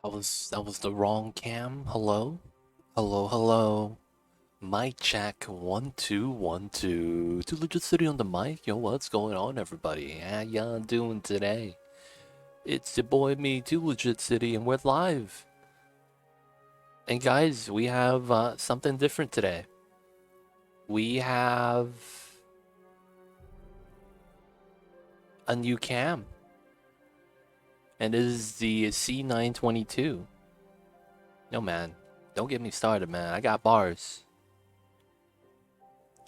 That was the wrong cam. Hello? Hello, hello. Mic check 1 2 1 2. Too Legit City on the mic. Yo, what's going on, everybody? How y'all doing today? It's your boy me, Too Legit City, and we're live. And guys, we have something different today. We have a new cam. And it is the C922. No, man. Don't get me started, man. I got bars.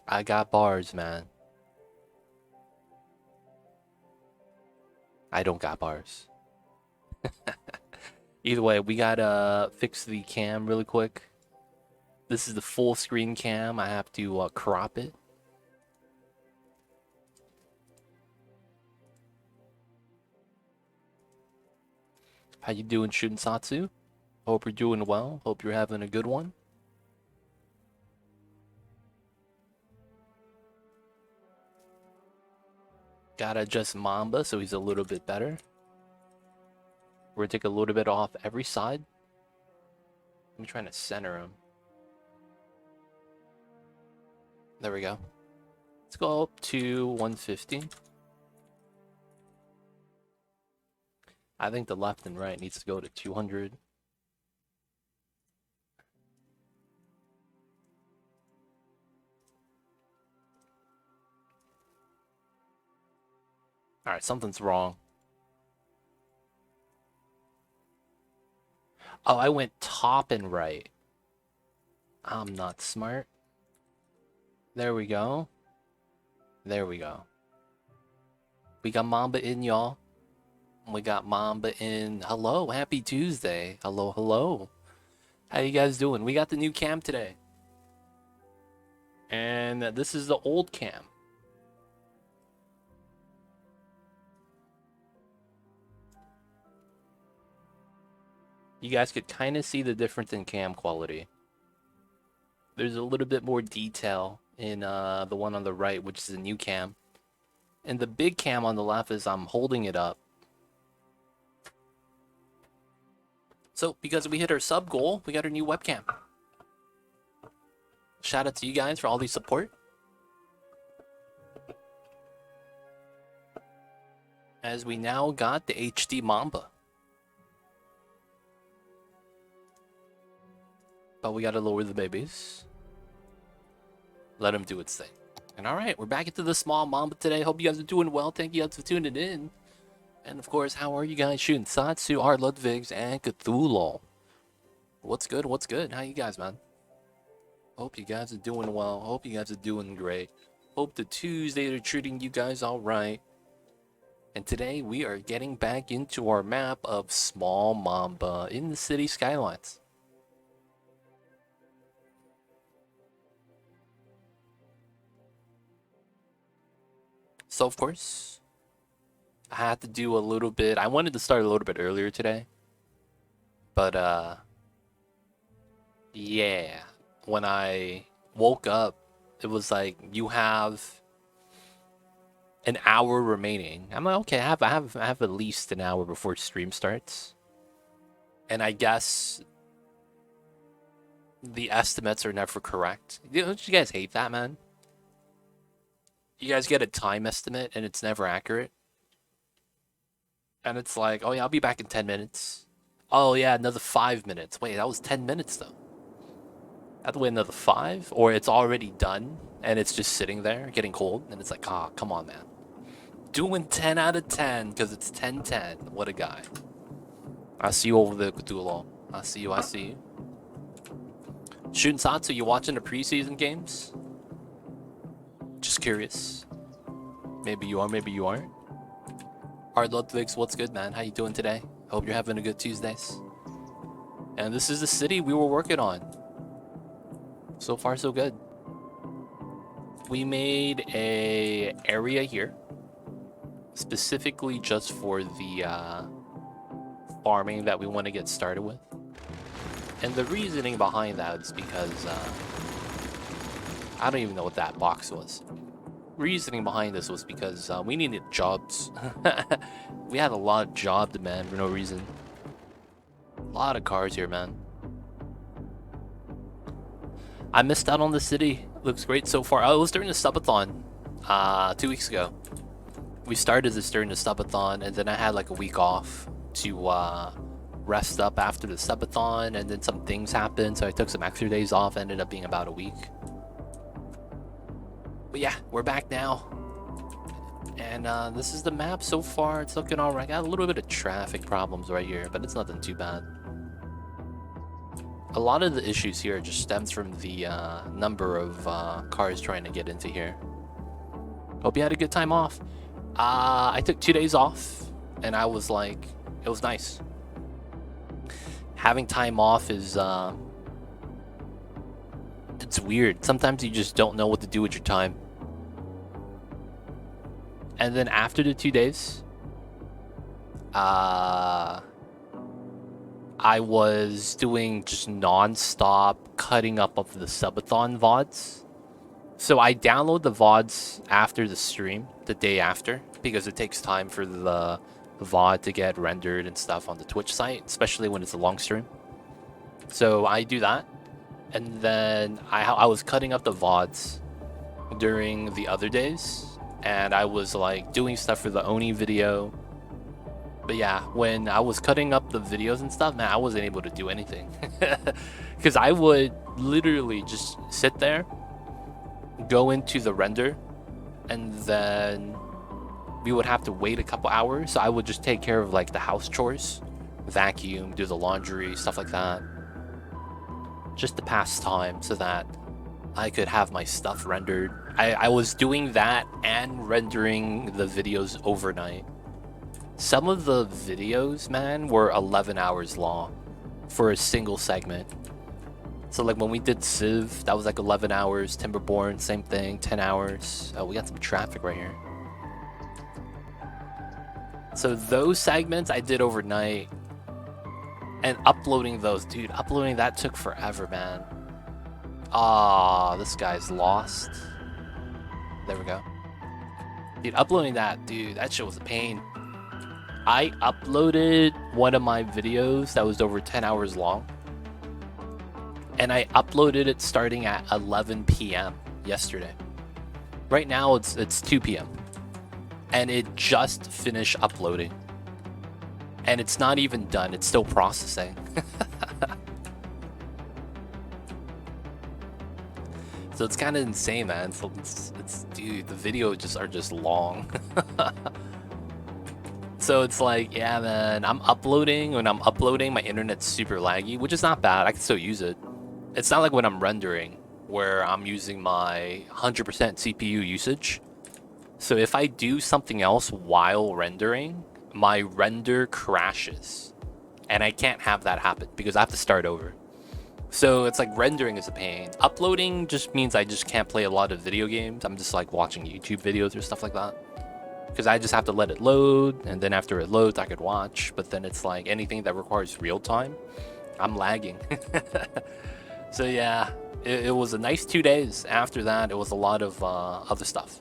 I got bars, man. I don't got bars. Either way, we gotta fix the cam really quick. This is the full screen cam. I have to crop it. How you doing, Shooting Satsu? Hope you're doing well. Hope you're having a good one. Gotta adjust Mamba so he's a little bit better. We're gonna take a little bit off every side. I'm trying to center him. There we go. Let's go up to 150. I think the left and right needs to go to 200. Alright, something's wrong. Oh, I went top and right. I'm not smart. There we go. There we go. We got Mamba in, y'all. We got Mamba in. Hello, happy Tuesday. Hello, hello. How you guys doing? We got the new cam today. And this is the old cam. You guys could kind of see the difference in cam quality. There's a little bit more detail in the one on the right, which is the new cam. And the big cam on the left is I'm holding it up. So, because we hit our sub goal, we got our new webcam. Shout out to you guys for all the support. As we now got the HD Mamba. But we gotta lower the babies. Let him do its thing. And alright, we're back into the Smol Mamba today. Hope you guys are doing well. Thank you guys for tuning in. And of course, how are you guys shooting? Satsu, R. Ludvigs, and Cthulhu. What's good? What's good? How you guys, man? Hope you guys are doing well. Hope you guys are doing great. Hope the Tuesdays are treating you guys alright. And today we are getting back into our map of Smol Mamba in the city Skylines. So of course, I had to do a little bit. I wanted to start a little bit earlier today. But yeah, when I woke up, it was like you have an hour remaining. I'm like, okay, I have at least an hour before stream starts. And I guess the estimates are never correct. Don't you guys hate that, man? You guys get a time estimate and it's never accurate. And it's like, oh yeah, I'll be back in 10 minutes. Oh yeah, another 5 minutes. Wait, that was 10 minutes though. I have to wait another 5? Or it's already done and it's just sitting there getting cold. And it's like, ah, come on, man. Doing 10 out of 10 because it's 10-10. What a guy. I see you over there, Cthulhu. I see you, I see you. Shooting Satsu, you watching the preseason games? Just curious. Maybe you are, maybe you aren't. Hard Ludvigs, what's good, man? How you doing today? Hope you're having a good Tuesdays. And this is the city we were working on. So far, so good. We made a area here, specifically just for the farming that we want to get started with. And the reasoning behind that is because I don't even know what that box was. Reasoning behind this was because we needed jobs. We had a lot of job demand for no reason. A lot of cars here, man. I missed out on the city. Looks great so far. Oh, it was during the Subathon 2 weeks ago. We started this during the Subathon, and then I had like a week off to rest up after the Subathon, and then some things happened, so I took some extra days off. Ended up being about a week. But yeah, we're back now. And this is the map so far. It's looking alright. Got a little bit of traffic problems right here, but it's nothing too bad. A lot of the issues here just stems from the number of cars trying to get into here. Hope you had a good time off. I took 2 days off, and I was like, it was nice. Having time off is, it's weird. Sometimes you just don't know what to do with your time. And then after the 2 days, I was doing just non-stop cutting up of the Subathon VODs. So I download the VODs after the stream, the day after, because it takes time for the VOD to get rendered and stuff on the Twitch site, especially when it's a long stream. So I do that, and then I was cutting up the VODs during the other days, and I was like doing stuff for the Oni video. But yeah, when I was cutting up the videos and stuff, man, I wasn't able to do anything. Because I would literally just sit there, go into the render, and then we would have to wait a couple hours. So I would just take care of like the house chores, vacuum, do the laundry, stuff like that. Just to pass time so that I could have my stuff rendered. I was doing that and rendering the videos overnight. Some of the videos, man, were 11 hours long for a single segment. So like when we did Civ, that was like 11 hours. Timberborn, same thing, 10 hours. Oh, we got some traffic right here. So those segments I did overnight. And uploading those, dude, uploading that took forever, man. Ah, this guy's lost. There we go. Dude, uploading that, dude, that shit was a pain. I uploaded one of my videos that was over 10 hours long. And I uploaded it starting at 11 p.m. yesterday. Right now it's 2 p.m. And it just finished uploading. And it's not even done, it's still processing. So it's kind of insane, man. So it's dude, the videos are just long. So it's like, yeah, man, I'm uploading. When I'm uploading, my internet's super laggy, which is not bad. I can still use it. It's not like when I'm rendering, where I'm using my 100% CPU usage. So if I do something else while rendering, my render crashes. And I can't have that happen because I have to start over. So it's like rendering is a pain. Uploading just means I just can't play a lot of video games. I'm just like watching YouTube videos or stuff like that. Because I just have to let it load, and then after it loads, I could watch. But then it's like anything that requires real time, I'm lagging. So yeah, it was a nice 2 days. After that, it was a lot of other stuff.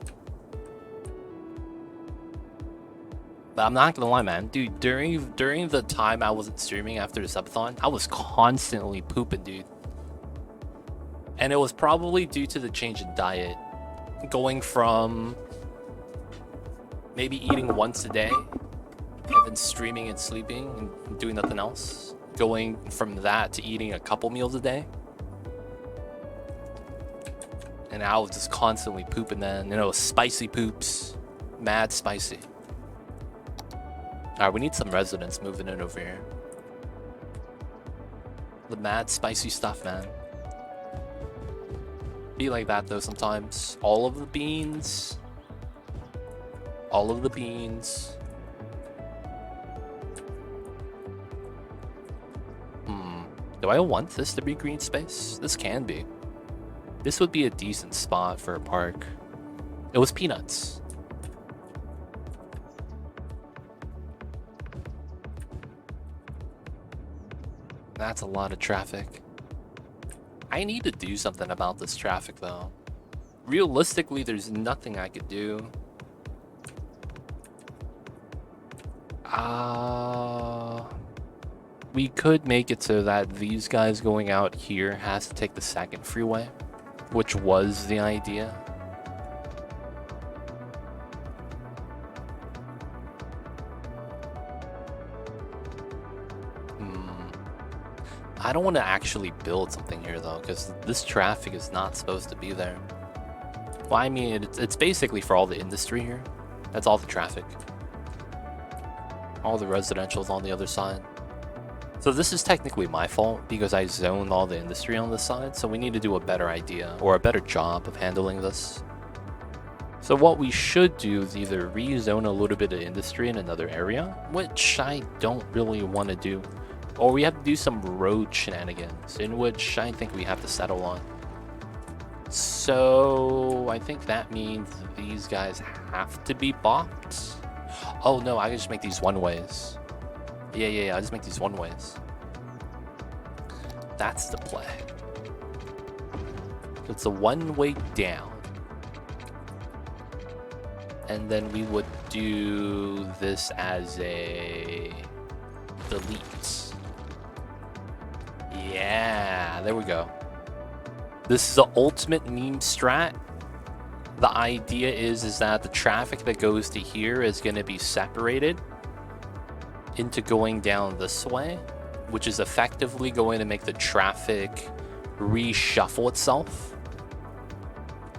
But I'm not gonna lie, man, dude. During the time I wasn't streaming after the Subathon, I was constantly pooping, dude. And it was probably due to the change in diet, going from maybe eating once a day, and then streaming and sleeping and doing nothing else. Going from that to eating a couple meals a day. And I was just constantly pooping then. You know, spicy poops. Mad spicy. Alright, we need some residents moving in over here. The mad spicy stuff, man. Be like that though sometimes. All of the beans. All of the beans. Do I want this to be green space? This can be. This would be a decent spot for a park. It was peanuts. That's a lot of traffic. I need to do something about this traffic though. Realistically, there's nothing I could do. We could make it so that these guys going out here has to take the second freeway, which was the idea. I don't want to actually build something here though, because this traffic is not supposed to be there. Well, I mean, it's basically for all the industry here. That's all the traffic. All the residential's on the other side. So this is technically my fault because I zoned all the industry on this side, so we need to do a better idea or a better job of handling this. So what we should do is either rezone a little bit of industry in another area, which I don't really want to do, or we have to do some road shenanigans, in which I think we have to settle on. So I think that means these guys have to be blocked. Oh no, I can just make these one-ways. Yeah, I just make these one-ways. That's the play. It's a one-way down. And then we would do this as a delete. Yeah, there we go. This is the ultimate meme strat. The idea is that the traffic that goes to here is going to be separated into going down this way, which is effectively going to make the traffic reshuffle itself.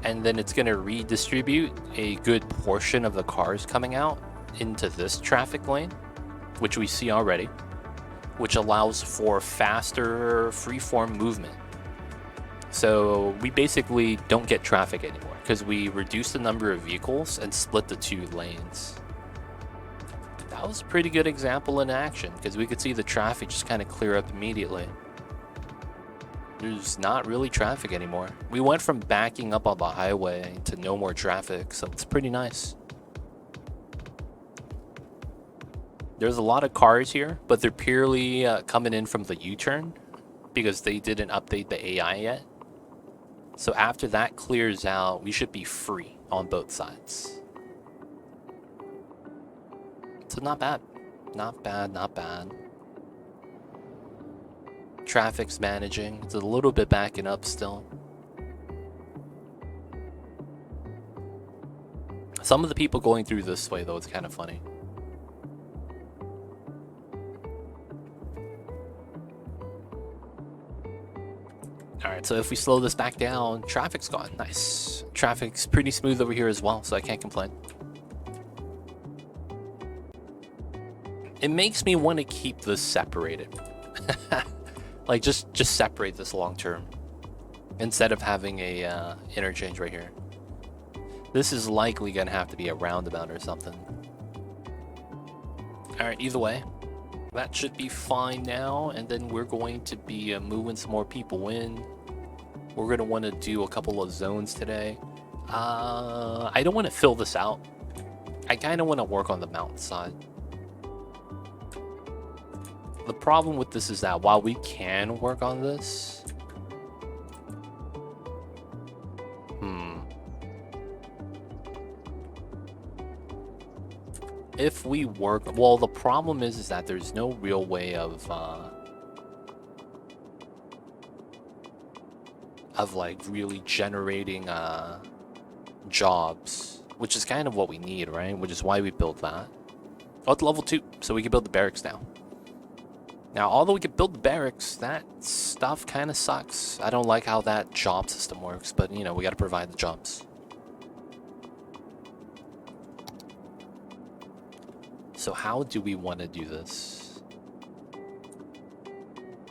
And then it's going to redistribute a good portion of the cars coming out into this traffic lane, which we see already, which allows for faster freeform movement. So we basically don't get traffic anymore because we reduce the number of vehicles and split the two lanes. That was a pretty good example in action because we could see the traffic just kind of clear up immediately. There's not really traffic anymore. We went from backing up on the highway to no more traffic, so it's pretty nice. There's a lot of cars here, but they're purely coming in from the U-turn because they didn't update the AI yet. So after that clears out, we should be free on both sides. So not bad. Not bad, not bad. Traffic's managing. It's a little bit backing up still. Some of the people going through this way, though, it's kind of funny. Alright, so if we slow this back down, traffic's gone. Nice. Traffic's pretty smooth over here as well, so I can't complain. It makes me want to keep this separated. Like, just separate this long term. Instead of having a interchange right here. This is likely going to have to be a roundabout or something. Alright, either way. That should be fine now, and then we're going to be moving some more people in. We're going to want to do a couple of zones today. I don't want to fill this out. I kind of want to work on the mountainside. The problem with this is that while we can work on this... If we work... Well, the problem is that there's no real way of like really generating jobs, which is kind of what we need, right? Which is why we built that. Oh, it's level 2, so we can build the barracks now. Now, although we can build the barracks, that stuff kind of sucks. I don't like how that job system works, but, you know, we got to provide the jobs. So how do we want to do this?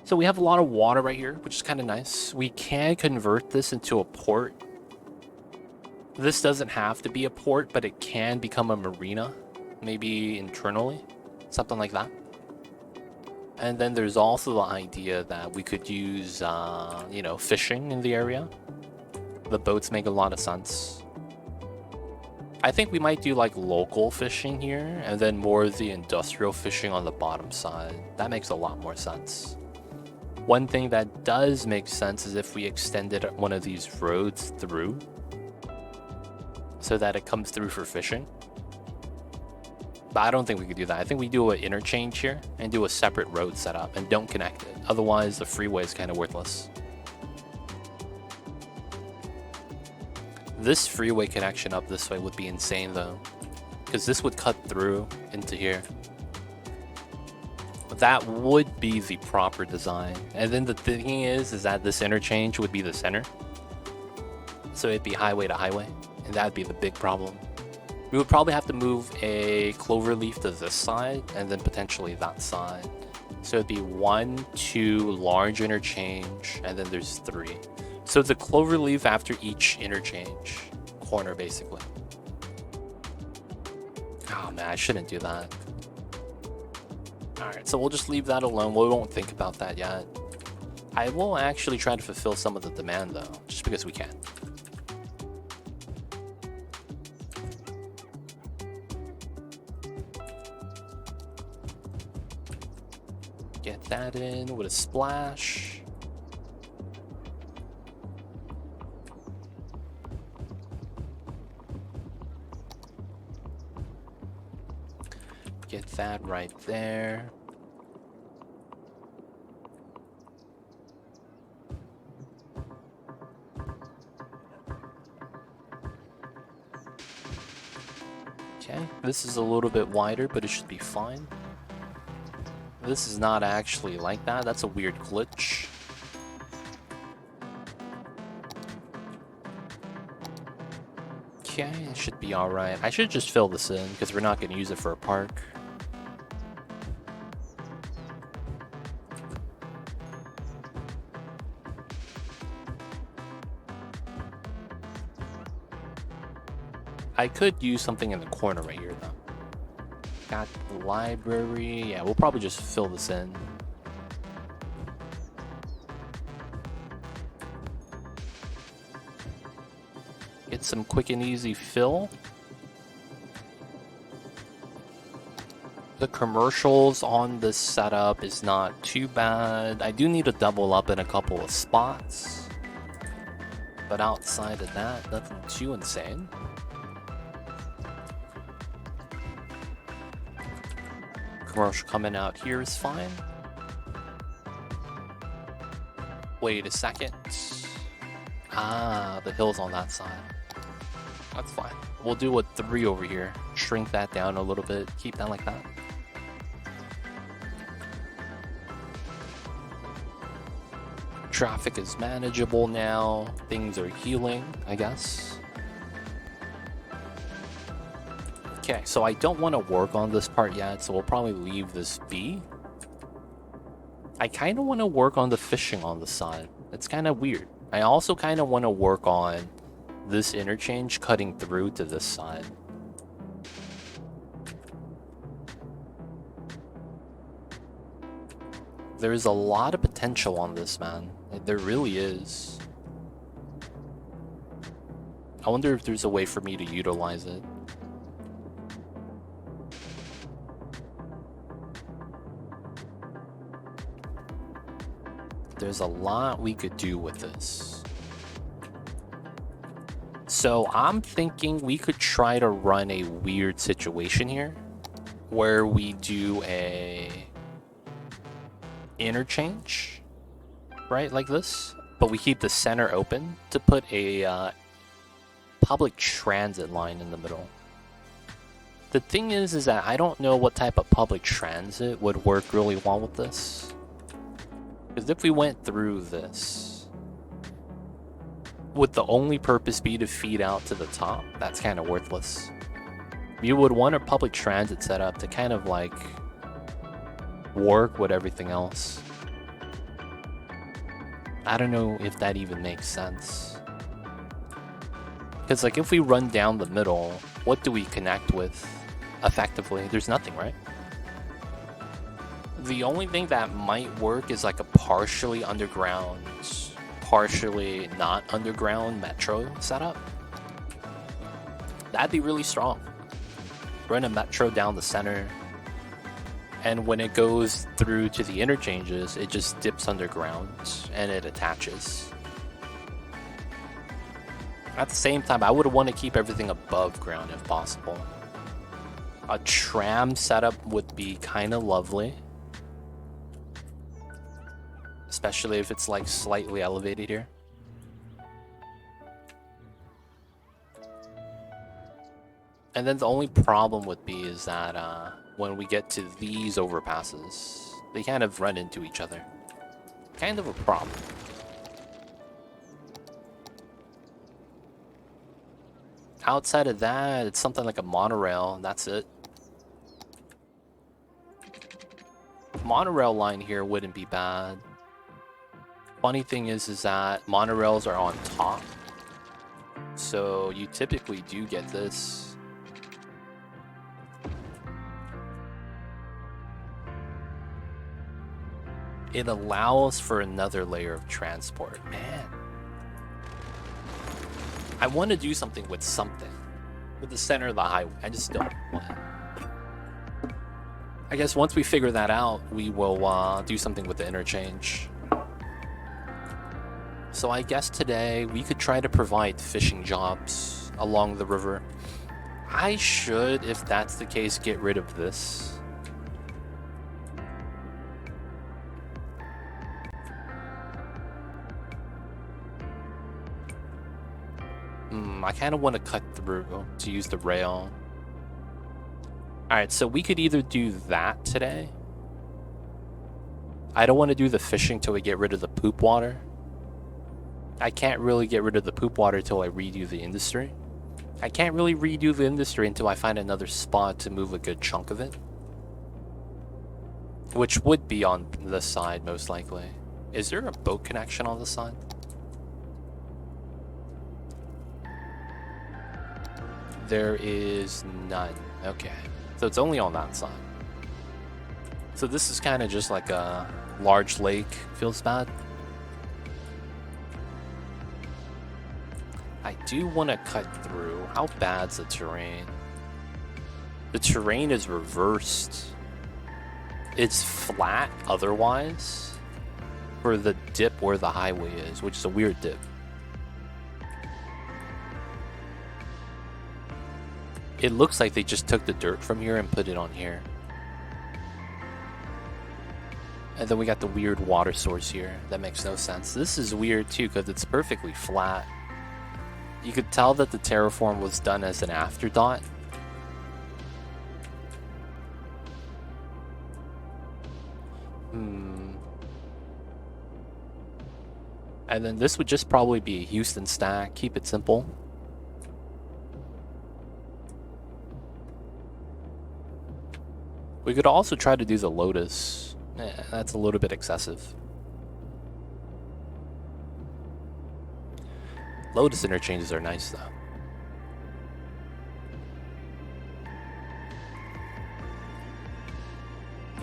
So we have a lot of water right here, which is kind of nice. We can convert this into a port. This doesn't have to be a port, but it can become a marina, maybe internally, something like that. And then there's also the idea that we could use, you know, fishing in the area. The boats make a lot of sense. I think we might do like local fishing here and then more of the industrial fishing on the bottom side. That makes a lot more sense. One thing that does make sense is if we extended one of these roads through so that it comes through for fishing. But I don't think we could do that. I think we do an interchange here and do a separate road setup and don't connect it. Otherwise, the freeway is kind of worthless. This freeway connection up this way would be insane though, because this would cut through into here. That would be the proper design. And then the thing is that this interchange would be the center. So it'd be highway to highway, and that'd be the big problem. We would probably have to move a cloverleaf to this side and then potentially that side. So it'd be 1, 2 large interchange, and then there's 3. So the cloverleaf after each interchange corner, basically. Oh man, I shouldn't do that. Alright, so we'll just leave that alone. We won't think about that yet. I will actually try to fulfill some of the demand though, just because we can. Get that in with a splash. Get that right there. Okay, this is a little bit wider, but it should be fine. This is not actually like that. That's a weird glitch. Okay, it should be alright. I should just fill this in because we're not going to use it for a park. I could use something in the corner right here though. Got the library. Yeah, we'll probably just fill this in. Get some quick and easy fill. The commercials on this setup is not too bad. I do need to double up in a couple of spots. But outside of that, nothing too insane. Commercial coming out here is fine. Wait a second. Ah, the hill's on that side. That's fine. We'll do a 3 over here. Shrink that down a little bit. Keep that like that. Traffic is manageable now. Things are healing, I guess. Okay, so I don't want to work on this part yet, so we'll probably leave this be. I kind of want to work on the fishing on the side. It's kind of weird. I also kind of want to work on this interchange cutting through to this side. There's a lot of potential on this, man. There really is. I wonder if there's a way for me to utilize it. There's a lot we could do with this. So I'm thinking we could try to run a weird situation here where we do a interchange, right, like this, but we keep the center open to put a public transit line in the middle. The thing is that I don't know what type of public transit would work really well with this. Because if we went through this, would the only purpose be to feed out to the top? That's kind of worthless. You would want a public transit setup to kind of like work with everything else. I don't know if that even makes sense. Because like if we run down the middle, what do we connect with effectively? There's nothing, right? The only thing that might work is like a partially underground, partially not underground metro setup. That'd be really strong. Run a metro down the center, and when it goes through to the interchanges, it just dips underground and it attaches. At the same time, I would want to keep everything above ground if possible. A tram setup would be kind of lovely. Especially if it's like slightly elevated here. And then the only problem would be is that when we get to these overpasses, they kind of run into each other. Kind of a problem. Outside of that, it's something like a monorail, and that's it. Monorail line here wouldn't be bad. Funny thing is that monorails are on top. So you typically do get this. It allows for another layer of transport. Man. I want to do something with something. With the center of the highway. I just don't want it. I guess once we figure that out, we will do something with the interchange. So I guess today we could try to provide fishing jobs along the river. I should, if that's the case, get rid of this. I kind of want to cut through to use the rail. Alright, so we could either do that today. I don't want to do the fishing till we get rid of the poop water. I can't really get rid of the poop water till I redo the industry. I can't really redo the industry until I find another spot to move a good chunk of it. Which would be on this side, most likely. Is there a boat connection on this side? There is none. Okay. So it's only on that side. So this is kind of just like a large lake. Feels bad. I do want to cut through. How bad's the terrain? The terrain is reversed. It's flat otherwise for the dip where the highway is, which is a weird dip. It looks like they just took the dirt from here and put it on here. And then we got the weird water source here. That makes no sense. This is weird too because it's perfectly flat. You could tell that the terraform was done as an afterthought. And then this would just probably be a Houston stack. Keep it simple. We could also try to do the Lotus. That's a little bit excessive. Lotus interchanges are nice though.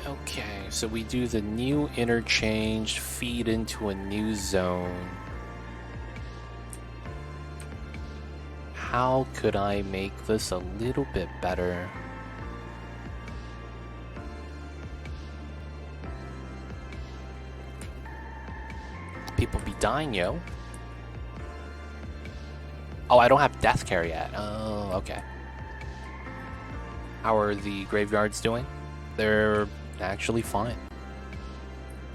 Okay, so we do the new interchange, feed into a new zone. How could I make this a little bit better? People be dying, yo. Oh, I don't have death care yet. Oh, okay. How are the graveyards doing? They're actually fine.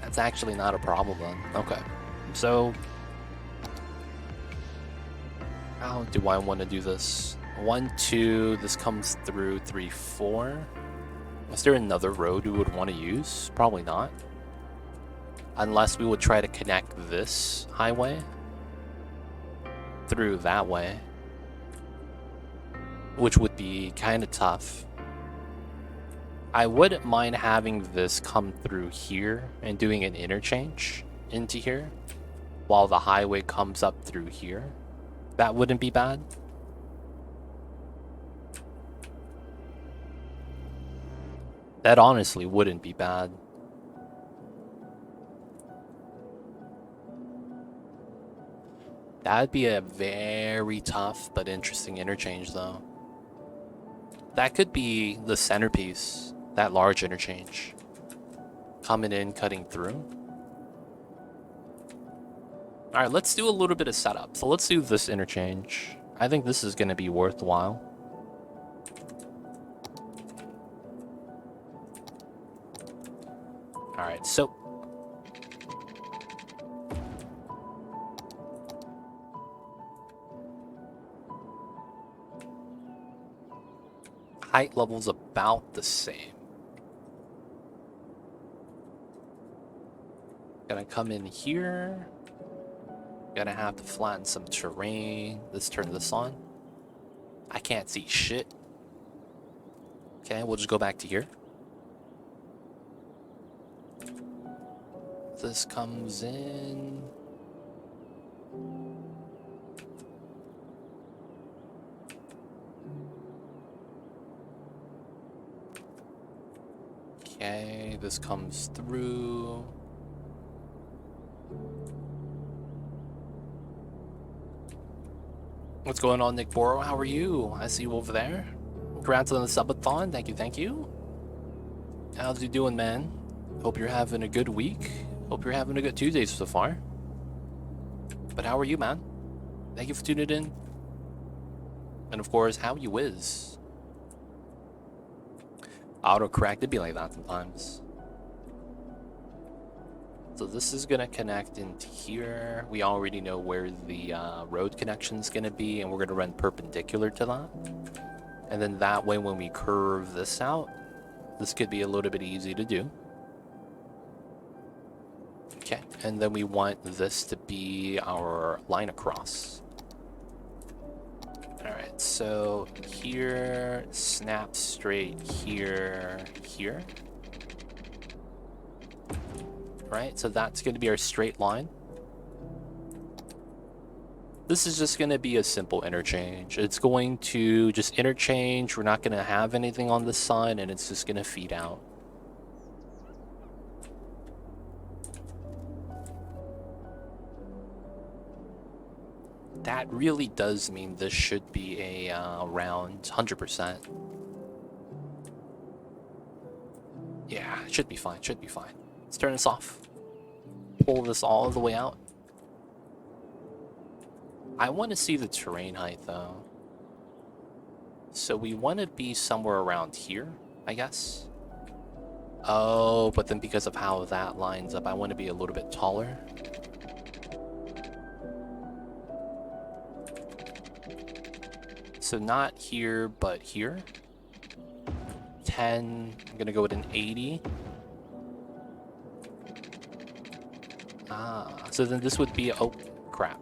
That's actually not a problem then. Okay. So, how do I want to do this? 1, 2, this comes through 3, 4. Is there another road we would want to use? Probably not. Unless we would try to connect this highway through that way, which would be kind of tough. I wouldn't mind having this come through here and doing an interchange into here while the highway comes up through here. That wouldn't be bad. That honestly wouldn't be bad. That'd be a very tough but interesting interchange though. That could be the centerpiece, that large interchange. Coming in, cutting through. Alright, let's do a little bit of setup. So let's do this interchange. I think this is going to be worthwhile. Alright, so height level's about the same. Gonna come in here. Gonna have to flatten some terrain. Let's turn this on. I can't see shit. Okay, we'll just go back to here. This comes in. Okay, this comes through. What's going on, Nick Boro? How are you? I see you over there. Congrats on the subathon. Thank you, thank you. How's you doing, man? Hope you're having a good week. Hope you're having a good Tuesday so far. But how are you, man? Thank you for tuning in. And of course, how you is? Autocorrect, it'd be like that sometimes. So this is gonna connect into here. We already know where the road connection is gonna be, and we're gonna run perpendicular to that. And then that way, when we curve this out, this could be a little bit easy to do. Okay, and then we want this to be our line across. Alright, so here, snap straight here, here. Right, so that's going to be our straight line. This is just going to be a simple interchange. It's going to just interchange. We're not going to have anything on this side, and it's just going to feed out. That really does mean this should be a around 100%. Yeah, it should be fine, should be fine. Let's turn this off. Pull this all the way out. I want to see the terrain height though. So we want to be somewhere around here, I guess. Oh, but then because of how that lines up, I want to be a little bit taller. So not here, but here. 10, I'm gonna go with an 80. So then this would be, oh crap.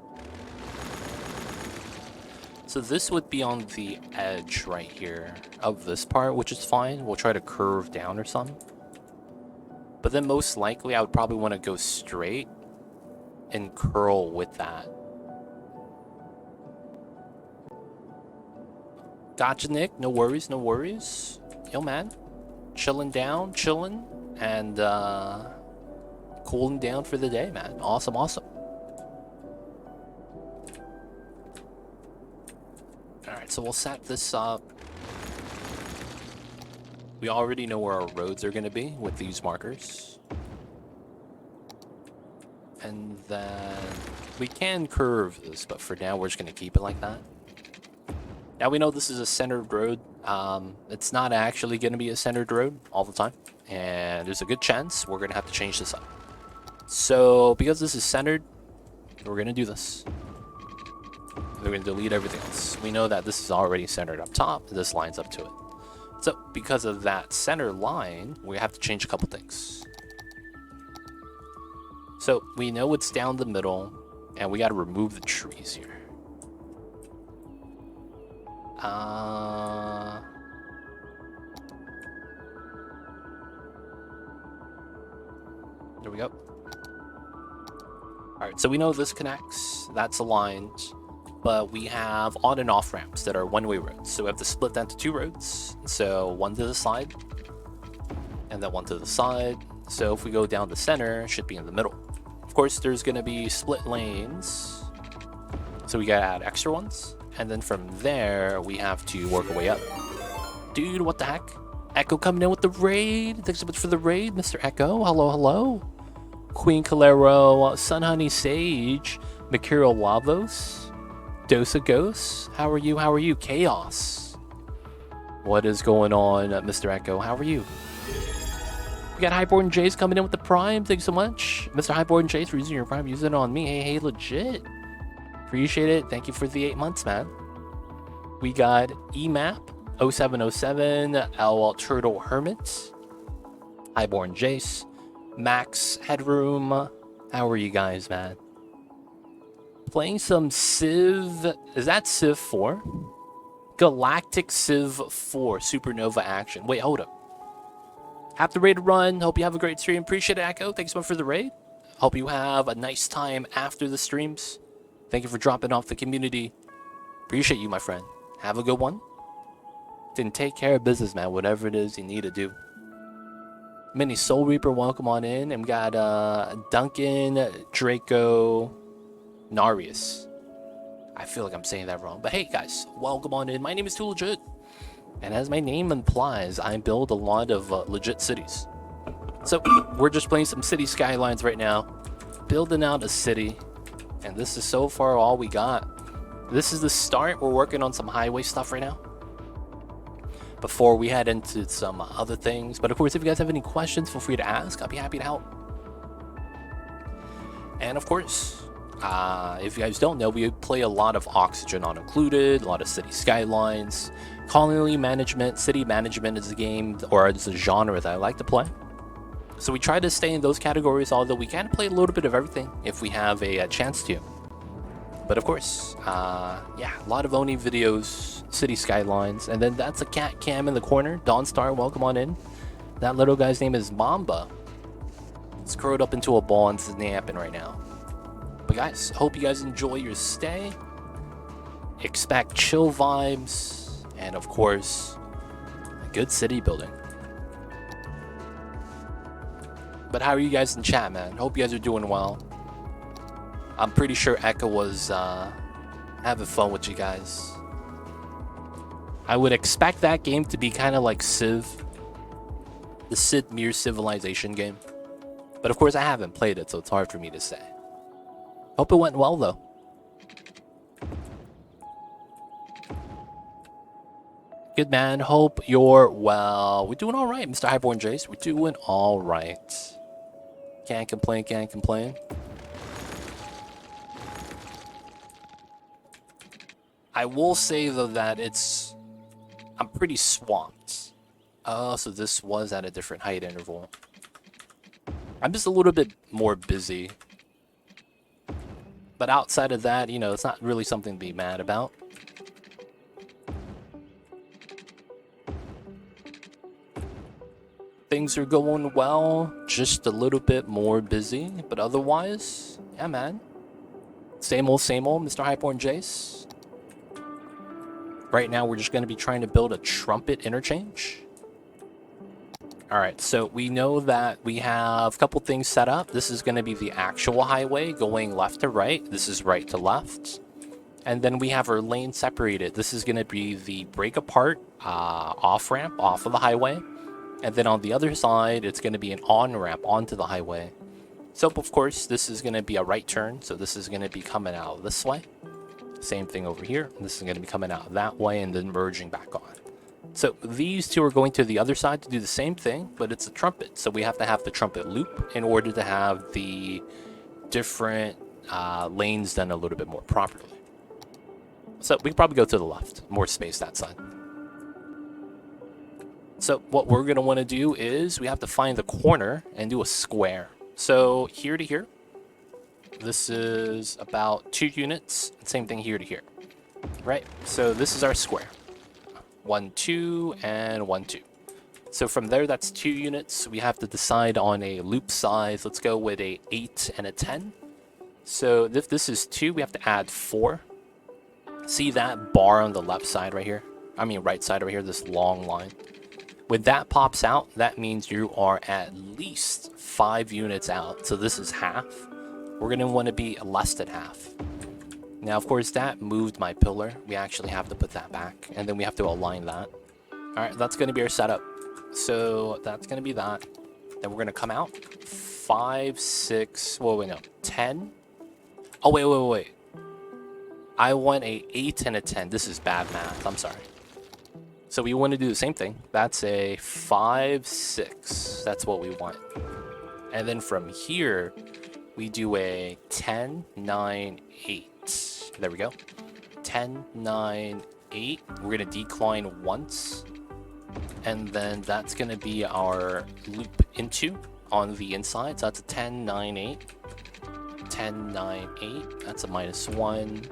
So this would be on the edge right here of this part, which is fine. We'll try to curve down or something. But then most likely I would probably want to go straight and curl with that. Gotcha, Nick. No worries, no worries. Yo, man. Chilling down, chilling, and cooling down for the day, man. Awesome, awesome. Alright, so we'll set this up. We already know where our roads are going to be with these markers. And then we can curve this, but for now we're just going to keep it like that. Now we know this is a centered road. It's not actually going to be a centered road all the time. And there's a good chance we're going to have to change this up. So because this is centered, we're going to do this. We're going to delete everything else. We know that this is already centered up top. And this lines up to it. So because of that center line, we have to change a couple things. So we know it's down the middle. And we got to remove the trees here. There we go. Alright, so we know this connects, that's aligned, but we have on and off ramps that are one-way roads. So we have to split that into two roads. So one to the side, and then one to the side. So if we go down the center, it should be in the middle. Of course, there's going to be split lanes, so we gotta add extra ones. And then from there, we have to work our way up. Dude, what the heck? Echo coming in with the raid. Thanks so much for the raid, Mr. Echo. Hello, hello. Queen Calero, Sun Honey Sage, Makiro Lavos, Dosa Ghost. How are you? How are you? Chaos. What is going on, Mr. Echo? How are you? We got Highborn Jace coming in with the Prime. Thanks so much. Mr. Highborn Jace for using your Prime. Use it on me. Hey, legit. Appreciate it. Thank you for the 8 months, man. We got EMAP 0707, L Turtle Hermit, Highborn Jace, Max Headroom. How are you guys, man? Playing some Civ. Is that Civ 4? Galactic Civ 4 Supernova Action. Wait, hold up. Have the raid to run. Hope you have a great stream. Appreciate it, Echo. Thanks so much for the raid. Hope you have a nice time after the streams. Thank you for dropping off the community. Appreciate you, my friend. Have a good one. Then take care of business, man. Whatever it is you need to do. Mini Soul Reaper, welcome on in. And we got Duncan, Draco, Narius. I feel like I'm saying that wrong. But hey, guys, welcome on in. My name is Too Legit. And as my name implies, I build a lot of legit cities. So we're just playing some city skylines right now. Building out a city. And this is so far all we got. This is the start. We're working on some highway stuff right now. Before we head into some other things. But of course, if you guys have any questions, feel free to ask. I'll be happy to help. And of course, if you guys don't know, we play a lot of Oxygen Not Included, a lot of city skylines. Colony management, city management is a game, or it's a genre that I like to play. So we try to stay in those categories, although we can play a little bit of everything if we have a chance to. But of course, yeah, a lot of Oni videos, city skylines, and then that's a cat cam in the corner. Dawnstar, welcome on in. That little guy's name is Mamba. It's curled up into a ball and it's napping right now. But guys, hope you guys enjoy your stay. Expect chill vibes. And of course, a good city building. But how are you guys in chat, man? Hope you guys are doing well. I'm pretty sure Eka was having fun with you guys. I would expect that game to be kind of like Civ. The Sid Meier's Civilization game. But of course, I haven't played it, so it's hard for me to say. Hope it went well, though. Good, man. Hope you're well. We're doing all right, Mr. Highborn Jace. We're doing all right. Can't complain, can't complain. I will say, though, that I'm pretty swamped. Oh, so this was at a different height interval. I'm just a little bit more busy. But outside of that, you know, it's not really something to be mad about. Things are going well, just a little bit more busy, but otherwise, yeah, man. Same old, Mr. Highborn Jace. Right now, we're just going to be trying to build a trumpet interchange. All right, so we know that we have a couple things set up. This is going to be the actual highway going left to right. This is right to left. And then we have our lane separated. This is going to be the break apart off-ramp off of the highway. And then on the other side, it's going to be an on-ramp onto the highway. So, of course, this is going to be a right turn. So this is going to be coming out this way. Same thing over here. This is going to be coming out that way and then merging back on. So these two are going to the other side to do the same thing, but it's a trumpet. So we have to have the trumpet loop in order to have the different lanes done a little bit more properly. So we can probably go to the left. More space that side. So what we're going to want to do is we have to find the corner and do a square. So here to here. This is about 2 units. Same thing here to here. Right? So this is our square. 1, 2, and 1, 2. So from there, that's 2 units. We have to decide on a loop size. Let's go with a 8 and a 10. So if this is 2, we have to add 4. See that bar on the left side right here? I mean right side right here, this long line. When that pops out, that means you are at least 5 units out. So this is half. We're going to want to be less than half. Now, of course, that moved my pillar. We actually have to put that back. And then we have to align that. All right, that's going to be our setup. So that's going to be that. Then we're going to come out. 5, 6, wait, no, 10. Oh, wait. I want a 8 and a 10. This is bad math. I'm sorry. So we want to do the same thing. That's a 5, 6. That's what we want. And then from here, we do a 10, 9, 8. There we go. 10, 9, 8. We're going to decline once. And then that's going to be our loop into on the inside. So that's a 10, 9, 8. 10, 9, 8. That's a -1.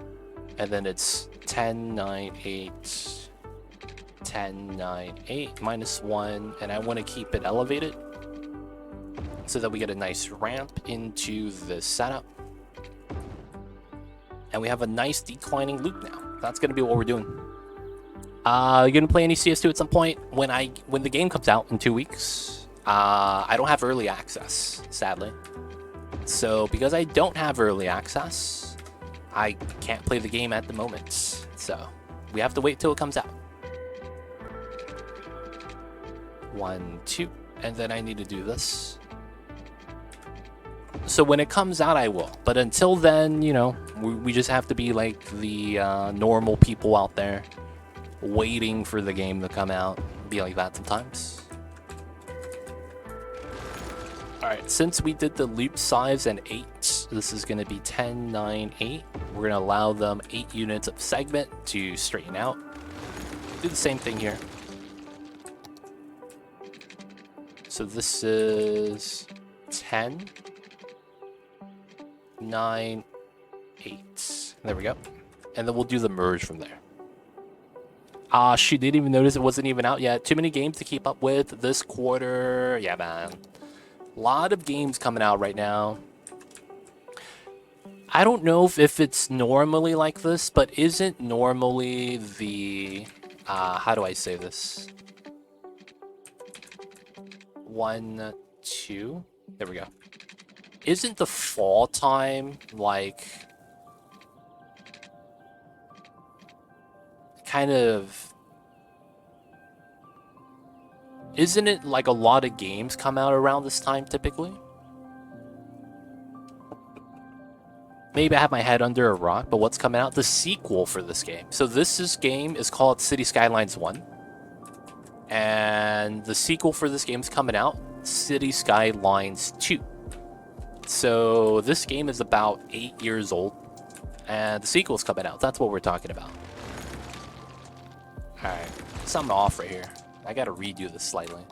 And then it's 10, 9, 8. 10, 9, 8, -1. And I want to keep it elevated so that we get a nice ramp into the setup. And we have a nice declining loop now. That's going to be what we're doing. You're going to play any CS2 at some point? When the game comes out in 2 weeks, I don't have early access, sadly. So because I don't have early access, I can't play the game at the moment. So we have to wait till it comes out. 1, 2, and then I need to do this. So when it comes out, I will. But until then, you know, we just have to be like the normal people out there, waiting for the game to come out. Be like that sometimes. Alright, since we did the loop size and 8, this is going to be 10, 9, 8. We're going to allow them 8 units of segment to straighten out. Do the same thing here. So this is 10, 9, 8. There we go. And then we'll do the merge from there. Ah, shoot, didn't even notice it wasn't even out yet. Too many games to keep up with this quarter. Yeah, man. A lot of games coming out right now. I don't know if it's normally like this, but isn't normally the... how do I say this? 1, 2. There we go. Isn't the fall time like kind of... Isn't it like a lot of games come out around this time typically? Maybe I have my head under a rock, but what's coming out? The sequel for this game. So this game is called City Skylines 1. And the sequel for this game is coming out, City Skylines 2. So this game is about 8 years old, and the sequel's coming out. That's what we're talking about. Alright, something off right here. I gotta redo this slightly.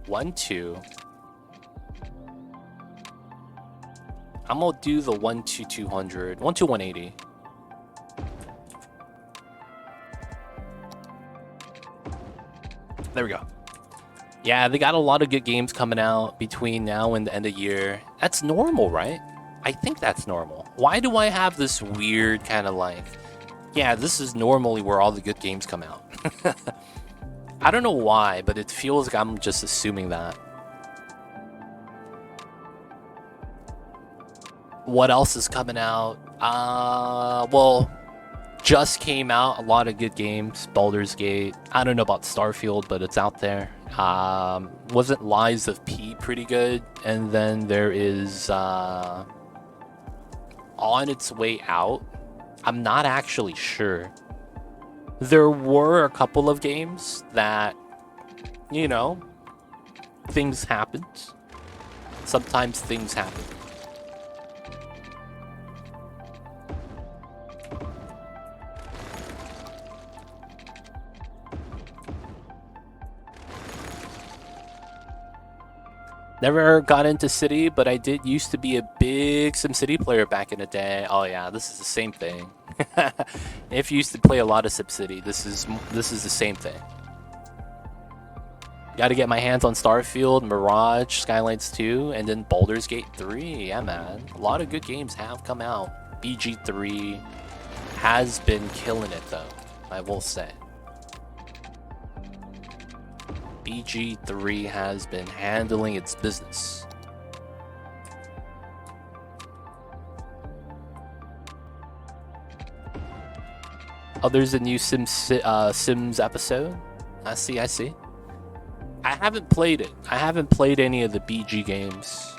1, 2. I'm gonna do the 1, 2, 200. 1, 2, 180. There we go. Yeah, they got a lot of good games coming out between now and the end of the year. That's normal, right? I think that's normal. Why do I have this weird kind of like, yeah, this is normally where all the good games come out. I don't know why, but it feels like I'm just assuming that. What else is coming out? Well, just came out a lot of good games. Baldur's Gate. I don't know about Starfield, but it's out there. Wasn't Lies of P pretty good? And then there is On Its Way Out. I'm not actually sure. There were a couple of games that, you know, things happened. Sometimes things happen. Never got into City, but I did used to be a big SimCity player back in the day. Oh yeah, this is the same thing. If you used to play a lot of SimCity, this is the same thing. Got to get my hands on Starfield, Mirage, Skylines 2, and then Baldur's Gate 3. Yeah, man. A lot of good games have come out. BG3 has been killing it, though, I will say. BG3 has been handling its business. Oh, there's a new Sims episode. I see. I haven't played it. I haven't played any of the BG games.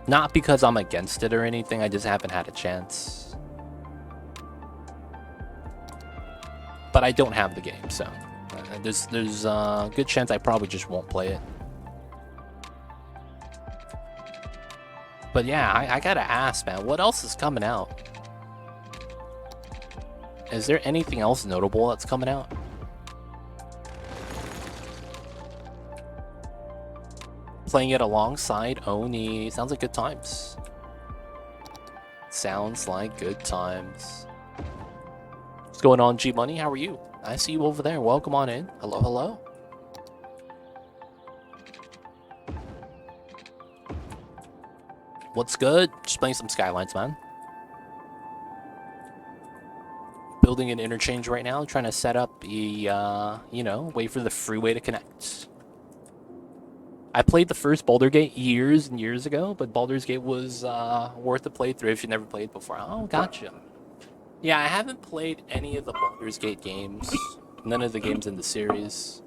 Not because I'm against it or anything, I just haven't had a chance. But I don't have the game, so there's a good chance I probably just won't play it. But yeah, I gotta ask, man, what else is coming out? Is there anything else notable that's coming out? Playing it alongside Oni. Sounds like good times. Sounds like good times. What's going on, G Money? How are you? I see you over there. Welcome on in. Hello, hello. What's good? Just playing some Skylines, man. Building an interchange right now. Trying to set up a, you know, wait for the freeway to connect. I played the first Baldur's Gate years and years ago, but Baldur's Gate was worth the playthrough if you never played before. Oh, gotcha. Yeah, I haven't played any of the Baldur's Gate games. None of the games in the series.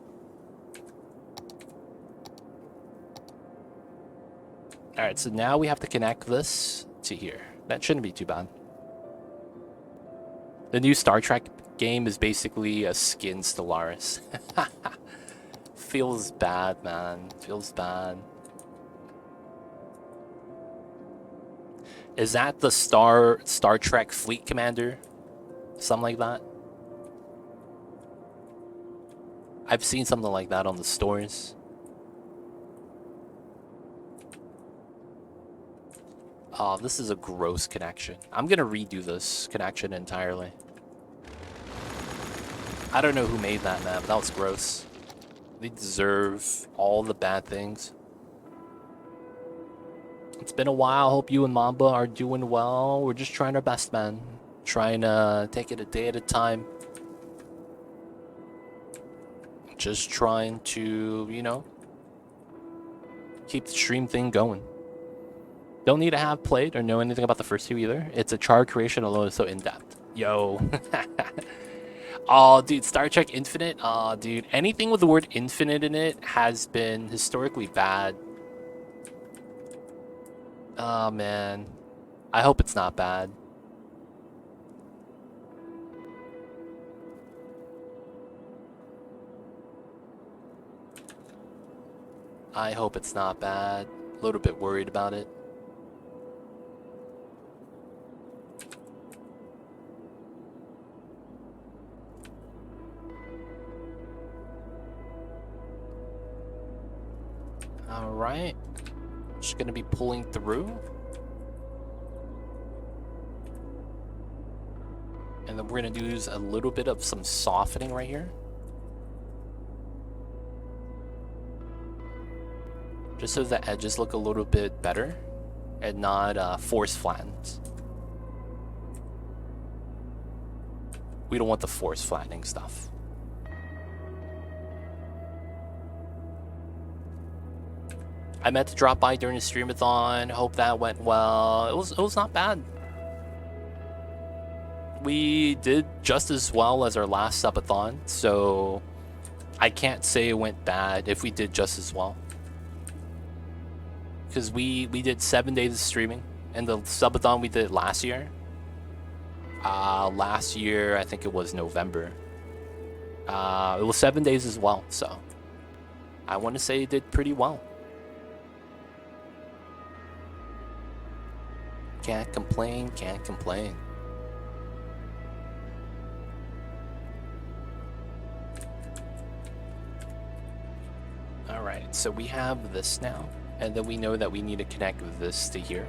Alright, so now we have to connect this to here. That shouldn't be too bad. The new Star Trek game is basically a skin Stellaris. Feels bad, man. Feels bad. Is that the Star Trek Fleet Commander? Something like that? I've seen something like that on the stores. Oh, this is a gross connection. I'm gonna redo this connection entirely. I don't know who made that map. That was gross. They deserve all the bad things. It's been a while. Hope you and Mamba are doing well. We're just trying our best, man. Trying to take it a day at a time. Just trying to, you know, keep the stream thing going. Don't need to have played or know anything about the first two either. It's a char creation alone is so in-depth. Yo. Oh, dude, Star Trek Infinite? Oh, dude, anything with the word infinite in it has been historically bad. Oh, man. I hope it's not bad. I hope it's not bad. A little bit worried about it. Alright. Just gonna be pulling through. And then we're gonna use a little bit of some softening right here. Just so the edges look a little bit better and not force flattened. We don't want the force flattening stuff. I meant to drop by during the streamathon. Hope that went well. It was not bad. We did just as well as our last subathon, so I can't say it went bad if we did just as well. Because we did 7 days of streaming, and the subathon we did last year. Last year, I think it was November. It was 7 days as well, so I want to say it did pretty well. Can't complain, can't complain. Alright, so we have this now, and then we know that we need to connect this to here.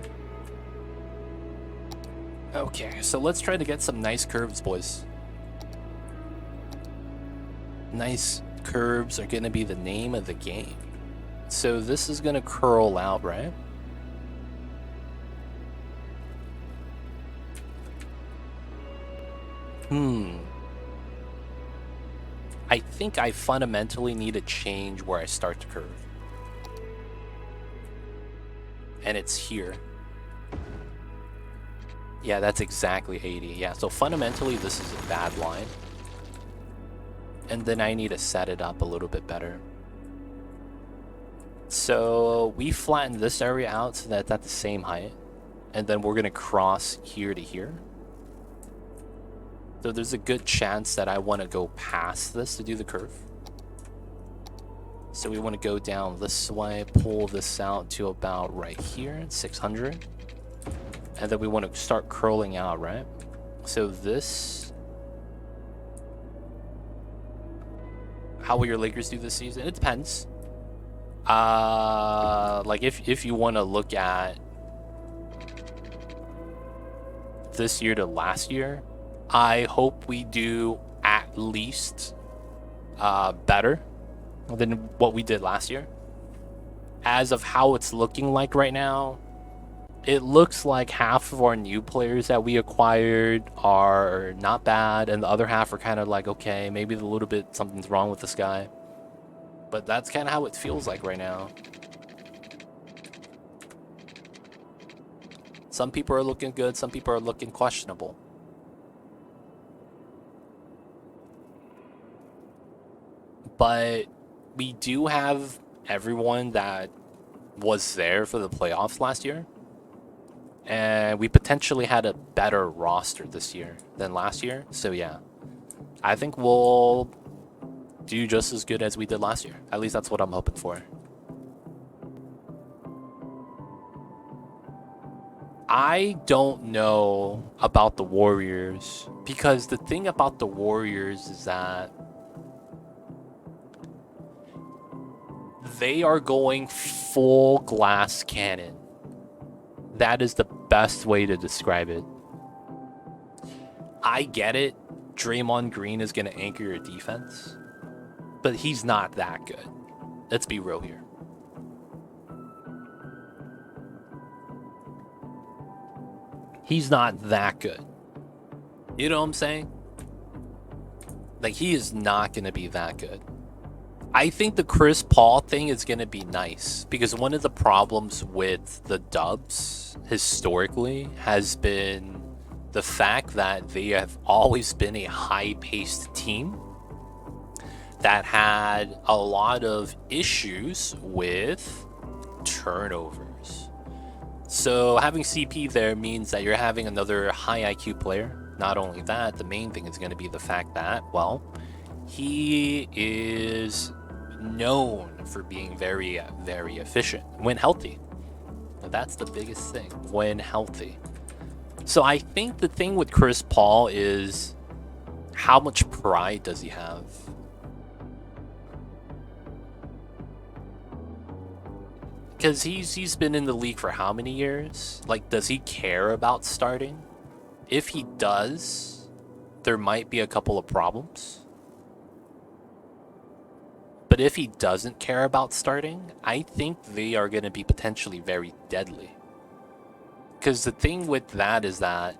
Okay, so let's try to get some nice curves, boys. Nice curves are gonna be the name of the game. So this is gonna curl out, right? I think I fundamentally need to change where I start to curve. And it's here. Yeah, that's exactly 80. Yeah, so fundamentally this is a bad line. And then I need to set it up a little bit better. So we flatten this area out so that it's at the same height. And then we're going to cross here to here. So there's a good chance that I want to go past this to do the curve. So we want to go down this way, pull this out to about right here, 600. And then we want to start curling out, right? So this... How will your Lakers do this season? It depends. Like if you want to look at this year to last year, I hope we do at least better than what we did last year. As of how it's looking like right now, it looks like half of our new players that we acquired are not bad, and the other half are kind of like, okay, maybe a little bit something's wrong with this guy. But that's kind of how it feels like right now. Some people are looking good, some people are looking questionable. But we do have everyone that was there for the playoffs last year. And we potentially had a better roster this year than last year. So yeah, I think we'll do just as good as we did last year. At least that's what I'm hoping for. I don't know about the Warriors, because the thing about the Warriors is that they are going full glass cannon. That is the best way to describe it. I get it. Draymond Green is going to anchor your defense, but he's not that good. Let's be real here. He's not that good. You know what I'm saying? Like, he is not going to be that good. I think the Chris Paul thing is going to be nice, because one of the problems with the Dubs historically has been the fact that they have always been a high-paced team that had a lot of issues with turnovers. So having CP there means that you're having another high IQ player. Not only that, the main thing is going to be the fact that, well, he is known for being very, very efficient when healthy. That's the biggest thing, when healthy. So I think the thing with Chris Paul is, how much pride does he have? Because he's been in the league for how many years? Like, does he care about starting? If he does, there might be a couple of problems. But if he doesn't care about starting, I think they are going to be potentially very deadly. Because the thing with that is that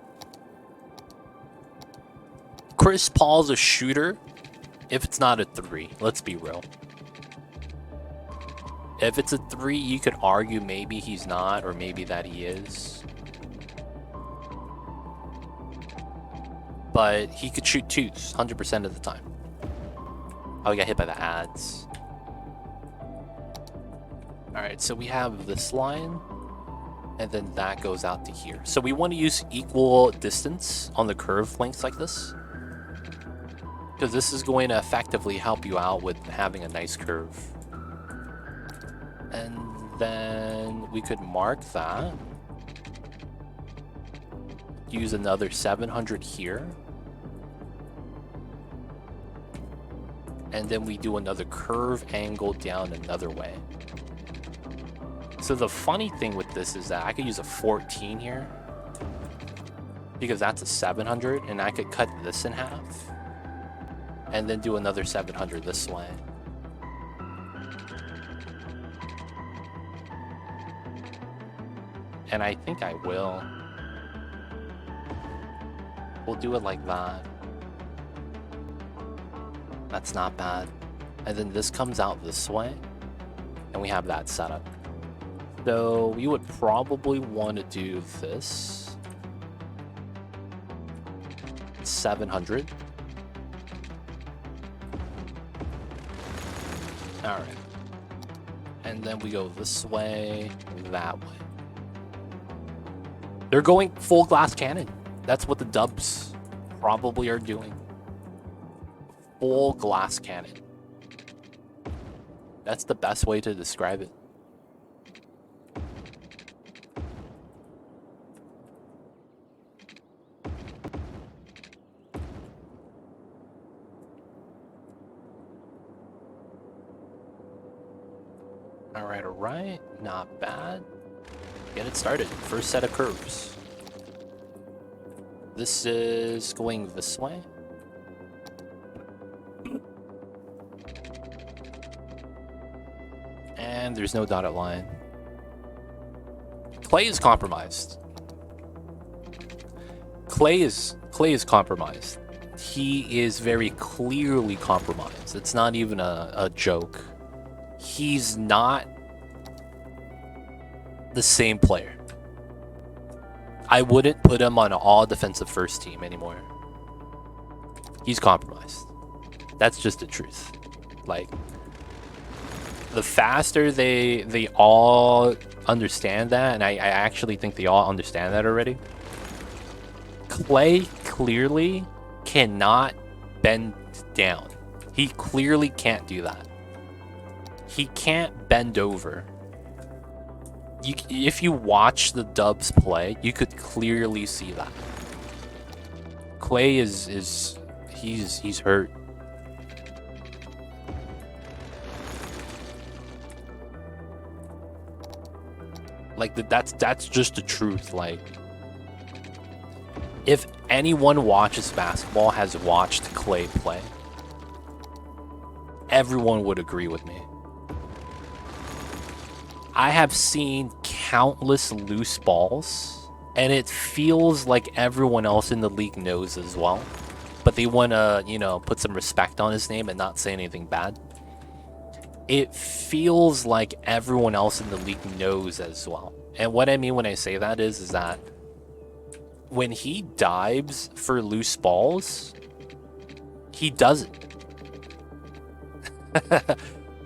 Chris Paul's a shooter if it's not a 3. Let's be real. If it's a 3, you could argue maybe he's not, or maybe that he is. But he could shoot 2s 100% of the time. Oh, we got hit by the ads. Alright, so we have this line, and then that goes out to here. So we want to use equal distance on the curve lengths like this, because this is going to effectively help you out with having a nice curve. And then we could mark that. Use another 700 here. And then we do another curve angle down another way. So the funny thing with this is that I could use a 14 here, because that's a 700, and I could cut this in half and then do another 700 this way. And I think I will. We'll do it like that. That's not bad. And then this comes out this way, and we have that set up. So we would probably want to do this. 700. Alright. And then we go this way, that way. They're going full glass cannon. That's what the Dubs probably are doing. Full glass cannon. That's the best way to describe it. Alright. Not bad. Get it started. First set of curves. This is going this way. And there's no dotted line. Clay is compromised. Clay is compromised. He is very clearly compromised. It's not even a joke. He's not the same player. I wouldn't put him on an all defensive first team anymore. He's compromised. That's just the truth. Like, the faster they all understand that, and I actually think they all understand that already. Clay clearly cannot bend down. He clearly can't do that. He can't bend over. If you watch the Dubs play, you could clearly see that. Clay is he's hurt. Like that's just the truth. Like, if anyone watches basketball, has watched Clay play, everyone would agree with me. I have seen countless loose balls, and it feels like everyone else in the league knows as well. But they want to, you know, put some respect on his name and not say anything bad. It feels like everyone else in the league knows as well. And what I mean when I say that is that when he dives for loose balls, he doesn't.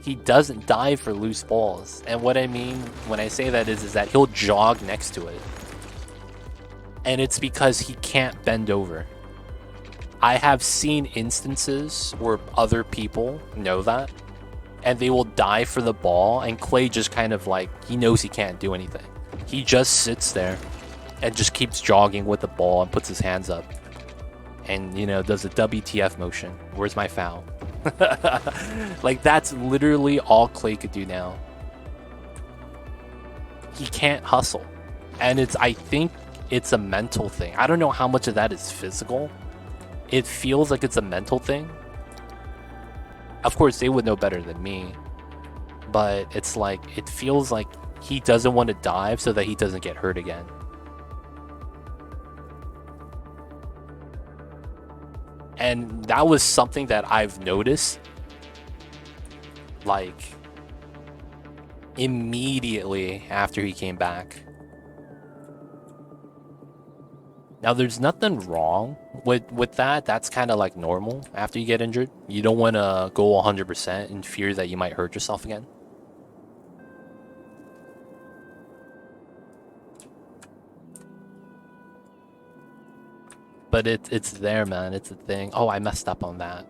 He doesn't dive for loose balls. And what I mean when I say that is that he'll jog next to it. And it's because he can't bend over. I have seen instances where other people know that, and they will dive for the ball, and Clay just kind of like, he knows he can't do anything. He just sits there and just keeps jogging with the ball and puts his hands up. And, you know, does a WTF motion. Where's my foul? Like, that's literally all Clay could do now. He can't hustle. And I think it's a mental thing. I don't know how much of that is physical. It feels like it's a mental thing. Of course, they would know better than me. But it's like, it feels like he doesn't want to dive so that he doesn't get hurt again. And that was something that I've noticed, like, immediately after he came back. Now, there's nothing wrong with that. That's kind of like normal after you get injured. You don't want to go 100% in fear that you might hurt yourself again. But it's there, man. It's a thing. Oh, I messed up on that.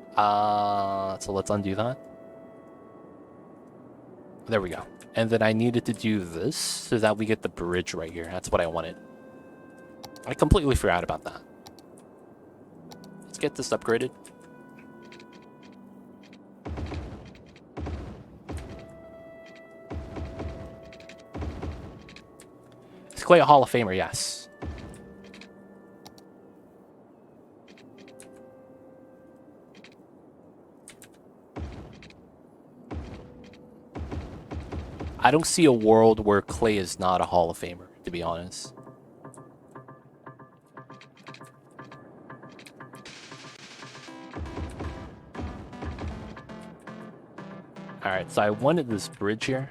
So let's undo that. There we go. And then I needed to do this so that we get the bridge right here. That's what I wanted. I completely forgot about that. Let's get this upgraded. Is Clay a Hall of Famer? Yes. I don't see a world where Clay is not a Hall of Famer, to be honest. Alright, so I wanted this bridge here.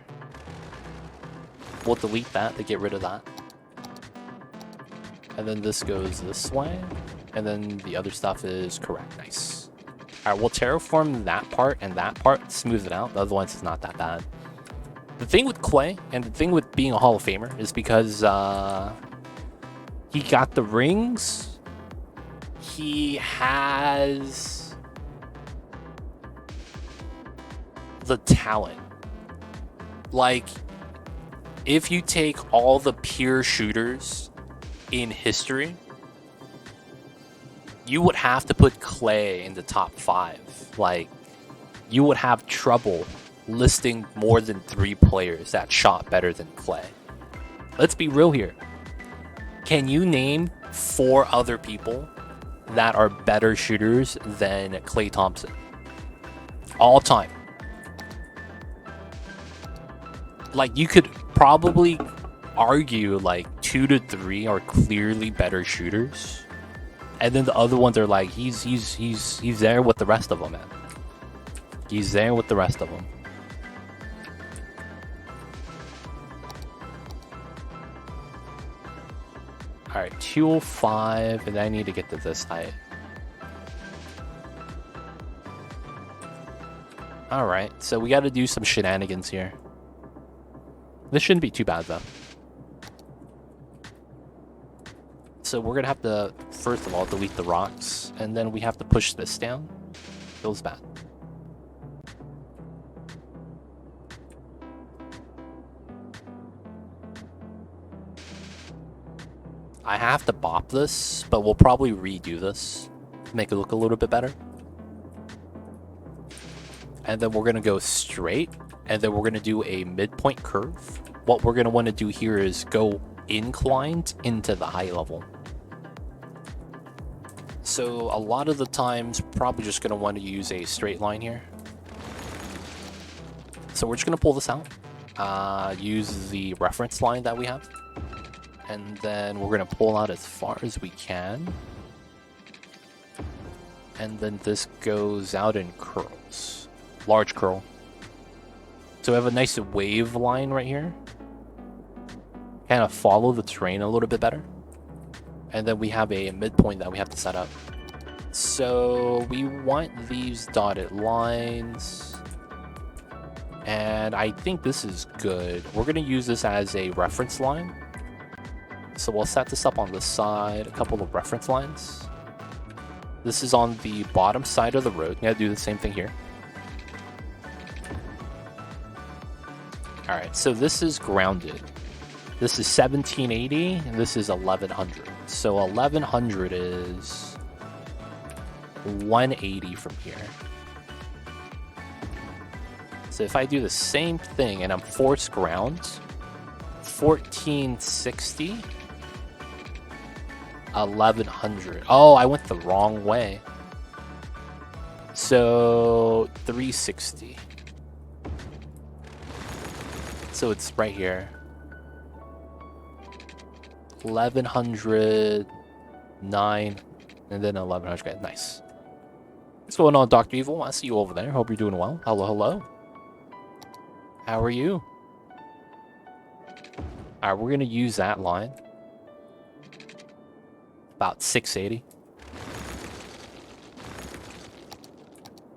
We'll delete that to get rid of that. And then this goes this way. And then the other stuff is correct. Nice. Alright, we'll terraform that part and that part, smooth it out. Otherwise, it's not that bad. The thing with Clay, and the thing with being a Hall of Famer, is because he got the rings. he has the talent. Like, if you take all the pure shooters in history, you would have to put Clay in the top 5. Like, you would have trouble listing more than 3 players that shot better than Clay. Let's be real here. Can you name 4 other people that are better shooters than Klay Thompson? All time. Like, you could probably argue like 2 to 3 are clearly better shooters. And then the other ones are like, he's there with the rest of them, man. He's there with the rest of them. Alright, 205, and I need to get to this height. Alright, so we gotta do some shenanigans here. This shouldn't be too bad, though. So we're gonna have to, first of all, delete the rocks, and then we have to push this down. Feels bad. I have to bop this, but we'll probably redo this to make it look a little bit better. And then we're going to go straight, and then we're going to do a midpoint curve. What we're going to want to do here is go inclined into the high level. So a lot of the times, probably just going to want to use a straight line here. So we're just going to pull this out, use the reference line that we have. And then we're going to pull out as far as we can. And then this goes out in curls. Large curl. So we have a nice wave line right here. Kind of follow the terrain a little bit better. And then we have a midpoint that we have to set up. So we want these dotted lines. And I think this is good. We're going to use this as a reference line. So we'll set this up on the side, a couple of reference lines. This is on the bottom side of the road. You gotta do the same thing here. Alright, so this is grounded. This is 1780, and this is 1100. So 1100 is 180 from here. So if I do the same thing and I'm force ground, 1460. 1100. Oh, I went the wrong way. So 360. So it's right here. 1100, 9, and then 1100. Nice. What's going on, Dr. Evil? I see you over there. Hope you're doing well. Hello, hello. How are you? Alright, we're gonna use that line. About 680.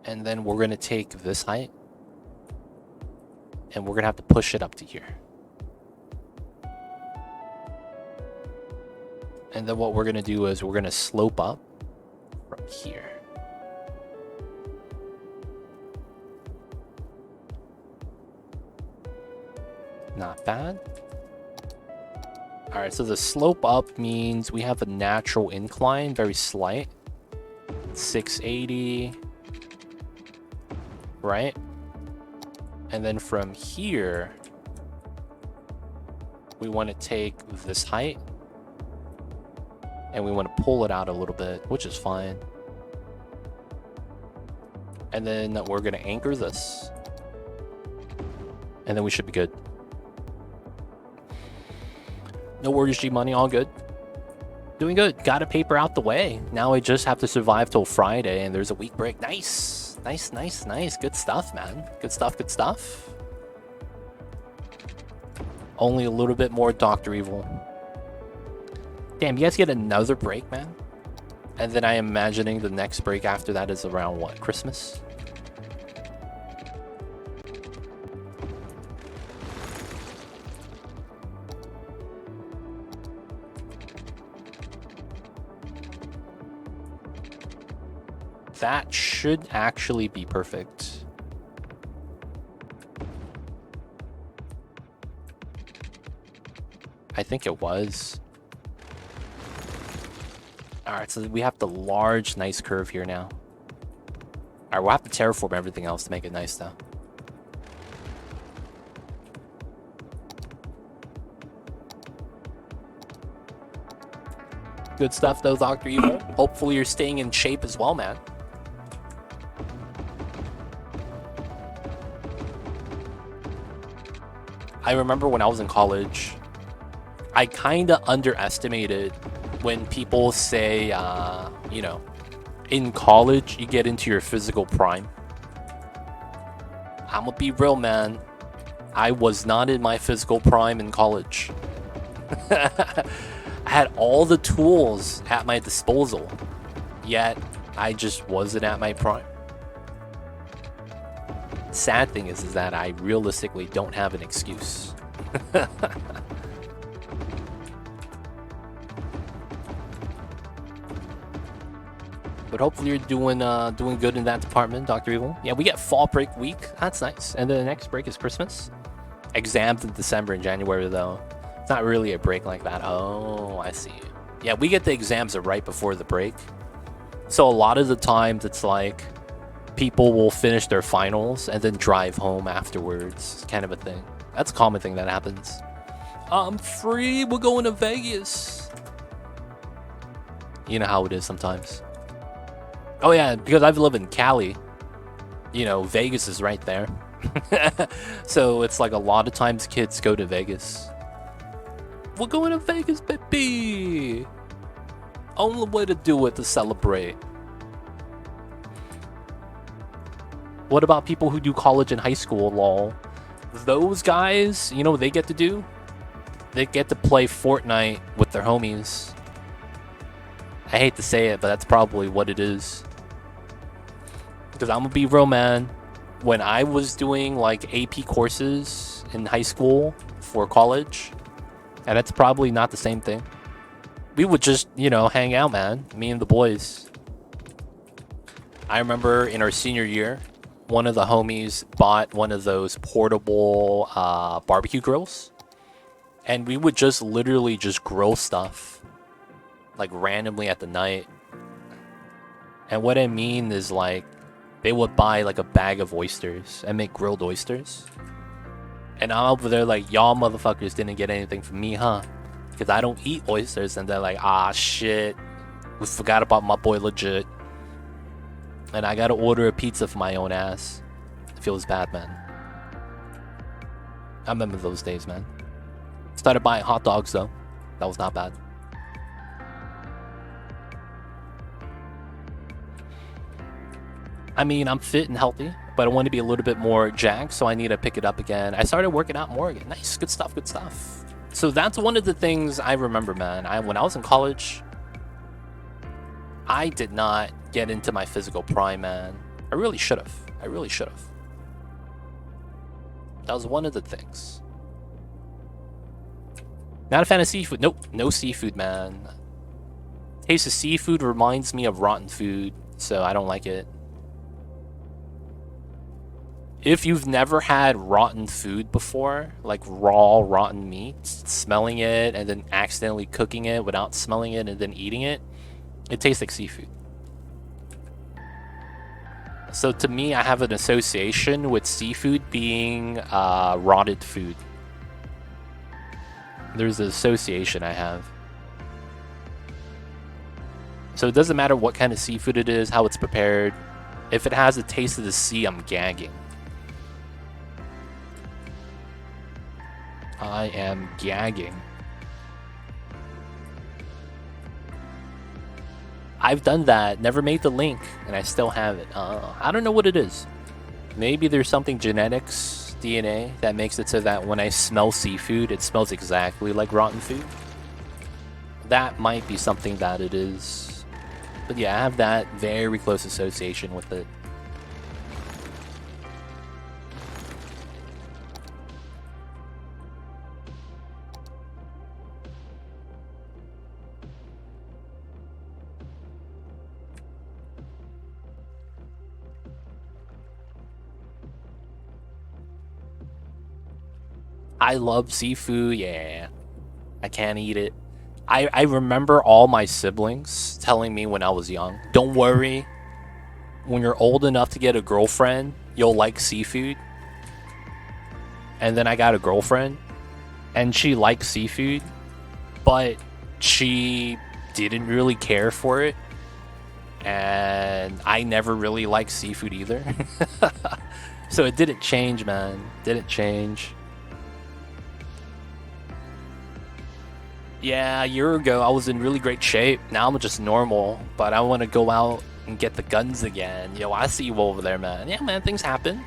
And then we're going to take this height. And we're going to have to push it up to here. And then what we're going to do is we're going to slope up from here. Not bad. Alright, so the slope up means we have a natural incline, very slight. 680. Right? And then from here, we want to take this height. And we want to pull it out a little bit, which is fine. And then we're going to anchor this. And then we should be good. No worries, G-Money, all good. Doing good. Got a paper out the way. Now I just have to survive till Friday, and there's a week break. Nice. Nice, nice, nice. Good stuff, man. Good stuff, good stuff. Only a little bit more Dr. Evil. Damn, you guys get another break, man? And then I'm imagining the next break after that is around, what, Christmas? That should actually be perfect. I think it was. Alright, so we have the large, nice curve here now. Alright, we'll have to terraform everything else to make it nice, though. Good stuff, though, Dr. Evil. Hopefully you're staying in shape as well, man. I remember when I was in college, I kind of underestimated when people say, you know, in college, you get into your physical prime. I'm gonna be real, man. I was not in my physical prime in college. I had all the tools at my disposal, yet I just wasn't at my prime. Sad thing is that I realistically don't have an excuse. But hopefully you're doing good in that department, Dr. Evil. Yeah, we get fall break week. That's nice. And then the next break is Christmas. Exams in December and January, though. It's not really a break like that. Oh, I see. Yeah, we get the exams right before the break. So a lot of the times it's like people will finish their finals and then drive home afterwards. It's kind of a thing. That's a common thing that happens. I'm free. We're going to Vegas. You know how it is sometimes. Oh yeah, because I've lived in Cali. You know, Vegas is right there. So it's like a lot of times kids go to Vegas. We're going to Vegas, baby. Only way to do it to celebrate. What about people who do college and high school, lol? Those guys, you know what they get to do? They get to play Fortnite with their homies. I hate to say it, but that's probably what it is. Because I'm gonna be real, man. When I was doing like AP courses in high school for college, and that's probably not the same thing. We would just, you know, hang out, man. Me and the boys. I remember in our senior year, one of the homies bought one of those portable barbecue grills. And we would just literally just grill stuff. Like randomly at the night. And what I mean is like, they would buy like a bag of oysters and make grilled oysters. And I'm over there like, y'all motherfuckers didn't get anything from me, huh? Because I don't eat oysters. And they're like, ah, shit. We forgot about my boy Legit. And I gotta order a pizza for my own ass. It feels bad, man. I remember those days, man. Started buying hot dogs, though. That was not bad. I mean, I'm fit and healthy, but I want to be a little bit more jacked, so I need to pick it up again. I started working out more again. Nice, good stuff, good stuff. So that's one of the things I remember, man. When I was in college, I did not get into my physical prime, man. I really should have. I really should have. That was one of the things. Not a fan of seafood. Nope, no seafood, man. Taste of seafood reminds me of rotten food, so I don't like it. If you've never had rotten food before, like raw rotten meat, smelling it and then accidentally cooking it without smelling it and then eating it, it tastes like seafood. So to me, I have an association with seafood being rotted food. There's an association I have. So it doesn't matter what kind of seafood it is, how it's prepared. If it has a taste of the sea, I'm gagging. I am gagging. I've done that, never made the link, and I still have it. I don't know what it is. Maybe there's something genetics, DNA, that makes it so that when I smell seafood, it smells exactly like rotten food. That might be something that it is. But yeah, I have that very close association with it. I love seafood, yeah. I can't eat it. I remember all my siblings telling me when I was young, don't worry, when you're old enough to get a girlfriend, you'll like seafood. And then I got a girlfriend, and she liked seafood, but she didn't really care for it. And I never really liked seafood either. So it didn't change, man. Didn't change. Yeah, a year ago I was in really great shape. Now I'm just normal, but I want to go out and get the guns again. Yo, I see you over there, man. Yeah, man, things happen.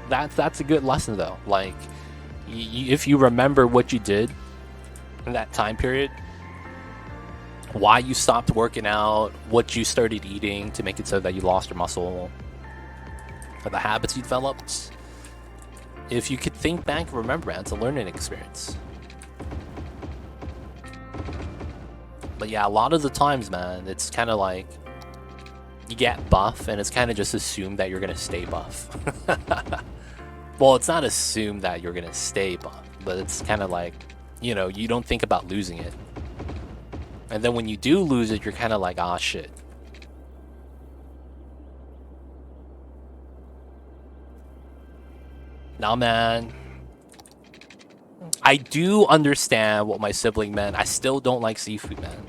That's a good lesson though. Like, if you remember what you did in that time period, why you stopped working out, what you started eating to make it so that you lost your muscle, or the habits you developed. If you could think back and remember, man, it's a learning experience. But yeah, a lot of the times, man, it's kind of like you get buff and it's kind of just assumed that you're going to stay buff. Well, it's not assumed that you're going to stay buff, but it's kind of like, you know, you don't think about losing it. And then when you do lose it, you're kind of like, ah, shit. Nah, man. I do understand what my sibling meant. I still don't like seafood, man.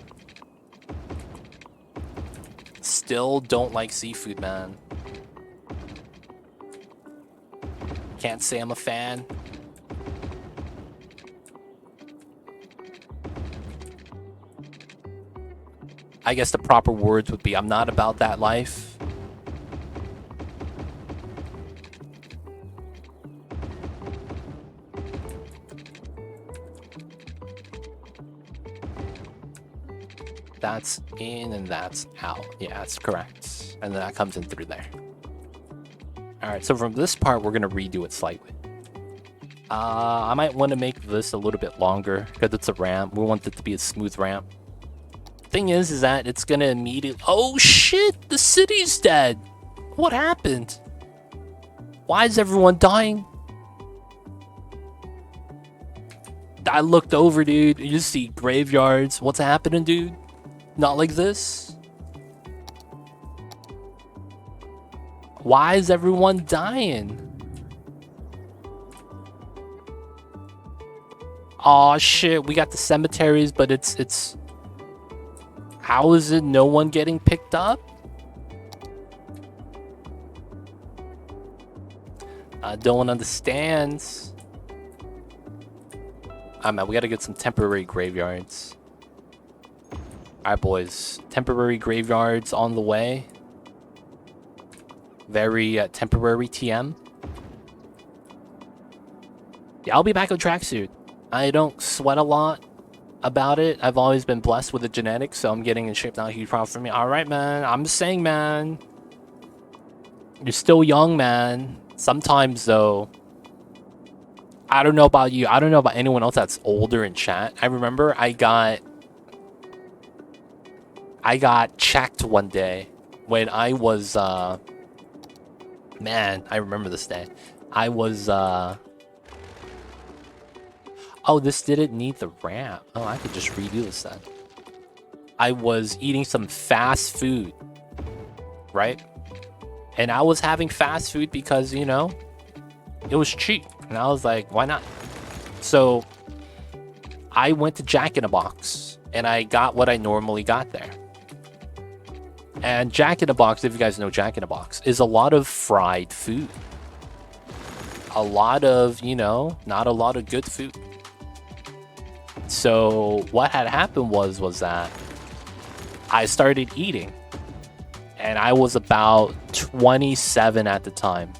Still don't like seafood, man. Can't say I'm a fan. I guess the proper words would be, I'm not about that life. That's in and that's out. Yeah, that's correct. And then that comes in through there. Alright, so from this part, we're going to redo it slightly. I might want to make this a little bit longer because it's a ramp. We want it to be a smooth ramp. Thing is that it's going to immediately... Oh shit! The city's dead! What happened? Why is everyone dying? I looked over, dude. You just see graveyards. What's happening, dude? Not like this. Why is everyone dying? Aw, shit. We got the cemeteries, but it's... How is it no one getting picked up? I don't understand. Alright, man. We gotta get some temporary graveyards. Alright, boys. Temporary graveyards on the way. Very temporary TM. Yeah, I'll be back on tracksuit. I don't sweat a lot about it. I've always been blessed with the genetics, so I'm getting in shape now. Huge problem for me. Alright, man. I'm just saying, man. You're still young, man. Sometimes, though, I don't know about you. I don't know about anyone else that's older in chat. I remember I got checked one day when I was, man, I remember this day. I was, oh, this didn't need the ramp. Oh, I could just redo this then. I was eating some fast food, right? And I was having fast food because, you know, it was cheap. And I was like, why not? So I went to Jack in a Box and I got what I normally got there. And Jack in a Box, if you guys know Jack in a Box, is a lot of fried food. A lot of, you know, not a lot of good food. So what had happened was that I started eating. And I was about 27 at the time.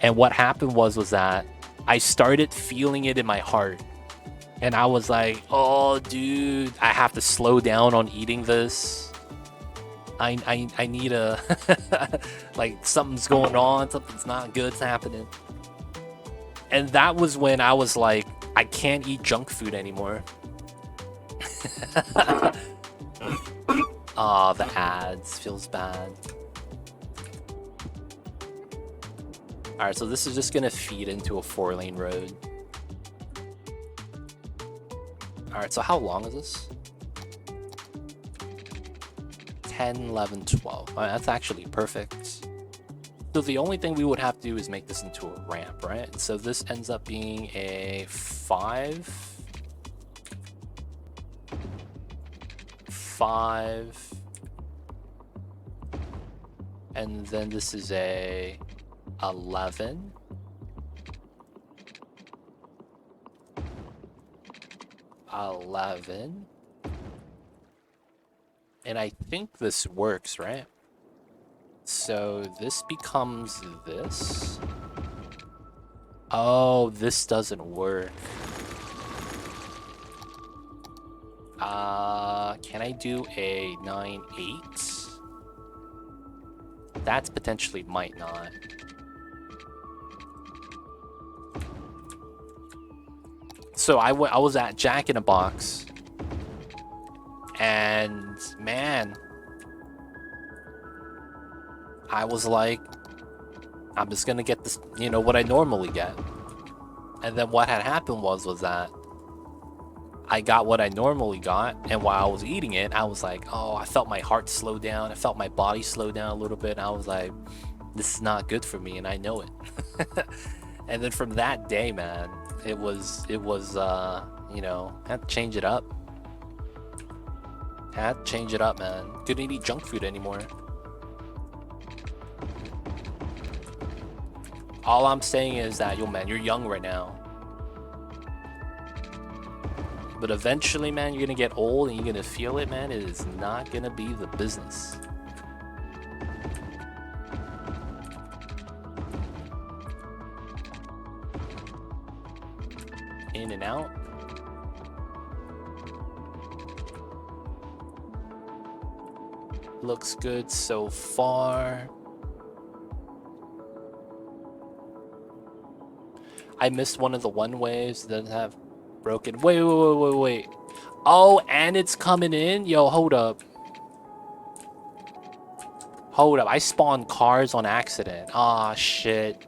And what happened was that I started feeling it in my heart. And I was like, oh, dude, I have to slow down on eating this. I need a... like, something's going on. Something's not good's happening. And that was when I was like, I can't eat junk food anymore. Ah, the ads. Feels bad. Alright, so this is just gonna feed into a 4-lane road. Alright, so how long is this? 10, 11, 12. Alright, that's actually perfect. So the only thing we would have to do is make this into a ramp, right? So this ends up being a 5. 5. And then this is a 11. 11. And I think this works, right? So this becomes this. Oh, this doesn't work. Can I do a 9, 8? That's potentially might not. So I was at Jack in a Box. And man, I was like, I'm just gonna get this, you know, what I normally get. And then what had happened was that I got what I normally got, and while I was eating it, I was like, oh, I felt my heart slow down. I felt my body slow down a little bit. And I was like, this is not good for me, and I know it. And then from that day, man, it was, you know, had to change it up. Had to change it up, man. Couldn't eat junk food anymore. All I'm saying is that, yo, man, you're young right now. But eventually, man, you're gonna get old and you're gonna feel it, man. It is not gonna be the business. In and out. Looks good so far. I missed one of the one-ways that have broken. Wait. Oh, and it's coming in? Yo, hold up. Hold up. I spawned cars on accident. Ah, shit.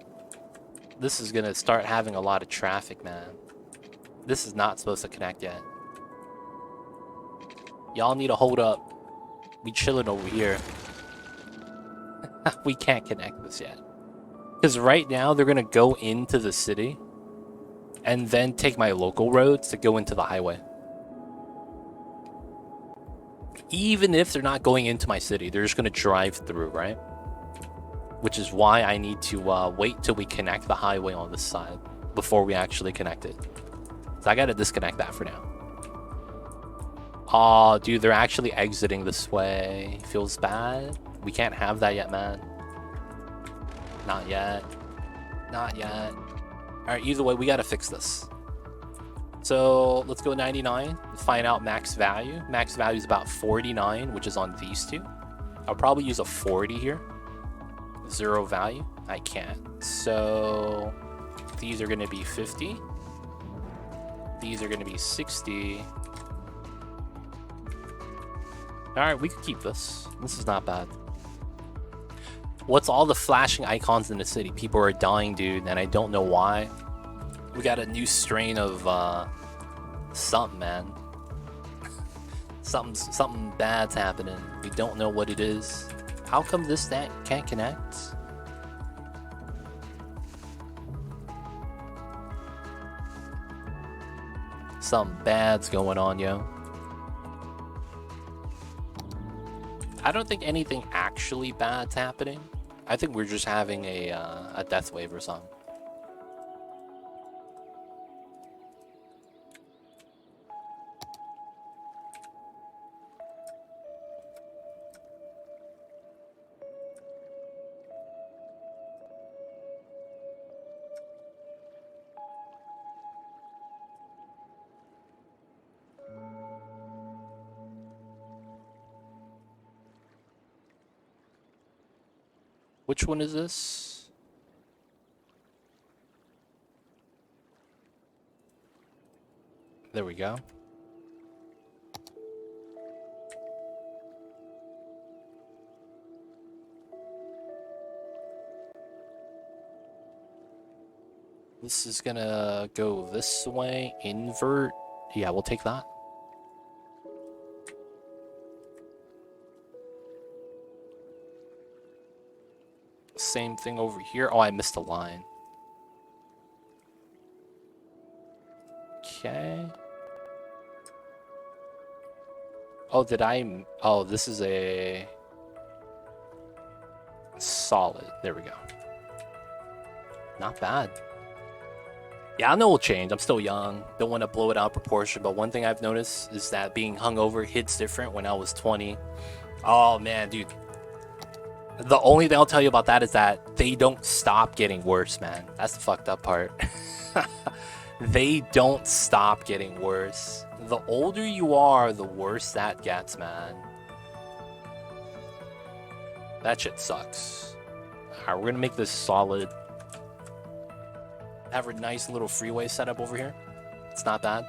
This is gonna start having a lot of traffic, man. This is not supposed to connect yet. Y'all need to hold up. We chilling over here. We can't connect this yet. Because right now, they're gonna go into the city and then take my local roads to go into the highway. Even if they're not going into my city, they're just gonna drive through, right? Which is why I need to wait till we connect the highway on this side before we actually connect it. So I gotta disconnect that for now. Oh, dude, they're actually exiting this way. Feels bad. We can't have that yet, man. Not yet. Not yet. Alright, either way, we gotta fix this. So let's go 99, find out max value. Max value is about 49, which is on these two. I'll probably use a 40 here. 0 value. I can't. So these are going to be 50. These are going to be 60. Alright, we could keep this. This is not bad. What's all the flashing icons in the city? People are dying, dude, and I don't know why. We got a new strain of something, man. something bad's happening. We don't know what it is. How come this that can't connect? Something bad's going on, yo. I don't think anything actually bad's happening. I think we're just having a death wave or something. Which one is this? There we go. This is gonna go this way, invert. Yeah, we'll take that. Same thing over here. Oh, I missed a line. Okay. Oh, did I? Oh, this is a solid. There we go. Not bad. Yeah, I know it'll change. I'm still young. Don't want to blow it out of proportion. But one thing I've noticed is that being hungover hits different when I was 20. Oh, man, dude. The only thing I'll tell you about that is that they don't stop getting worse, man. That's the fucked up part. They don't stop getting worse. The older you are, the worse that gets, man. That shit sucks. Alright, we're gonna make this solid. Have a nice little freeway setup over here. It's not bad.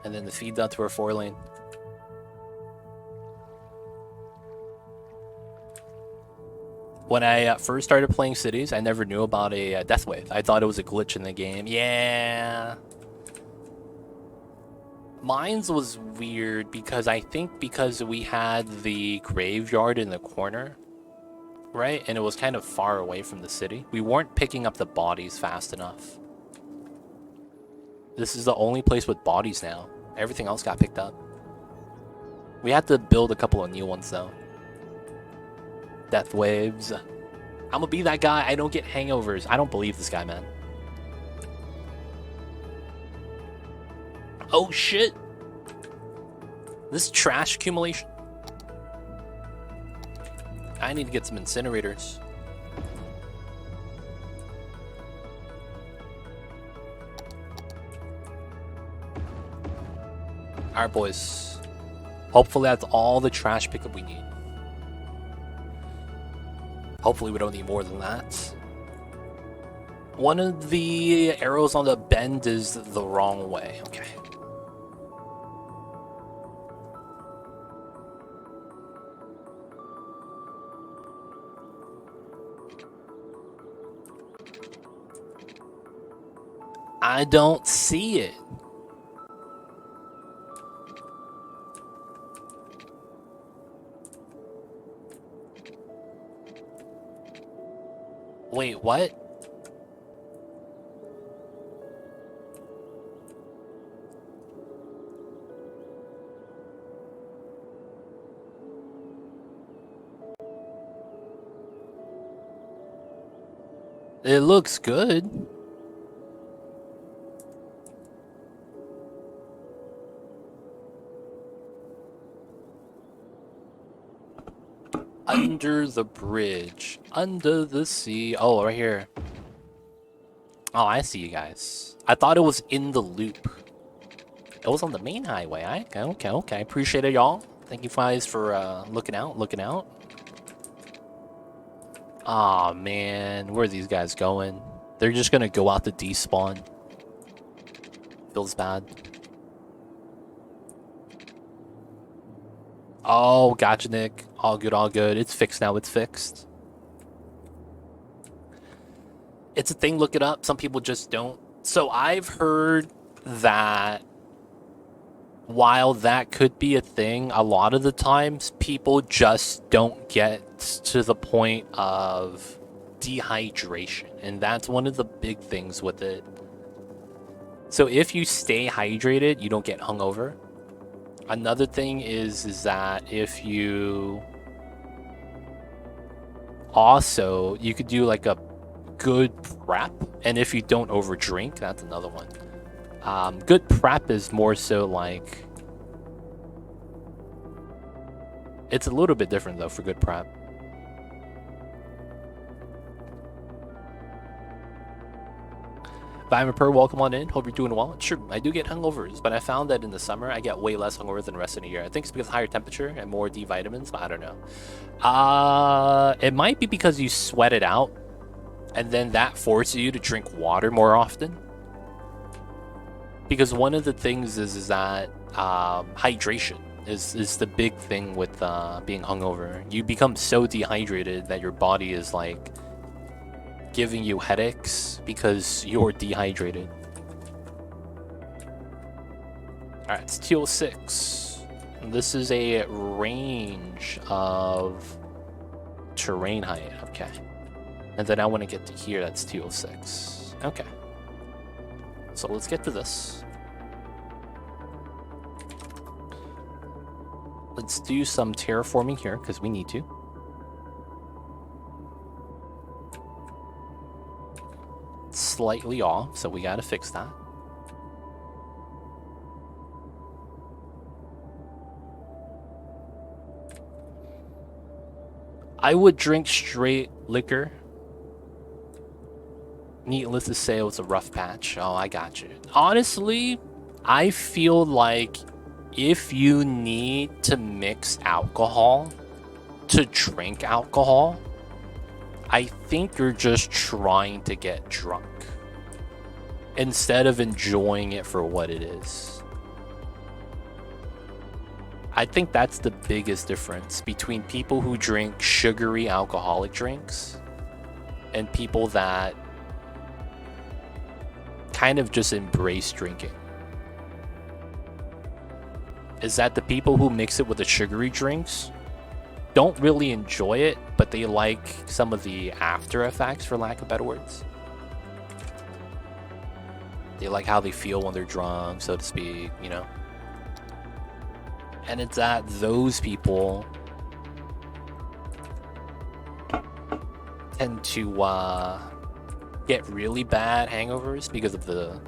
And then the feed that to our 4-lane. When I first started playing cities, I never knew about a death wave. I thought it was a glitch in the game. Yeah. Mine's was weird because I think because we had the graveyard in the corner, right? And it was kind of far away from the city. We weren't picking up the bodies fast enough. This is the only place with bodies now. Everything else got picked up. We had to build a couple of new ones though. Death waves. I'm gonna be that guy. I don't get hangovers. I don't believe this guy, man. Oh shit. This trash accumulation. I need to get some incinerators. Alright, boys. Hopefully that's all the trash pickup we need. Hopefully we don't need more than that. One of the arrows on the bend is the wrong way. Okay. I don't see it. Wait, what? It looks good. Under the bridge. Under the sea. Oh, right here. Oh, I see you guys. I thought it was in the loop. It was on the main highway. Okay. Appreciate it, y'all. Thank you guys for looking out. Aw, man. Where are these guys going? They're just gonna go out to despawn. Feels bad. Oh, gotcha, Nick. All good. It's fixed now. It's fixed. It's a thing. Look it up. Some people just don't. So I've heard that while that could be a thing, a lot of the times people just don't get to the point of dehydration. And that's one of the big things with it. So if you stay hydrated, you don't get hungover. Another thing is that if you also, you could do like a good prep, and if you don't overdrink, that's another one. Good prep is more so like, it's a little bit different though for good prep. Vitamin Per, welcome on in. Hope you're doing well. Sure, I do get hungovers, but I found that in the summer I get way less hungover than the rest of the year. I think it's because of higher temperature and more D vitamins, but I don't know. It might be because you sweat it out, and then that forces you to drink water more often. Because one of the things is that hydration is the big thing with being hungover. You become so dehydrated that your body is like giving you headaches because you're dehydrated. Alright, it's 206. This is a range of terrain height. Okay. And then I want to get to here, that's 206. Okay. So let's get to this. Let's do some terraforming here, because we need to. It's slightly off, so we gotta fix that. I would drink straight liquor. Needless to say, it was a rough patch. Oh, I got you. Honestly, I feel like if you need to mix alcohol to drink alcohol, I think you're just trying to get drunk instead of enjoying it for what it is. I think that's the biggest difference between people who drink sugary alcoholic drinks and people that kind of just embrace drinking. Is that the people who mix it with the sugary drinks don't really enjoy it, but they like some of the after effects, for lack of better words. They like how they feel when they're drunk, so to speak, you know? And it's that those people tend to get really bad hangovers because of the...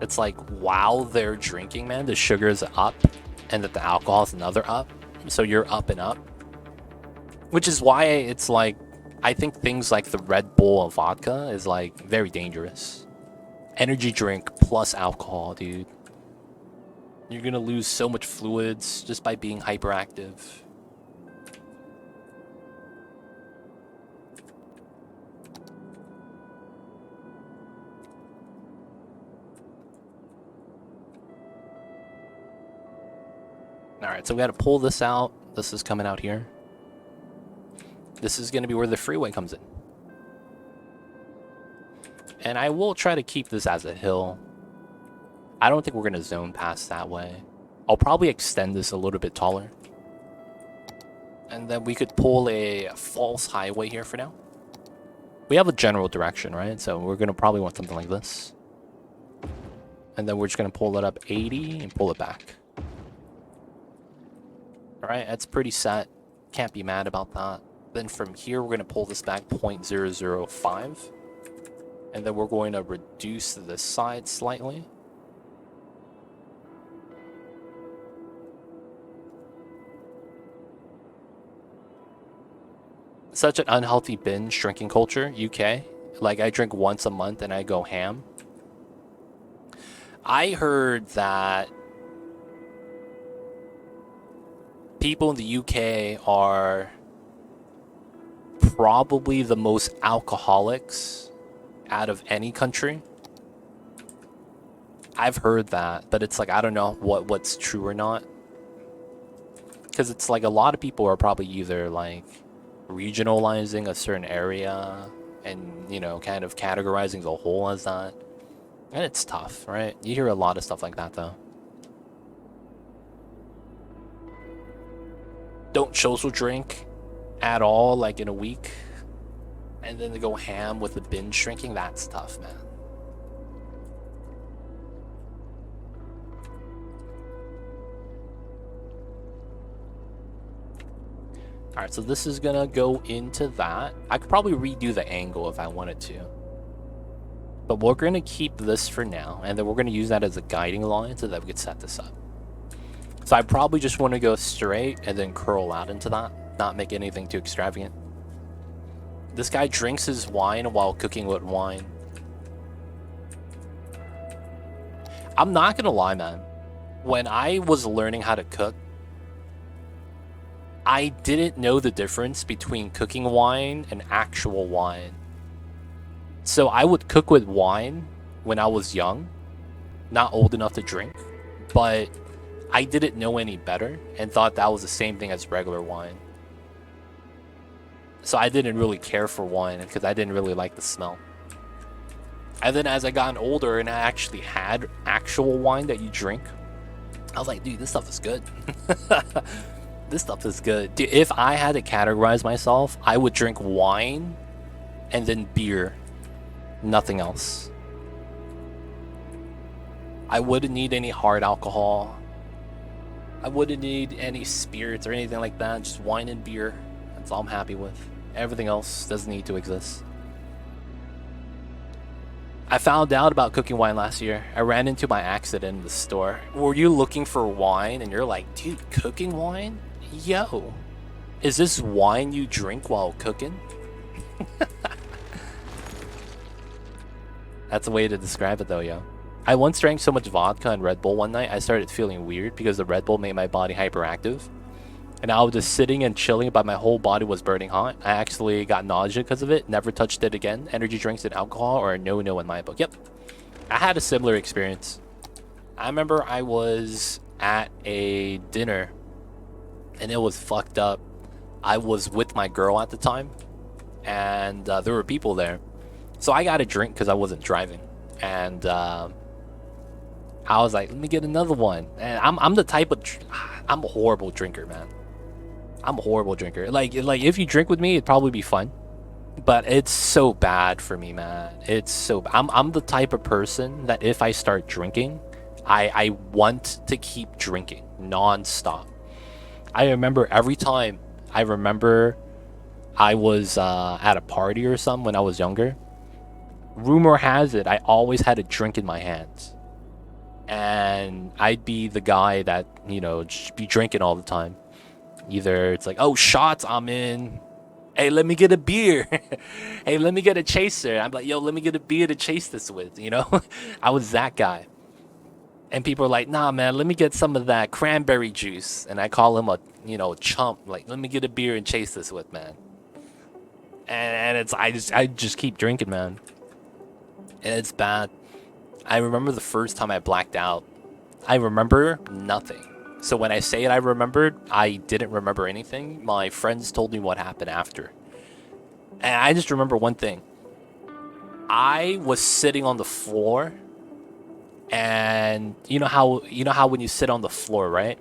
It's like while they're drinking, man, the sugar's up and that the alcohol's another up. So you're up and up. Which is why it's like, I think things like the Red Bull and vodka is like very dangerous. Energy drink plus alcohol, dude. You're gonna lose so much fluids just by being hyperactive. Alright, so we gotta pull this out. This is coming out here. This is gonna be where the freeway comes in. And I will try to keep this as a hill. I don't think we're gonna zone past that way. I'll probably extend this a little bit taller. And then we could pull a false highway here for now. We have a general direction, right? So we're gonna probably want something like this. And then we're just gonna pull it up 80 and pull it back. Alright, that's pretty set. Can't be mad about that. Then from here, we're going to pull this back 0.005. And then we're going to reduce this side slightly. Such an unhealthy binge drinking culture, UK. Like, I drink once a month and I go ham. I heard that people in the UK are probably the most alcoholics out of any country. I've heard that, but it's like, I don't know what's true or not. Because it's like a lot of people are probably either like regionalizing a certain area and, you know, kind of categorizing the whole as that. And it's tough, right? You hear a lot of stuff like that, though. Don't social drink at all, like in a week. And then to go ham with the binge drinking, that's tough, man. Alright, so this is gonna go into that. I could probably redo the angle if I wanted to. But we're gonna keep this for now, and then we're gonna use that as a guiding line so that we could set this up. So I probably just want to go straight and then curl out into that, not make anything too extravagant. This guy drinks his wine while cooking with wine. I'm not gonna lie, man. When I was learning how to cook, I didn't know the difference between cooking wine and actual wine. So I would cook with wine when I was young, not old enough to drink, but I didn't know any better and thought that was the same thing as regular wine. So I didn't really care for wine because I didn't really like the smell. And then as I got older and I actually had actual wine that you drink, I was like, dude, this stuff is good. This stuff is good. Dude, if I had to categorize myself, I would drink wine and then beer. Nothing else. I wouldn't need any hard alcohol. I wouldn't need any spirits or anything like that. Just wine and beer. That's all I'm happy with. Everything else doesn't need to exist. I found out about cooking wine last year. I ran into my accident in the store. Were you looking for wine and you're like, dude, cooking wine? Yo, is this wine you drink while cooking? That's a way to describe it though, yo. I once drank so much vodka and Red Bull one night, I started feeling weird because the Red Bull made my body hyperactive. And I was just sitting and chilling, but my whole body was burning hot. I actually got nausea because of it. Never touched it again. Energy drinks and alcohol are a no-no in my book. Yep. I had a similar experience. I remember I was at a dinner and it was fucked up. I was with my girl at the time and there were people there. So I got a drink because I wasn't driving. And I was like, let me get another one. And I'm the type of... I'm a horrible drinker, man. I'm a horrible drinker. Like if you drink with me, it'd probably be fun. But it's so bad for me, man. It's so... I'm the type of person that if I start drinking, I want to keep drinking non-stop. I remember every time I was at a party or something when I was younger. Rumor has it, I always had a drink in my hands. And I'd be the guy that, you know, just be drinking all the time. Either it's like, oh, shots, I'm in. Hey, let me get a beer. Hey, let me get a chaser. I'm like, yo, let me get a beer to chase this with, you know? I was that guy. And people are like, nah, man, let me get some of that cranberry juice. And I call him a, you know, chump. Like, let me get a beer and chase this with, man. And it's, I just keep drinking, man. And it's bad. I remember the first time I blacked out. I remember nothing. So when I say it, I remembered, I didn't remember anything. My friends told me what happened after. And I just remember one thing. I was sitting on the floor. And you know how when you sit on the floor, right?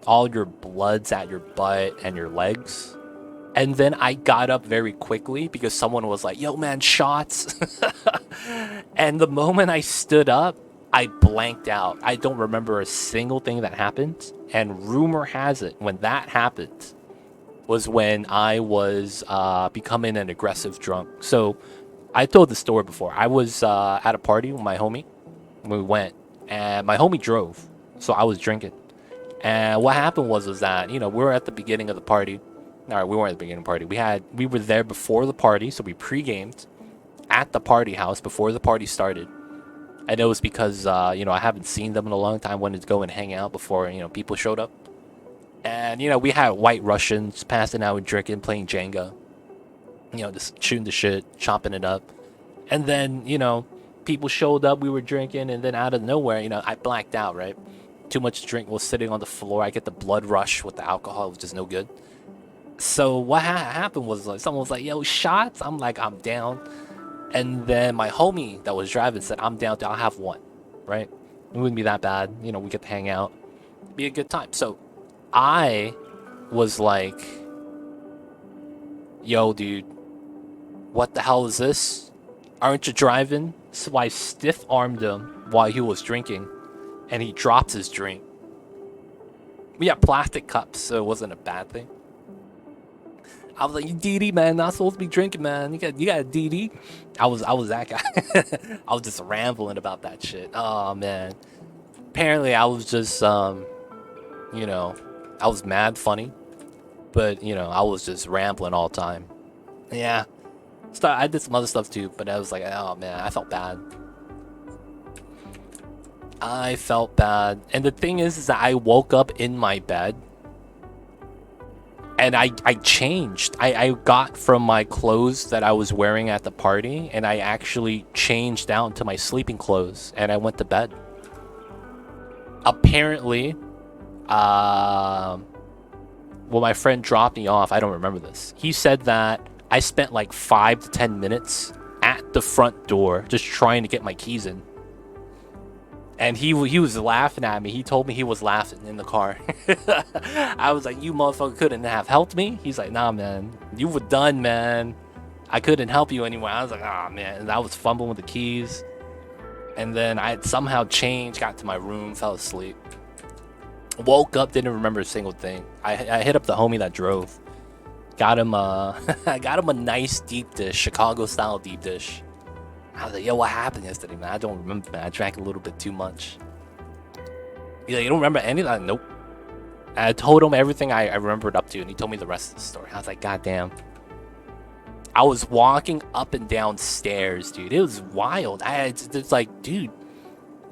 All your blood's at your butt and your legs. And then I got up very quickly because someone was like, yo, man, shots. And the moment I stood up, I blanked out. I don't remember a single thing that happened. And rumor has it, when that happened, was when I was becoming an aggressive drunk. So I told the story before. I was at a party with my homie. We went. And my homie drove. So I was drinking. And what happened was that, you know, we were at the beginning of the party. No, we weren't at the beginning of the party. We were there before the party, so we pre-gamed at the party house before the party started. And it was because, you know, I haven't seen them in a long time. Wanted to go and hang out before, you know, people showed up. And, you know, we had white Russians passing out and drinking, playing Jenga. You know, just shooting the shit, chopping it up. And then, you know, people showed up, we were drinking, and then out of nowhere, you know, I blacked out, right? Too much drink was sitting on the floor. I get the blood rush with the alcohol. It was just no good. So what happened was, like, someone was like, yo, shots? I'm like, I'm down. And then my homie that was driving said, I'm down, I'll have one, right? It wouldn't be that bad. You know, we get to hang out. Be a good time. So I was like, yo, dude, what the hell is this? Aren't you driving? So I stiff-armed him while he was drinking, and he dropped his drink. We had plastic cups, so it wasn't a bad thing. I was like, you DD, man, not supposed to be drinking, man. You got a DD. I was that guy. I was just rambling about that shit. Oh man. Apparently I was just you know, I was mad funny. But, you know, I was just rambling all the time. Yeah. I did some other stuff too, but I was like, oh man, I felt bad. I felt bad. And the thing is that I woke up in my bed. And I changed. I got from my clothes that I was wearing at the party, and I actually changed down to my sleeping clothes, and I went to bed. Apparently, well, my friend dropped me off. I don't remember this. He said that I spent like 5 to 10 minutes at the front door just trying to get my keys in. And he was laughing at me. He told me he was laughing in the car. I was like, you motherfucker couldn't have helped me? He's like, nah, man. You were done, man. I couldn't help you anymore. I was like, ah, man. And I was fumbling with the keys. And then I had somehow changed, got to my room, fell asleep. Woke up, didn't remember a single thing. I hit up the homie that drove. Got him I got him a nice deep dish, Chicago-style deep dish. I was like, yo, what happened yesterday, man? I don't remember, man. I drank a little bit too much. He's like, you don't remember any of that? Nope. I told him everything I remembered up to, and he told me the rest of the story. I was like, God damn. I was walking up and down stairs, dude. It was wild. It's like, dude,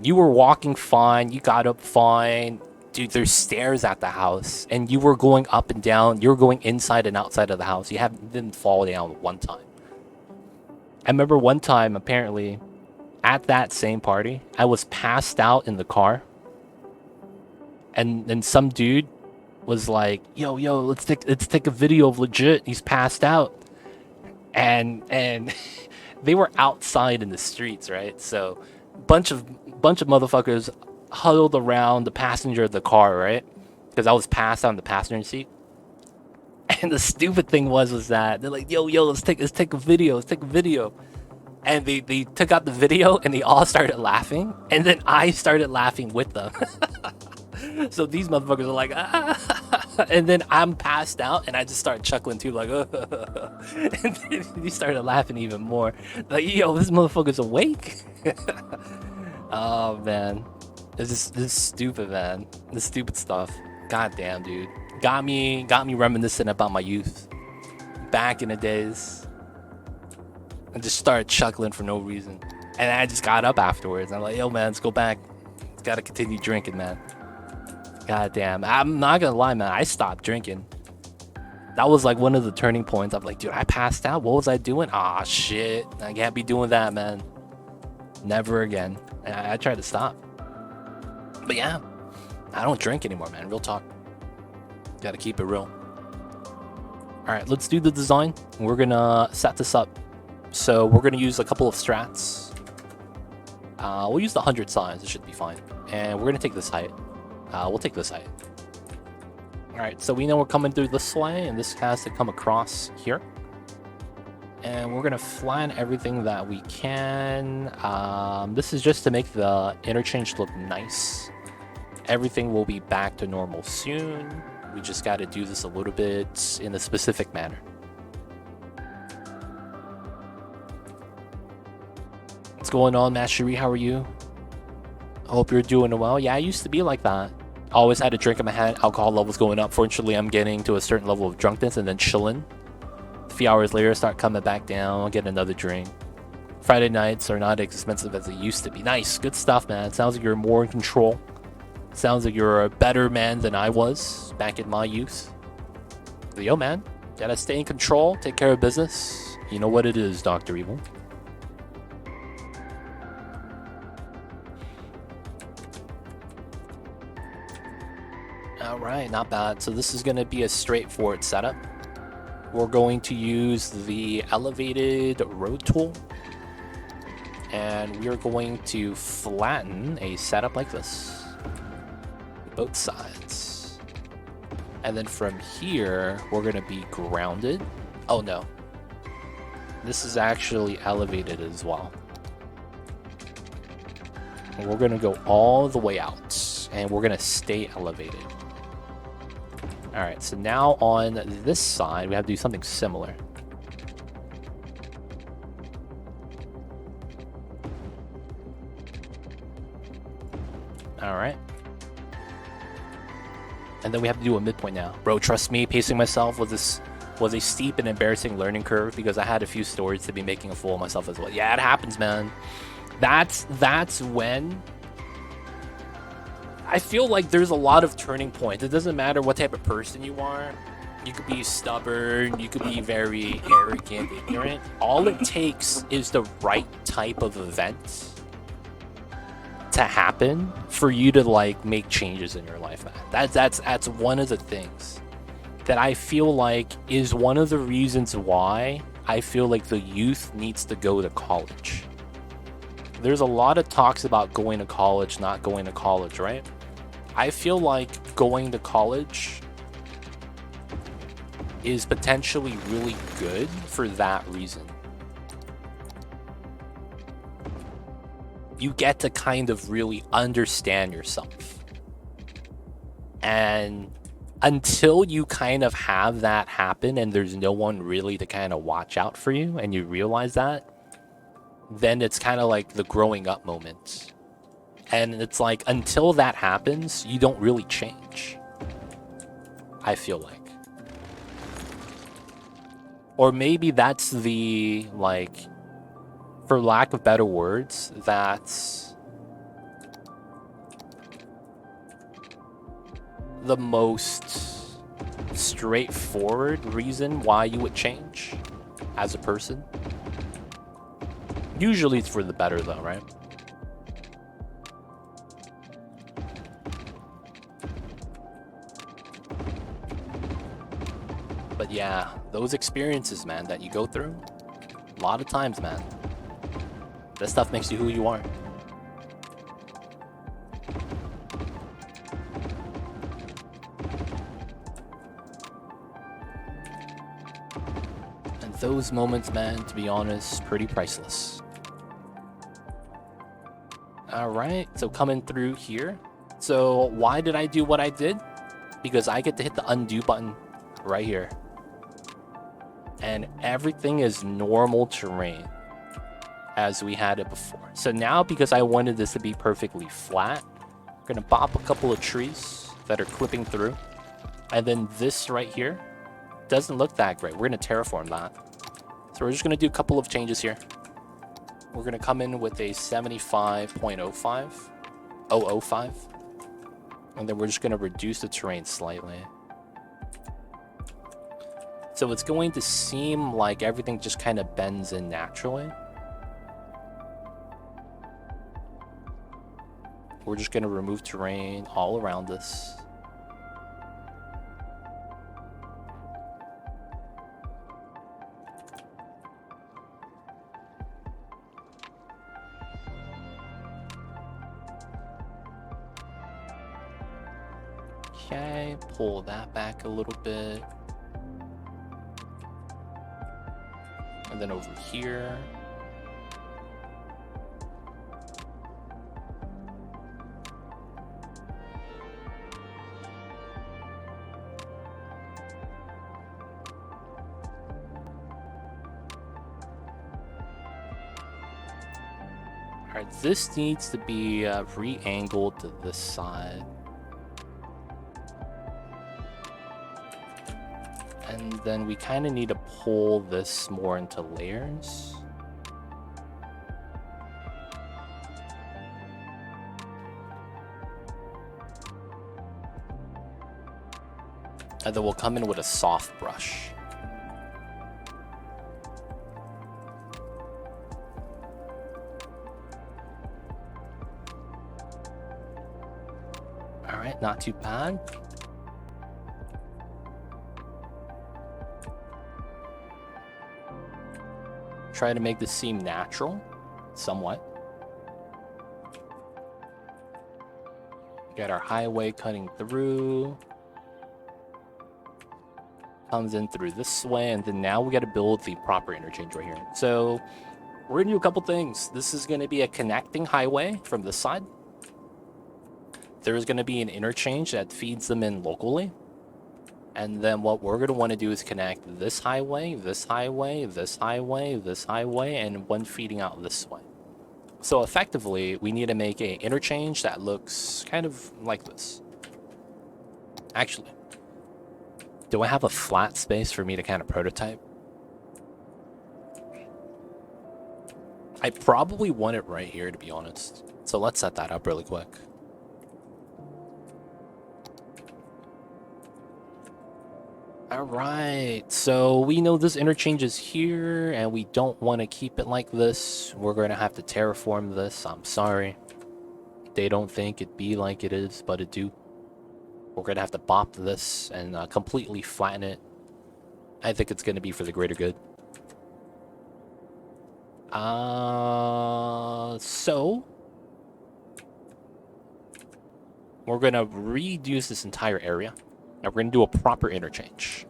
you were walking fine. You got up fine. Dude, there's stairs at the house, and you were going up and down. You were going inside and outside of the house. You didn't fall down one time. I remember one time, apparently, at that same party, I was passed out in the car. And then some dude was like, yo, let's take a video of legit. He's passed out. And they were outside in the streets, right? So bunch of motherfuckers huddled around the passenger of the car, right? Because I was passed out in the passenger seat. And the stupid thing was that they're like, yo, let's take a video. And they took out the video and they all started laughing. And then I started laughing with them. So these motherfuckers are like, ah. And then I'm passed out and I just started chuckling too, like, and then he started laughing even more. Like, yo, this motherfucker's awake. Oh man. This is stupid, man. This stupid stuff. God damn, dude. Got me reminiscing about my youth. Back in the days. I just started chuckling for no reason. And I just got up afterwards. I'm like, yo, man, let's go back. Gotta continue drinking, man. God damn. I'm not gonna lie, man. I stopped drinking. That was like one of the turning points. I'm like, dude, I passed out. What was I doing? Ah, shit. I can't be doing that, man. Never again. And I tried to stop. But yeah, I don't drink anymore, man. Real talk. Gotta keep it real. Alright, let's do the design. We're gonna set this up. So we're gonna use a couple of strats. We'll use the 100 size. It should be fine. And we're gonna take this height. We'll take this height. Alright, so we know we're coming through this way, and this has to come across here. And we're gonna flatten everything that we can. This is just to make the interchange look nice. Everything will be back to normal soon. We just gotta do this a little bit in a specific manner. What's going on, Mastery? How are you? Hope you're doing well. Yeah, I used to be like that. Always had a drink in my hand, alcohol levels going up. Fortunately, I'm getting to a certain level of drunkenness and then chilling. A few hours later, start coming back down, get another drink. Friday nights are not as expensive as they used to be. Nice, good stuff, man. Sounds like you're more in control. Sounds like you're a better man than I was back in my youth. But yo, man, gotta stay in control, take care of business. You know what it is, Dr. Evil. Alright, not bad. So this is going to be a straightforward setup. We're going to use the elevated road tool. And we're going to flatten a setup like this. Both sides. And then from here, we're going to be grounded. Oh no. This is actually elevated as well. And we're going to go all the way out. And we're going to stay elevated. Alright, so now on this side, we have to do something similar. Alright. And then we have to do a midpoint now. Bro, trust me, pacing myself was a steep and embarrassing learning curve because I had a few stories to be making a fool of myself as well. Yeah, it happens, man. That's when I feel like there's a lot of turning points. It doesn't matter what type of person you are. You could be stubborn, you could be very arrogant, ignorant. All it takes is the right type of event to happen for you to like make changes in your life, man. That's one of the things. that I feel like is one of the reasons why I feel like the youth needs to go to college. There's a lot of talks about going to college, not going to college, right? I feel like going to college is potentially really good for that reason. You get to kind of really understand yourself. And until you kind of have that happen and there's no one really to kind of watch out for you and you realize that, then it's kind of like the growing up moment. And it's like until that happens, you don't really change. I feel like. Or maybe that's the, like, for lack of better words, that's the most straightforward reason why you would change as a person. Usually it's for the better though, right? But yeah, those experiences, man, that you go through, a lot of times, man, that stuff makes you who you are. And those moments, man, to be honest, pretty priceless. Alright, so coming through here. So why did I do what I did? Because I get to hit the undo button right here. And everything is normal terrain as we had it before. So now, because I wanted this to be perfectly flat, I'm gonna pop a couple of trees that are clipping through. And then this right here doesn't look that great. We're gonna terraform that. So we're just gonna do a couple of changes here. We're gonna come in with a 75.05. And then we're just gonna reduce the terrain slightly. So it's going to seem like everything just kind of bends in naturally. We're just going to remove terrain all around us. Okay, pull that back a little bit. And then over here. Alright, this needs to be re-angled to this side. And then we kind of need to pull this more into layers. And then we'll come in with a soft brush. All right, not too bad. Try to make this seem natural, somewhat. Get our highway cutting through. Comes in through this way, and then now we got to build the proper interchange right here. So we're gonna do a couple things. This is gonna be a connecting highway from this side. There's gonna be an interchange that feeds them in locally. And then what we're going to want to do is connect this highway, this highway, this highway, this highway, and one feeding out this way. So effectively, we need to make an interchange that looks kind of like this. Actually, do I have a flat space for me to kind of prototype? I probably want it right here, to be honest. So let's set that up really quick. Alright, so we know this interchange is here, and we don't want to keep it like this. We're going to have to terraform this. I'm sorry. They don't think it be like it is, but it do. We're going to have to bop this and completely flatten it. I think it's going to be for the greater good. So we're going to reduce this entire area. Now we're going to do a proper interchange.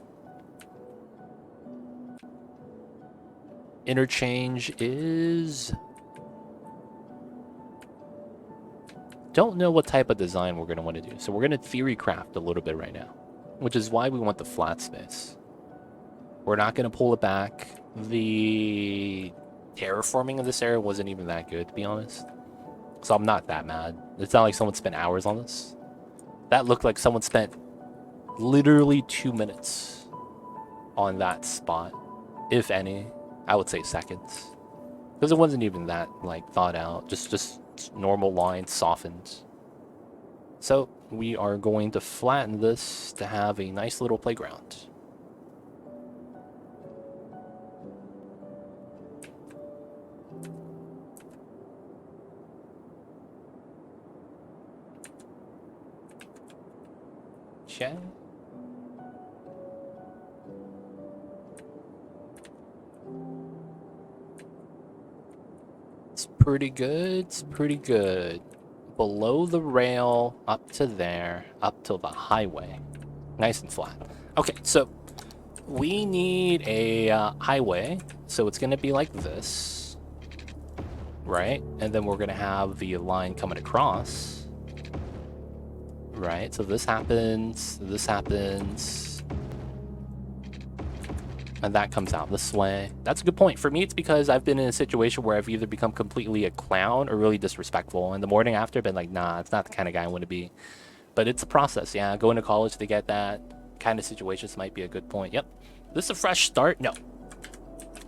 Interchange is... Don't know what type of design we're going to want to do. So we're going to theory craft a little bit right now, which is why we want the flat space. We're not going to pull it back. The terraforming of this area wasn't even that good, to be honest. So I'm not that mad. It's not like someone spent hours on this. That looked like someone spent literally 2 minutes on that spot. If any. I would say seconds. Because it wasn't even that, like, thought out. Just normal lines, softened. So we are going to flatten this to have a nice little playground. Okay. It's pretty good. It's pretty good. Below the rail, up to there, up to the highway. Nice and flat. Okay, so we need a highway. So it's going to be like this. Right? And then we're going to have the line coming across. Right? So this happens. And that comes out this way. That's a good point. For me, it's because I've been in a situation where I've either become completely a clown or really disrespectful. And the morning after, I've been like, nah, it's not the kind of guy I want to be. But it's a process, yeah. Going to college to get that kind of situations might be a good point. Yep. This is a fresh start? No.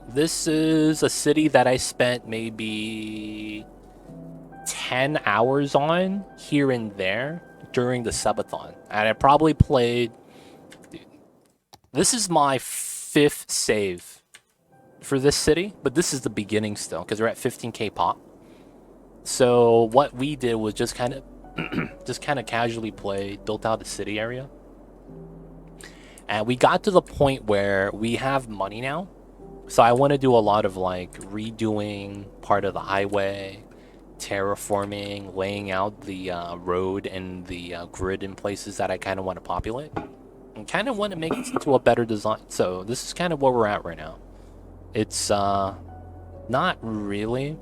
This is a city that I spent maybe 10 hours on here and there during the Subathon. And I probably played... Dude, this is my 5th save for this city, but this is the beginning still because we're at 15k pop. So what we did was just kind of casually play, built out a city area, and we got to the point where we have money now. So I want to do a lot of like redoing part of the highway, terraforming, laying out the road and the grid in places that I kind of want to populate. And kind of want to make it into a better design. So this is kind of where we're at right now. It's not really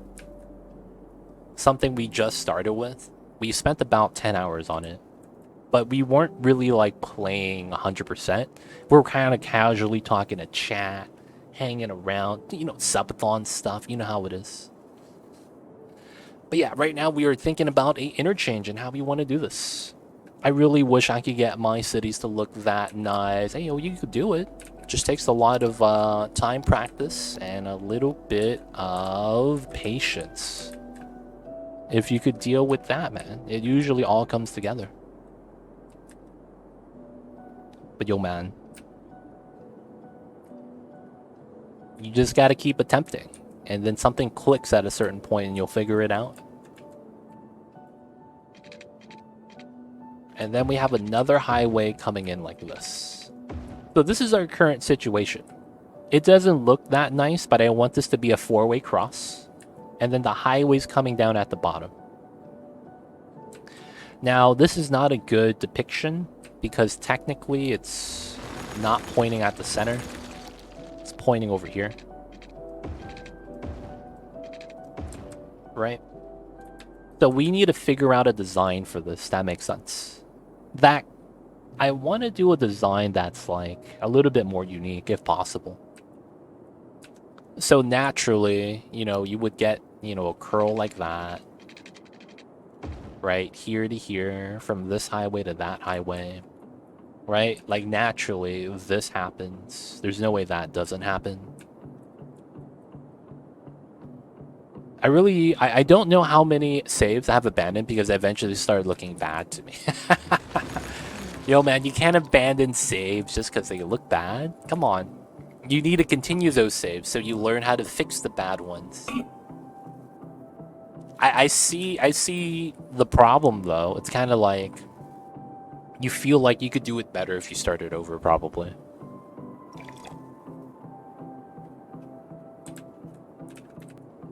something we just started with. We spent about 10 hours on it. But we weren't really like playing 100%. We were kind of casually talking to chat, hanging around, you know, Subathon stuff. You know how it is. But yeah, right now we are thinking about a interchange and how we want to do this. I really wish I could get my cities to look that nice. Hey, yo, you could do it. Just takes a lot of time practice and a little bit of patience. If you could deal with that, man, it usually all comes together. But yo, man, you just got to keep attempting. And then something clicks at a certain point and you'll figure it out. And then we have another highway coming in like this. So this is our current situation. It doesn't look that nice, but I want this to be a 4-way cross. And then the highway's coming down at the bottom. Now, this is not a good depiction because technically it's not pointing at the center. It's pointing over here. Right? So we need to figure out a design for this. That makes sense. That I want to do a design that's like a little bit more unique if possible. So naturally, you know, you would get, you know, a curl like that. Right? Here to here, from this highway to that highway. Right? Like naturally, this happens. There's no way that doesn't happen. I don't know how many saves I have abandoned because they eventually started looking bad to me. Yo, man, you can't abandon saves just because they look bad. Come on. You need to continue those saves so you learn how to fix the bad ones. I see the problem, though. It's kind of like... You feel like you could do it better if you started over, probably.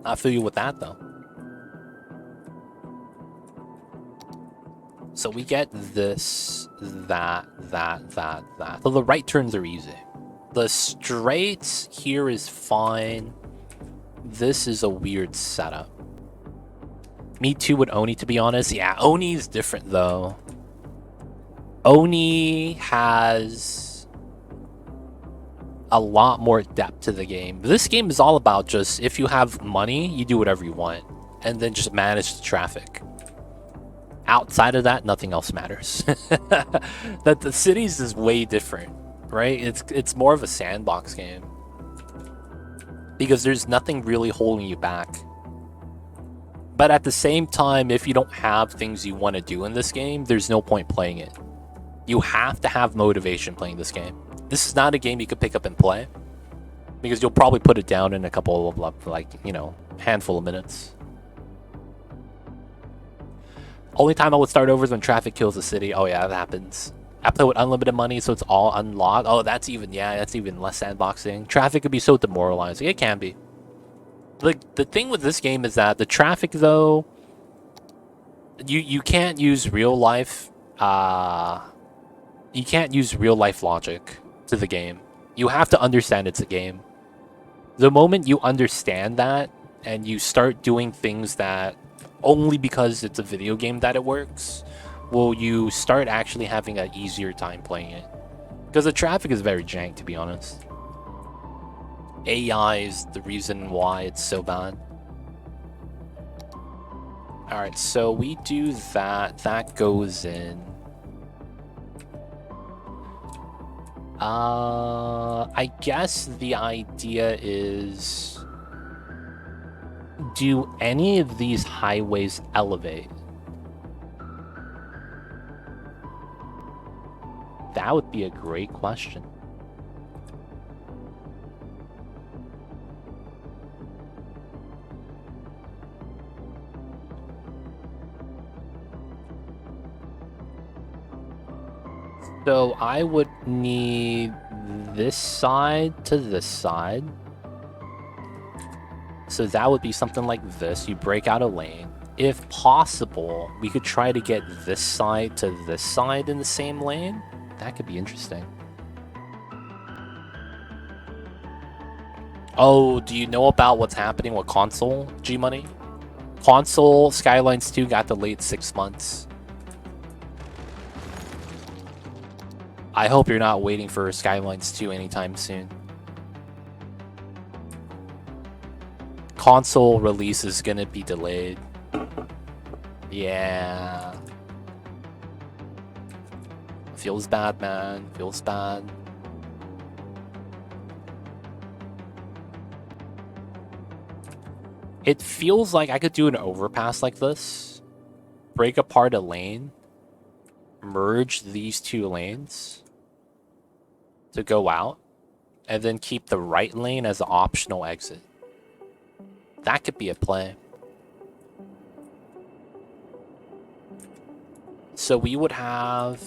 I feel you with that, though. So we get this, that. So the right turns are easy. The straights here is fine. This is a weird setup. Me too with Oni, to be honest. Yeah, Oni is different, though. Oni has a lot more depth to the game. This game is all about just, if you have money, you do whatever you want. And then just manage the traffic. Outside of that, nothing else matters. That the cities is way different, right? It's more of a sandbox game. Because there's nothing really holding you back. But at the same time, if you don't have things you want to do in this game, there's no point playing it. You have to have motivation playing this game. This is not a game you could pick up and play. Because you'll probably put it down in a couple of, like, you know, handful of minutes. Only time I would start over is when traffic kills the city. Oh yeah, that happens. I play with unlimited money, so it's all unlocked. Oh, that's even less sandboxing. Traffic could be so demoralizing. It can be. The thing with this game is that the traffic, though, you can't use real life. You can't use real life logic to the game. You have to understand it's a game. The moment you understand that and you start doing things that only because it's a video game that it works, will you start actually having an easier time playing it. Because the traffic is very jank, to be honest. AI is the reason why it's so bad. Alright, so we do that. That goes in. I guess the idea is... do any of these highways elevate? That would be a great question. So I would need this side to this side. So that would be something like this. You break out a lane. If possible, we could try to get this side to this side in the same lane. That could be interesting. Oh, do you know about what's happening with console, G-Money? Console Skylines 2 got delayed 6 months. I hope you're not waiting for Skylines 2 anytime soon. Console release is gonna be delayed. Yeah. Feels bad, man. Feels bad. It feels like I could do an overpass like this. Break apart a lane. Merge these two lanes to go out. And then keep the right lane as an optional exit. That could be a play. So we would have...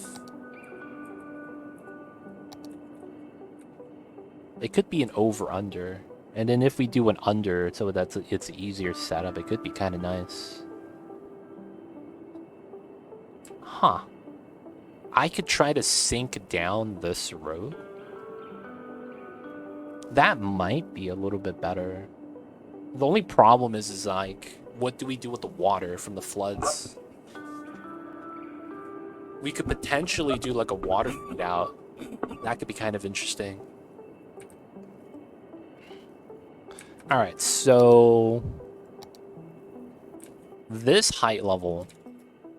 it could be an over-under. And then if we do an under, so it's an easier setup, it could be kind of nice. Huh. I could try to sink down this road. That might be a little bit better. The only problem is like, what do we do with the water from the floods? We could potentially do like a water feed out. That could be kind of interesting. Alright, so... this height level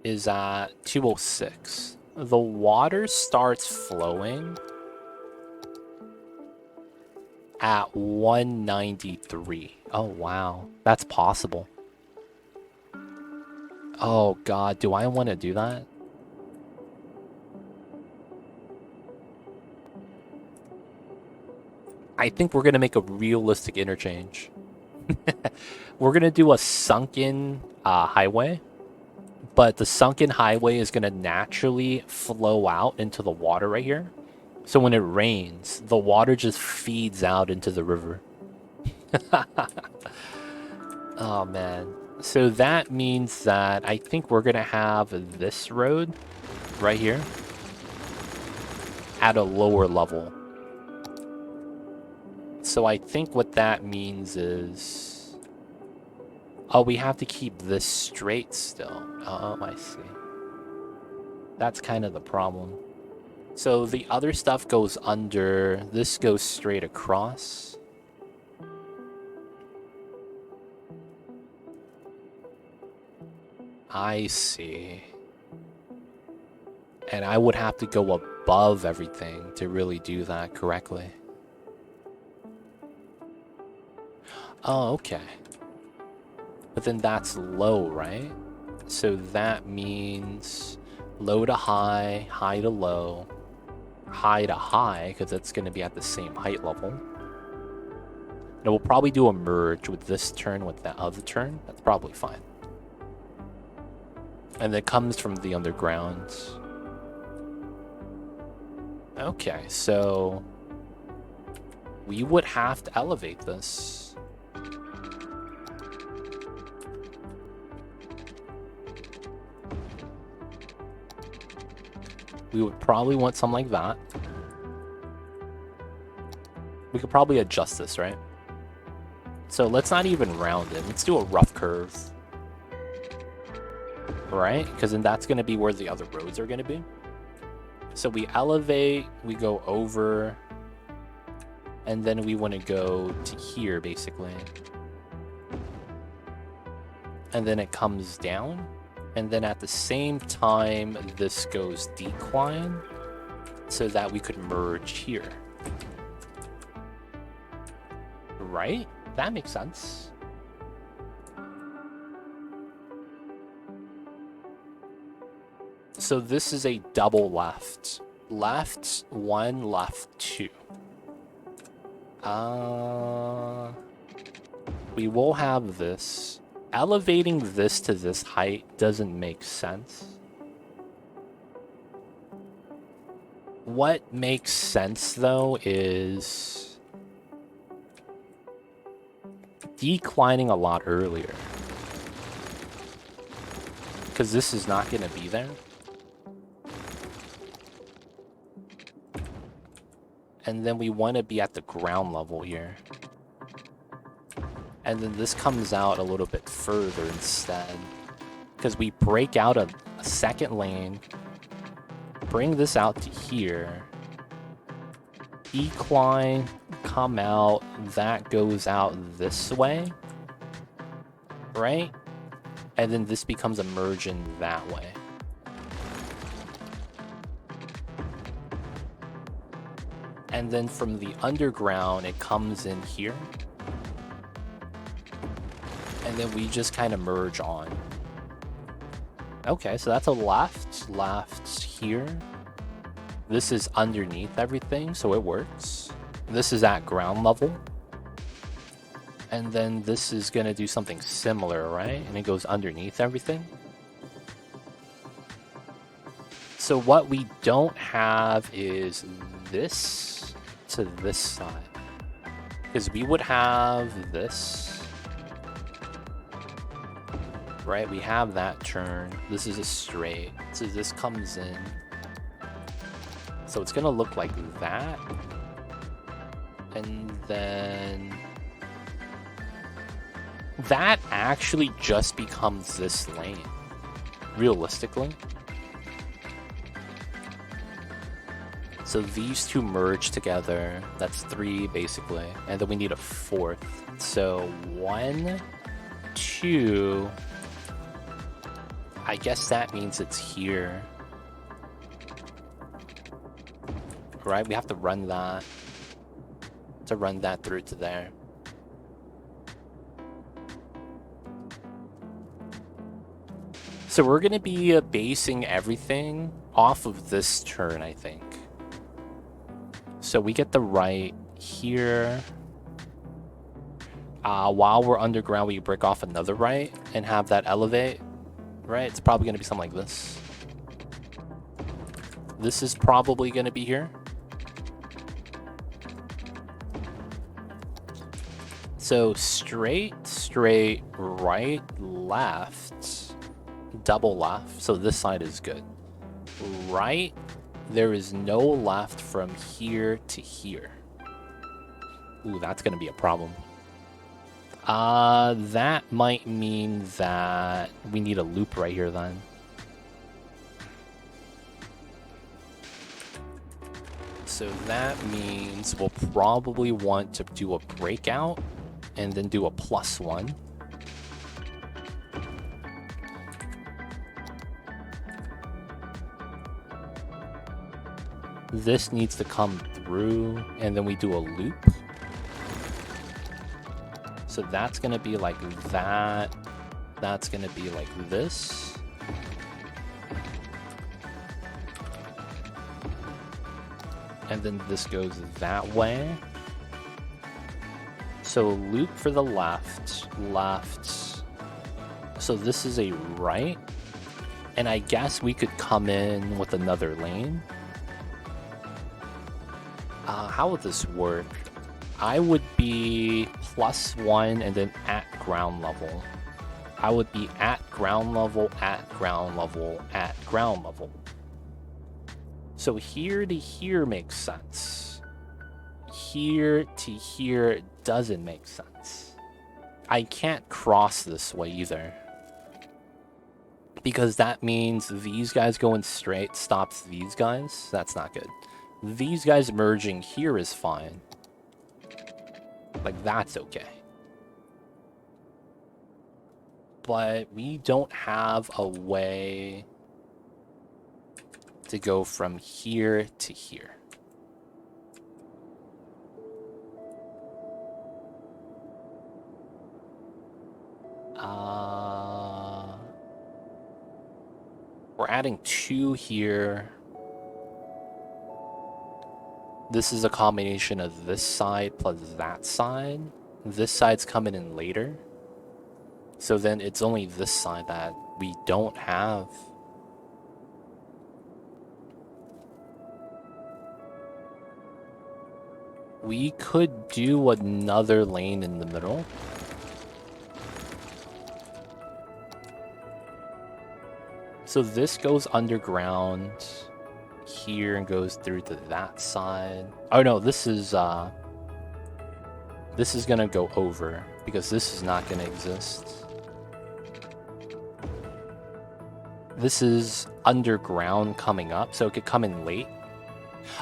is at 206. The water starts flowing at 193. Oh, wow. That's possible. Oh, God. Do I want to do that? I think we're going to make a realistic interchange. We're going to do a sunken highway, but the sunken highway is going to naturally flow out into the water right here. So when it rains, the water just feeds out into the river. Oh, man. So that means that I think we're going to have this road right here at a lower level. So I think what that means is... Oh, we have to keep this straight still. Oh, I see. That's kind of the problem. So the other stuff goes under. This goes straight across. I see. And I would have to go above everything to really do that correctly. Oh, okay. But then that's low, right? So that means low to high, high to low, high to high, because it's going to be at the same height level. And we'll probably do a merge with this turn with that other turn. That's probably fine. And it comes from the underground. Okay, so we would have to elevate this. We would probably want something like that. We could probably adjust this, right? So let's not even round it. Let's do a rough curve. Right? Because then that's going to be where the other roads are going to be. So we elevate, we go over, and then we want to go to here, basically. And then it comes down. And then at the same time, this goes decline so that we could merge here. Right? That makes sense. So this is a double left. Left 1, left 2. We will have this. Elevating this to this height doesn't make sense. What makes sense, though, is declining a lot earlier. Because this is not going to be there. And then we want to be at the ground level here. And then this comes out a little bit further instead. Because we break out a second lane. Bring this out to here. Decline, come out. That goes out this way. Right? And then this becomes a merge in that way. And then from the underground, it comes in here. And then we just kind of merge on. Okay, so that's a left. Left here. This is underneath everything, so it works. This is at ground level. And then this is going to do something similar, right? And it goes underneath everything. So what we don't have is this to this side. Because we would have this. Right, we have that turn. This is a straight. So this comes in. So it's going to look like that. And then that actually just becomes this lane, realistically. So these two merge together. That's 3, basically. And then we need a 4th. So 1, 2... I guess that means it's here. Right? We have to run that. To run that through to there. So we're going to be basing everything off of this turn, I think. So we get the right here. While we're underground, we break off another right and have that elevate. right? It's probably going to be something like this. This is probably going to be here. So straight, right, left, double left. So this side is good. Right, there is no left from here to here. Ooh, that's going to be a problem. That might mean that we need a loop right here then. So that means we'll probably want to do a breakout and then do a +1. This needs to come through, and then we do a loop. So that's going to be like that. That's going to be like this. And then this goes that way. So loop for the left. So this is a right. And I guess we could come in with another lane. How would this work? I would be +1 and then at ground level. I would be at ground level, at ground level, at ground level. So here to here makes sense. Here to here doesn't make sense. I can't cross this way either. Because that means these guys going straight stops these guys. That's not good. These guys merging here is fine. Like, that's okay. But we don't have a way to go from here to here. We're adding 2 here. This is a combination of this side plus that side. This side's coming in later. So then it's only this side that we don't have. We could do another lane in the middle. So this goes underground here and goes through to that side. Oh no, this is gonna go over because this is not gonna exist. This is underground coming up, so it could come in late.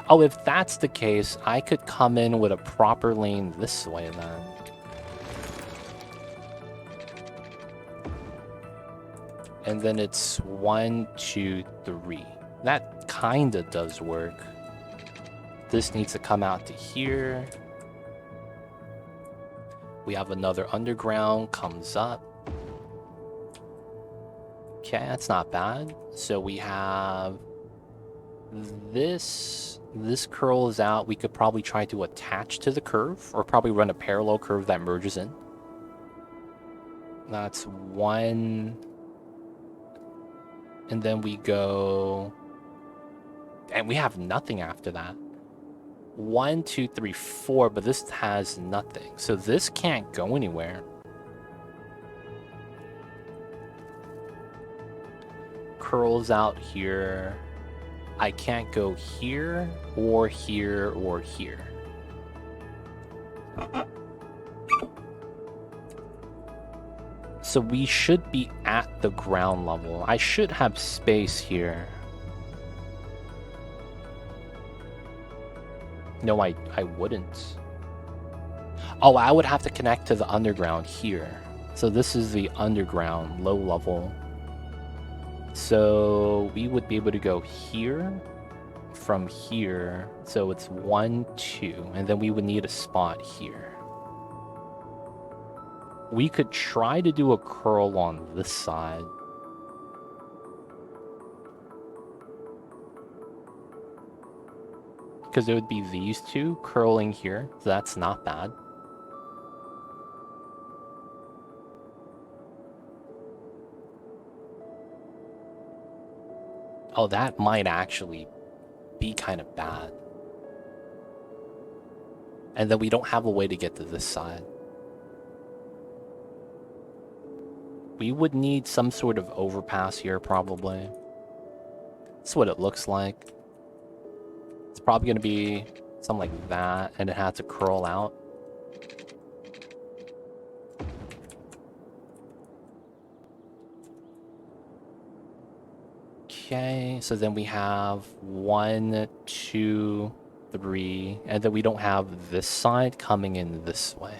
Oh, if that's the case, I could come in with a proper lane this way then. And then it's 1, 2, 3. That kinda does work. This needs to come out to here. We have another underground comes up. Okay, that's not bad. So we have this curls out. We could probably try to attach to the curve or probably run a parallel curve that merges in. That's 1. And then we go, and we have nothing after that. 1, 2, 3, 4, but this has nothing. So this can't go anywhere. Curls out here. I can't go here, or here, or here. So we should be at the ground level. I should have space here. No, I wouldn't. Oh, I would have to connect to the underground here. So this is the underground, low level. So we would be able to go here, from here. So it's 1, 2, and then we would need a spot here. We could try to do a curl on this side. Because it would be these two curling here. So that's not bad. Oh, that might actually be kind of bad. And then we don't have a way to get to this side. We would need some sort of overpass here, probably. That's what it looks like. It's probably going to be something like that, and it has to curl out. Okay, so then we have 1, 2, 3, and then we don't have this side coming in this way.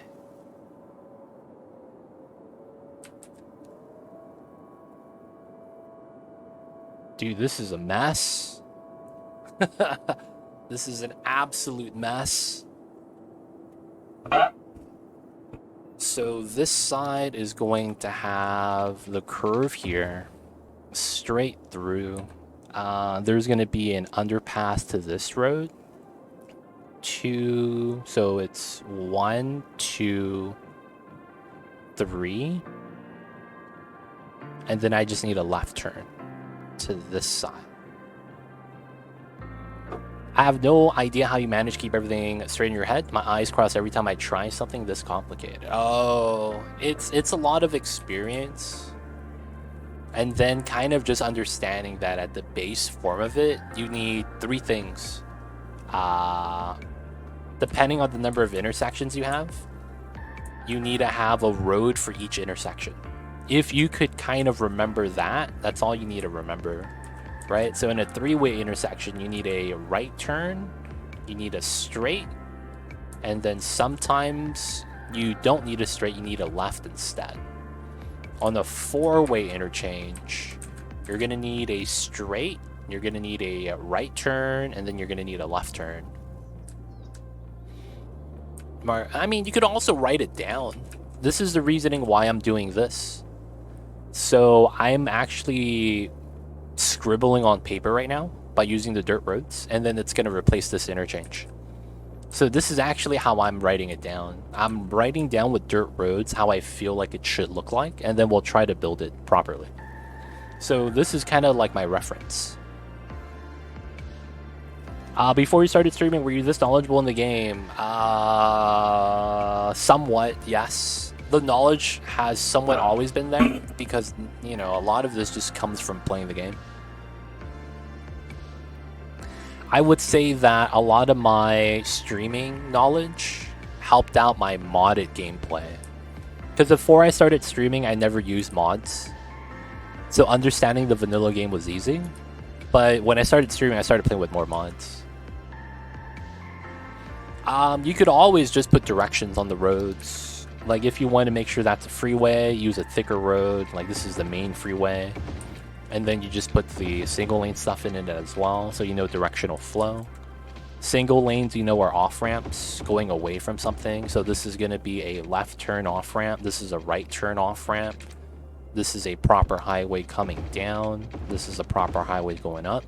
Dude, this is a mess. This is an absolute mess. So this side is going to have the curve here straight through. There's going to be an underpass to this road. 2, so it's 1, 2, 3. And then I just need a left turn to this side. I have no idea how you manage to keep everything straight in your head. My eyes cross every time I try something this complicated. Oh, it's a lot of experience. And then kind of just understanding that at the base form of it, you need 3 things. Depending on the number of intersections you have, you need to have a road for each intersection. If you could kind of remember that, that's all you need to remember, right? So in a 3-way intersection, you need a right turn, you need a straight, and then sometimes you don't need a straight, you need a left instead. On a 4-way interchange, you're going to need a straight, you're going to need a right turn, and then you're going to need a left turn. I mean, you could also write it down. This is the reasoning why I'm doing this. So I'm actually scribbling on paper right now by using the dirt roads, and then it's going to replace this interchange. So this is actually how I'm writing it down. I'm writing down with dirt roads how I feel like it should look like, and then we'll try to build it properly. So this is kind of like my reference. Before you started streaming, were you this knowledgeable in the game? Somewhat, yes. The knowledge has somewhat always been there because, you know, a lot of this just comes from playing the game. I would say that a lot of my streaming knowledge helped out my modded gameplay. Because before I started streaming, I never used mods. So understanding the vanilla game was easy. But when I started streaming, I started playing with more mods. You could always just put directions on the roads. Like if you want to make sure that's a freeway, use a thicker road. Like this is the main freeway. And then you just put the single lane stuff in it as well, so you know directional flow. Single lanes, you know, are off ramps going away from something. So this is going to be a left turn off ramp. This is a right turn off ramp. This is a proper highway coming down. This is a proper highway going up.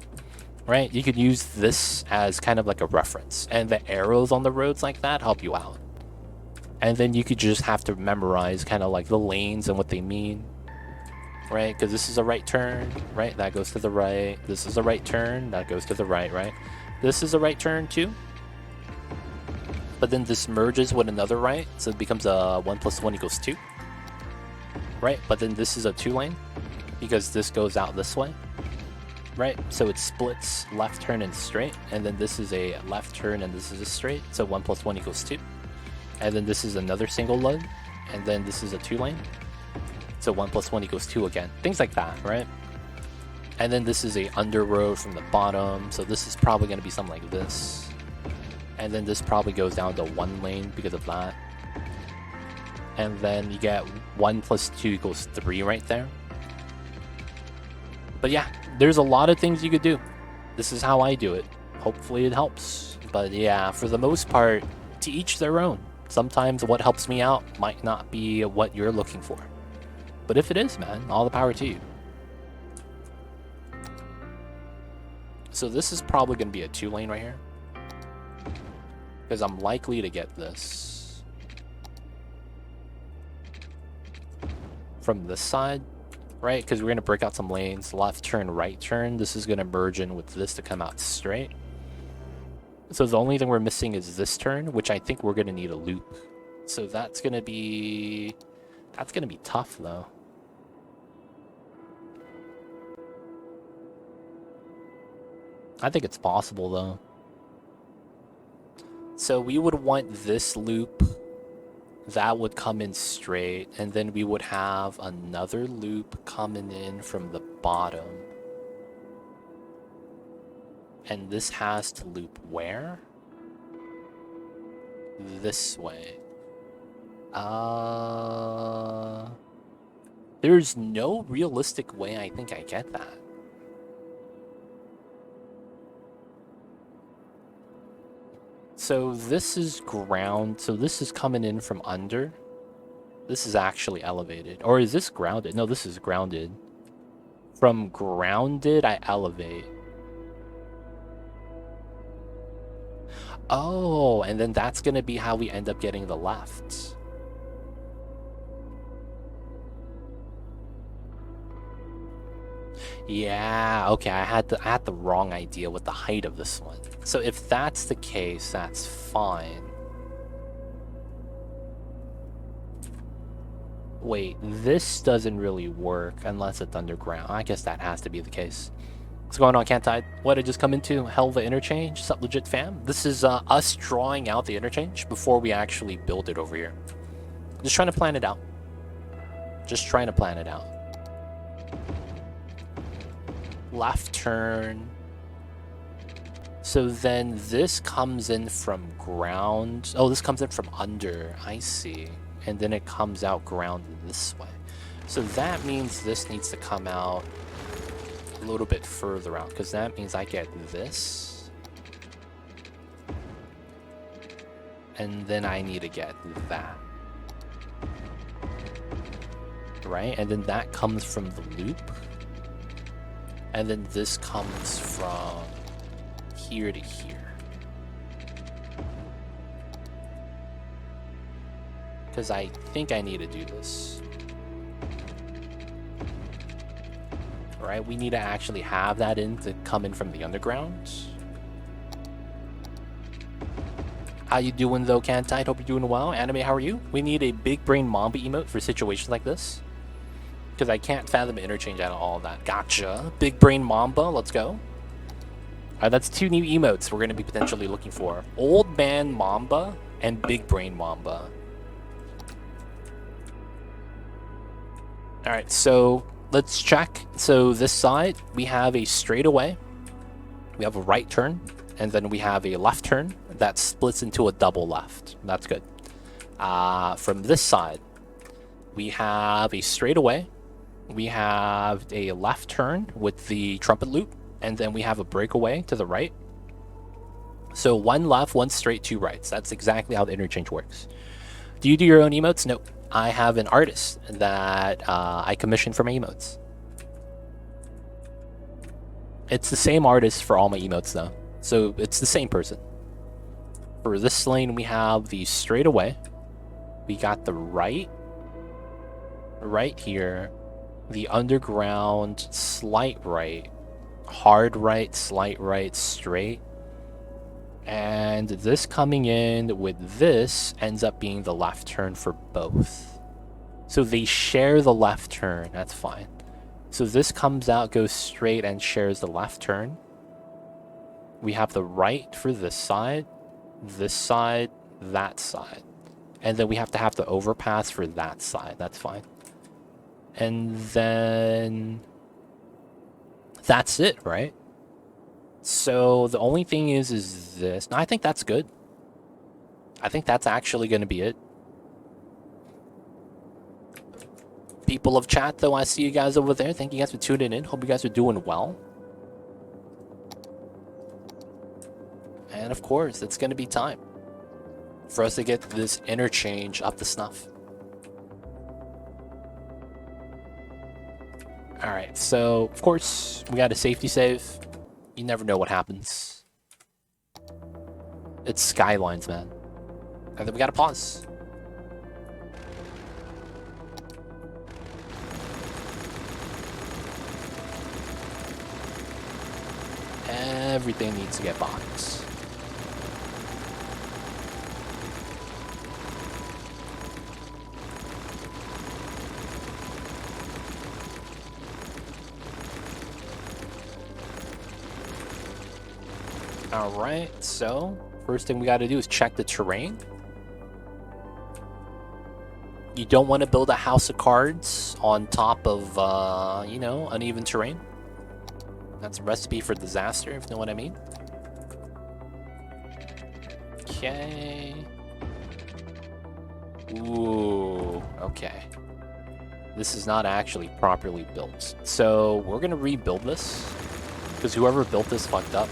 Right? You could use this as kind of like a reference. And the arrows on the roads like that help you out. And then you could just have to memorize kind of like the lanes and what they mean. Right? Because this is a right turn, right? That goes to the right. This is a right turn. That goes to the right, right? This is a right turn too. But then this merges with another right. So it becomes a 1 + 1 = 2. Right? But then this is a 2-lane because this goes out this way. Right? So it splits left turn and straight. And then this is a left turn and this is a straight. So 1 + 1 = 2. And then this is another single lane. And then this is a 2-lane. So 1 + 1 = 2 again. Things like that, right? And then this is a under road from the bottom. So this is probably going to be something like this. And then this probably goes down to 1 lane because of that. And then you get 1 + 2 = 3 right there. But yeah, there's a lot of things you could do. This is how I do it. Hopefully it helps. But yeah, for the most part, to each their own. Sometimes what helps me out might not be what you're looking for. But if it is, man, all the power to you. So this is probably going to be a 2-lane right here. Because I'm likely to get this from this side. right? Because we're going to break out some lanes. Left turn, right turn. This is going to merge in with this to come out straight. So the only thing we're missing is this turn, which I think we're going to need a loop. So that's going to be tough, though. I think it's possible, though. So we would want this loop. That would come in straight, and then we would have another loop coming in from the bottom. And this has to loop where? This way. There's no realistic way I think I get that. So this is ground, so this is coming in from under. This is actually elevated. Or is this grounded? No, this is grounded. From grounded, I elevate. Oh, and then that's going to be how we end up getting the left. Yeah, okay, I had the wrong idea with the height of this one. So if that's the case, that's fine. Wait, this doesn't really work unless it's underground. I guess that has to be the case. What's going on, Cantide? What did I just come into? Helva Interchange? Sup, legit fam? This is us drawing out the interchange before we actually build it over here. Just trying to plan it out. Just trying to plan it out. Left turn. So then this comes in from ground. Oh, this comes in from under. I see. And then it comes out ground this way. So that means this needs to come out a little bit further out, because that means I get this. And then I need to get that. Right? And then that comes from the loop. And then this comes from here to here. Because I think I need to do this. Right? We need to actually have that in to come in from the underground. How you doing though, Cantide? Hope you're doing well. Anime, how are you? We need a big brain Mamba emote for situations like this. Because I can't fathom interchange out of all of that. Gotcha. Big brain Mamba, let's go. Alright, that's 2 new emotes we're going to be potentially looking for. Old man Mamba and big brain Mamba. Alright, so let's check. So this side, we have a straightaway. We have a right turn. And then we have a left turn that splits into a double left. That's good. From this side, we have a straightaway. We have a left turn with the trumpet loop. And then we have a breakaway to the right. So 1 left, 1 straight, 2 rights. That's exactly how the interchange works. Do you do your own emotes? No. I have an artist that I commission for my emotes. It's the same artist for all my emotes though. So it's the same person. For this lane, we have the straightaway. We got the right here. The underground, slight right. Hard right, slight right, straight. And this coming in with this ends up being the left turn for both. So they share the left turn, that's fine. So this comes out, goes straight, and shares the left turn. We have the right for this side, that side. And then we have to have the overpass for that side, that's fine. And then that's it, right? So the only thing is this. No, I think that's good. I think that's actually going to be it. People of chat, though, I see you guys over there. Thank you guys for tuning in. Hope you guys are doing well. And of course, it's going to be time for us to get this interchange up to snuff. Alright, so, of course, we got a safety save. You never know what happens. It's Skylines, man. And then we gotta pause. Everything needs to get boxed. Alright, so first thing we got to do is check the terrain. You don't want to build a house of cards on top of, you know, uneven terrain. That's a recipe for disaster, if you know what I mean. Okay. Ooh, okay. This is not actually properly built. So we're going to rebuild this, because whoever built this fucked up.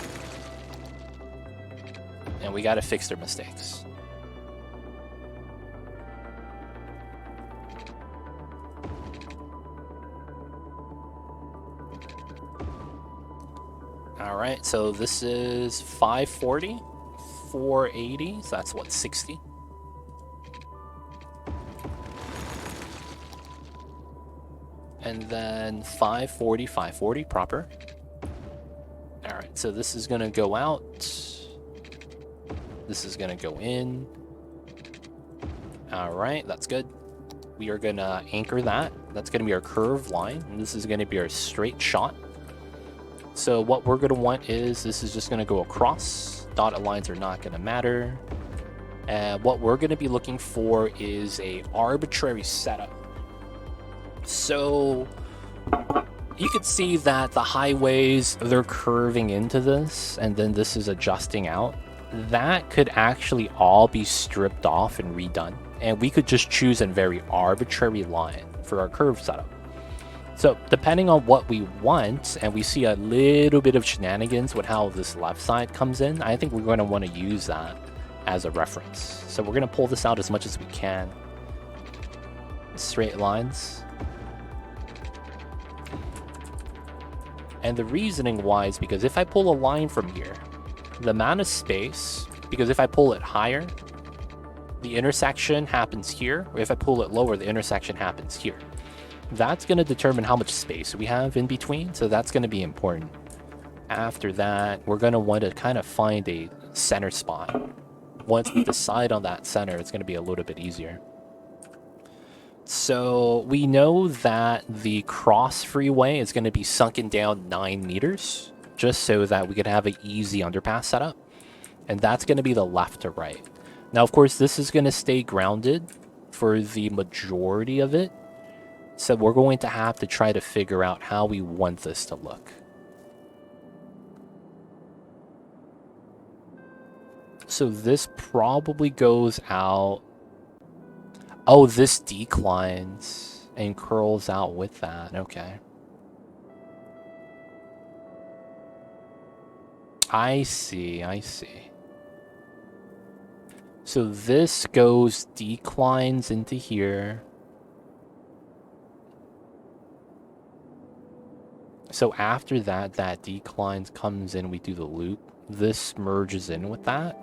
And we got to fix their mistakes. Alright, so this is 540, 480, so that's what, 60? And then 540, 540 proper. Alright, so this is going to go out. This is going to go in. Alright, that's good. We are going to anchor that. That's going to be our curved line. And this is going to be our straight shot. So what we're going to want is, this is just going to go across. Dotted lines are not going to matter. And what we're going to be looking for is a arbitrary setup. So you could see that the highways, they're curving into this, and then this is adjusting out. That could actually all be stripped off and redone. And we could just choose a very arbitrary line for our curve setup. So depending on what we want, and we see a little bit of shenanigans with how this left side comes in, I think we're going to want to use that as a reference. So we're going to pull this out as much as we can. Straight lines. And the reasoning why is because if I pull a line from here, the amount of space, because if I pull it higher, the intersection happens here. Or if I pull it lower, the intersection happens here. That's going to determine how much space we have in between, so that's going to be important. After that, we're going to want to kind of find a center spot. Once we decide on that center, it's going to be a little bit easier. So we know that the cross freeway is going to be sunken down 9 meters, just so that we could have an easy underpass setup. And that's going to be the left to right. Now, of course, this is going to stay grounded for the majority of it. So we're going to have to try to figure out how we want this to look. So this probably goes out. Oh, this declines and curls out with that. Okay. I see, I see. So this goes, declines into here. So after that, that declines comes in, we do the loop. This merges in with that.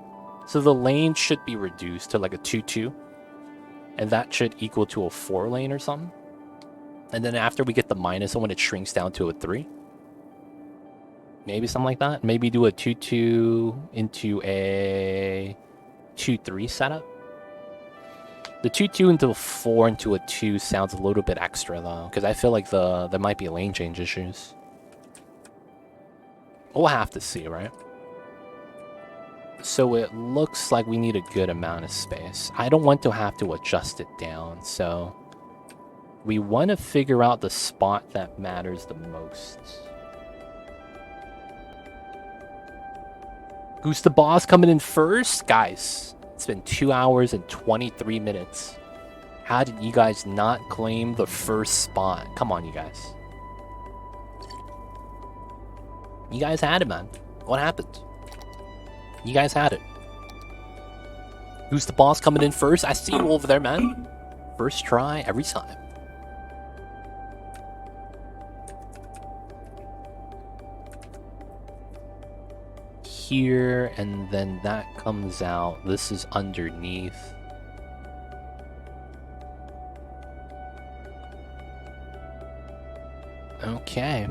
So the lane should be reduced to like a 2-2. And that should equal to a 4 lane or something. And then after we get the minus when it shrinks down to a 3. Maybe something like that. Maybe do a 2-2 into a 2-3 setup. The 2-2 into a 4 into a 2 sounds a little bit extra though, because I feel like there might be lane change issues. We'll have to see, right? So it looks like we need a good amount of space. I don't want to have to adjust it down, so we want to figure out the spot that matters the most. Who's the boss coming in first? Guys, it's been 2 hours and 23 minutes. How did you guys not claim the first spot? Come on, you guys. You guys had it, man. What happened? You guys had it. Who's the boss coming in first? I see you over there, man. First try every time. Here, and then that comes out. This is underneath. Okay.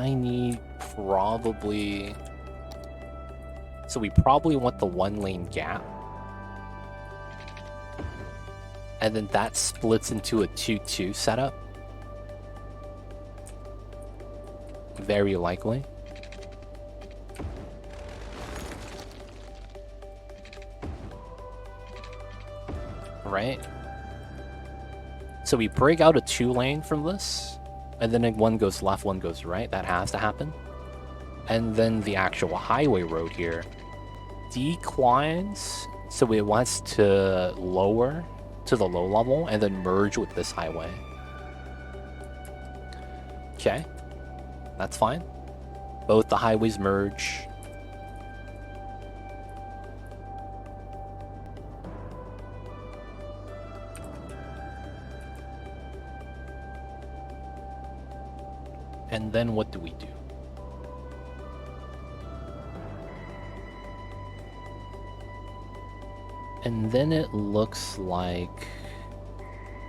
I need probably... So we probably want the 1-lane gap. And then that splits into a 2-2 setup. Very likely. Right? So we break out a 2-lane from this, and then one goes left, one goes right. That has to happen. And then the actual highway road here declines, so it wants to lower to the low level and then merge with this highway. Okay, that's fine. Both the highways merge. And then what do we do? And then it looks like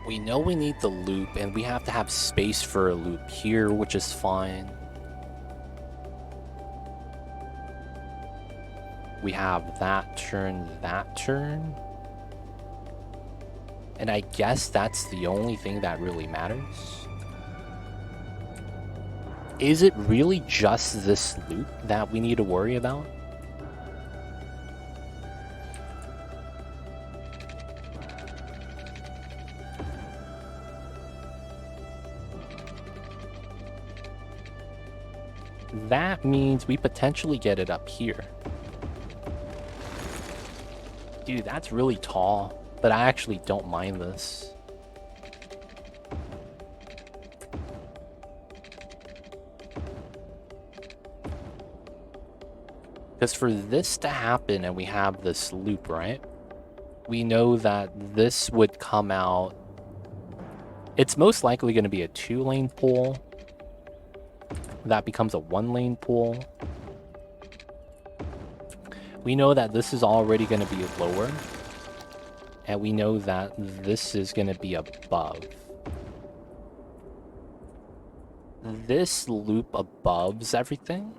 we know we need the loop, and we have to have space for a loop here, which is fine. We have that turn, and I guess that's the only thing that really matters. Is it really just this loop that we need to worry about? That means we potentially get it up here. Dude, that's really tall, but I actually don't mind this. Because for this to happen and we have this loop, right? We know that this would come out. It's most likely going to be a 2-lane pool. That becomes a 1-lane pool. We know that this is already going to be lower. And we know that this is going to be above. This loop aboves everything?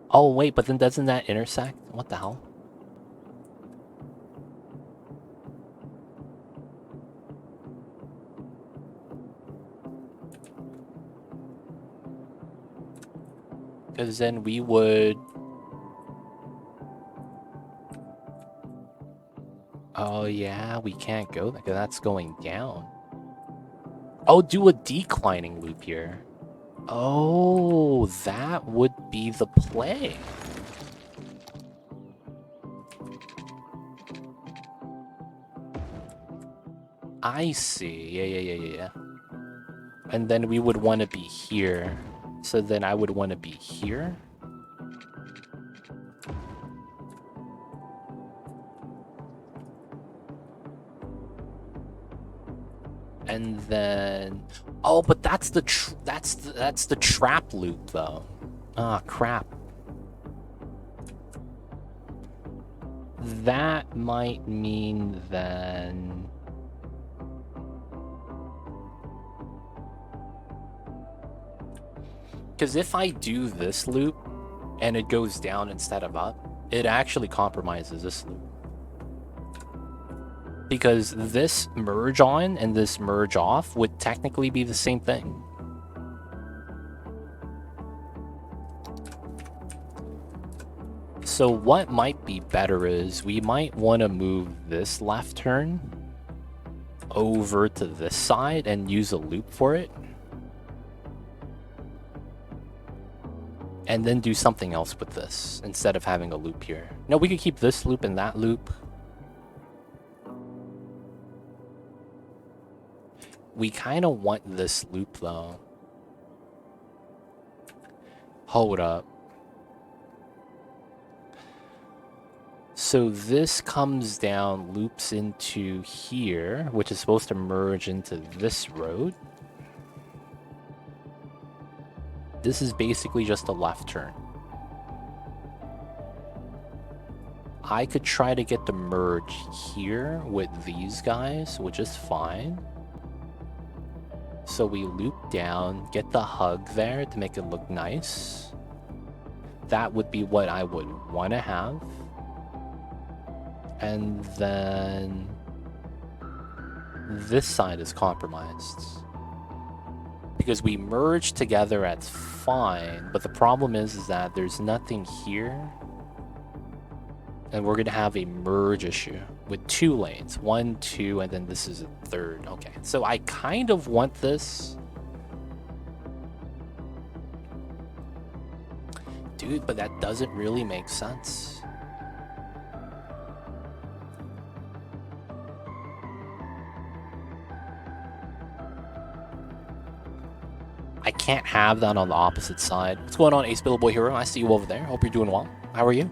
Oh, wait, but then doesn't that intersect? What the hell? Because then we would... Oh, yeah, we can't go there because that's going down. Oh, do a declining loop here. Oh, that would be the play. I see. Yeah. And then we would want to be here. So then I would want to be here. And then, oh, but that's the trap loop though. Ah, crap. That might mean then. Because if I do this loop and it goes down instead of up, it actually compromises this loop. Because this merge on and this merge off would technically be the same thing. So what might be better is we might want to move this left turn over to this side and use a loop for it. And then do something else with this instead of having a loop here. No, we could keep this loop and that loop. We kind of want this loop, though. Hold up. So this comes down, loops into here, which is supposed to merge into this road. This is basically just a left turn. I could try to get the merge here with these guys, which is fine. So we loop down, get the hug there to make it look nice. That would be what I would want to have. And then this side is compromised. Because we merge together, that's fine. But the problem is that there's nothing here. And we're going to have a merge issue with 2 lanes. 1, 2, and then this is a 3rd. Okay, so I kind of want this. Dude, but that doesn't really make sense. I can't have that on the opposite side. What's going on, Ace Billboy Hero? I see you over there. Hope you're doing well. How are you?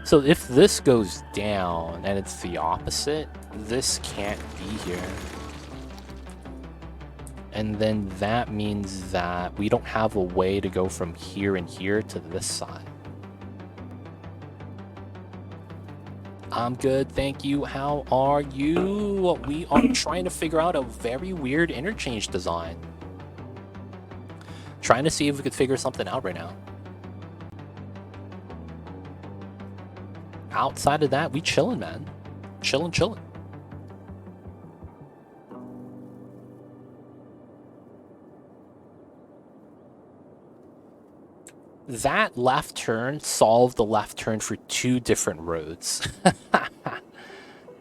So if this goes down and it's the opposite, this can't be here. And then that means that we don't have a way to go from here and here to this side. I'm good, thank you. How are you? We are trying to figure out a very weird interchange design. Trying to see if we could figure something out right now. Outside of that, we chilling, man. Chilling. That left turn solved the left turn for 2 different roads.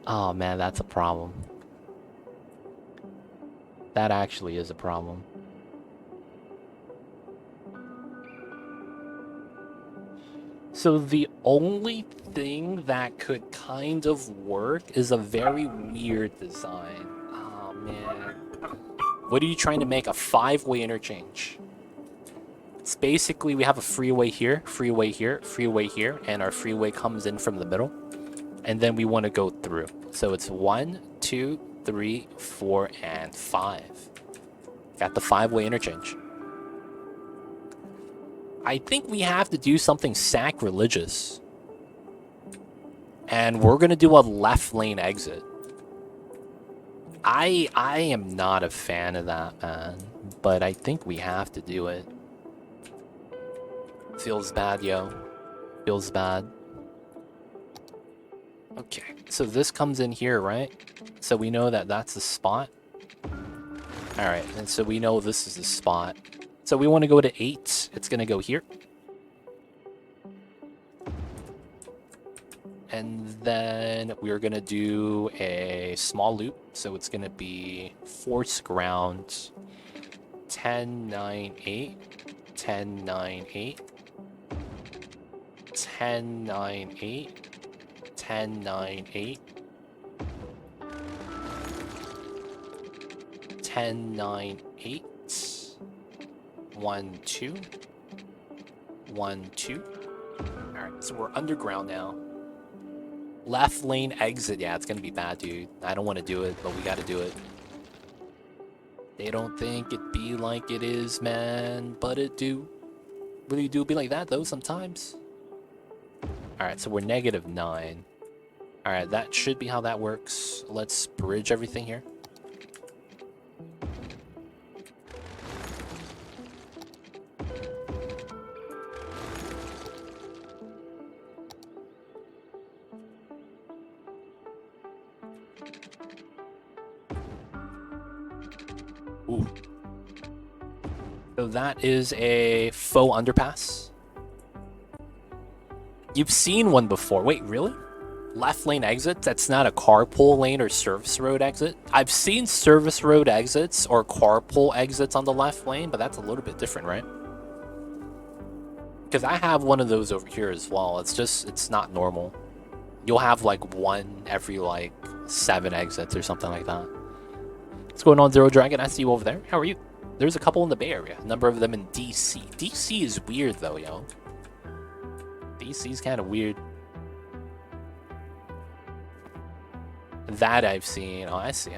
Oh man, that's a problem. That actually is a problem. So the only thing that could kind of work is a very weird design. Oh man. What are you trying to make? A 5-way interchange? It's basically, we have a freeway here, freeway here, freeway here, and our freeway comes in from the middle. And then we want to go through. So it's 1, 2, 3, 4, and 5. Got the 5-way interchange. I think we have to do something sacrilegious. And we're going to do a left lane exit. I am not a fan of that, man. But I think we have to do it. Feels bad, yo. Feels bad. Okay, so this comes in here, right? So we know that that's the spot. Alright, and so we know this is the spot. So we want to go to 8. It's going to go here. And then we're going to do a small loop. So it's going to be force ground 10, 9, 8. 10, 9, 8. 10, 9, 8. 10, 9, 8. 10, 9, 8. 1, 2. 1, 2. Alright, so we're underground now. Left lane exit. Yeah, it's gonna be bad, dude. I don't want to do it, but we gotta do it. They don't think it be like it is, man. But it do. Really do be like that, though, sometimes. Alright, so we're -9. Alright, that should be how that works. Let's bridge everything here. Ooh. So that is a faux underpass. You've seen one before. Wait, really? Left lane exit? That's not a carpool lane or service road exit? I've seen service road exits or carpool exits on the left lane, but that's a little bit different, right? Because I have one of those over here as well. It's not normal. You'll have like one every like 7 exits or something like that. What's going on, Zero Dragon? I see you over there. How are you? There's a couple in the Bay Area. A number of them in DC. DC is weird though, yo. DC's kind of weird. That I've seen. Oh, I see.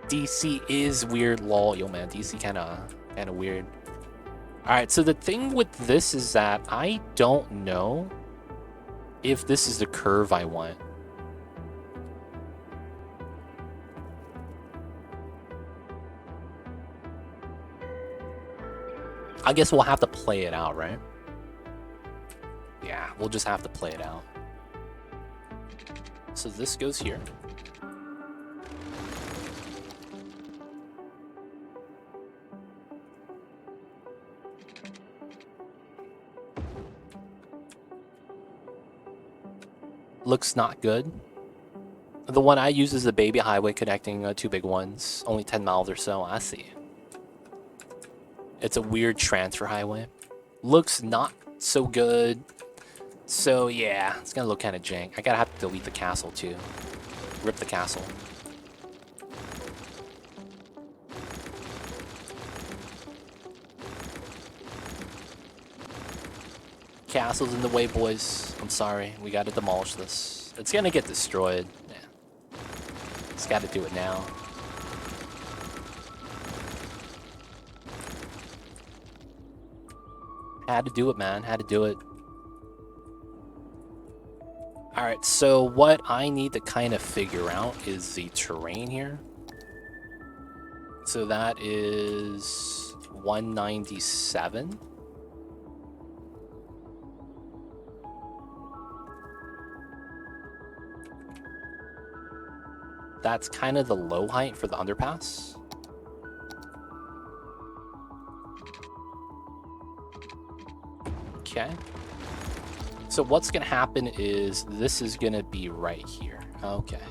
DC is weird, lol. Yo, man, DC kind of weird. All right, so the thing with this is that I don't know if this is the curve I want. I guess we'll have to play it out, right? Yeah, we'll just have to play it out. So this goes here. Looks not good. The one I use is the baby highway connecting two big ones. Only 10 miles or so. I see. It's a weird transfer highway. Looks not so good. So yeah, it's gonna look kind of jank. I gotta have to delete the castle too. Rip the castle. Castle's in the way, boys. I'm sorry. We gotta demolish this. It's gonna get destroyed. Yeah. Just gotta do it now. Had to do it, man. Had to do it. Alright, so what I need to kind of figure out is the terrain here. So that is 197. That's kind of the low height for the underpass. Okay. So what's going to happen is this is going to be right here. Okay.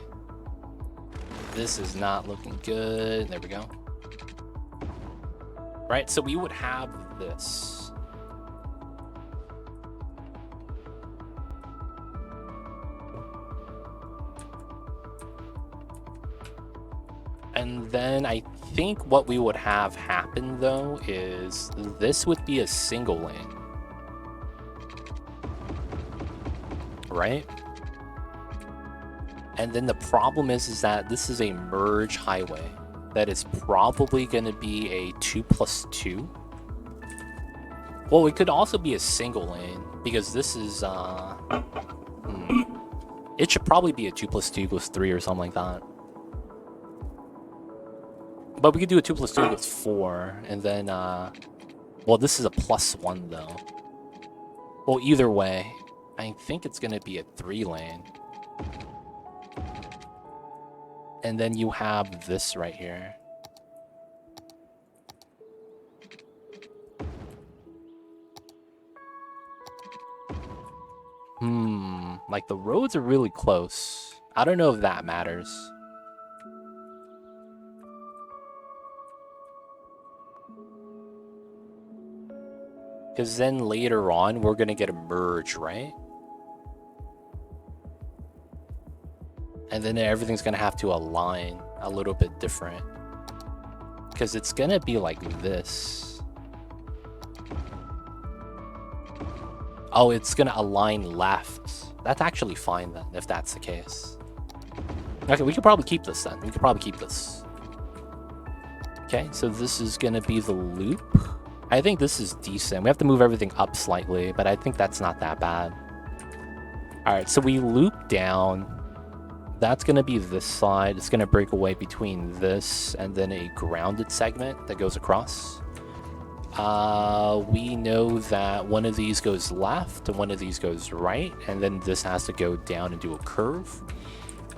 This is not looking good. There we go. Right, so we would have this. And then I think what we would have happen, though, is this would be a single lane. Right? And then the problem is that this is a merge highway that is probably going to be a 2+2. Well, it could also be a single lane because this is it should probably be a 2+2=3 or something like that. But we could do a 2+2=4 and then well, this is a +1 though. Well, either way, I think it's going to be a 3-lane. And then you have this right here. Like the roads are really close. I don't know if that matters. Because then later on, we're going to get a merge, right? And then everything's going to have to align a little bit different. Because it's going to be like this. Oh, it's going to align left. That's actually fine then, if that's the case. Okay, we could probably keep this then. We could probably keep this. Okay, so this is going to be the loop. I think this is decent. We have to move everything up slightly, but I think that's not that bad. Alright, so we loop down. That's going to be this side. It's going to break away between this and then a grounded segment that goes across. We know that one of these goes left and one of these goes right, and then this has to go down and do a curve.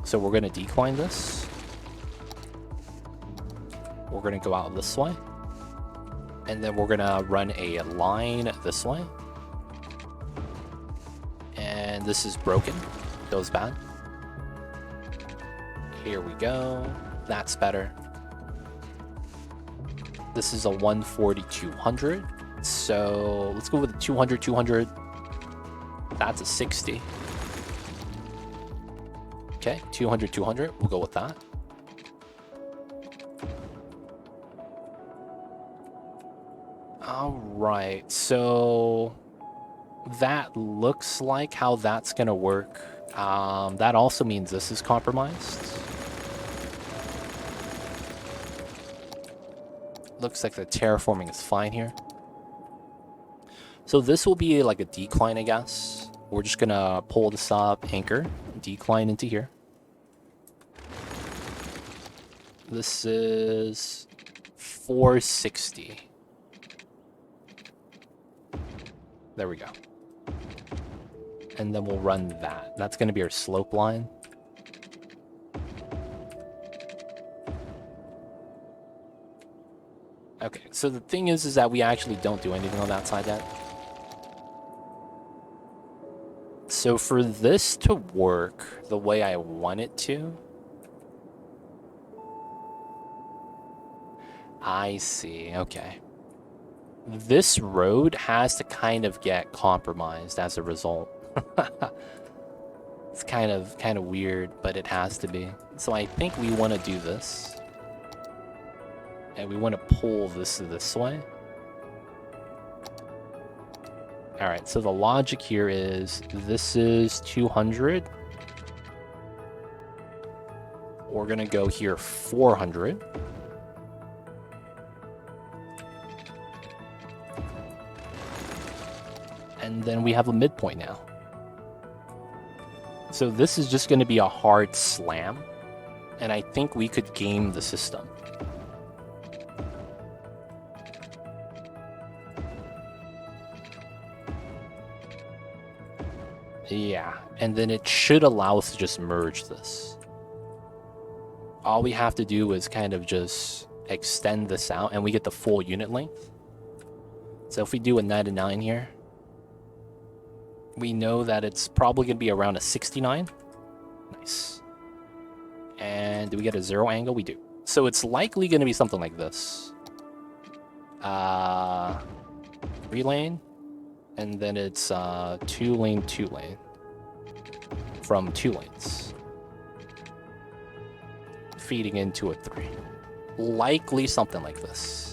So we're going to decline this. We're going to go out this way. And then we're going to run a line this way. And this is broken. Goes bad. Here we go. That's better. This is a 140/200. So let's go with a 200/200. That's a 60. Okay, 200/200. We'll go with that. All right, so that looks like how that's gonna work. That also means this is compromised. Looks like the terraforming is fine here. So this will be like a decline, I guess. We're just gonna pull this up, anchor, decline into here. This is 460. There we go. And then we'll run that. That's going to be our slope line. Okay, so the thing is that we actually don't do anything on that side yet. So for this to work the way I want it to... I see, okay. This road has to kind of get compromised as a result. It's kind of weird, but it has to be. So I think we want to do this. And we want to pull this way. Alright, so the logic here is this is 200. We're going to go here 400. And then we have a midpoint now. So this is just going to be a hard slam. And I think we could game the system. Yeah, and then it should allow us to just merge this. All we have to do is kind of just extend this out, and we get the full unit length. So if we do a 99 here, we know that it's probably going to be around a 69. Nice. And do we get a 0 angle? We do. So it's likely going to be something like this. 3 lane. And then it's 2 lane, 2 lane. From 2 lanes. Feeding into a 3. Likely something like this.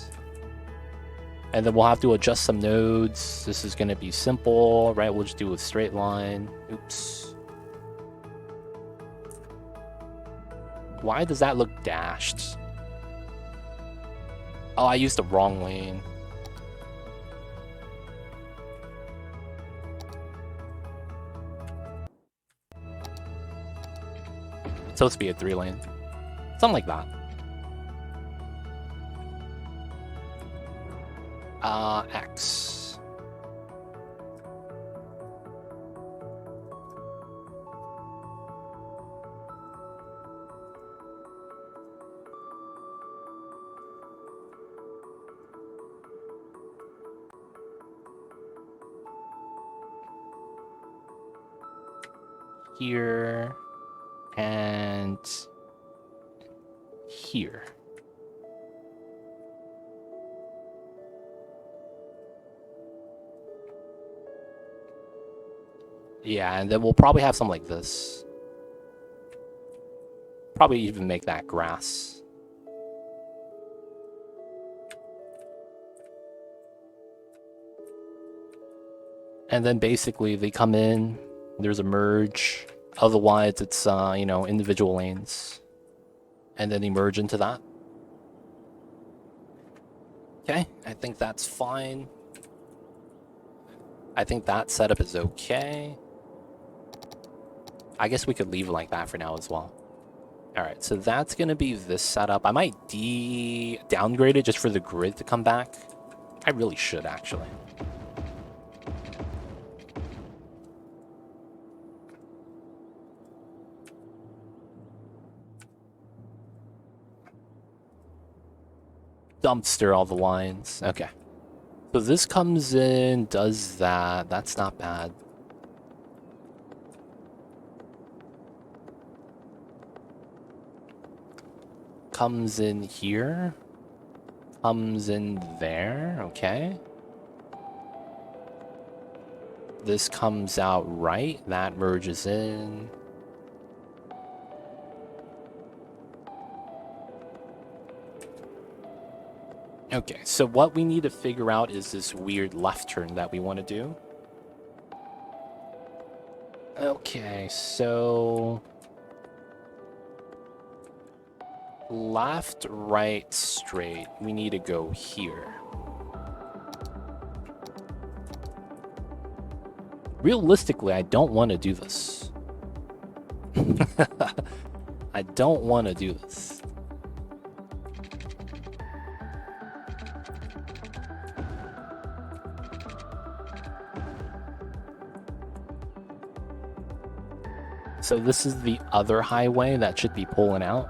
And then we'll have to adjust some nodes. This is going to be simple, right? We'll just do a straight line. Oops. Why does that look dashed? Oh, I used the wrong lane. It's supposed to be a 3 lane. Something like that. X. Here and here. Yeah, and then we'll probably have something like this. Probably even make that grass. And then basically they come in, there's a merge. Otherwise it's, you know, individual lanes. And then they merge into that. Okay, I think that's fine. I think that setup is okay. I guess we could leave it like that for now as well. Alright, so that's going to be this setup. I might downgrade it just for the grid to come back. I really should, actually. Dumpster all the lines. Okay. So this comes in, does that. That's not bad. Comes in here. Comes in there. Okay. This comes out right. That merges in. Okay, so what we need to figure out is this weird left turn that we want to do. Okay, so... left, right, straight. We need to go here. Realistically, I don't want to do this. I don't want to do this. So this is the other highway that should be pulling out.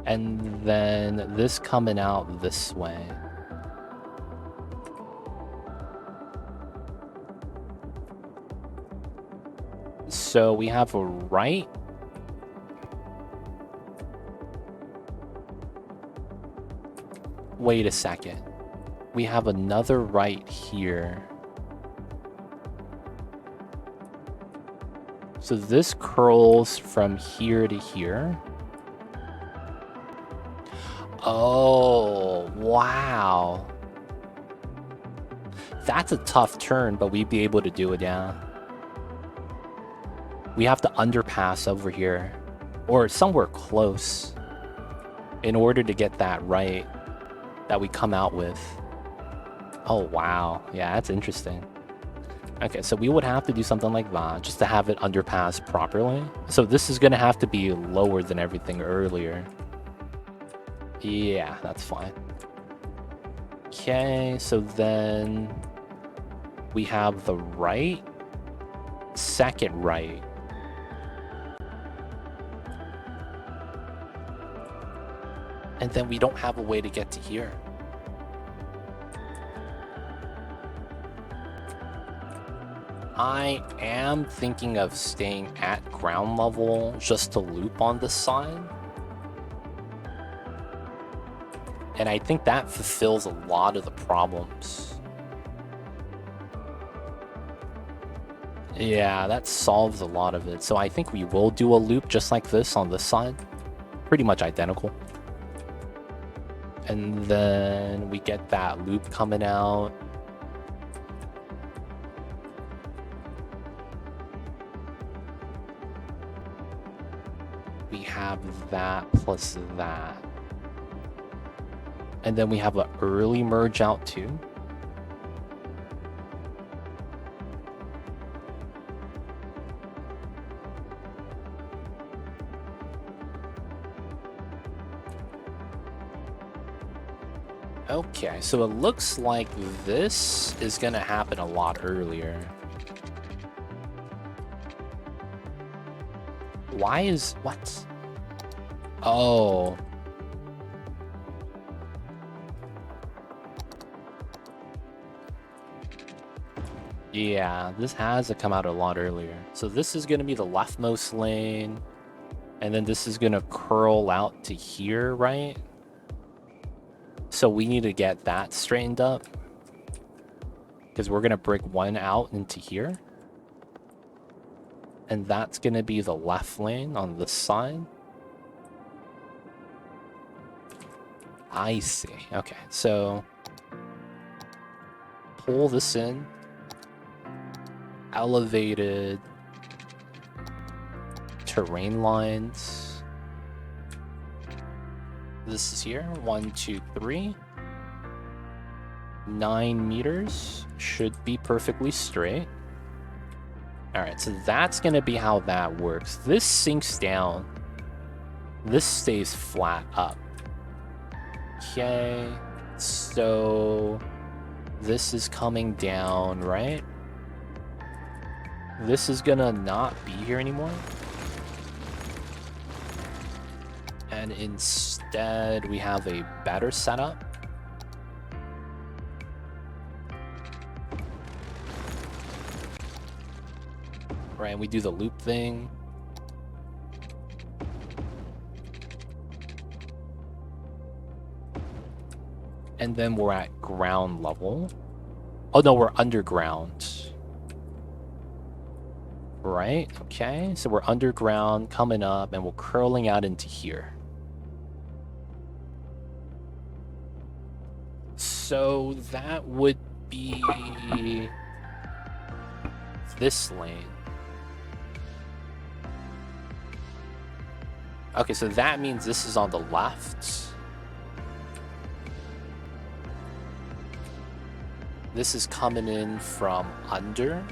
And then this coming out this way. So we have a right. Wait a second. We have another right here. So this curls from here to here. Oh, wow. That's a tough turn, but we'd be able to do it, yeah. We have to underpass over here, or somewhere close, in order to get that right that we come out with. Oh, wow. Yeah, that's interesting. Okay, so we would have to do something like that just to have it underpass properly. So this is going to have to be lower than everything earlier. Yeah, that's fine. Okay, so then we have the right, second right. And then we don't have a way to get to here. I am thinking of staying at ground level just to loop on this side. And I think that fulfills a lot of the problems. Yeah, that solves a lot of it. So I think we will do a loop just like this on this side. Pretty much identical. And then we get that loop coming out. We have that plus that. And then we have an early merge out too. Okay, so it looks like this is gonna happen a lot earlier. Why is... what? Oh. Yeah, this has to come out a lot earlier. So this is gonna be the leftmost lane. And then this is gonna curl out to here, right? So we need to get that straightened up. Because we're gonna break one out into here. And that's gonna be the left lane on this side. I see. Okay, so pull this in. Elevated terrain lines. This is here. 1, 2, 3. 9 meters. Should be perfectly straight. Alright, so that's going to be how that works. This sinks down. This stays flat up. Okay. So this is coming down, right? This is gonna not be here anymore. And instead, we have a better setup. Right, we do the loop thing. And then we're at ground level. Oh no, we're underground. Right, okay, so we're underground, coming up, and we're curling out into here. So that would be this lane. Okay, so that means this is on the left. This is coming in from under.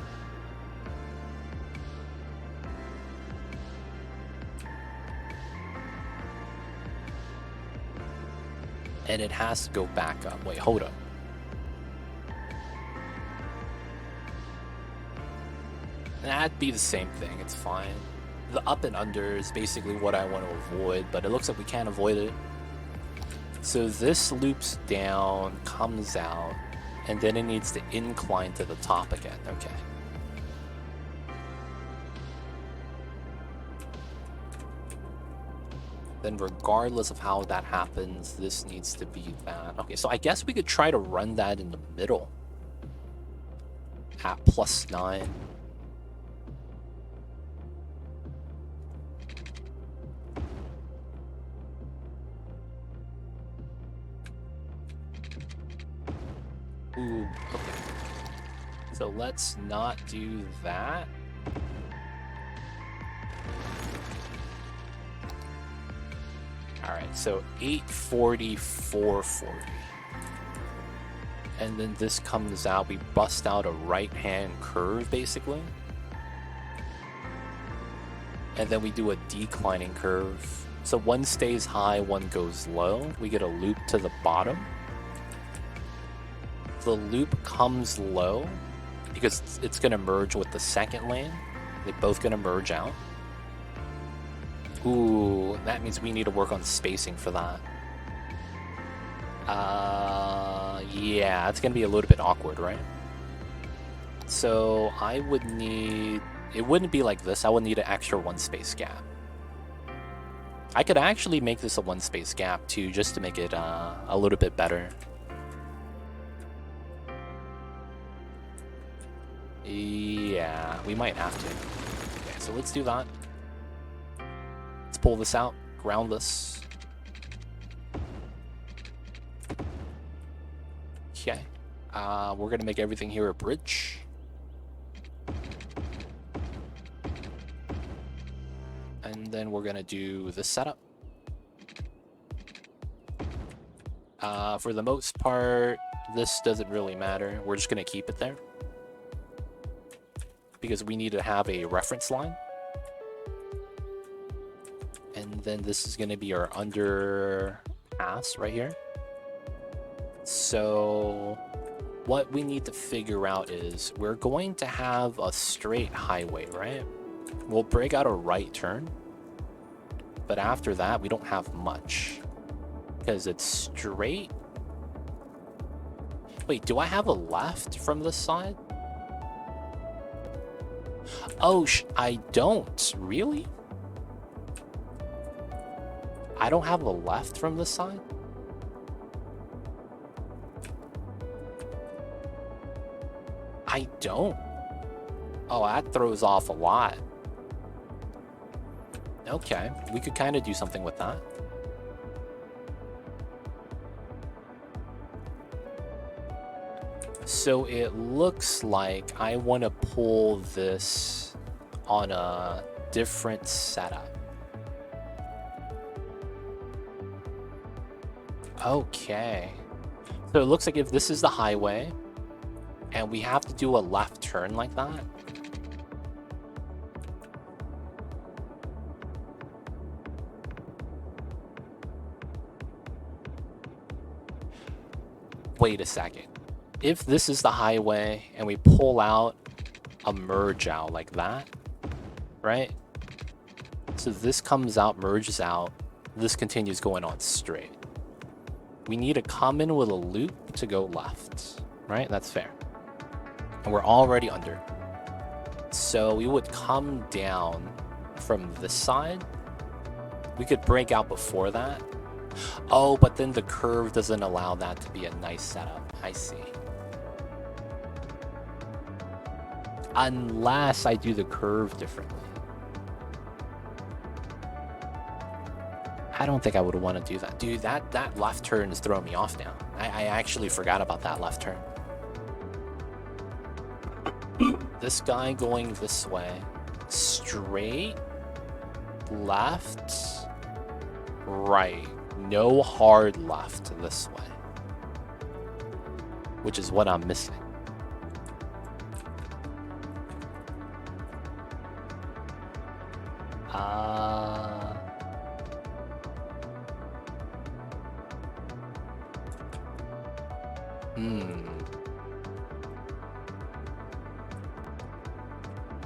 And it has to go back up. Wait, hold up. That'd be the same thing, it's fine. The up and under is basically what I want to avoid, but it looks like we can't avoid it. So this loops down, comes out, and then it needs to incline to the top again. Okay. Then regardless of how that happens, this needs to be that. Okay, so I guess we could try to run that in the middle at +9. Ooh, okay. So let's not do that. Alright, so 840, 440. And then this comes out, we bust out a right-hand curve, basically. And then we do a declining curve. So one stays high, one goes low. We get a loop to the bottom. The loop comes low because it's going to merge with the second lane. They're both going to merge out. Ooh, that means we need to work on spacing for that. Yeah, it's going to be a little bit awkward, right? So I would need... It wouldn't be like this. I would need an extra 1 space gap. I could actually make this a 1 space gap too, just to make it a little bit better. Yeah, we might have to. Okay, so let's do that. Let's pull this out, ground this. Okay. We're gonna make everything here a bridge. And then we're gonna do the setup. For the most part, this doesn't really matter. We're just gonna keep it there, because we need to have a reference line. And then this is gonna be our underpass right here. So what we need to figure out is we're going to have a straight highway, right? We'll break out a right turn, but after that we don't have much because it's straight. Wait, do I have a left from this side? Oh, I don't. Really? I don't have a left from this side? I don't. Oh, that throws off a lot. Okay, we could kind of do something with that. So it looks like I want to pull this on a different setup. Okay. So it looks like if this is the highway and we have to do a left turn like that, wait a second. If this is the highway and we pull out a merge out like that, right? So this comes out, merges out, this continues going on straight. We need to come in with a loop to go left, right? That's fair. And we're already under. So we would come down from this side. We could break out before that. Oh, but then the curve doesn't allow that to be a nice setup. I see. Unless I do the curve differently. I don't think I would want to do that. Dude, that left turn is throwing me off now. I actually forgot about that left turn. This guy going this way. Straight. Left. Right. No hard left this way. Which is what I'm missing.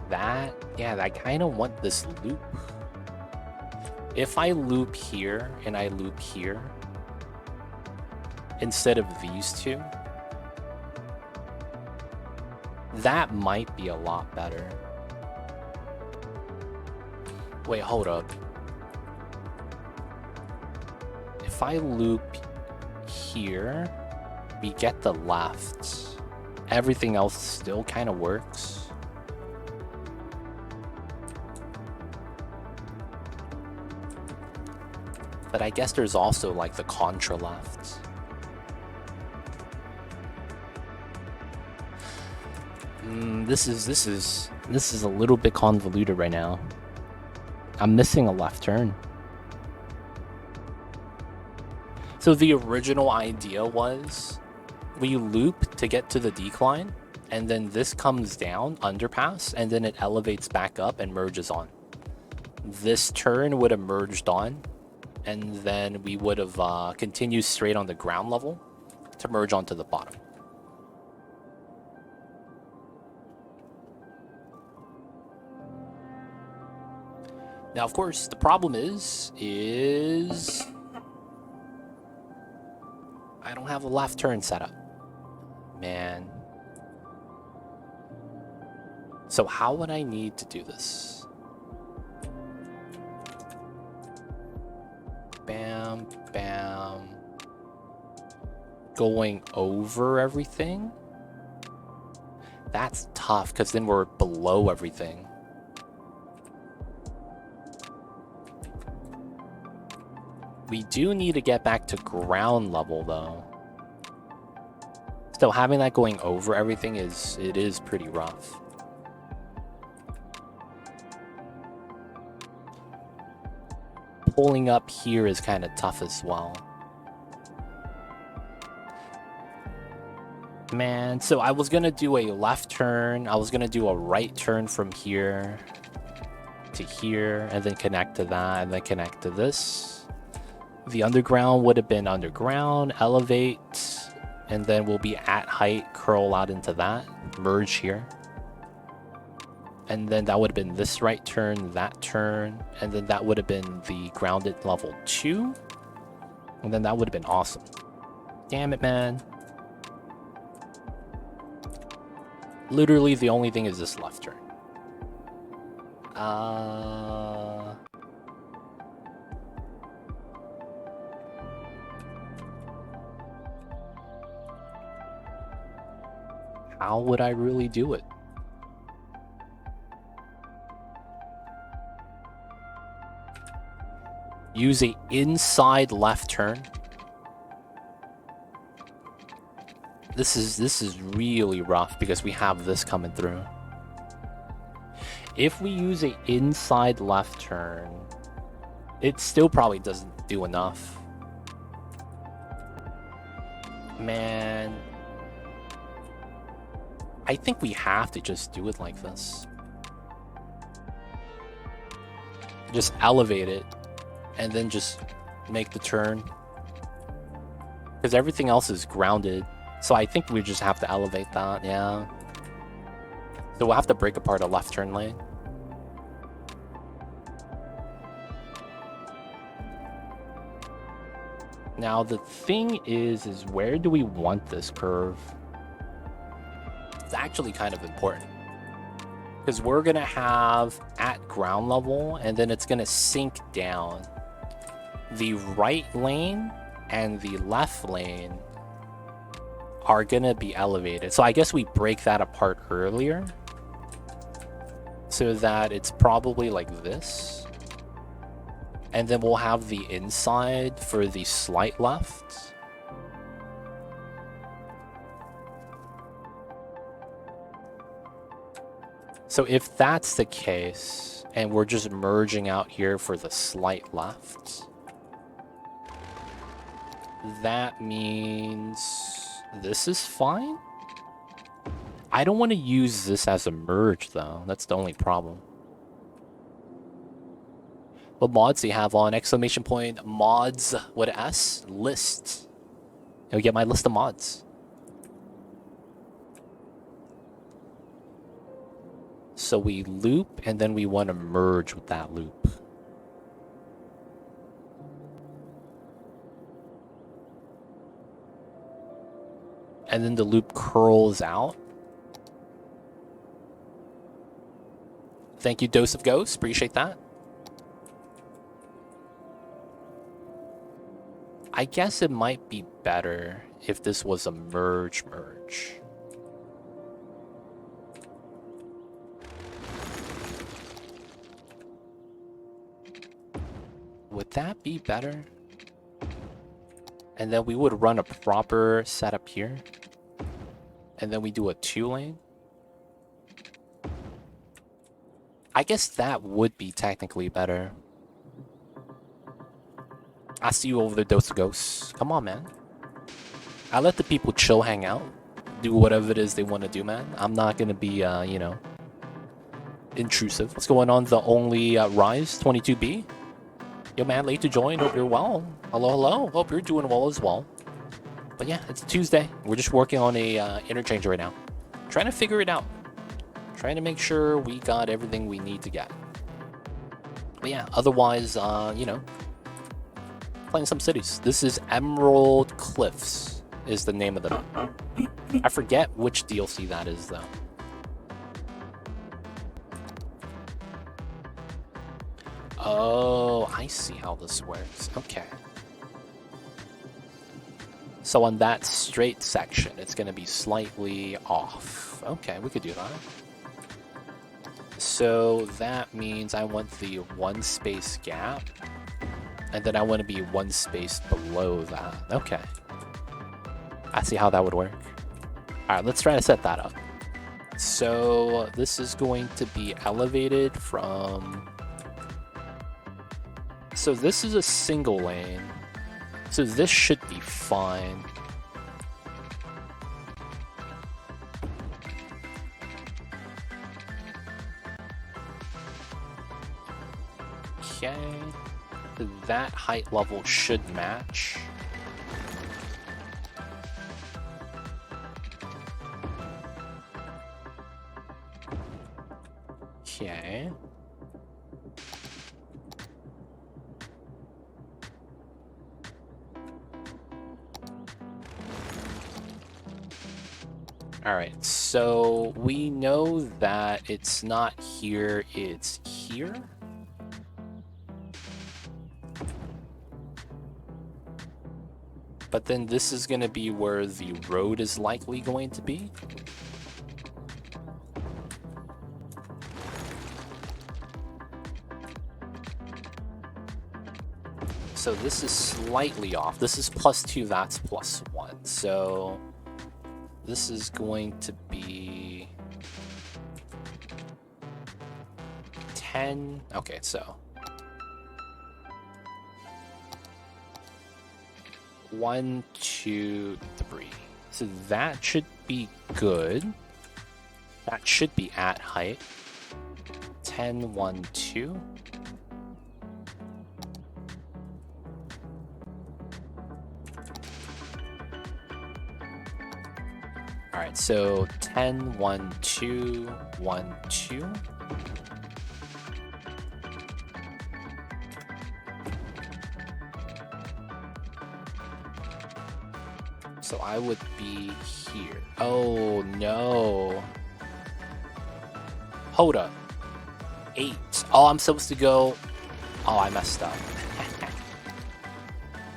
that, yeah, I kind of want this loop. If I loop here and I loop here, instead of these two, that might be a lot better. Wait, hold up. If I loop here, we get the left. Everything else still kind of works. But I guess there's also like the contra left. This is a little bit convoluted right now. I'm missing a left turn. So the original idea was we loop to get to the decline, and then this comes down, underpass, and then it elevates back up and merges on. This turn would have merged on, and then we would have continued straight on the ground level to merge onto the bottom. Now, of course, the problem is I don't have a left turn set up. Man. So how would I need to do this? Bam, bam. Going over everything? That's tough, because then we're below everything. We do need to get back to ground level, though. Still, having that going over everything is pretty rough. Pulling up here is kind of tough as well. Man, so I was gonna do a left turn. I was gonna do a right turn from here to here, and then connect to that, and then connect to this. The underground would have been underground, elevate, and then we'll be at height, curl out into that, merge here. And then that would have been this right turn, that turn, and then that would have been the grounded level 2. And then that would have been awesome. Damn it, man. Literally the only thing is this left turn. How would I really do it? Use a inside left turn. This is really rough because we have this coming through. If we use a inside left turn, it still probably doesn't do enough. Man, I think we have to just do it like this. Just elevate it and then just make the turn. Because everything else is grounded. So I think we just have to elevate that, yeah. So we'll have to break apart a left turn lane. Now the thing is where do we want this curve? It's actually kind of important. Because we're going to have at ground level, and then it's going to sink down. The right lane and the left lane are going to be elevated. So I guess we break that apart earlier. So that it's probably like this. And then we'll have the inside for the slight left. So if that's the case, and we're just merging out here for the slight left, that means this is fine? I don't want to use this as a merge, though. That's the only problem. What mods do you have on? Exclamation point mods with an S? List. You'll get my list of mods. So we loop, and then we want to merge with that loop. And then the loop curls out. Thank you, Dose of Ghosts. Appreciate that. I guess it might be better if this was a merge. Would that be better? And then we would run a proper setup here. And then we do a 2-lane. I guess that would be technically better. I see you over there, Dose of Ghosts. Come on, man. I let the people chill, hang out, do whatever it is they want to do, man. I'm not going to be, you know, intrusive. What's going on? The only Rise 22B? Yo, man, late to join. Hope you're well. Hello, hello. Hope you're doing well as well. But yeah, it's Tuesday. We're just working on a interchange right now. Trying to figure it out. Trying to make sure we got everything we need to get. But yeah, otherwise, you know, playing some cities. This is Emerald Cliffs is the name of the map. I forget which DLC that is, though. Oh, I see how this works. Okay. So on that straight section, it's going to be slightly off. Okay, we could do that. So that means I want the 1 space gap. And then I want to be 1 space below that. Okay. I see how that would work. Alright, let's try to set that up. So this is going to be elevated from... So this is a single lane. So this should be fine. Okay. That height level should match. Okay. Alright, so we know that it's not here, it's here. But then this is going to be where the road is likely going to be. So this is slightly off. This is +2, that's +1. So this is going to be 10. Okay, so 1, 2, 3. So that should be good. That should be at height. 10, 1, 2. Alright, so 10, 1, 2, 1, 2. So I would be here. Oh no. Hold up. 8. Oh, I'm supposed to go. Oh, I messed up.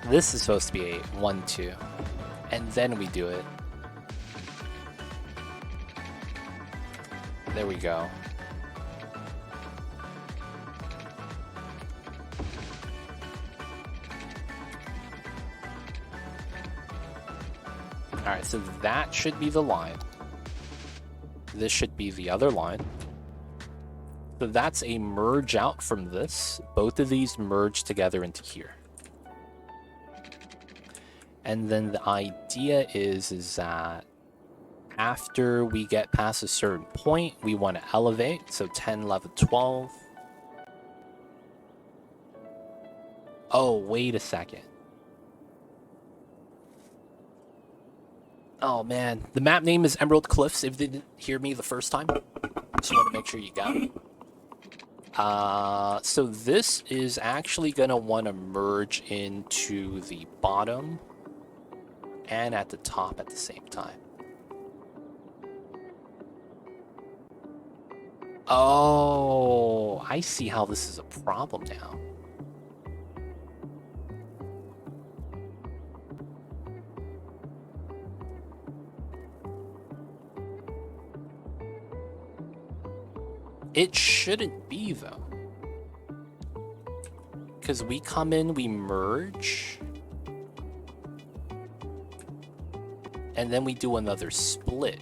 This is supposed to be 8. 1, 2. And then we do it. There we go. Alright, so that should be the line. This should be the other line. So that's a merge out from this. Both of these merge together into here. And then the idea is that after we get past a certain point, we want to elevate. So 10, 11, 12. Oh, wait a second. Oh man, the map name is Emerald Cliffs, if they didn't hear me the first time. Just want to make sure you got it. So this is actually going to want to merge into the bottom and at the top at the same time. Oh, I see how this is a problem now. It shouldn't be, though. Because we come in, we merge, and then we do another split.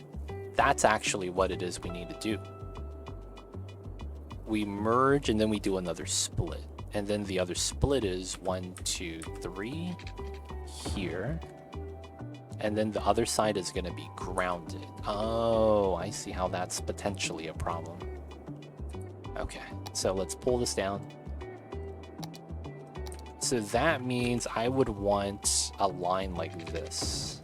That's actually what it is we need to do. We merge, and then we do another split. And then the other split is 1, 2, 3 here. And then the other side is going to be grounded. Oh, I see how that's potentially a problem. Okay, so let's pull this down. So that means I would want a line like this.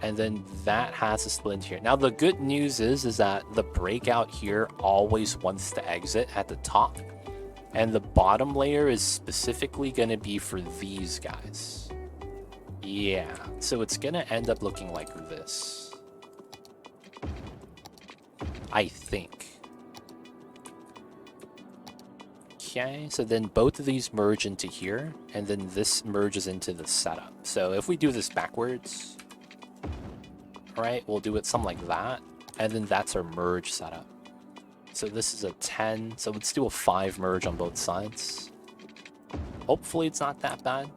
And then that has a split here. Now the good news is that the breakout here always wants to exit at the top. And the bottom layer is specifically going to be for these guys. Yeah, so it's going to end up looking like this. I think. Okay, so then both of these merge into here, and then this merges into the setup. So if we do this backwards, right, we'll do it something like that, and then that's our merge setup. So this is a 10, so let's do a 5 merge on both sides. Hopefully it's not that bad.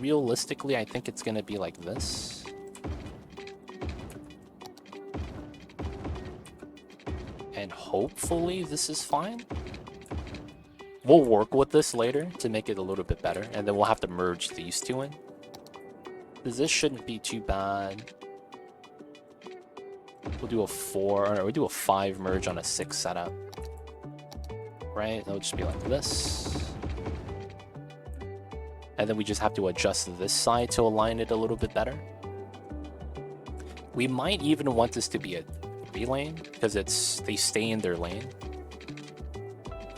Realistically, I think it's gonna be like this. And hopefully this is fine. We'll work with this later to make it a little bit better, and then we'll have to merge these two in. This shouldn't be too bad. We'll do a 4, or we'll do a 5 merge on a 6 setup. Right? It'll just be like this. And then we just have to adjust this side to align it a little bit better. We might even want this to be a 3-lane, because they stay in their lane.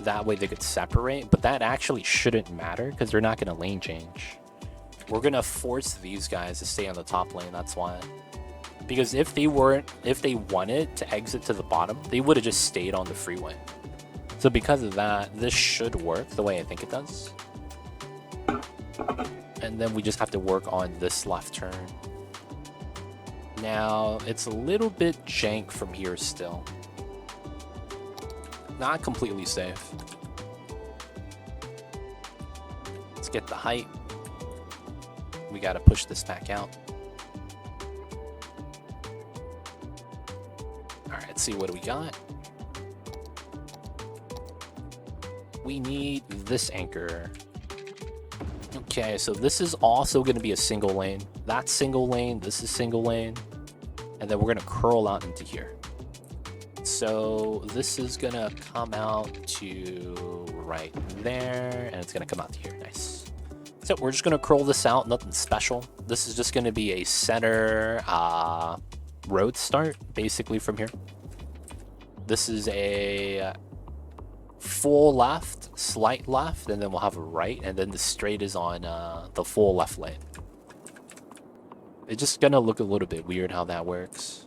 That way they could separate, but that actually shouldn't matter because they're not going to lane change. We're going to force these guys to stay on the top lane, that's why. Because if they wanted to exit to the bottom, they would have just stayed on the freeway. So because of that, this should work the way I think it does. And then we just have to work on this left turn. Now, it's a little bit jank from here still. Not completely safe. Let's get the height. We gotta push this back out. Alright, let's see, what do we got? We need this anchor. Okay, so this is also gonna be a single lane. That's single lane, this is single lane. And then we're gonna curl out into here. So this is gonna come out to right there, and it's gonna come out to here. Nice. So we're just gonna curl this out, nothing special. This is just gonna be a center road start, basically from here. This is a full left, slight left, and then we'll have a right, and then the straight is on the full left lane. It's just gonna look a little bit weird how that works.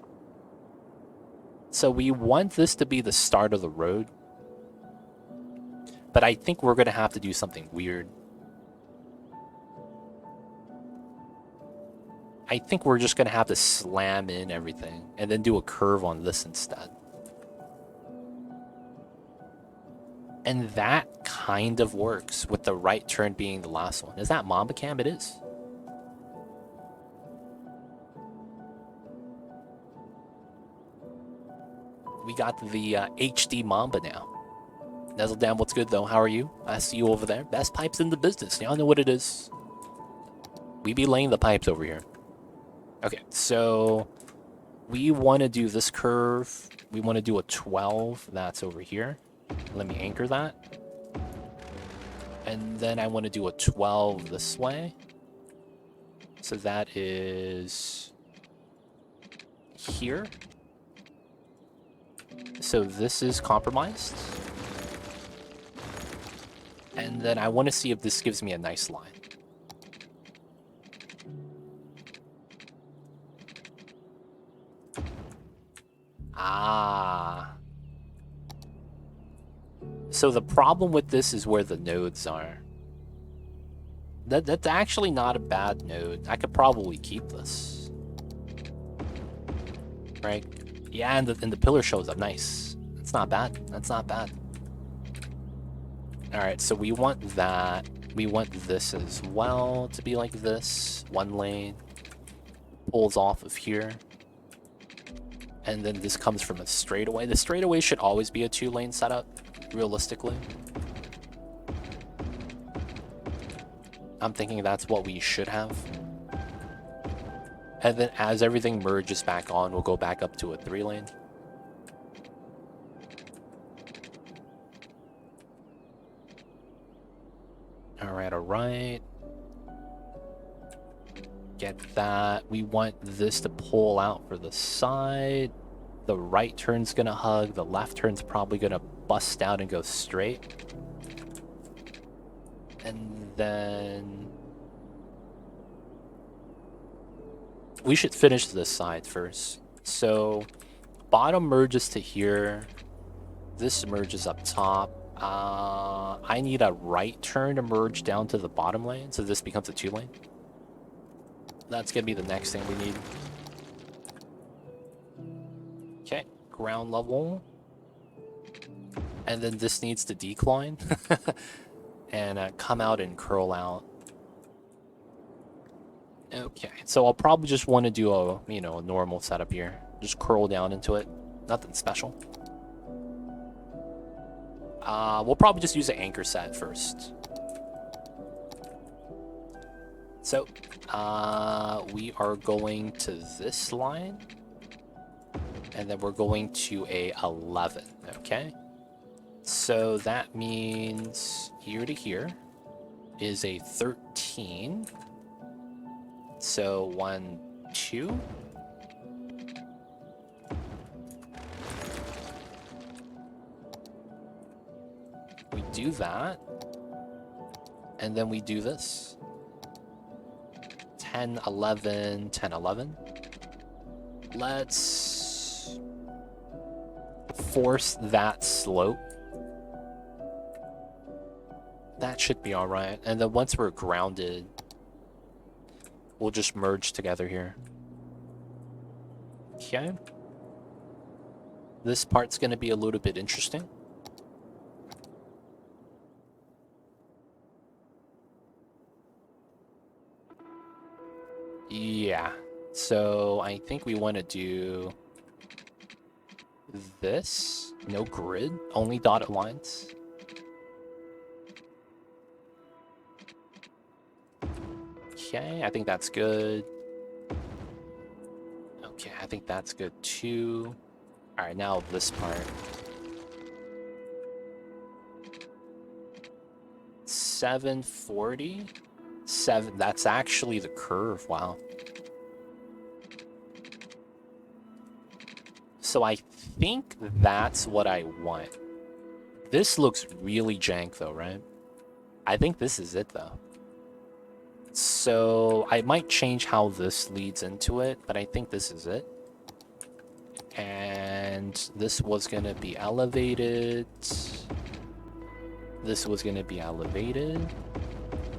So we want this to be the start of the road. But I think we're going to have to do something weird. I think we're just going to have to slam in everything and then do a curve on this instead. And that kind of works with the right turn being the last one. Is that Mamba Cam? It is. We got the HD Mamba now. Nuzzle down, what's good though? How are you? I see you over there. Best pipes in the business. Y'all know what it is. We be laying the pipes over here. Okay, so we want to do this curve. We want to do a 12. That's over here. Let me anchor that. And then I want to do a 12 this way. So that is here. So this is compromised. And then I want to see if this gives me a nice line. Ah. So the problem with this is where the nodes are. That's actually not a bad node. I could probably keep this. Right? Yeah, and the pillar shows up. Nice. That's not bad. That's not bad. Alright, so we want that. We want this as well to be like this. One lane. Pulls off of here. And then this comes from a straightaway. The straightaway should always be a 2-lane setup, realistically. I'm thinking that's what we should have. And then as everything merges back on, we'll go back up to a 3-lane. Alright. Get that. We want this to pull out for the side. The right turn's gonna hug. The left turn's probably gonna bust out and go straight. And then we should finish this side first. So bottom merges to here. This merges up top. I need a right turn to merge down to the bottom lane, so this becomes a 2-lane. That's gonna be the next thing we need. Okay, ground level. And then this needs to decline. And come out and curl out. Okay, so I'll probably just want to do a, a normal setup here. Just curl down into it. Nothing special. We'll probably just use an anchor set first. So, we are going to this line. And then we're going to a 11, okay? So that means here to here is a 13. So 1, 2. We do that. And then we do this. 10, 11, 10, 11. Let's force that slope. That should be alright. And then once we're grounded, we'll just merge together here. Okay. This part's going to be a little bit interesting. Yeah. So I think we want to do this. No grid, only dotted lines. Okay, I think that's good. Okay, I think that's good too. Alright, now this part. 740. 7, that's actually the curve, wow. So I think that's what I want. This looks really jank though, right? I think this is it though. So I might change how this leads into it, but I think this is it. And this was gonna be elevated. This was gonna be elevated.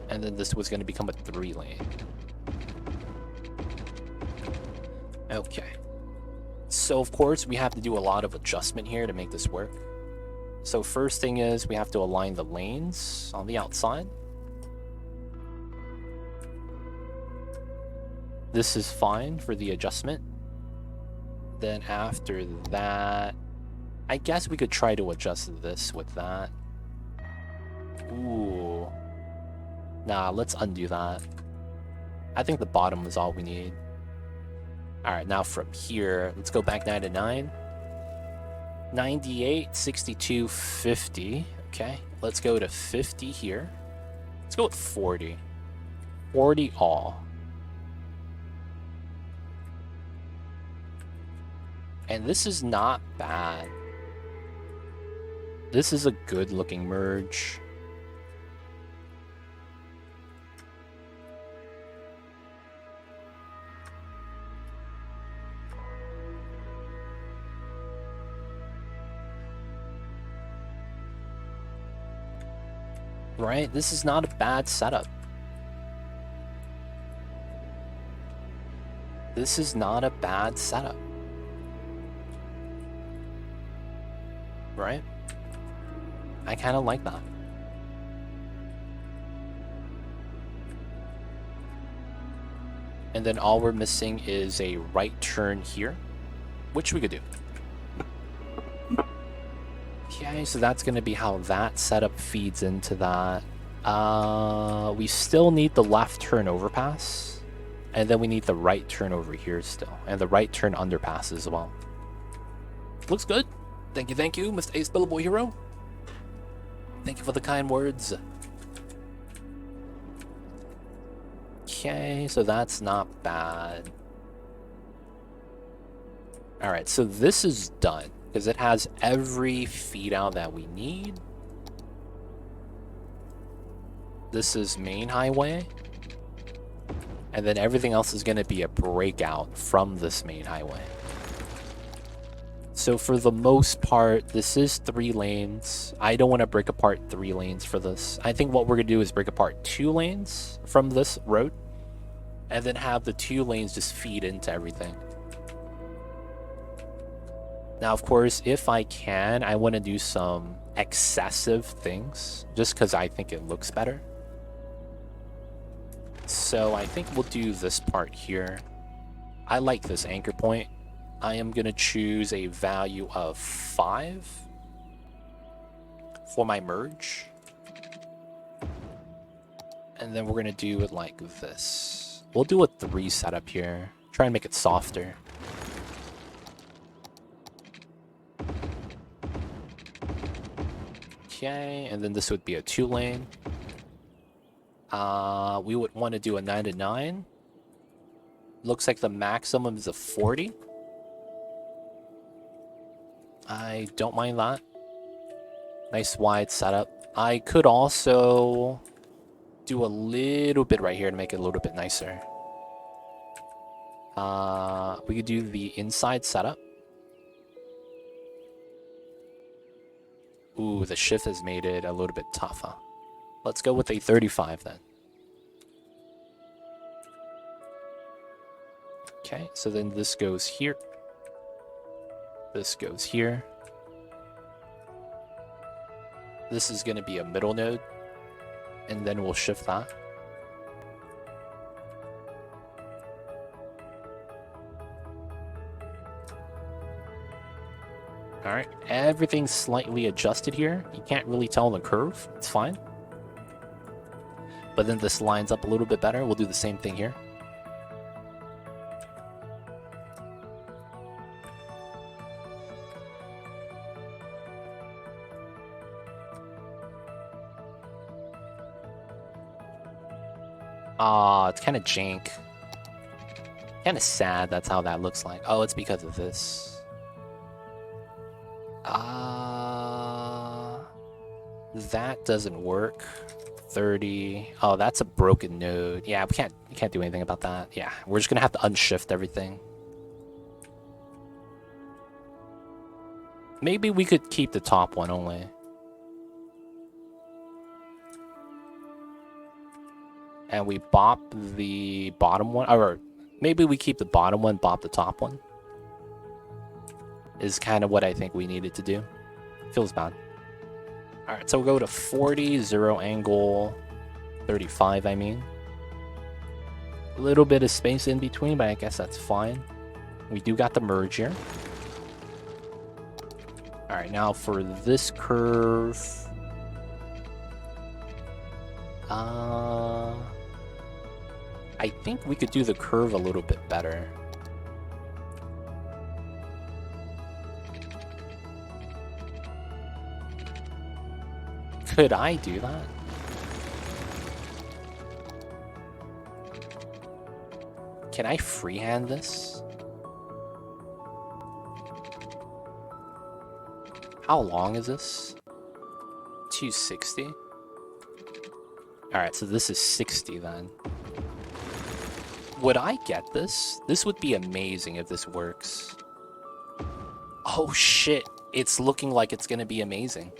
And then this was gonna become a 3-lane. Okay. So of course we have to do a lot of adjustment here to make this work. So first thing is we have to align the lanes on the outside. This is fine for the adjustment. Then after that, I guess we could try to adjust this with that. Ooh. Nah, let's undo that. I think the bottom is all we need. Alright, now from here, let's go back 9 to 9. 98, 62, 50. Okay, let's go to 50 here. Let's go with 40. 40 all. And this is not bad. This is a good looking merge. Right? This is not a bad setup. This is not a bad setup. Right? I kind of like that. And then all we're missing is a right turn here, which we could do. Okay, so that's going to be how that setup feeds into that. We still need the left turn overpass. And then we need the right turn over here still. And the right turn underpass as well. Looks good. Thank you, Mr. Ace Billable Hero. Thank you for the kind words. Okay, so that's not bad. Alright, so this is done. Because it has every feed out that we need. This is main highway. And then everything else is going to be a breakout from this main highway. So for the most part, this is 3 lanes. I don't want to break apart 3 lanes for this. I think what we're going to do is break apart 2 lanes from this road. And then have the 2 lanes just feed into everything. Now, of course, if I can, I want to do some excessive things. Just because I think it looks better. So I think we'll do this part here. I like this anchor point. I am going to choose a value of 5 for my merge. And then we're going to do it like this. We'll do a 3 setup here. Try and make it softer. Okay, and then this would be a 2 lane. We would want to do a 9 to 9. Looks like the maximum is a 40. I don't mind that. Nice wide setup. I could also do a little bit right here to make it a little bit nicer. We could do the inside setup. Ooh, the shift has made it a little bit tougher. Let's go with a 35 then. Okay, so then this goes here. This goes here. This is going to be a middle node. And then we'll shift that. Alright, everything's slightly adjusted here. You can't really tell the curve. It's fine. But then this lines up a little bit better. We'll do the same thing here. It's kind of jank. Kind of sad that's how that looks like. Oh, it's because of this. That doesn't work. 30. Oh, that's a broken node. Yeah, we can't do anything about that. Yeah, we're just gonna have to unshift everything. Maybe we could keep the top one only. And we bop the bottom one, or maybe we keep the bottom one, bop the top one. Is kind of what I think we needed to do. Feels bad. Alright, so we'll go to 40, 0 angle, 35, I mean. A little bit of space in between, but I guess that's fine. We do got the merge here. Alright, now for this curve... I think we could do the curve a little bit better. Could I do that? Can I freehand this? How long is this? 260? Alright, so this is 60 then. Would I get this? This would be amazing if this works. Oh shit, it's looking like it's gonna be amazing.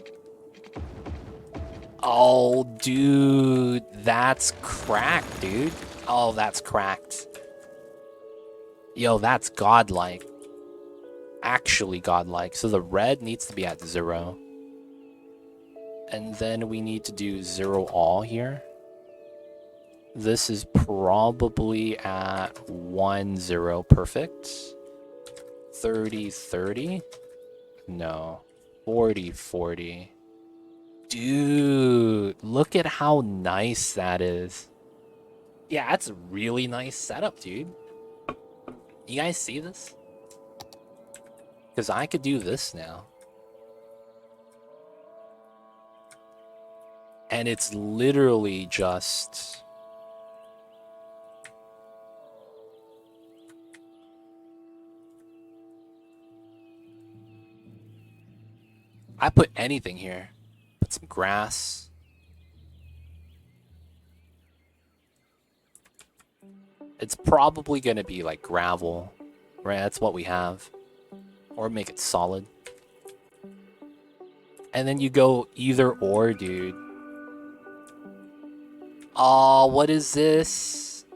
Oh, dude, that's cracked, dude. Oh, that's cracked. Yo, that's godlike. Actually godlike. So the red needs to be at 0. And then we need to do 0 all here. This is probably at 1 0 perfect. 30 30. No. 40 40. Dude, look at how nice that is. Yeah, that's a really nice setup, dude. You guys see this? Because I could do this now. And it's literally just... I put anything here. Put some grass. It's probably going to be like gravel. Right, that's what we have. Or make it solid. And then you go either or, dude. Oh, what is this?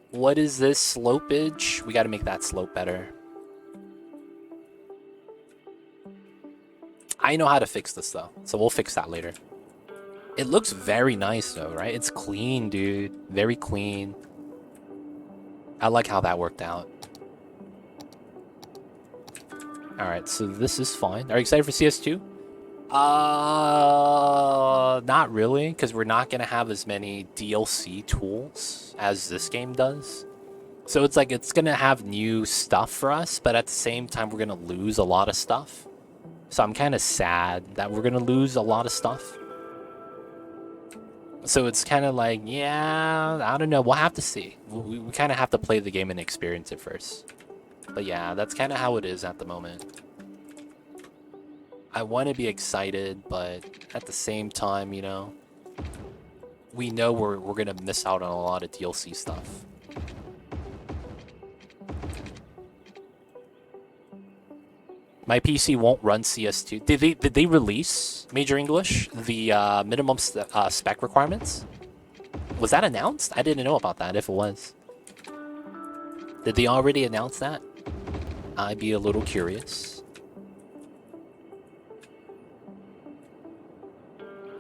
What is this slopage? We got to make that slope better. I know how to fix this though, so we'll fix that later. It looks very nice though, right? It's clean, dude. Very clean. I like how that worked out. Alright, so this is fine. Are you excited for CS2? Not really, because we're not going to have as many DLC tools as this game does. So it's like, it's going to have new stuff for us, but at the same time, we're going to lose a lot of stuff. So I'm kind of sad that we're going to lose a lot of stuff. So it's kind of like, yeah, I don't know. We'll have to see. We kind of have to play the game and experience it first. But yeah, that's kind of how it is at the moment. I want to be excited, but at the same time, you know, we know we're going to miss out on a lot of DLC stuff. My PC won't run CS2. Did they release Major English, the minimum spec requirements? Was that announced? I didn't know about that, if it was. Did they already announce that? I'd be a little curious.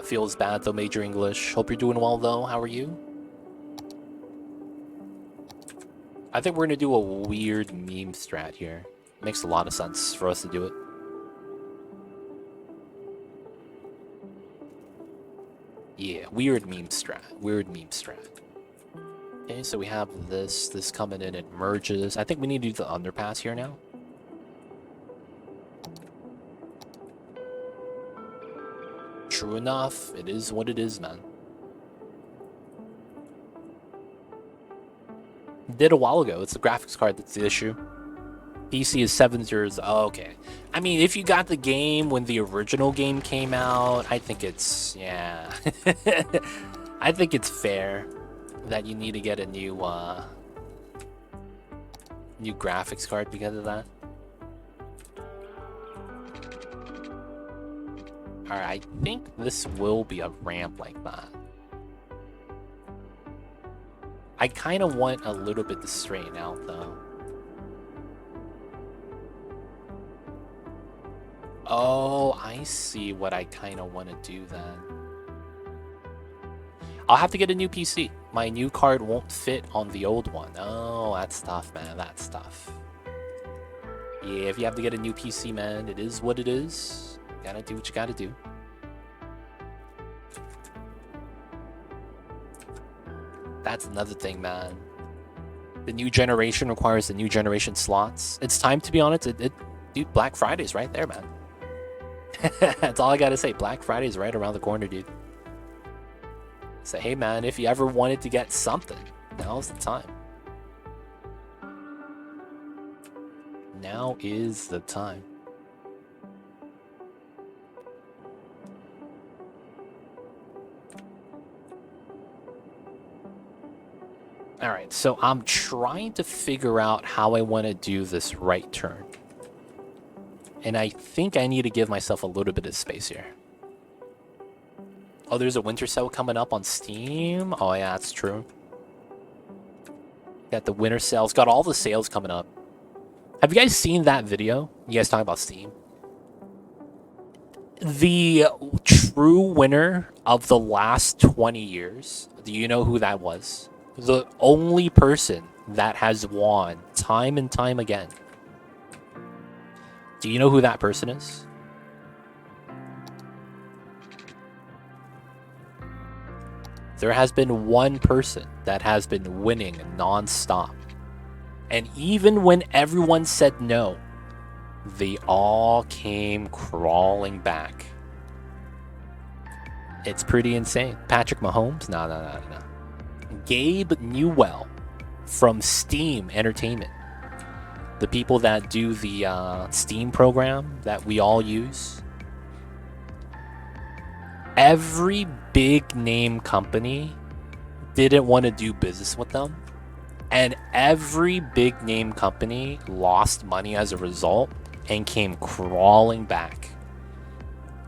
Feels bad though, Major English. Hope you're doing well though. How are you? I think we're gonna do a weird meme strat here. Makes a lot of sense for us to do it. Yeah, weird meme strat. Weird meme strat. Okay, so we have this coming in, it merges. I think we need to do the underpass here now. True enough, it is what it is, man. Did a while ago. It's the graphics card that's the issue. PC is 7 years. Oh, okay. I mean, if you got the game when the original game came out, I think it's, yeah. I think it's fair that you need to get a new new graphics card because of that. Alright, I think this will be a ramp like that. I kind of want a little bit to straighten out, though. Oh, I see what I kind of want to do then. I'll have to get a new PC. My new card won't fit on the old one. Oh, that's tough, man. That's tough. Yeah, if you have to get a new PC, man, it is what it is. Gotta do what you gotta do. That's another thing, man. The new generation requires the new generation slots. It's time to be honest. Dude, Black Friday's right there, man. That's all I gotta say. Black Friday's right around the corner, dude. Say, hey, man, if you ever wanted to get something, now's the time. Now is the time. Alright, so I'm trying to figure out how I want to do this right turn. And I think I need to give myself a little bit of space here. Oh, there's a winter sale coming up on Steam? Oh yeah, that's true. Got the winter sales, got all the sales coming up. Have you guys seen that video? You guys talking about Steam? The true winner of the last 20 years, do you know who that was? The only person that has won time and time again. Do you know who that person is? There has been one person that has been winning non-stop. And even when everyone said no, they all came crawling back. It's pretty insane. Patrick Mahomes? No. Gabe Newell from Steam Entertainment. The people that do the Steam program that we all use. Every big name company didn't want to do business with them. And every big name company lost money as a result and came crawling back.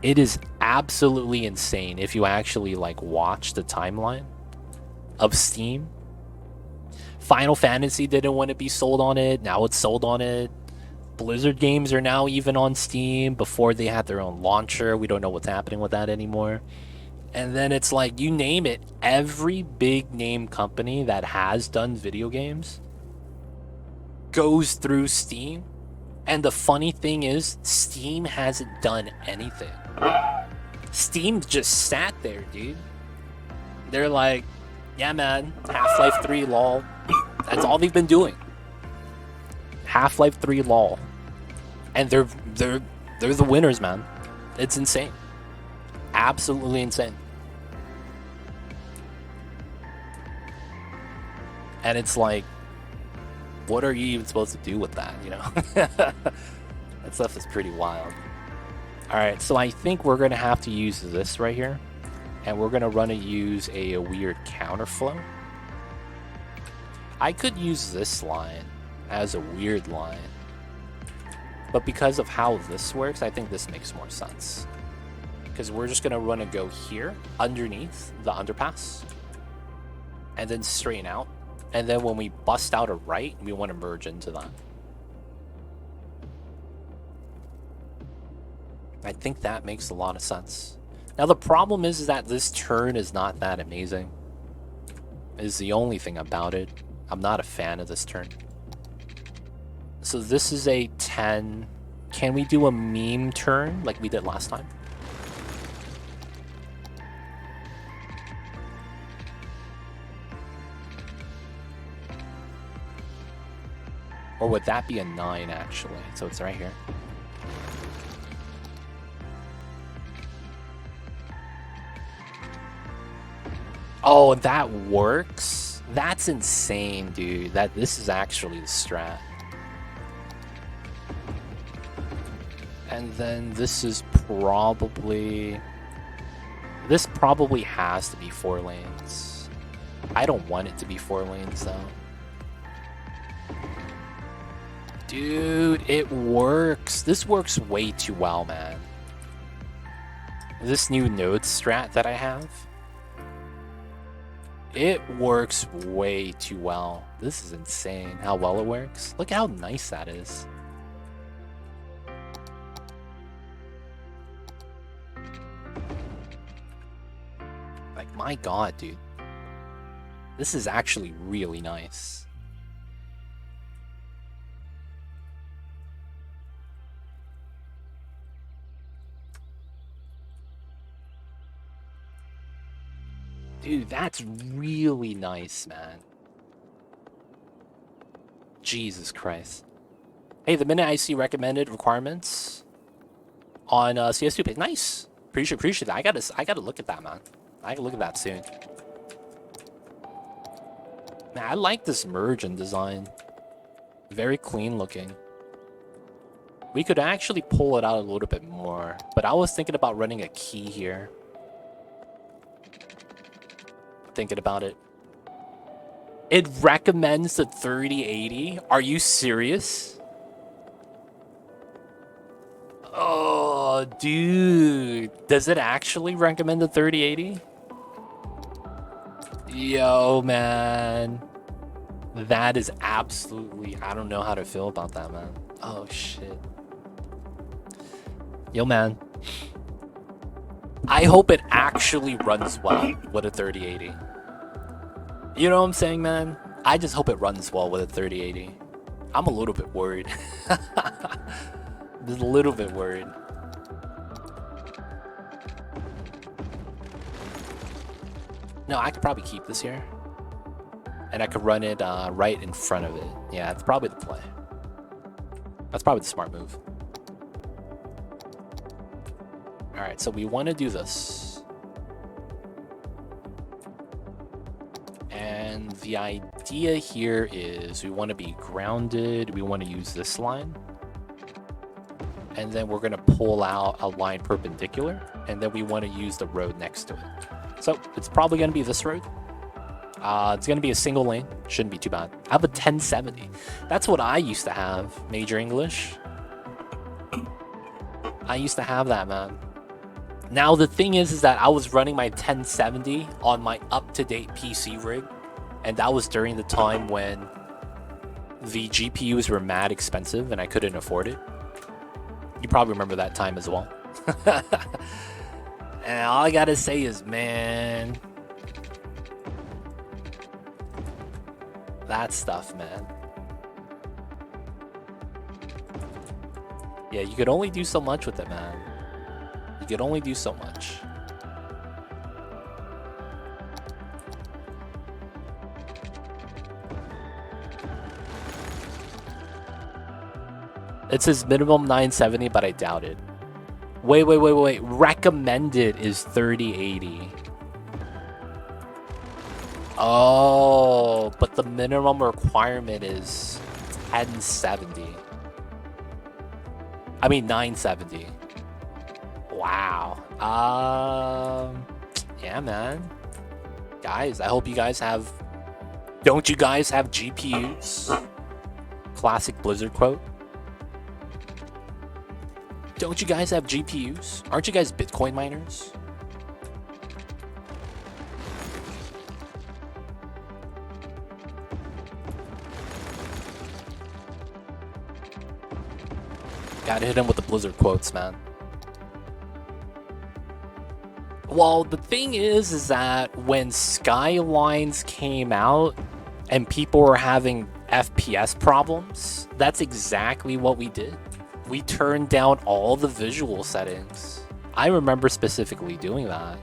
It is absolutely insane if you actually like watch the timeline of Steam. Final Fantasy didn't want to be sold on it. Now it's sold on it. Blizzard games are now even on Steam. Before they had their own launcher. We don't know what's happening with that anymore. And then it's like, you name it, every big name company that has done video games goes through Steam. And the funny thing is, Steam hasn't done anything. Steam just sat there, dude. They're like, yeah, man, Half-Life 3, lol. That's all they've been doing. Half-Life 3, lol. And they're the winners, man. It's insane. Absolutely insane. And it's like, what are you even supposed to do with that, you know? That stuff is pretty wild. Alright, so I think we're going to have to use this right here. And we're going to use a weird counterflow. I could use this line as a weird line. But because of how this works, I think this makes more sense. Because we're just going to go here, underneath the underpass. And then straighten out. And then when we bust out a right, we want to merge into that. I think that makes a lot of sense. Now the problem is that this turn is not that amazing. Is the only thing about it. I'm not a fan of this turn. So this is a 10. Can we do a meme turn like we did last time? Or would that be a 9 actually? So it's right here. Oh, that works? That's insane, dude. This is actually the strat. And then this is probably... This probably has to be 4 lanes. I don't want it to be 4 lanes, though. Dude, it works. This works way too well, man. This new node strat that I have... It works way too well. This is insane how well it works. Look how nice that is. Like, my god, dude. This is actually really nice. Dude, that's really nice, man. Jesus Christ. Hey, the minute I see recommended requirements on CS2 page, nice. Appreciate that. I gotta look at that, man. I gotta look at that soon. Man, I like this merge and design. Very clean looking. We could actually pull it out a little bit more, but I was thinking about running a key here. Thinking about it. It recommends the 3080? Are you serious? Oh, dude. Does it actually recommend the 3080? Yo, man. That is absolutely... I don't know how to feel about that, man. Oh, shit. Yo, man. I hope it actually runs well with a 3080. You know what I'm saying, man? I just hope it runs well with a 3080. I'm a little bit worried. Just a little bit worried. No, I could probably keep this here. And I could run it right in front of it. Yeah, that's probably the play. That's probably the smart move. Alright, so we want to do this. And the idea here is we want to be grounded. We want to use this line. And then we're going to pull out a line perpendicular. And then we want to use the road next to it. So it's probably going to be this road. It's going to be a single lane. Shouldn't be too bad. I have a 1070. That's what I used to have, Major English. I used to have that, man. Now, the thing is that I was running my 1070 on my up-to-date PC rig. And that was during the time when the GPUs were mad expensive and I couldn't afford it. You probably remember that time as well. And all I gotta say is, man... that stuff, man. Yeah, you could only do so much with it, man. You could only do so much. It says minimum 970, but I doubt it. Wait. Recommended is 3080. Oh, but the minimum requirement is 1070. I mean 970. Wow. Yeah, man. Guys, I hope you guys have... Don't you guys have GPUs? Classic Blizzard quote. Don't you guys have GPUs? Aren't you guys Bitcoin miners? Gotta hit him with the Blizzard quotes, man. Well, the thing is that when Skylines came out and people were having FPS problems, that's exactly what we did. We turned down all the visual settings. I remember specifically doing that.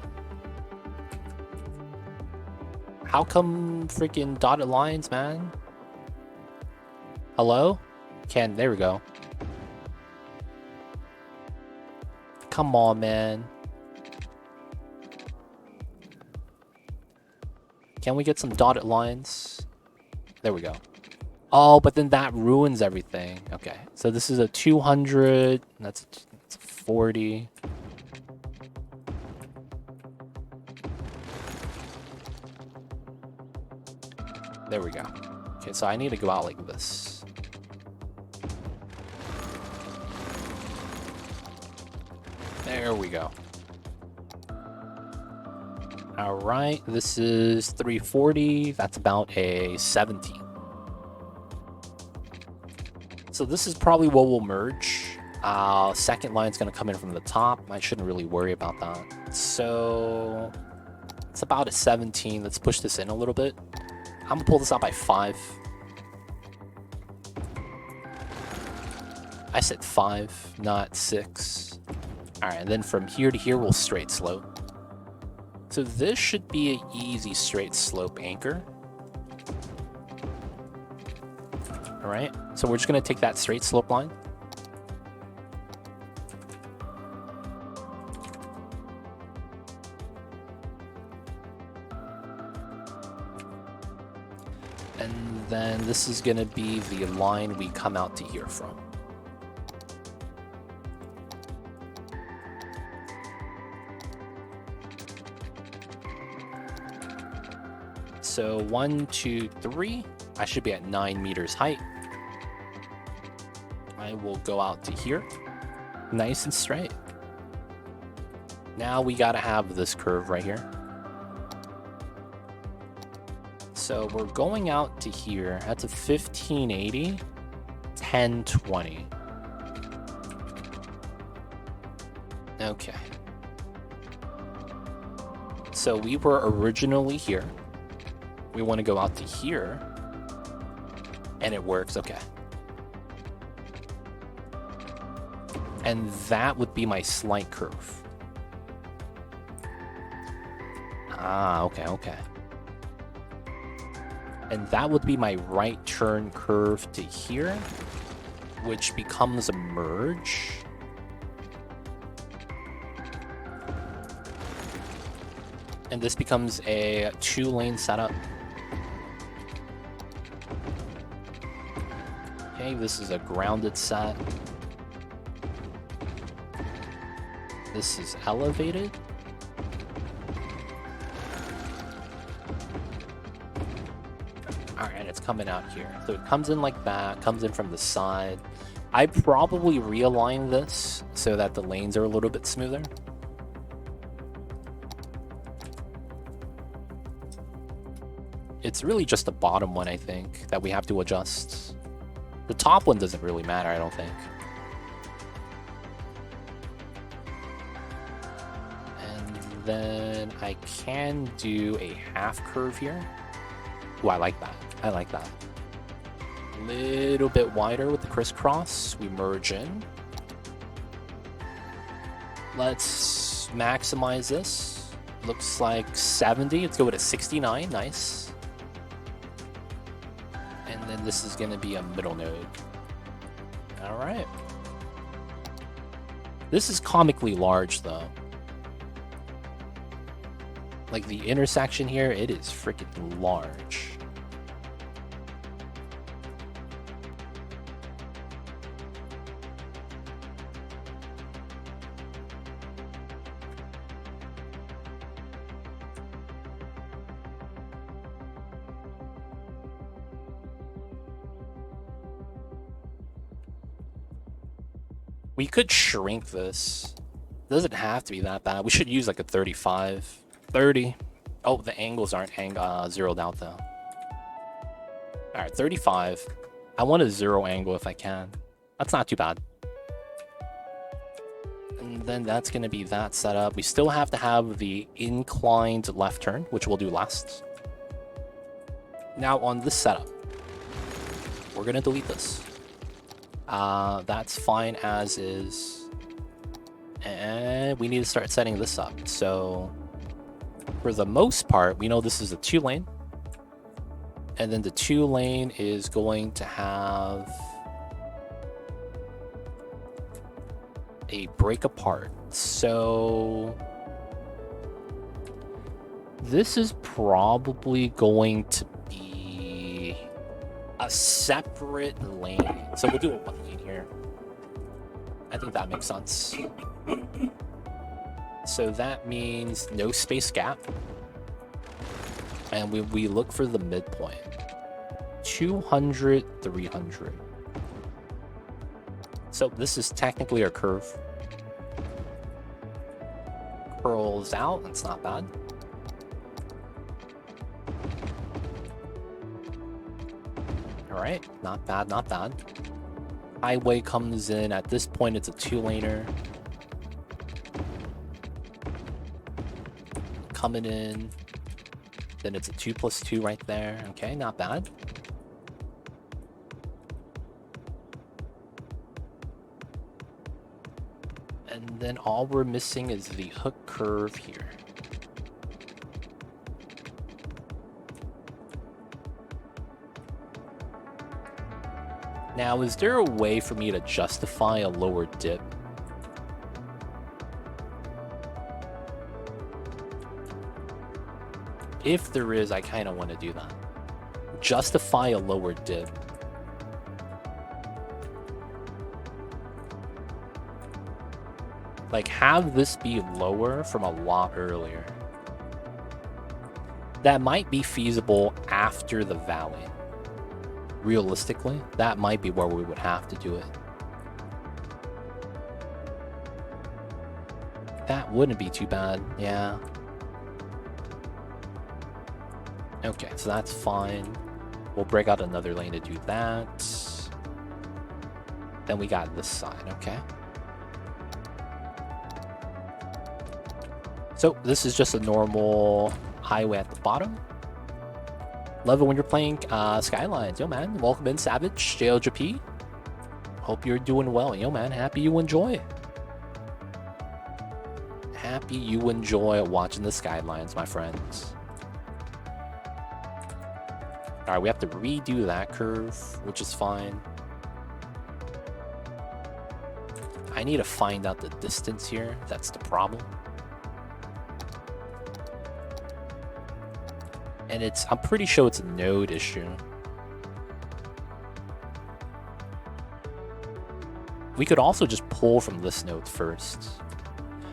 How come freaking dotted lines, man? Hello? Ken, there we go. Come on, man. Can we get some dotted lines? There we go. Oh, but then that ruins everything. Okay, so this is a 200. That's a 40. There we go. Okay, so I need to go out like this. There we go. All right, this is 340. That's about a 17. So this is probably what will merge. Second line's going to come in from the top. I shouldn't really worry about that. So it's about a 17. Let's push this in a little bit. I'm going to pull this out by 5. I said 5, not 6. All right, and then from here to here, we'll straight slope. So this should be an easy straight slope anchor. All right, so we're just gonna take that straight slope line. And then this is gonna be the line we come out to here from. So 1, 2, 3. I should be at 9 meters height. I will go out to here. Nice and straight. Now we gotta have this curve right here. So we're going out to here. That's a 1580, 1020. Okay. So we were originally here. We want to go out to here. And it works, okay. And that would be my slight curve. Ah, okay, okay. And that would be my right turn curve to here, which becomes a merge. And this becomes a 2-lane setup. Okay, this is a grounded set. This is elevated. Alright, it's coming out here. So it comes in like that, comes in from the side. I'd probably realign this so that the lanes are a little bit smoother. It's really just the bottom one, I think, that we have to adjust. The top one doesn't really matter, I don't think. And then I can do a half curve here. Ooh, I like that. I like that. A little bit wider with the crisscross. We merge in. Let's maximize this. Looks like 70. Let's go with a 69. Nice. And then this is going to be a middle node. All right. This is comically large, though. Like the intersection here, it is freaking large. We could shrink this. It doesn't have to be that bad. We should use like a 35. 30. Oh, the angles aren't zeroed out though. Alright, 35. I want a 0 angle if I can. That's not too bad. And then that's going to be that setup. We still have to have the inclined left turn, which we'll do last. Now on this setup, we're going to delete this. That's fine as is. And we need to start setting this up. So for the most part, we know this is a 2-lane. And then the 2-lane is going to have a break apart. So this is probably going to be a separate lane. So we'll do a 1 lane here. I think that makes sense. So that means no space gap. And we look for the midpoint. 200, 300. So this is technically our curve. Curls out, that's not bad. Alright, not bad, not bad. Highway comes in, at this point it's a 2-laner. Coming in, then it's a 2+2 right there. Okay, not bad. And then all we're missing is the hook curve here. Now, is there a way for me to justify a lower dip? If there is, I kind of want to do that. Justify a lower dip. Like, have this be lower from a lot earlier. That might be feasible after the valley. Realistically, that might be where we would have to do it. That wouldn't be too bad, yeah. Okay, so that's fine. We'll break out another lane to do that. Then we got this side, okay. So this is just a normal highway at the bottom. Love it when you're playing Skylines. Yo, man, welcome in, Savage, JLJP. Hope you're doing well. Yo, man, happy you enjoy. Happy you enjoy watching the Skylines, my friends. All right, we have to redo that curve, which is fine. I need to find out the distance here. That's the problem. And I'm pretty sure it's a node issue. We could also just pull from this node first.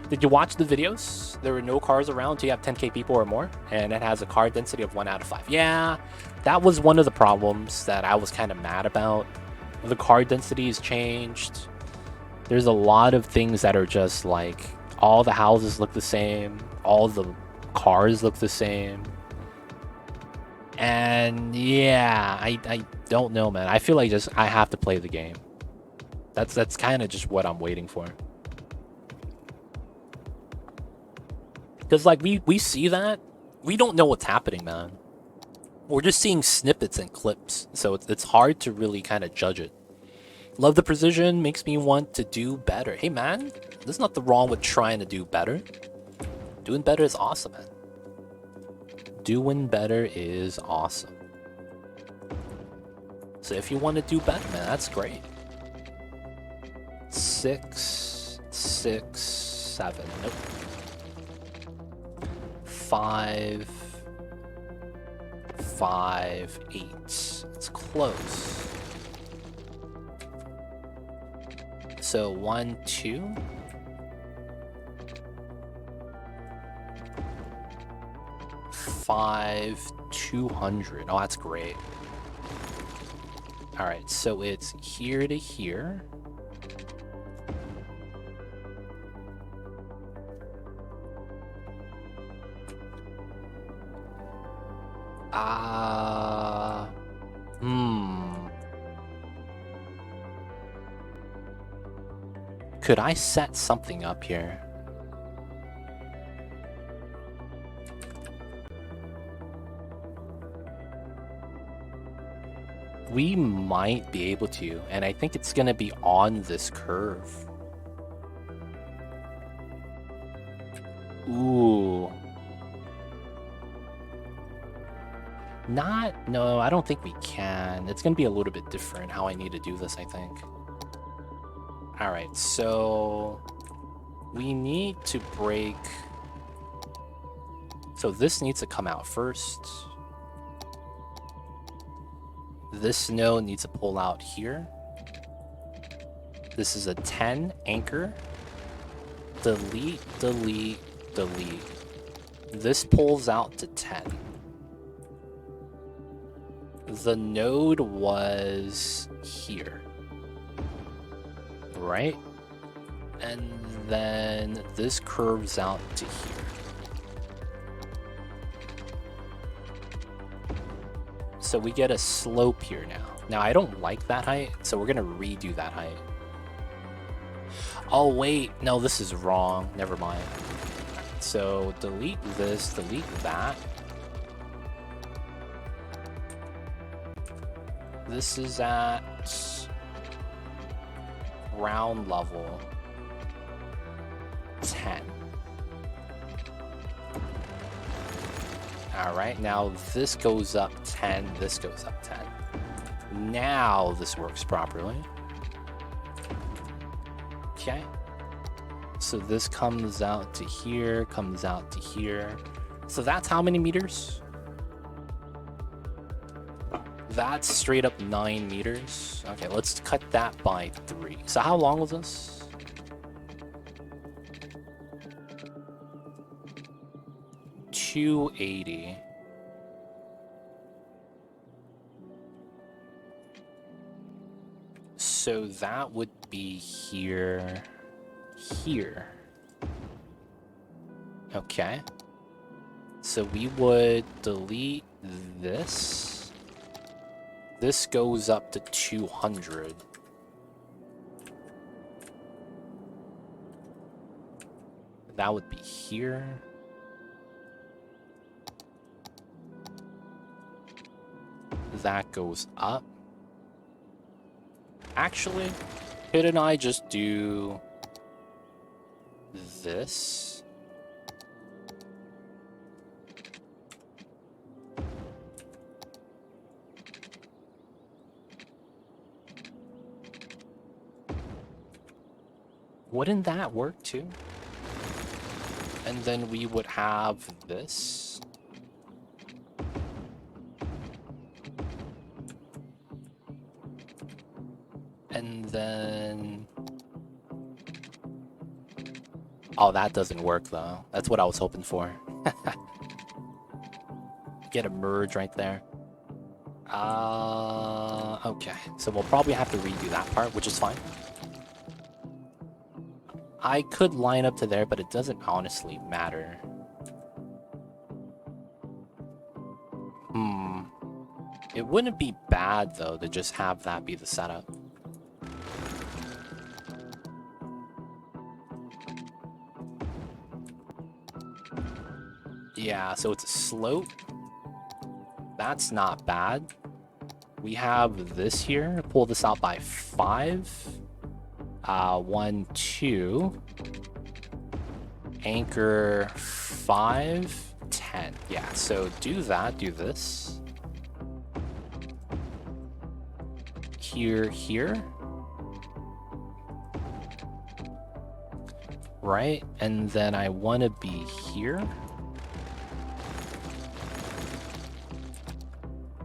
Did you watch the videos? There were no cars around until you have 10k people or more, and it has a car density of 1 out of 5. Yeah, that was one of the problems that I was kind of mad about. The car density has changed. There's a lot of things that are just like, all the houses look the same, all the cars look the same. And yeah, I don't know, man. I feel like I have to play the game. That's kind of just what I'm waiting for. Because like we see that, we don't know what's happening, man. We're just seeing snippets and clips, so it's hard to really kind of judge it. Love the precision, makes me want to do better. Hey man, there's nothing wrong with trying to do better. Doing better is awesome, man. Doing better is awesome. So if you want to do better, man, that's great. 6, 6, 7. Nope. 5, 5, 8. It's close. So 1, 2. 5, 200. Oh, that's great. All right, so it's here to here. Could I set something up here? We might be able to, and I think it's gonna be on this curve. Ooh. No, I don't think we can. It's gonna be a little bit different how I need to do this, I think. All right, so we need to break. So this needs to come out first. This node needs to pull out here. This is a 10 anchor. Delete, delete, delete. This pulls out to 10. The node was here. Right? And then this curves out to here. So we get a slope here now. Now I don't like that height, so we're gonna redo that height. Oh wait, no, this is wrong. Never mind. So delete this, delete that. This is at ground level 10. All right, now this goes up 10, this goes up 10. Now this works properly. Okay. So this comes out to here, comes out to here. So that's how many meters? That's straight up 9 meters. Okay, let's cut that by 3. So how long was this? $280. So that would be here. Here. Okay. So we would delete this. This goes up to 200. That would be here. That goes up. Actually, couldn't I just do this? Wouldn't that work too? And then we would have this. And then... Oh, that doesn't work though. That's what I was hoping for. Get a merge right there. Okay. So we'll probably have to redo that part, which is fine. I could line up to there, but it doesn't honestly matter. It wouldn't be bad, though, to just have that be the setup. Yeah, so it's a slope. That's not bad. We have this here. Pull this out by 5. 1, 2. Anchor 5, 10. Yeah, so do that. Do this. Here, here. Right? And then I want to be here.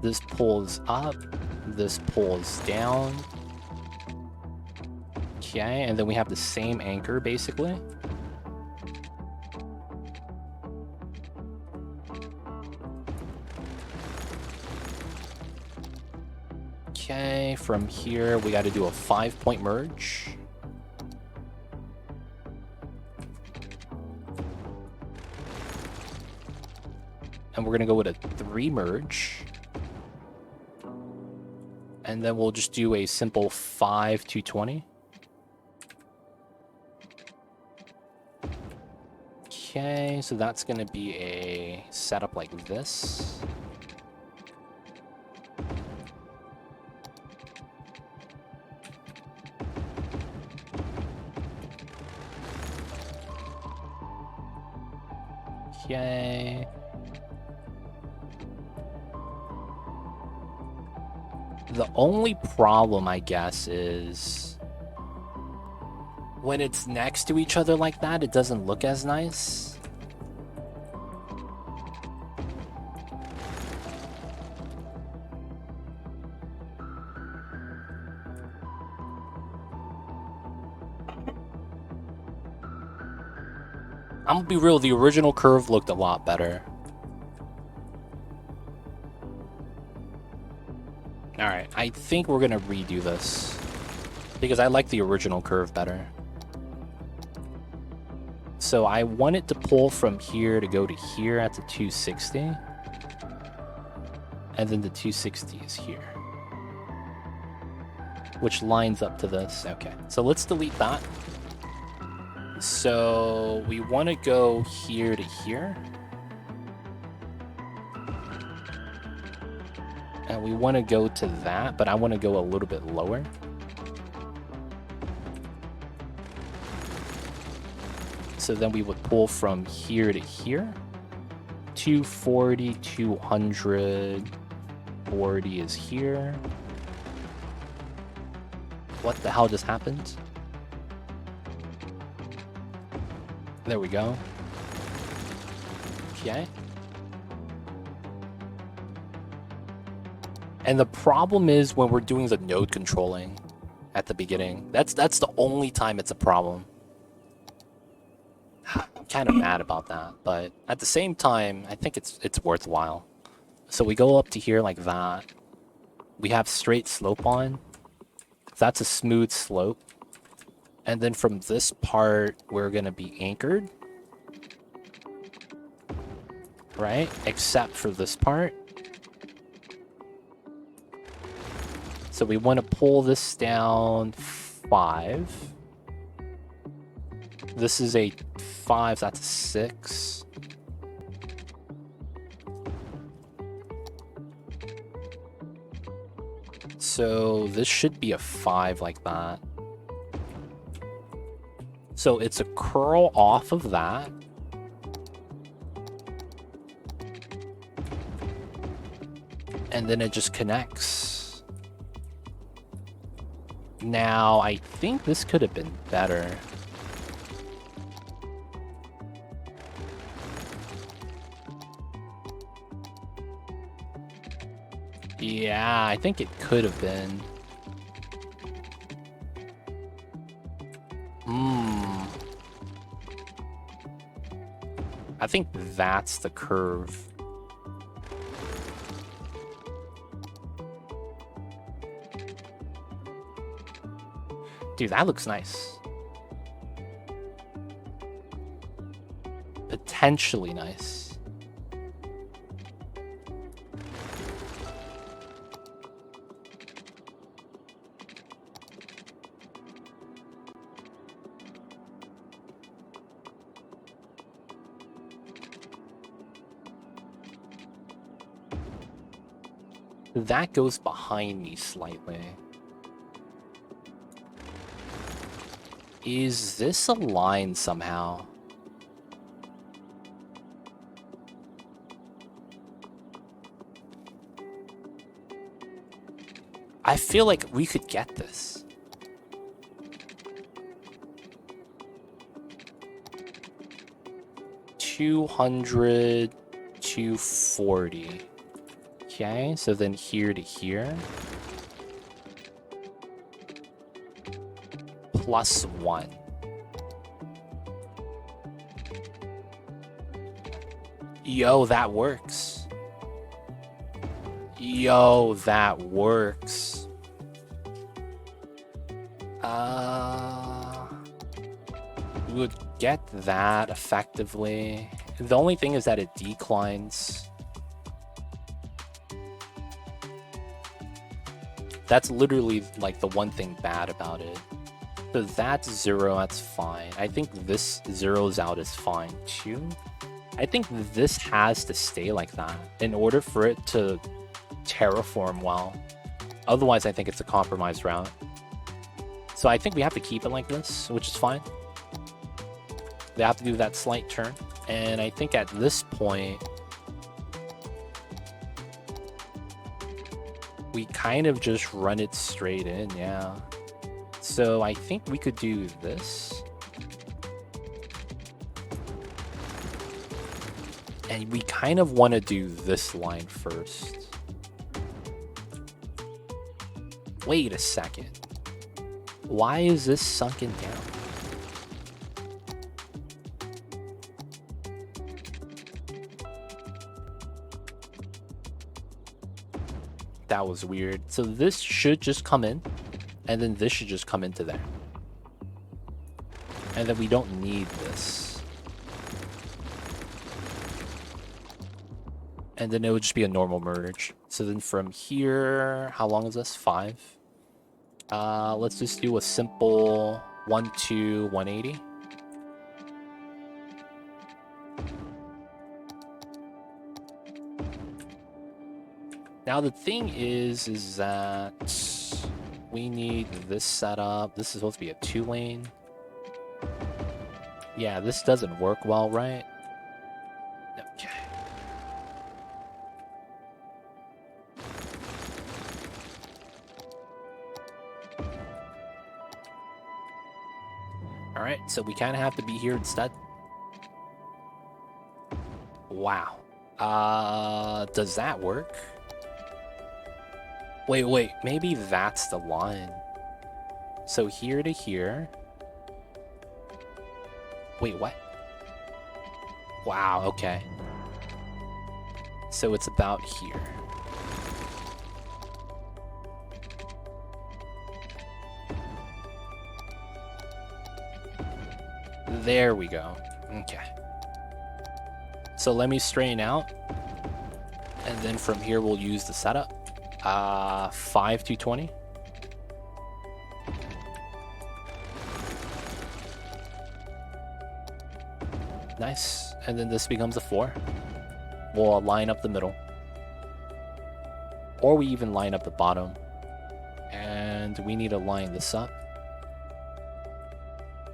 This pulls up. This pulls down. Okay, and then we have the same anchor, basically. Okay, from here, we got to do a 5-point merge. And we're going to go with a 3 merge. And then we'll just do a simple 5 220. Okay, so that's going to be a setup like this. Okay. The only problem, I guess, is when it's next to each other like that, it doesn't look as nice. I'm gonna be real, the original curve looked a lot better. Alright, I think we're gonna redo this, because I like the original curve better. So I want it to pull from here to go to here at the 260. And then the 260 is here. Which lines up to this. Okay, so let's delete that. So we want to go here to here. And we want to go to that, but I want to go a little bit lower. So then we would pull from here to here. 240, 200, 40 is here. What the hell just happened? There we go. Okay. And the problem is when we're doing the node controlling at the beginning. That's the only time it's a problem. I'm kind of mad about that, but at the same time, I think it's worthwhile. So we go up to here like that. We have straight slope on. that's a smooth slope. And then from this part, we're going to be anchored. Right? Except for this part. So we want to pull this down 5. This is a 5, that's a 6. So this should be a 5 like that. So it's a curl off of that. And then it just connects. Now, I think this could have been better. Yeah, I think it could have been. I think that's the curve. Dude, that looks nice. Potentially nice. That goes behind me slightly. Is this aligned somehow? I feel like we could get this. $200, $240. Okay, so then here to here. +1. Yo, that works. Yo, that works. We would get that effectively. The only thing is that it declines. That's literally like the one thing bad about it. So that's 0, that's fine. I think this zeroes out is fine too. I think this has to stay like that in order for it to terraform well. Otherwise, I think it's a compromised route. So I think we have to keep it like this, which is fine. They have to do that slight turn. And I think at this point, we kind of just run it straight in, yeah. So I think we could do this. And we kind of want to do this line first. Wait a second. Why is this sunken down? That was weird. So this should just come in, and then this should just come into there. And then we don't need this. And then it would just be a normal merge. So then from here, how long is this? 5. Let's just do a simple 1 to 180. Now the thing is that we need this setup. This is supposed to be a 2-lane. Yeah, this doesn't work well, right? Okay. Alright, so we kind of have to be here instead. Wow. Does that work? Wait, maybe that's the line. So here to here. Wait, what? Wow, okay. So it's about here. There we go. Okay. So let me straighten out. And then from here, we'll use the setup. 5 to 20. Nice. And then this becomes a 4. We'll line up the middle. Or we even line up the bottom. And we need to line this up.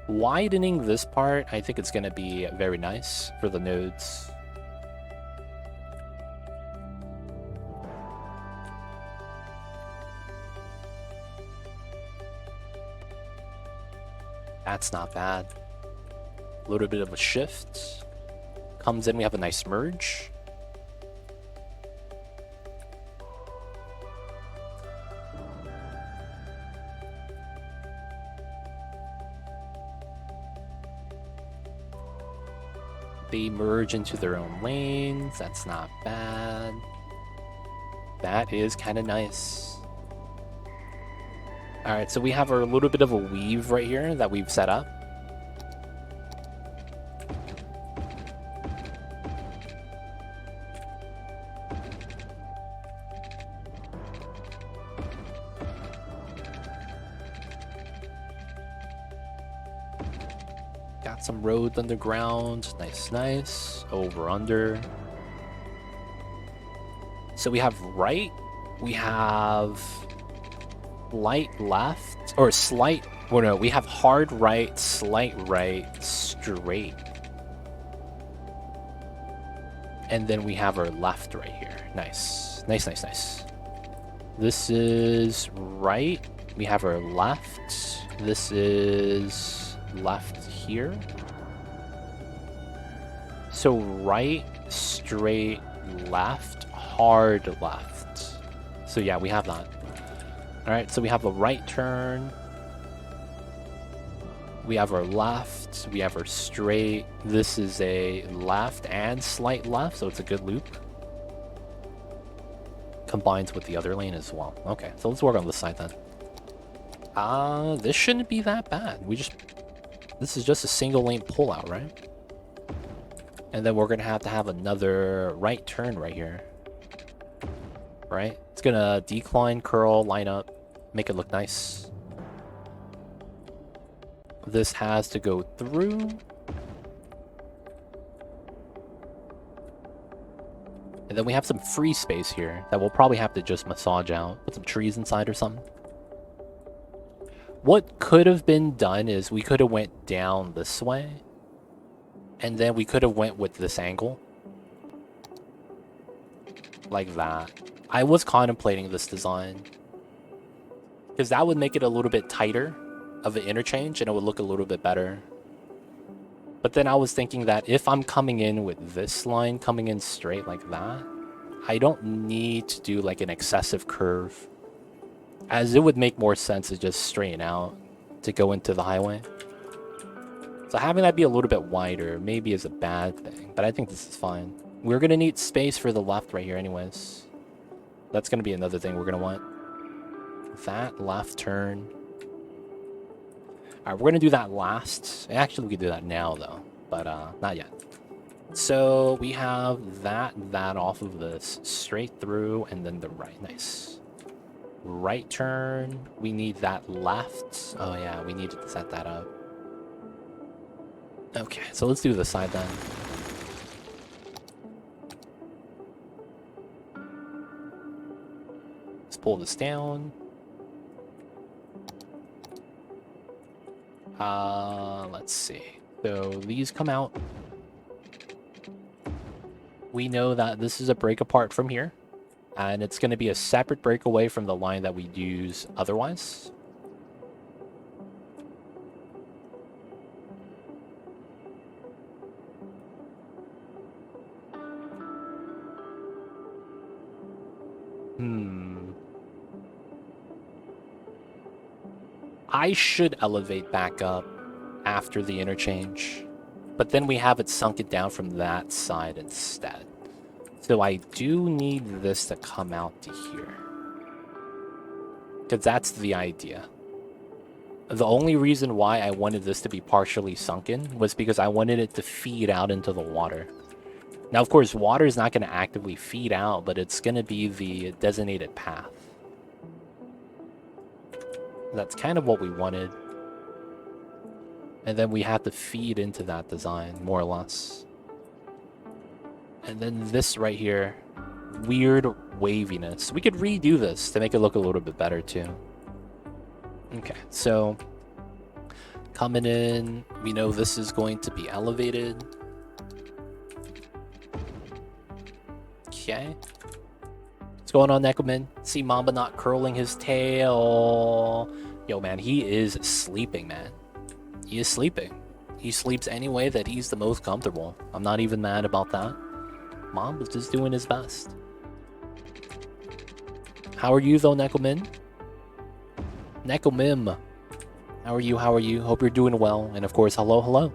Widening this part, I think it's going to be very nice for the nodes. That's not bad. A little bit of a shift. Comes in, we have a nice merge. They merge into their own lanes. That's not bad. That is kind of nice. Alright, so we have a little bit of a weave right here that we've set up. Got some roads underground. Nice, nice. Over, under. So we have right. We have light left. Or slight. Well, no, we have hard right, slight right, straight. And then we have our left right here. Nice. Nice, nice, nice. This is right. We have our left. This is left here. So right, straight, left, hard left. So yeah, we have that. Alright, so we have a right turn. We have our left. We have our straight. This is a left and slight left, so it's a good loop. Combines with the other lane as well. Okay, so let's work on this side then. This shouldn't be that bad. This is just a single lane pullout, right? And then we're gonna have another right turn right here. Right? It's gonna decline, curl, line up, make it look nice. This has to go through. And then we have some free space here that we'll probably have to just massage out. Put some trees inside or something. What could have been done is we could have went down this way. And then we could have went with this angle. Like that. I was contemplating this design. Because that would make it a little bit tighter of an interchange and it would look a little bit better. But then I was thinking that if I'm coming in with this line coming in straight like that, I don't need to do like an excessive curve. As it would make more sense to just straighten out to go into the highway. So having that be a little bit wider maybe is a bad thing, but I think this is fine. We're going to need space for the left right here anyways. That's going to be another thing we're going to want. That left turn. Alright, we're going to do that last. Actually, we could do that now though, but not yet. So we have that off of this. Straight through and then the right. Nice. Right turn. We need that left. Oh yeah, we need to set that up. Okay, so let's do the side then. Let's pull this down. Let's see. So these come out. We know that this is a break apart from here. And it's going to be a separate breakaway from the line that we use otherwise. I should elevate back up after the interchange. But then we have it sunken down from that side instead. So I do need this to come out to here. Because that's the idea. The only reason why I wanted this to be partially sunken was because I wanted it to feed out into the water. Now, of course, water is not going to actively feed out, but it's going to be the designated path. That's kind of what we wanted. And then we have to feed into that design, more or less. And then this right here, weird waviness. We could redo this to make it look a little bit better, too. Okay, so coming in, we know this is going to be elevated. Okay. What's going on, Neckerman? See Mamba not curling his tail. Yo, man, he is sleeping, man. He is sleeping. He sleeps any way that he's the most comfortable. I'm not even mad about that. Mamba's just doing his best. How are you, though, Neckerman? Necomim. How are you? How are you? Hope you're doing well. And of course, hello, hello.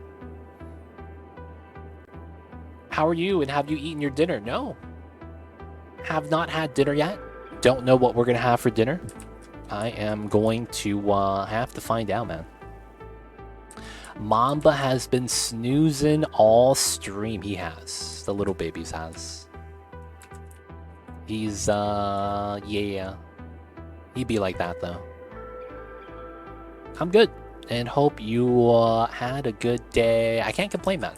How are you? And have you eaten your dinner? No. Have not had dinner yet. Don't know what we're going to have for dinner. I am going to have to find out, man. Mamba has been snoozing all stream. He has. The little babies has. He's, yeah. He'd be like that, though. I'm good, and hope you had a good day. I can't complain, man.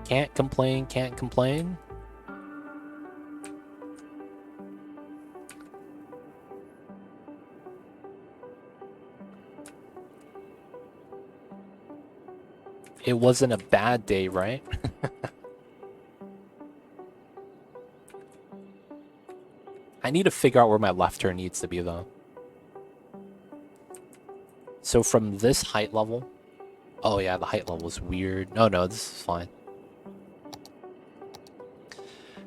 Can't complain, can't complain. It wasn't a bad day, right? I need to figure out where my left turn needs to be, though. So from this height level... Oh yeah, the height level is weird. No, this is fine.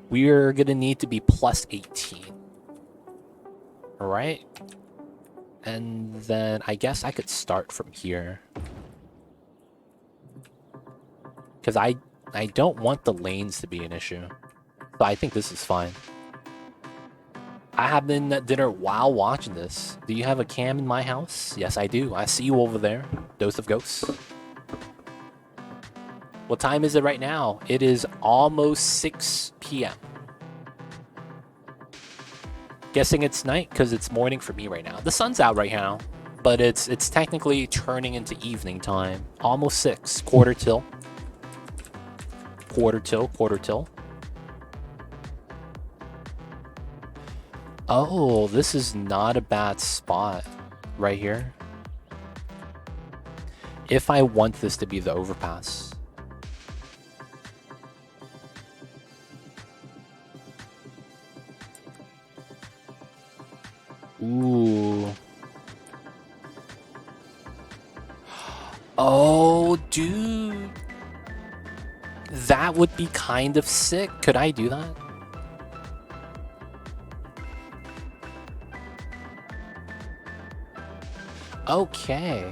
We're gonna need to be plus 18. Alright. And then I guess I could start from here. Because I don't want the lanes to be an issue. So I think this is fine. I have been at dinner while watching this. Do you have a cam in my house? Yes, I do. I see you over there. Dose of Ghosts. What time is it right now? It is almost 6 p.m. Guessing it's night because it's morning for me right now. The sun's out right now, but it's technically turning into evening time. Almost 6. Quarter till. Quarter till. Quarter till. Oh, this is not a bad spot right here. If I want this to be the overpass. Ooh. Oh, dude. That would be kind of sick. Could I do that? Okay.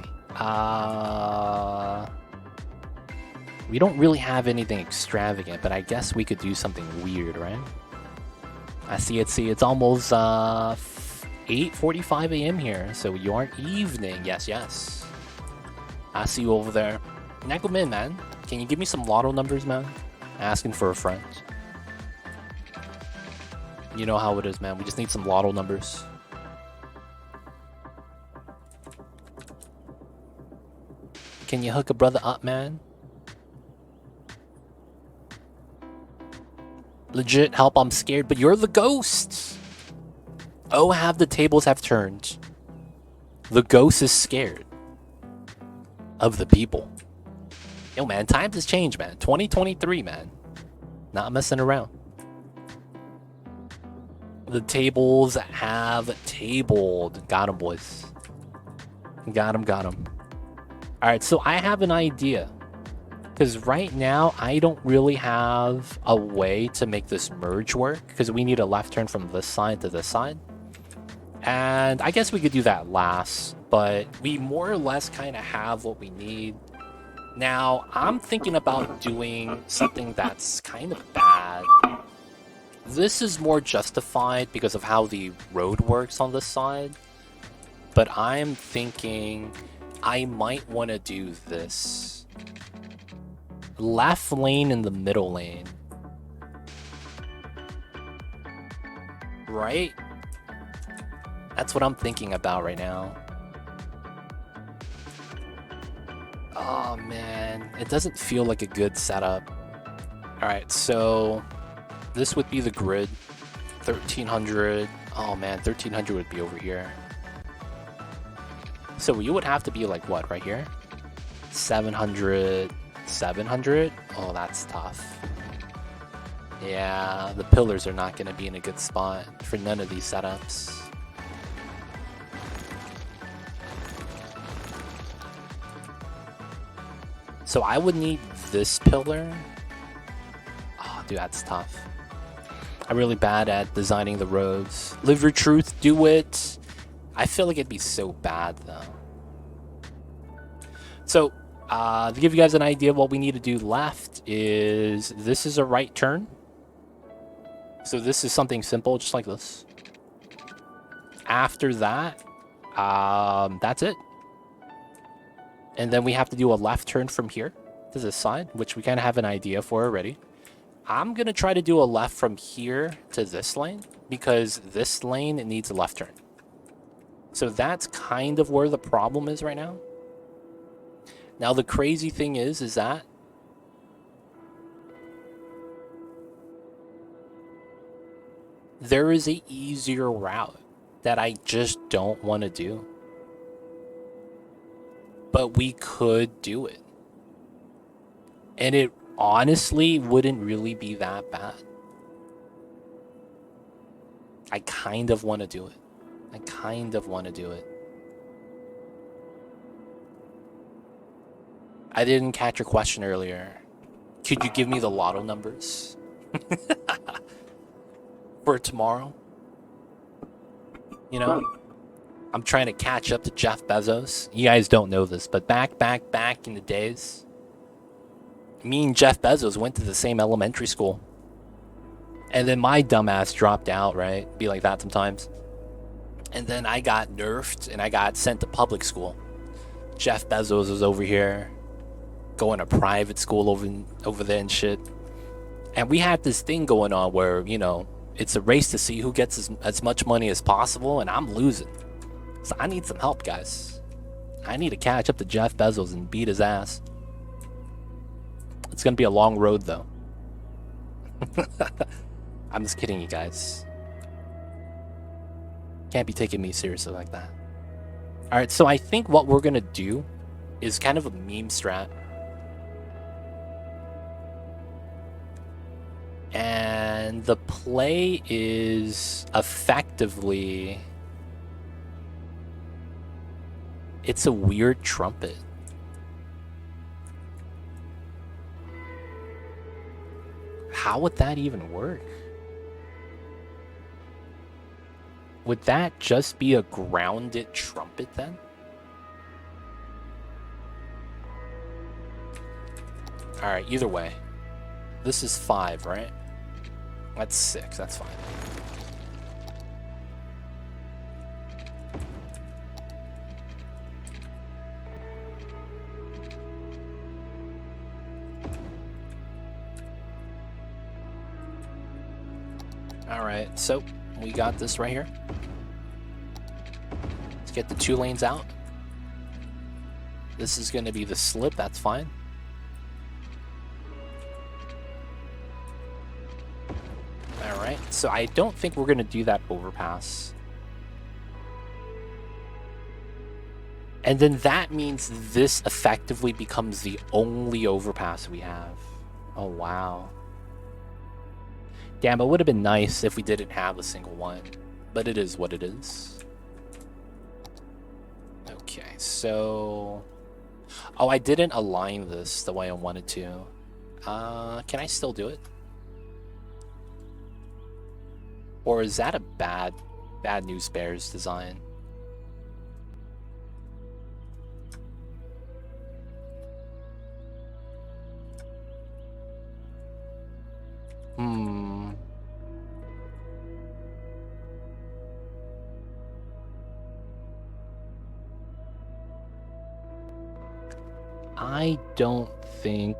We don't really have anything extravagant, but I guess we could do something weird, right? I see it's almost 8:45 a.m. here, so you aren't evening. Yes. I see you over there. Neckerman, man. Can you give me some lotto numbers, man? Asking for a friend. You know how it is, man. We just need some lotto numbers. Can you hook a brother up, man? Legit help, I'm scared, but you're the ghost. Oh, the tables have turned. The ghost is scared of the people. Yo, man, times has changed, man. 2023, man. Not messing around. The tables have tabled. Got him, boys. Got him. Alright, so I have an idea. Because right now, I don't really have a way to make this merge work. Because we need a left turn from this side to this side. And I guess we could do that last. But we more or less kind of have what we need. Now, I'm thinking about doing something that's kind of bad. This is more justified because of how the road works on this side. But I'm thinking I might want to do this. Left lane in the middle lane. Right? That's what I'm thinking about right now. Oh man, it doesn't feel like a good setup. Alright, so this would be the grid. 1300. Oh man, 1300 would be over here. So you would have to be like what, right here? 700, 700? Oh, that's tough. Yeah, the pillars are not going to be in a good spot for none of these setups. So I would need this pillar. Oh, dude, that's tough. I'm really bad at designing the roads. Live your truth, do it. I feel like it'd be so bad, though. So, to give you guys an idea of what we need to do left is this is a right turn. So this is something simple, just like this. After that, that's it. And then we have to do a left turn from here to this side, which we kind of have an idea for already. I'm going to try to do a left from here to this lane because this lane needs a left turn. So that's kind of where the problem is right now. Now, the crazy thing is that there is an easier route that I just don't want to do. But we could do it. And it honestly wouldn't really be that bad. I kind of want to do it. I kind of want to do it. I didn't catch your question earlier. Could you give me the lotto numbers? For tomorrow? You know? I'm trying to catch up to Jeff Bezos. You guys don't know this, but back in the days, me and Jeff Bezos went to the same elementary school. And then my dumbass dropped out, right? Be like that sometimes. And then I got nerfed and I got sent to public school. Jeff Bezos was over here going to private school over there and shit. And we had this thing going on where, you know, it's a race to see who gets as much money as possible, and I'm losing. So I need some help, guys. I need to catch up to Jeff Bezos and beat his ass. It's going to be a long road, though. I'm just kidding, you guys. Can't be taking me seriously like that. Alright, so I think what we're going to do is kind of a meme strat. And the play is effectively... It's a weird trumpet. How would that even work? Would that just be a grounded trumpet then? Alright, either way. This is 5, right? That's 6, that's fine. Alright, so we got this right here. Let's get the 2 lanes out. This is going to be the slip, that's fine. Alright, so I don't think we're going to do that overpass. And then that means this effectively becomes the only overpass we have. Oh, wow. Damn, it would have been nice if we didn't have a single one. But it is what it is. Okay, so... Oh, I didn't align this the way I wanted to. Can I still do it? Or is that a bad news bears design? I don't think...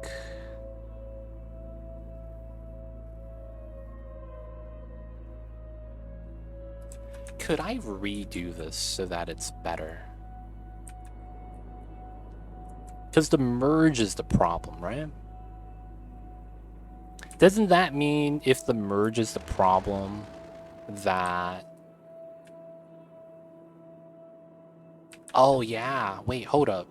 Could I redo this so that it's better? Because the merge is the problem, right? Doesn't that mean if the merge is the problem that... Oh yeah, wait, hold up.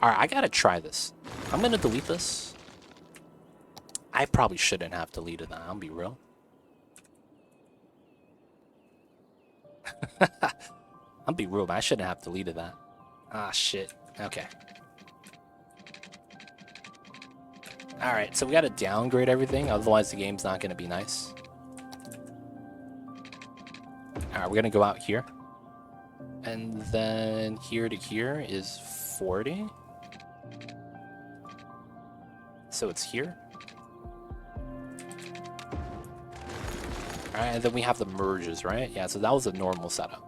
Alright, I gotta try this. I'm gonna delete this. I probably shouldn't have deleted that, I'll be real. I'll be real, but I shouldn't have deleted that. Ah, shit. Okay. Alright, so we gotta downgrade everything, otherwise the game's not gonna be nice. Alright, we're gonna go out here. And then here to here is 40. So it's here. Alright, and then we have the merges, right? Yeah, so that was a normal setup.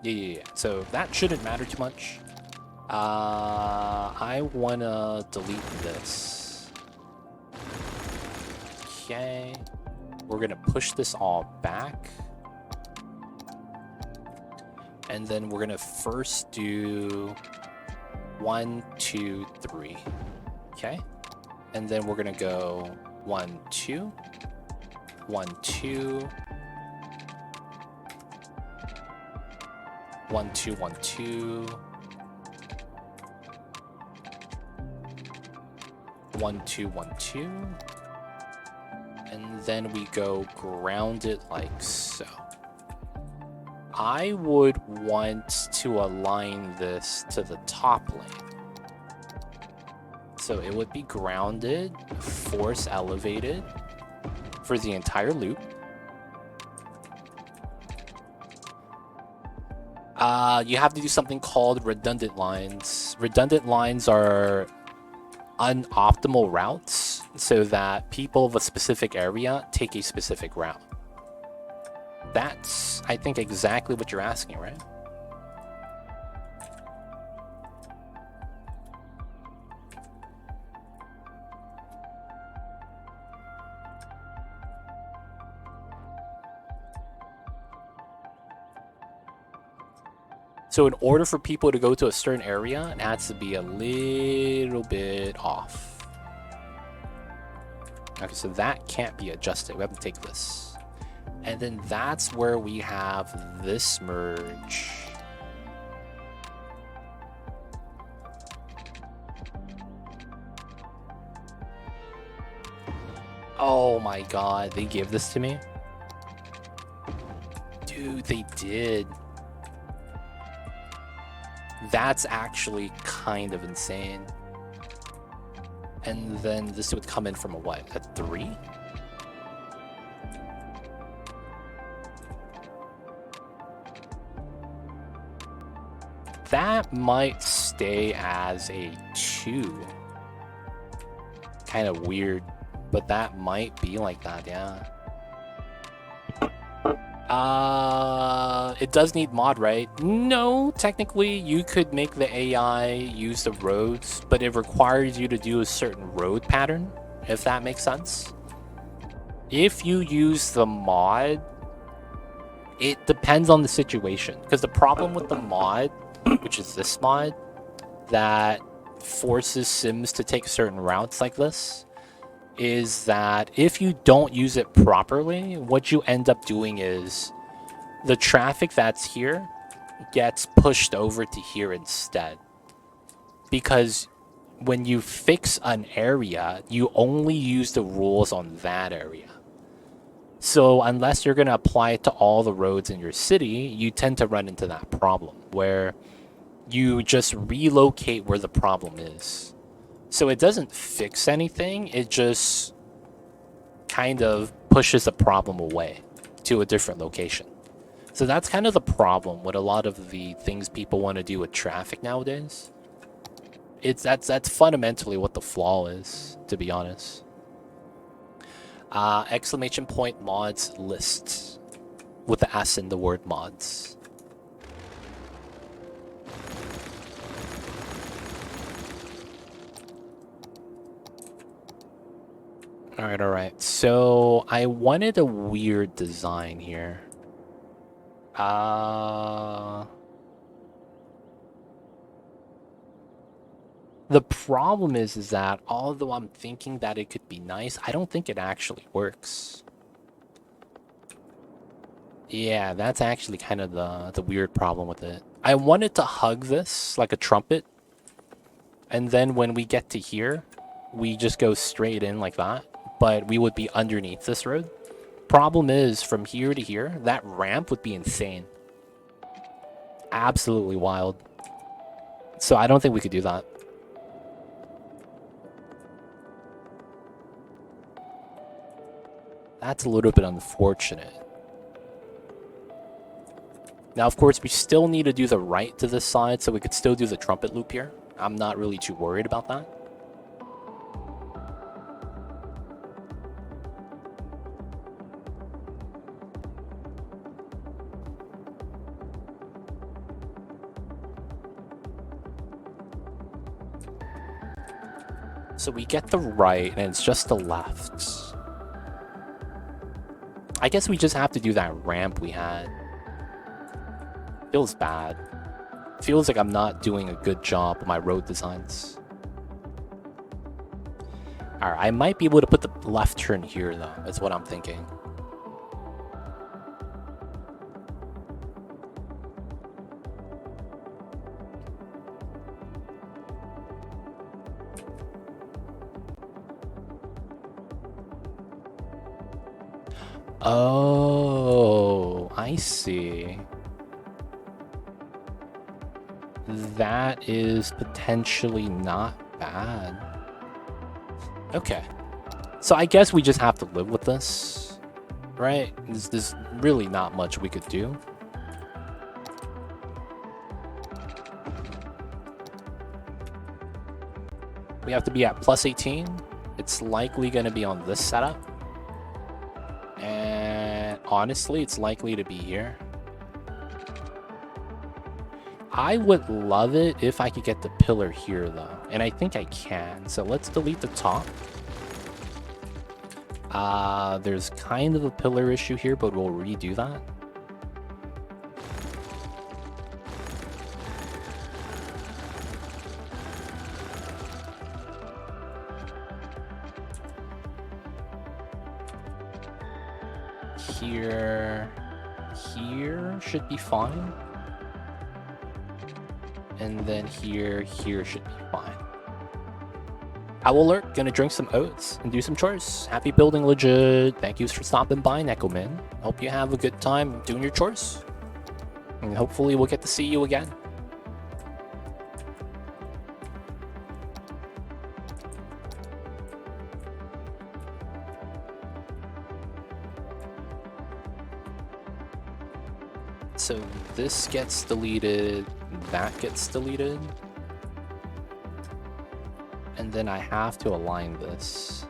Yeah. So that shouldn't matter too much. I wanna delete this. Okay. We're gonna push this all back. And then we're gonna first do 1, 2, 3. Okay. And then we're gonna go 1, 2. 1, 2. 1, 2, 1, 2. 1, 2, 1, 2. And then we go ground it like so. I would want to align this to the top lane. So it would be grounded, force elevated for the entire loop. You have to do something called redundant lines. Redundant lines are unoptimal routes so that people of a specific area take a specific route. That's, I think, exactly what you're asking, right? So in order for people to go to a certain area, it has to be a little bit off. Okay, so that can't be adjusted. We have to take this. And then that's where we have this merge. Oh my god, they gave this to me? Dude, they did. That's actually kind of insane. And then this would come in from a what? A 3? That might stay as a 2. Kind of weird, but that might be like that, yeah. It does need mod, right? No, technically you could make the AI use the roads, but it requires you to do a certain road pattern, if that makes sense. If you use the mod, it depends on the situation. Because the problem with the mod, which is this mod, that forces Sims to take certain routes like this, is that if you don't use it properly, what you end up doing is the traffic that's here gets pushed over to here instead. Because when you fix an area, you only use the rules on that area. So unless you're going to apply it to all the roads in your city, you tend to run into that problem where you just relocate where the problem is. So it doesn't fix anything, it just kind of pushes the problem away to a different location. So that's kind of the problem with a lot of the things people want to do with traffic nowadays. That's fundamentally what the flaw is, to be honest. Exclamation point mods list with the S in the word mods. All right. So I wanted a weird design here. The problem is that although I'm thinking that it could be nice, I don't think it actually works. Yeah, that's actually kind of the weird problem with it. I wanted to hug this like a trumpet, and then when we get to here, we just go straight in like that, but we would be underneath this road. Problem is, from here to here, that ramp would be insane. Absolutely wild. So I don't think we could do that. That's a little bit unfortunate. Now, of course, we still need to do the right to this side, so we could still do the trumpet loop here. I'm not really too worried about that. So we get the right, and it's just the left. I guess we just have to do that ramp we had. Feels bad. Feels like I'm not doing a good job with my road designs. Alright, I might be able to put the left turn here, though. That's what I'm thinking. Oh, I see. That is potentially not bad. Okay. So I guess we just have to live with this, right? There's really not much we could do. We have to be at plus 18. It's likely going to be on this setup. And honestly, it's likely to be here. I would love it if I could get the pillar here, though. And I think I can. So let's delete the top. There's kind of a pillar issue here, but we'll redo that. Here should be fine. And then here should be fine. Owl alert, gonna drink some oats and do some chores. Happy building legit. Thank you for stopping by, Nekoman. Hope you have a good time doing your chores. And hopefully we'll get to see you again. So this gets deleted, that gets deleted. And then I have to align this.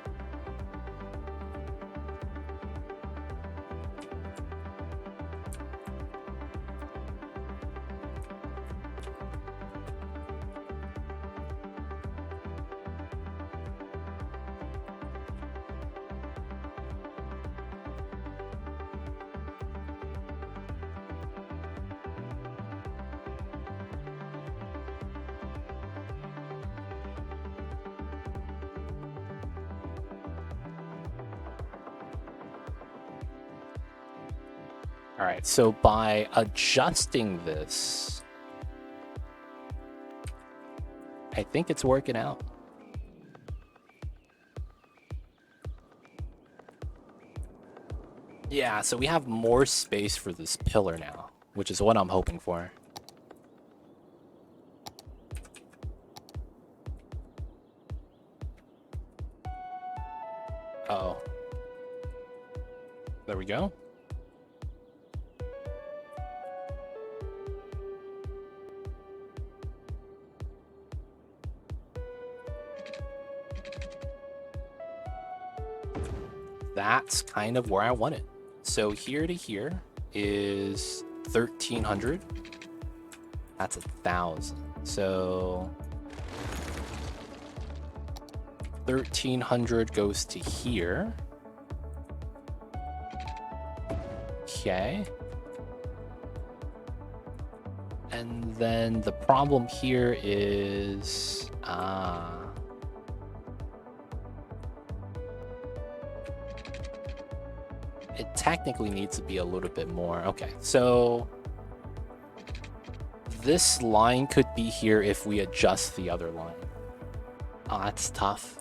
All right, so by adjusting this, I think it's working out. Yeah, so we have more space for this pillar now, which is what I'm hoping for. Uh-oh. There we go. That's kind of where I want it. So here to here is 1,300. That's 1,000. So 1300 goes to here. Okay. And then the problem here is... it technically needs to be a little bit more. Okay, so... this line could be here if we adjust the other line. Oh, that's tough.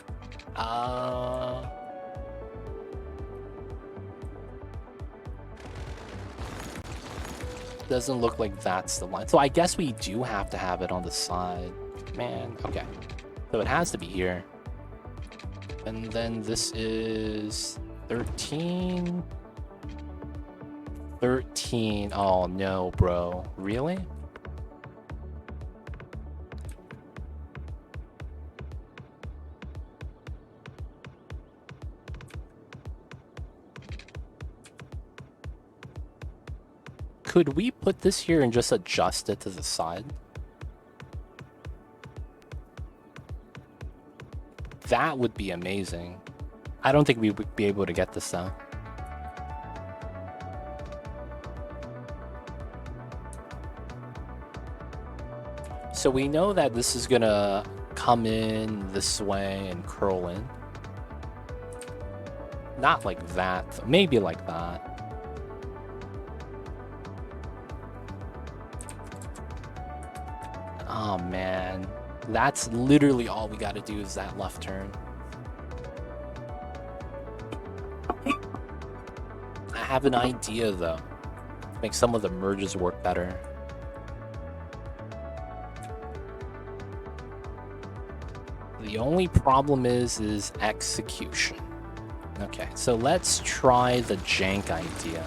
Doesn't look like that's the line. So I guess we do have to have it on the side. Man, okay. So it has to be here. And then this is 13. 13. Oh no, bro. Really? Could we put this here and just adjust it to the side? That would be amazing. I don't think we would be able to get this though. So we know that this is gonna come in this way and curl in. Not like that, maybe like that. Oh man, that's literally all we gotta do is that left turn. I have an idea though, to make some of the merges work better. The only problem is execution. Okay, so let's try the jank idea.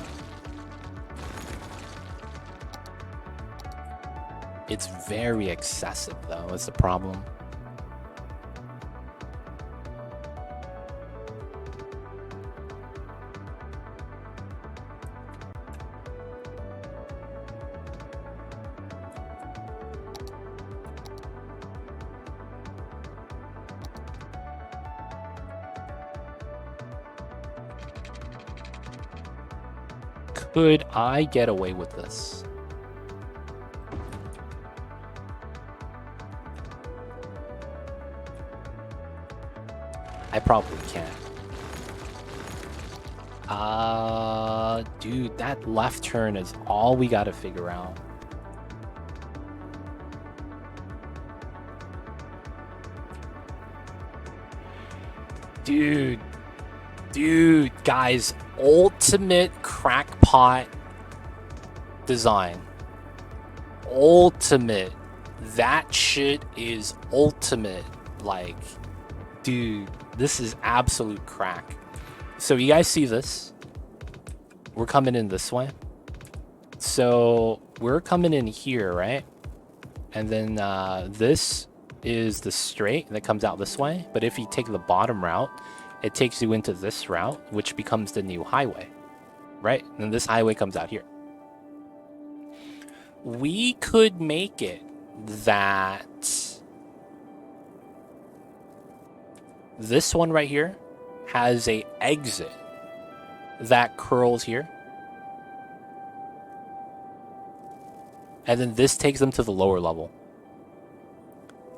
It's very excessive though, is the problem. Could I get away with this? I probably can't. Dude, that left turn is all we gotta figure out. Dude, guys, ultimate crackpot design. Ultimate. That shit is ultimate. Like, dude, this is absolute crack. So you guys see this? We're coming in this way. So we're coming in here, right? And then this is the straight that comes out this way. But if you take the bottom route, it takes you into this route, which becomes the new highway, right? And this highway comes out here. We could make it that this one right here has a exit that curls here. And then this takes them to the lower level.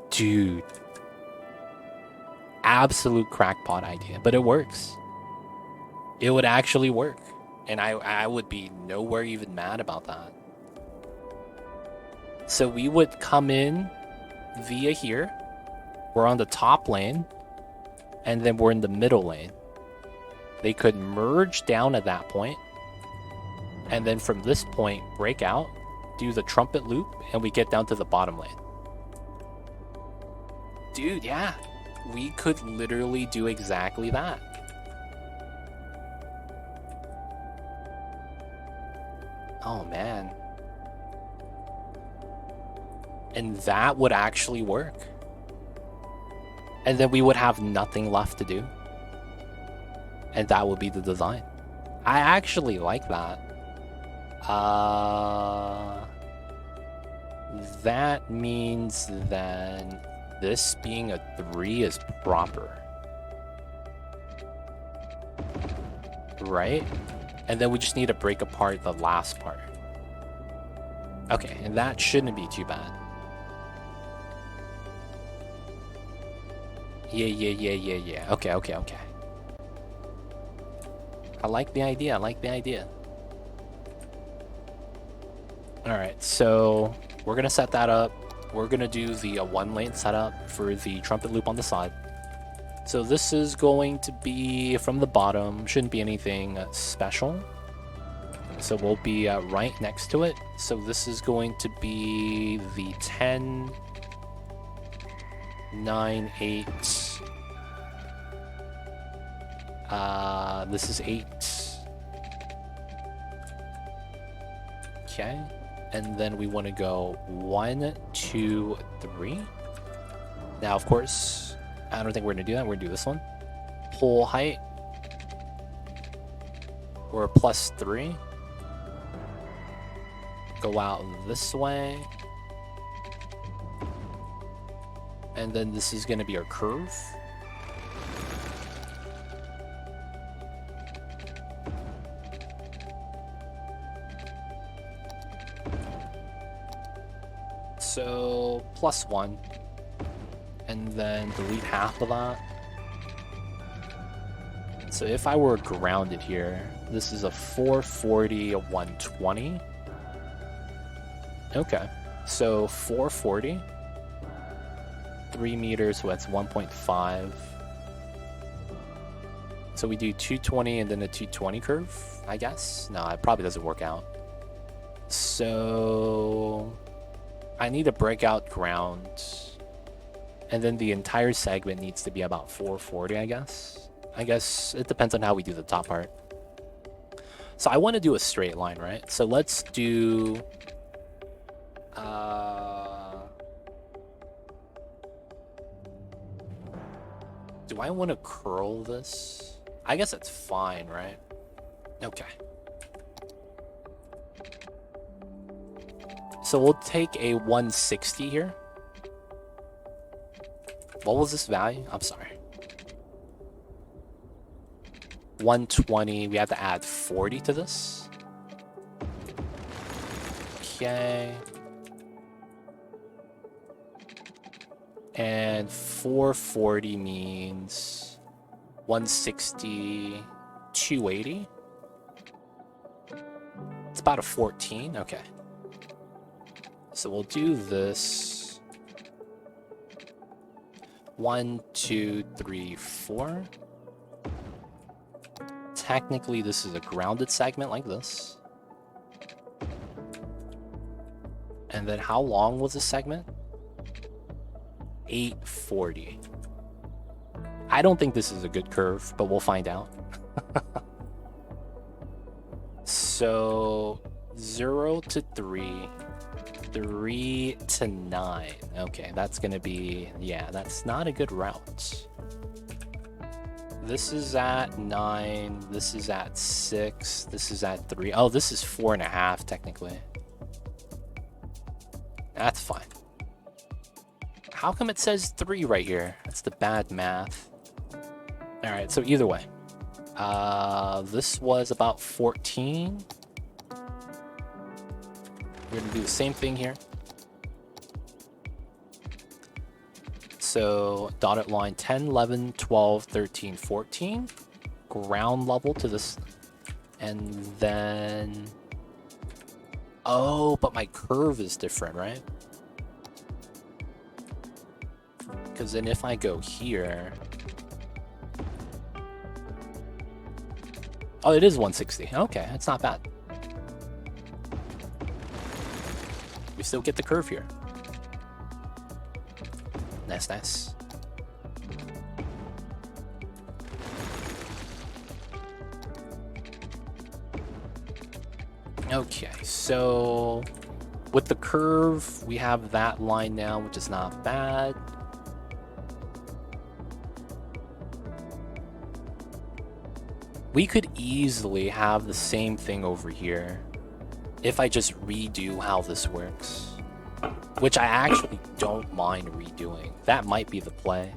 Dude. Absolute crackpot idea, but it works. It would actually work. And I would be nowhere even mad about that. So we would come in via here. We're on the top lane. And then we're in the middle lane. They could merge down at that point. And then from this point, break out, do the trumpet loop, and we get down to the bottom lane. Dude, yeah. We could literally do exactly that. Oh, man. And that would actually work. And then we would have nothing left to do. And that would be the design. I actually like that. That means then this being a 3 is proper. right? And then we just need to break apart the last part. Okay, and that shouldn't be too bad. Yeah. Okay. I like the idea. Alright, so we're gonna set that up. We're gonna do the 1-lane setup for the trumpet loop on the side. So this is going to be from the bottom. Shouldn't be anything special. So we'll be right next to it. So this is going to be the 10, 9, 8. This is 8. Okay. And then we want to go 1, 2, 3. Now, of course, I don't think we're going to do that. We're going to do this one. Pole height. We're +3. Go out this way. And then this is going to be our curve. So +1. And then delete half of that. So if I were grounded here, this is a 440, a 120. Okay, so 440. 3 meters, so that's 1.5. So we do 220 and then a 220 curve, I guess? No, it probably doesn't work out. So I need to break out ground. And then the entire segment needs to be about 440, I guess. I guess it depends on how we do the top part. So I want to do a straight line, right? So let's do... do I want to curl this? I guess it's fine, right? Okay. So we'll take a 160 here. What was this value? I'm sorry. 120. We have to add 40 to this. Okay. And 440 means 160, 280. It's about a 14. Okay. So we'll do this. 1, 2, 3, 4. Technically, this is a grounded segment like this. And then how long was this segment? 840. I don't think this is a good curve, but we'll find out. So 0 to 3, 3 to 9. Okay, that's gonna be, yeah, that's not a good route. This is at 9, this is at 6, this is at 3. Oh, this is 4.5 technically. That's fine. How come it says 3 right here? That's the bad math. Alright, so either way. This was about 14. We're gonna do the same thing here. So dotted line 10, 11, 12, 13, 14. Ground level to this. And then... oh, but my curve is different, right? Because then if I go here... oh, it is 160. Okay, that's not bad. We still get the curve here. Nice, nice. Okay, so with the curve, we have that line now, which is not bad. We could easily have the same thing over here if I just redo how this works, which I actually don't mind redoing. That might be the play.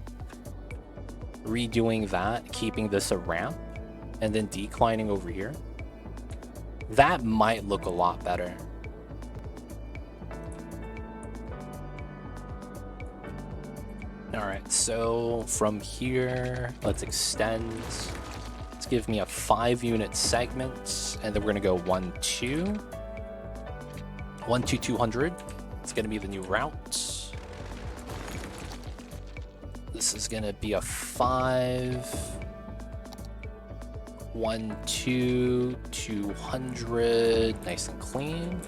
Redoing that, keeping this a ramp, and then declining over here. That might look a lot better. Alright, so from here, let's extend. Let's give me a 5-unit segment, and then we're going to go 1, 2. 1, 2, 200. It's going to be the new route. This is going to be a 5. 1, 2, 200. Nice and clean.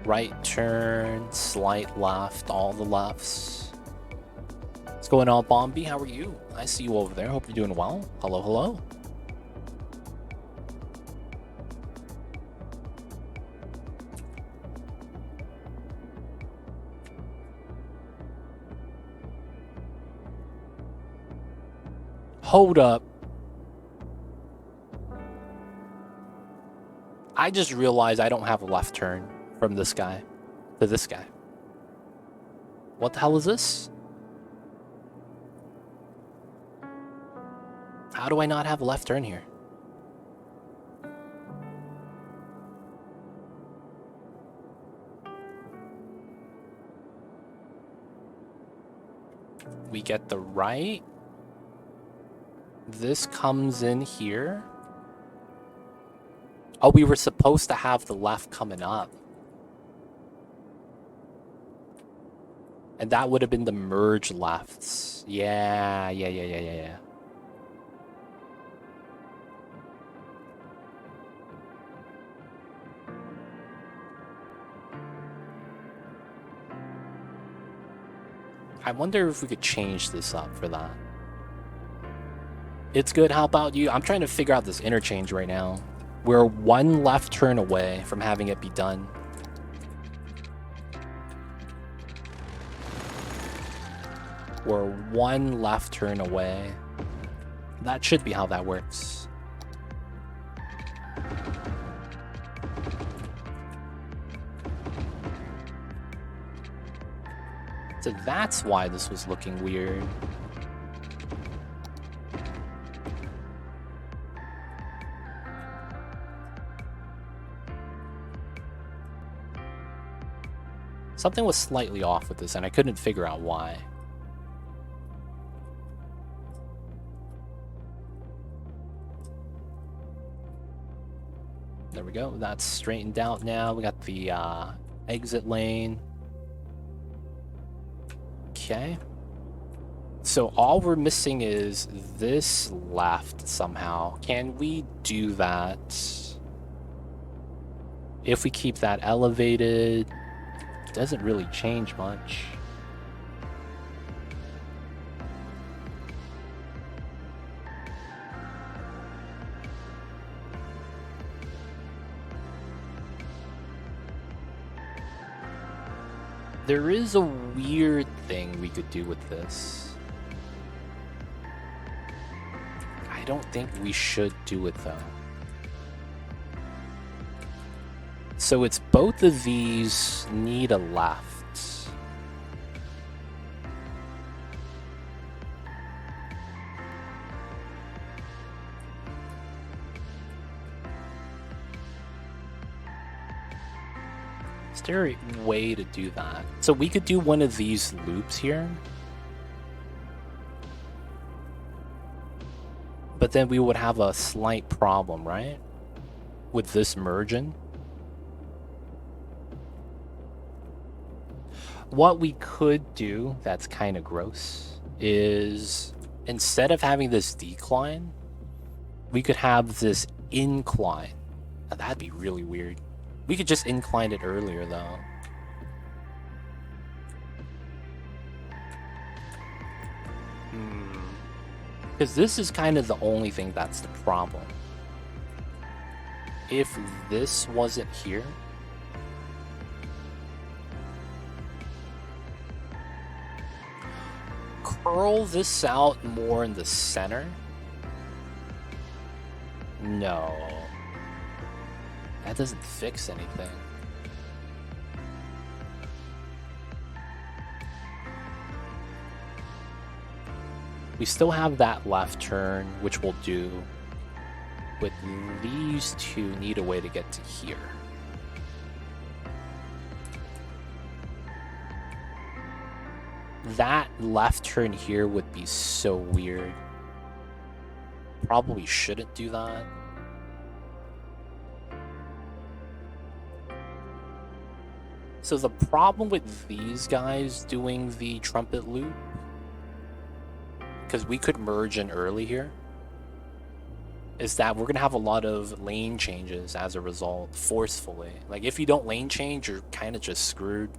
Right turn, slight left, all the lefts. What's going on, Bombi? How are you? I see you over there. Hope you're doing well. Hello, hello. Hold up. I just realized I don't have a left turn from this guy to this guy. What the hell is this? How do I not have a left turn here? We get the right. This comes in here. Oh, we were supposed to have the left coming up. And that would have been the merge lefts. Yeah. I wonder if we could change this up for that. It's good. How about you? I'm trying to figure out this interchange right now. We're one left turn away from having it be done. We're one left turn away. That should be how that works. So that's why this was looking weird. Something was slightly off with this, and I couldn't figure out why. There we go. That's straightened out now. We got the exit lane. Okay. So all we're missing is this left somehow. Can we do that? If we keep that elevated, it doesn't really change much. There is a weird thing we could do with this. I don't think we should do it though. So it's both of these need a left. Is there a way to do that? So we could do one of these loops here. But then we would have a slight problem, right? With this merging. What we could do, that's kind of gross, is instead of having this decline, we could have this incline. Now, that'd be really weird. We could just incline it earlier, though. Because this is kind of the only thing that's the problem. If this wasn't here, curl this out more in the center. No. That doesn't fix anything. We still have that left turn, which we'll do. But these two need a way to get to here. That left turn here would be so weird. Probably shouldn't do that. So the problem with these guys doing the trumpet loop, because we could merge in early here, is that we're going to have a lot of lane changes as a result, forcefully. Like, if you don't lane change, you're kind of just screwed.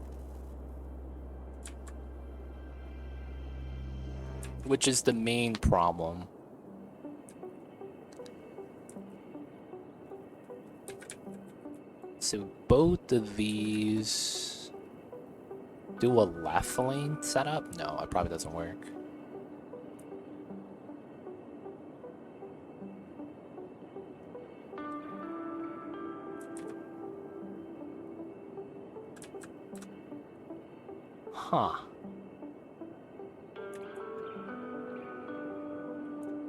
Which is the main problem. So both of these do a left lane setup? No, it probably doesn't work. Huh.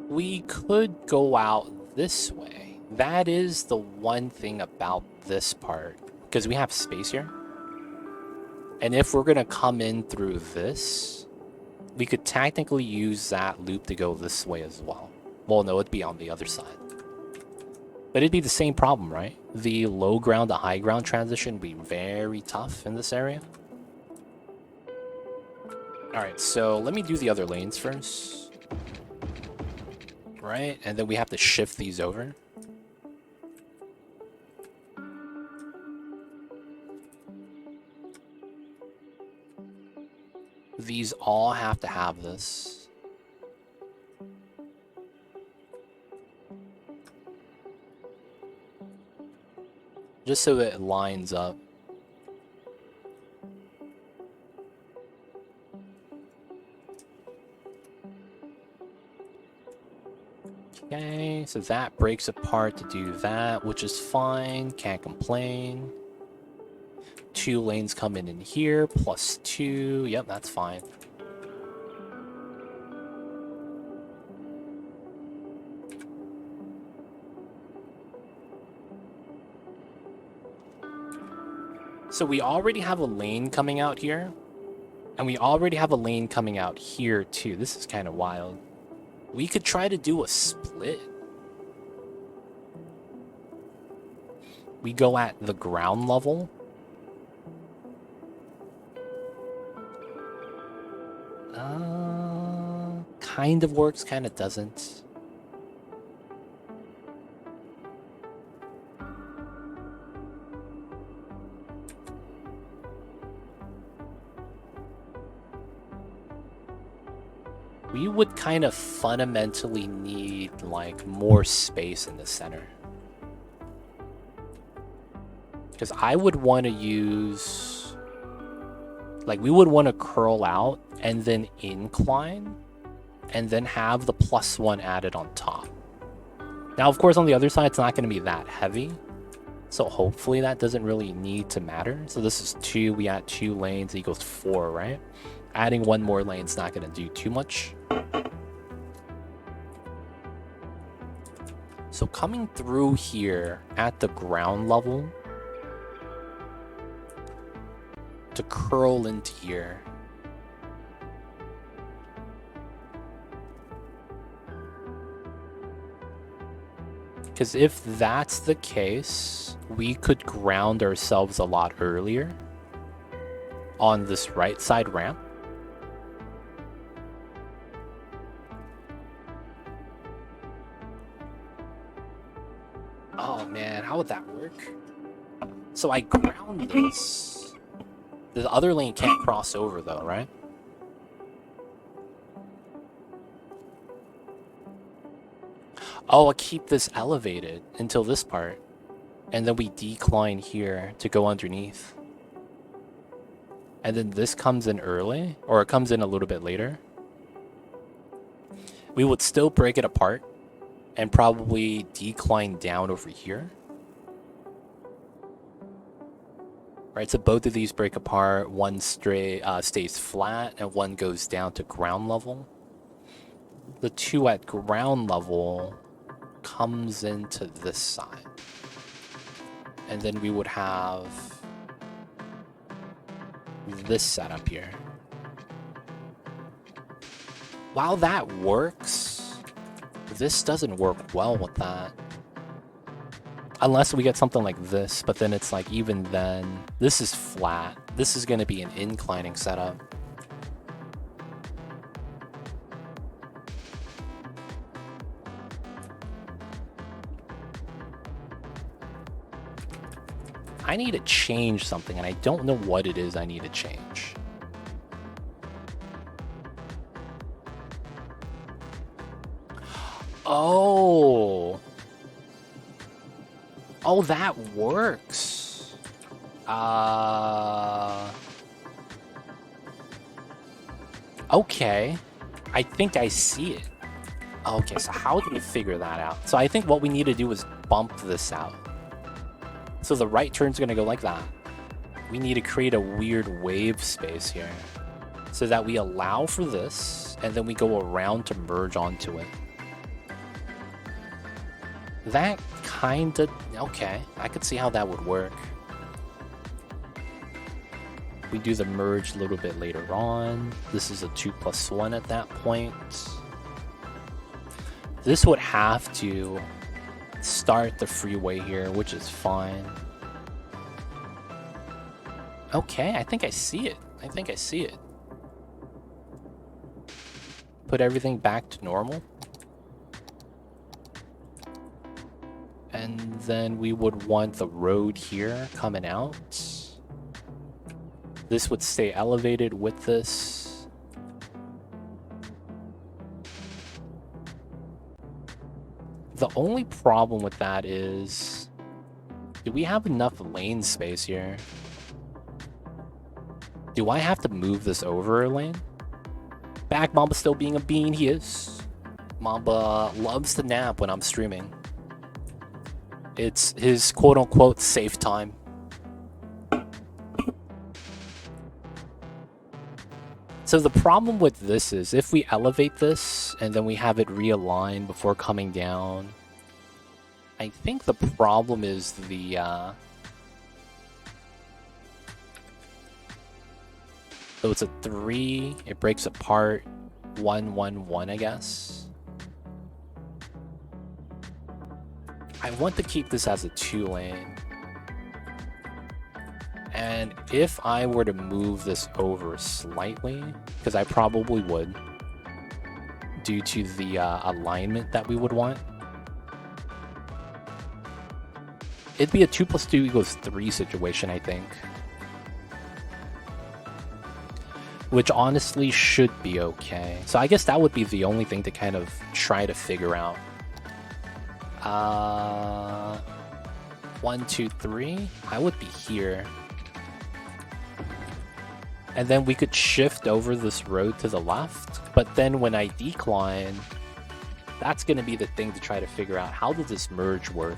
We could go out this way. That is the one thing about this part, because we have space here. And if we're going to come in through this, we could technically use that loop to go this way as well. Well, no, it'd be on the other side. But it'd be the same problem, right? The low ground to high ground transition would be very tough in this area. Alright, so let me do the other lanes first. Right, and then we have to shift these over. These all have to have this. Just so that it lines up. Okay, so that breaks apart to do that, which is fine. Can't complain. 2 lanes come in here, plus 2. Yep, that's fine. So we already have a lane coming out here. And we already have a lane coming out here, too. This is kind of wild. We could try to do a split. We go at the ground level. Kind of works, kind of doesn't. We would kind of fundamentally need, like, more space in the center. Because I would want to use... Like, we would want to curl out and then incline, and then have the +1 added on top. Now, of course, on the other side, it's not going to be that heavy. So hopefully that doesn't really need to matter. So this is 2. We add 2 lanes equals 4, right? Adding 1 more lane is not going to do too much. So coming through here at the ground level to curl into here. Because if that's the case, we could ground ourselves a lot earlier on this right side ramp. Oh man, how would that work? So I ground this. The other lane can't cross over though, right? Oh, I'll keep this elevated until this part. And then we decline here to go underneath. And then this comes in early, or it comes in a little bit later. We would still break it apart and probably decline down over here. Right, so both of these break apart. One stays flat and one goes down to ground level. The 2 at ground level comes into this side. And then we would have this setup here. While that works, this doesn't work well with that. Unless we get something like this, but then it's like, even then, this is flat. This is going to be an inclining setup. I need to change something, and I don't know what it is I need to change. Oh. Oh, that works. Okay. I think I see it. Okay, so how do we figure that out? So I think what we need to do is bump this out. So the right turn's gonna go like that. We need to create a weird wave space here so that we allow for this, and then we go around to merge onto it. That kinda... okay, I could see how that would work. We do the merge a little bit later on. This is a 2+1 at that point. This would have to start the freeway here, which is fine. Okay, I think I see it. I think I see it. Put everything back to normal. And then we would want the road here coming out. This would stay elevated with this. The only problem with that is, do we have enough lane space here? Do I have to move this over a lane? Back Mamba still being a bean, he is. Mamba loves to nap when I'm streaming. It's his quote-unquote safe time. So the problem with this is, if we elevate this and then we have it realign before coming down, I think the problem is the so it's a 3, it breaks apart 1 1 1, I guess. I want to keep this as a 2-lane. And if I were to move this over slightly, because I probably would, due to the alignment that we would want, it'd be a 2+2=3 situation, I think. Which honestly should be okay. So I guess that would be the only thing to kind of try to figure out. 1 2 3, I would be here. And then we could shift over this road to the left. But then when I decline, that's going to be the thing to try to figure out. How does this merge work?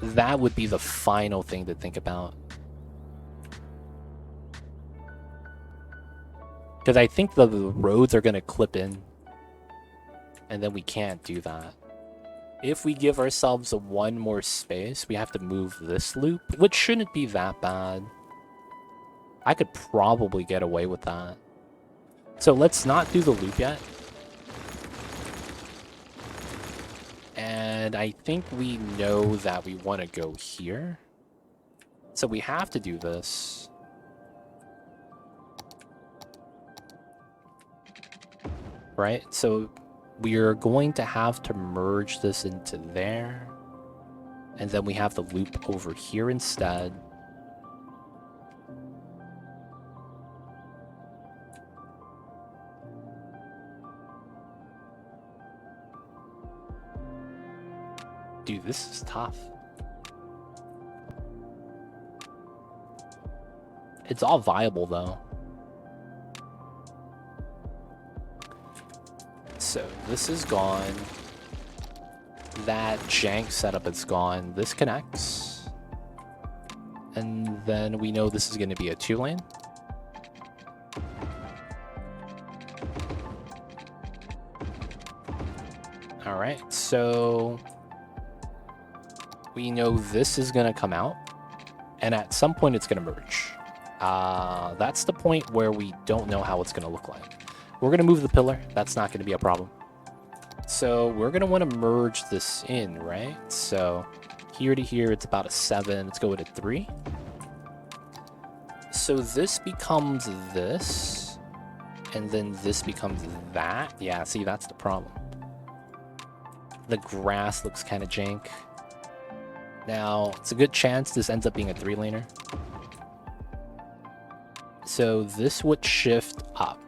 That would be the final thing to think about. Because I think the roads are going to clip in. And then we can't do that. If we give ourselves one more space, we have to move this loop, which shouldn't be that bad. I could probably get away with that. So let's not do the loop yet. And I think we know that we want to go here. So we have to do this. Right? So we are going to have to merge this into there. And then we have the loop over here instead. Dude, this is tough. It's all viable though. So this is gone. That jank setup is gone. This connects. And then we know this is going to be a 2-lane. All right, so we know this is gonna come out, and at some point it's gonna merge. That's the point where we don't know how it's gonna look like. We're gonna move the pillar. That's not gonna be a problem. So we're gonna want to merge this in, right? So here to here, it's about a 7. Let's go with a 3. So this becomes this, and then this becomes that. Yeah, see, that's the problem. The grass looks kind of jank. Now, it's a good chance this ends up being a 3-laner. So this would shift up,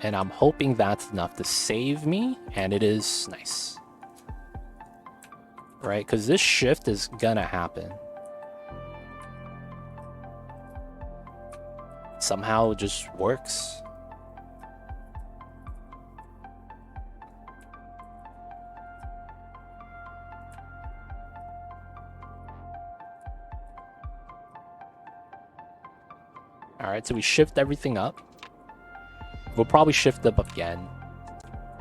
and I'm hoping that's enough to save me, and it is. Nice. Right, because this shift is gonna happen. Somehow it just works. Alright, so we shift everything up. We'll probably shift up again.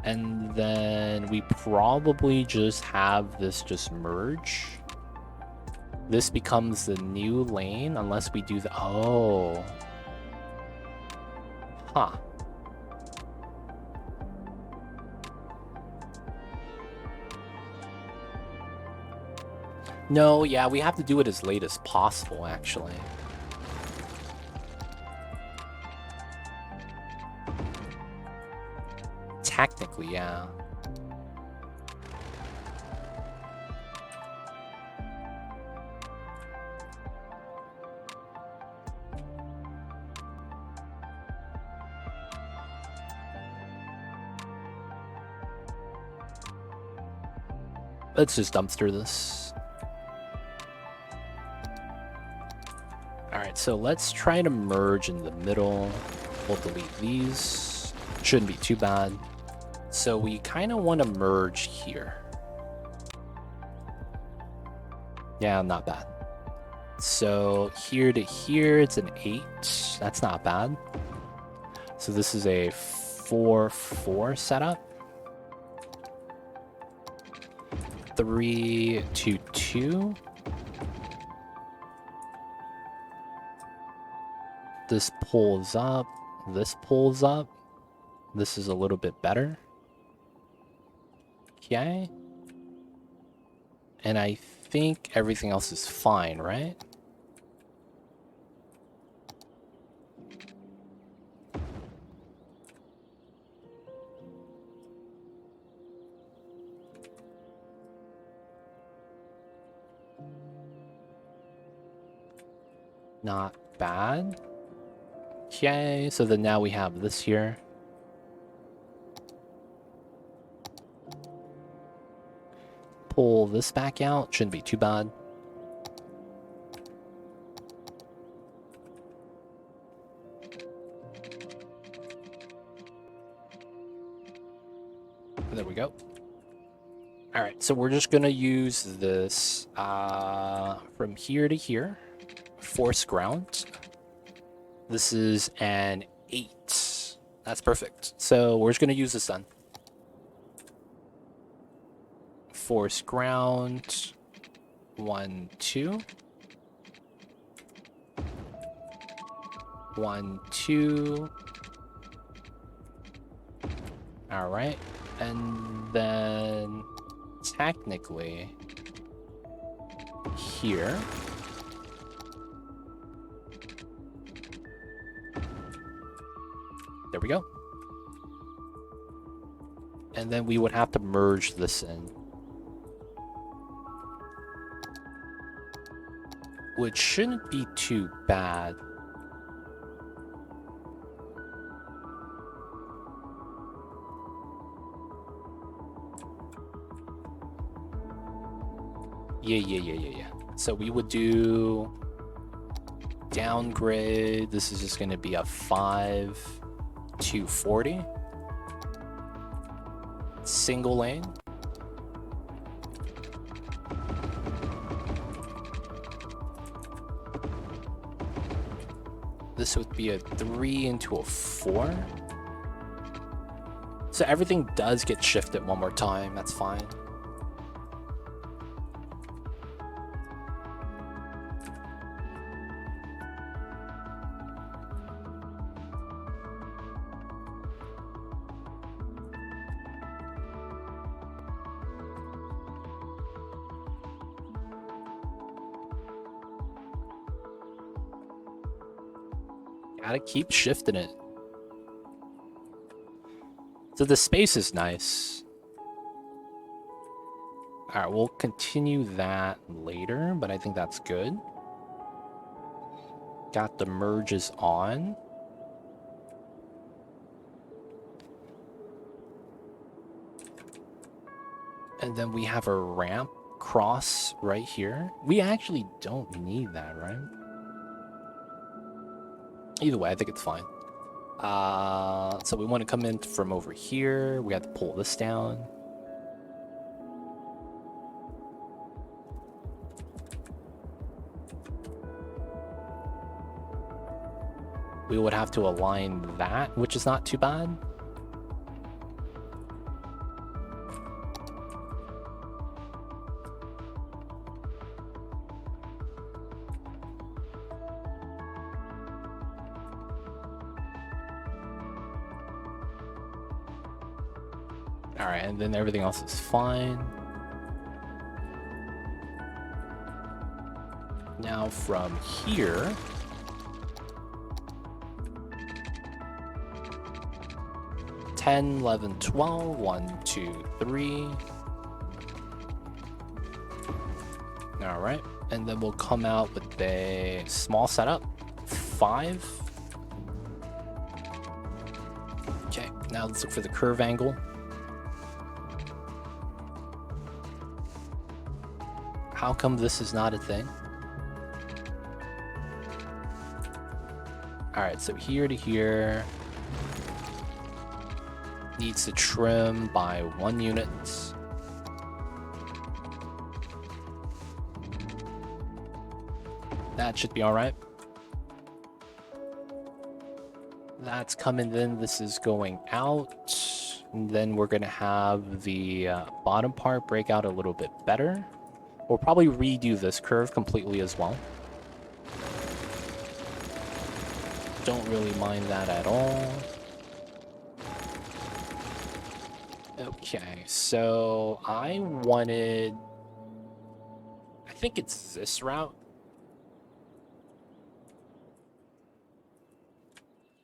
And then we probably just have this just merge. This becomes the new lane unless we do the... Oh. Huh. No, yeah, we have to do it as late as possible, actually. Technically, yeah. Let's just dumpster this. Alright, so let's try to merge in the middle. We'll delete these. Shouldn't be too bad. So we kind of want to merge here. Yeah, not bad. So here to here, it's an 8. That's not bad. So this is a 4-4 setup. 3-2-2. This pulls up. This pulls up. This is a little bit better. Okay. And I think everything else is fine, right? Not bad. Okay, so then now we have this here. Pull this back out. Shouldn't be too bad. There we go. All right, so we're just gonna use this from here to here. Force ground. This is an 8. That's perfect. So we're just gonna use this then. Force ground. 1, 2. 1, 2. All right, and then technically here. There we go. And then we would have to merge this in. Which shouldn't be too bad. Yeah. So we would do downgrade. This is just going to be a 5-40. Single lane. This would be a 3 into a 4. So everything does get shifted one more time. That's fine. Gotta keep shifting it. So the space is nice. Alright, we'll continue that later, but I think that's good. Got the merges on. And then we have a ramp cross right here. We actually don't need that, right? Either way, I think it's fine. So we want to come in from over here. We have to pull this down. We would have to align that, which is not too bad. Alright, and then everything else is fine. Now from here, ten, 11, 12, 1, 2, 3. Alright, and then we'll come out with a small setup. 5. Okay, now let's look for the curve angle. How come this is not a thing? Alright, so here to here needs to trim by 1 unit. That should be alright. That's coming in. This is going out. And then we're going to have the bottom part break out a little bit better. We'll probably redo this curve completely as well. Don't really mind that at all. Okay, so I think it's this route.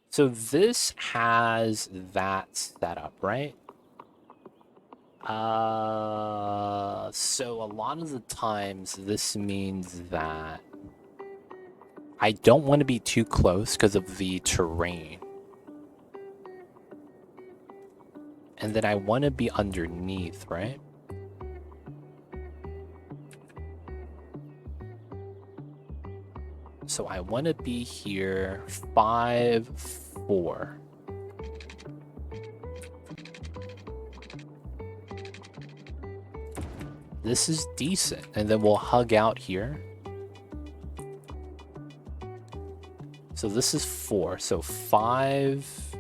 So this has that setup, right? So a lot of the times this means that I don't want to be too close because of the terrain. And then I want to be underneath, right? So I want to be here 5, 4. This is decent. And then we'll hug out here. So this is 4. So 5,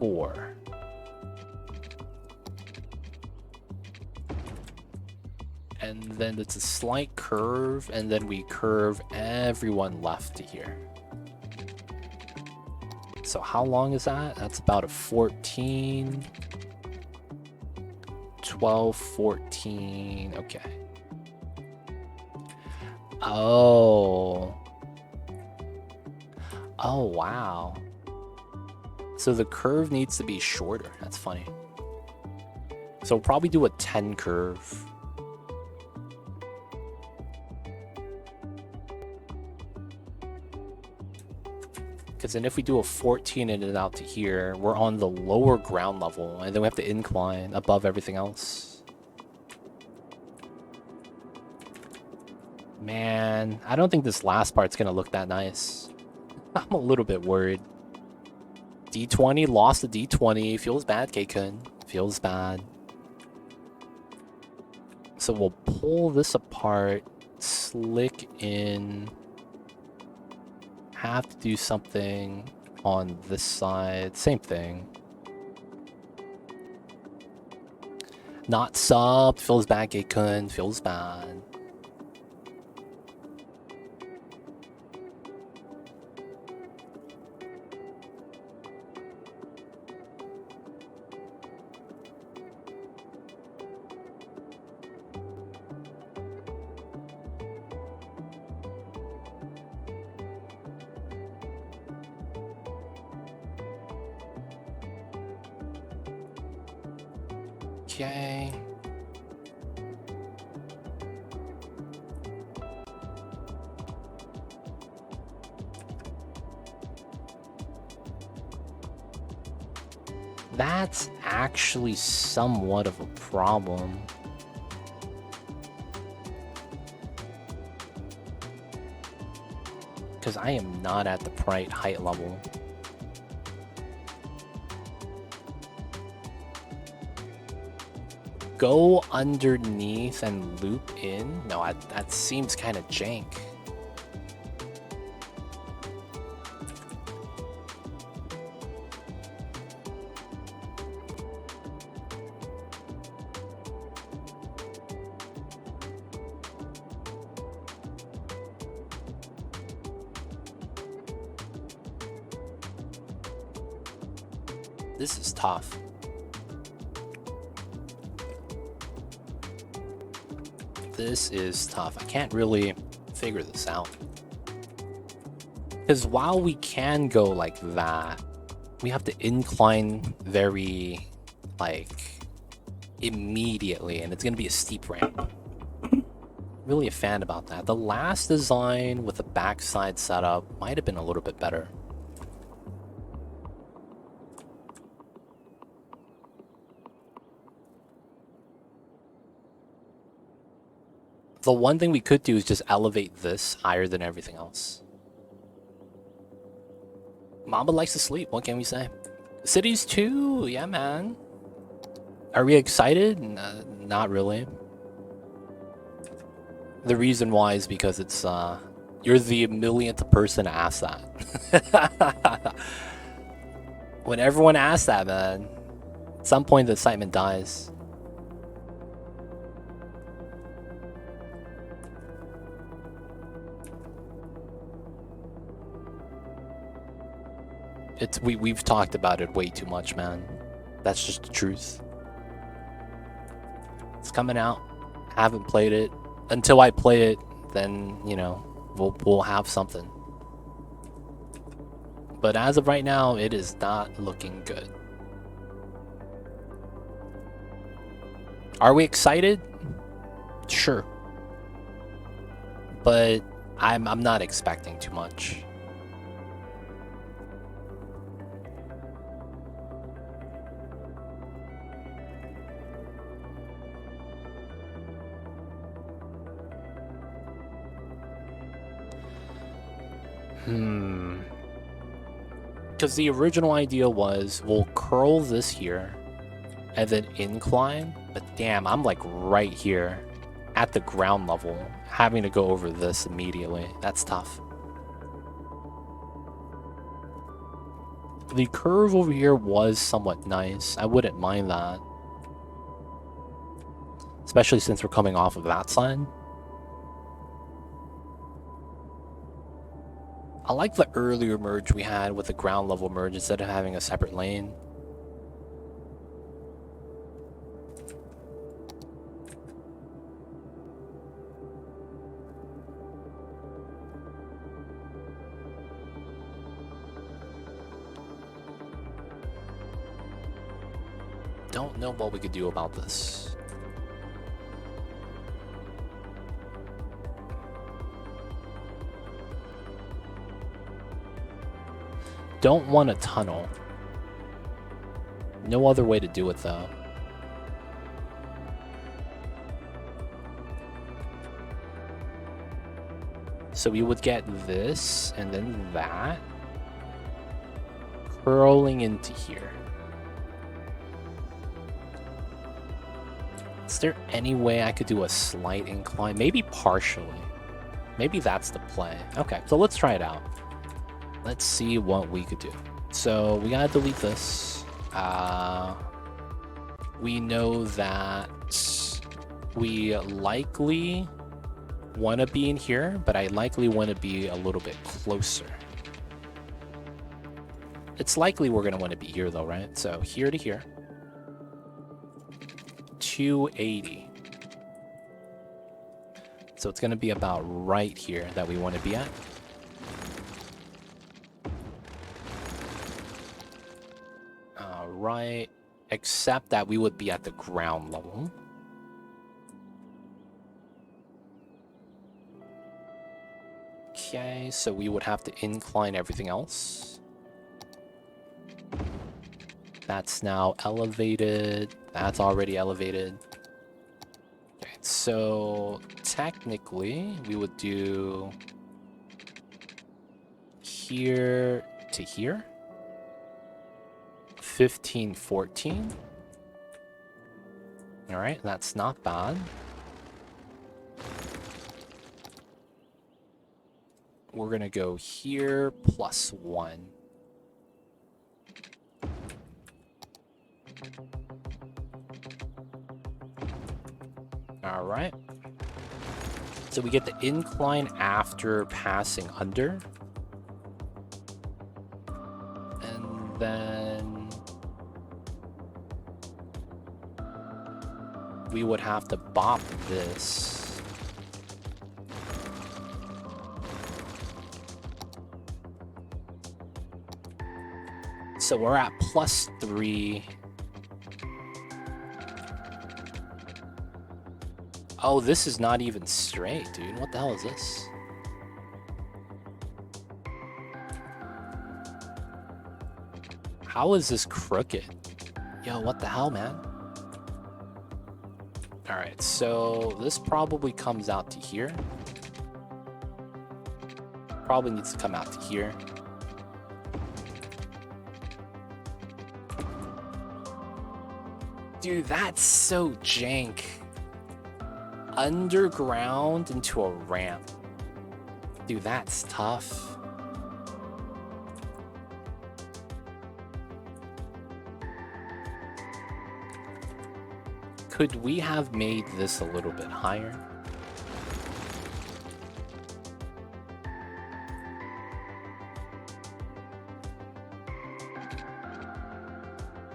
4. And then it's a slight curve, and then we curve everyone left to here. So how long is that? That's about a 14, 12, 14. Okay. Oh, wow. So the curve needs to be shorter. That's funny. So we'll probably do a 10 curve. Because then if we do a 14 in and out to here, we're on the lower ground level, and then we have to incline above everything else. Man, I don't think this last part's going to look that nice. I'm a little bit worried. D20, lost the D20. Feels bad, K-Kun. Feels bad. So we'll pull this apart, slick in. Have to do something on this side. Same thing. Not sub. Feels bad, K-Kun. Feels bad. Okay. That's actually somewhat of a problem. Because I am not at the right height level. Go underneath and loop in? No, that seems kind of jank. This is tough. This is tough. I can't really figure this out. Because while we can go like that, we have to incline very, like, immediately, and it's going to be a steep ramp. Really a fan about that. The last design with the backside setup might have been a little bit better. The one thing we could do is just elevate this higher than everything else. Mamba likes to sleep, what can we say? Cities 2, yeah man. Are we excited? Not really. The reason why is because it's, you're the millionth person to ask that. When everyone asks that, man, at some point the excitement dies. We've talked about it way too much, man. That's just the truth. It's coming out. Haven't played it. Until I play it, then, you know, we'll have something. But as of right now, it is not looking good. Are we excited? Sure. But I'm not expecting too much. Because the original idea was we'll curl this here and then incline, but damn, I'm like right here at the ground level, having to go over this immediately. That's tough. The curve over here was somewhat nice. I wouldn't mind that. Especially since we're coming off of that side. I like the earlier merge we had with the ground level merge instead of having a separate lane. Don't know what we could do about this. Don't want a tunnel. No other way to do it though. So we would get this and then that curling into here. Is there any way I could do a slight incline? Maybe partially. Maybe that's the play. Okay, so let's try it out. Let's see what we could do. So we gotta delete this. We know that we likely want to be in here, but I likely want to be a little bit closer. It's likely we're going to want to be here though, right? So here to here. 280. So it's going to be about right here that we want to be at. Right, except that we would be at the ground level. Okay, so we would have to incline everything else. That's now elevated. That's already elevated. Okay, so technically we would do here to here. 15, 14. All right, that's not bad. We're gonna go here plus 1. All right. So we get the incline after passing under. And then we would have to bop this. So we're at plus 3. Oh, this is not even straight, dude. What the hell is this? How is this crooked? Yo, what the hell, man? Alright, so this probably comes out to here. Probably needs to come out to here. Dude, that's so jank. Underground into a ramp. Dude, that's tough. Could we have made this a little bit higher?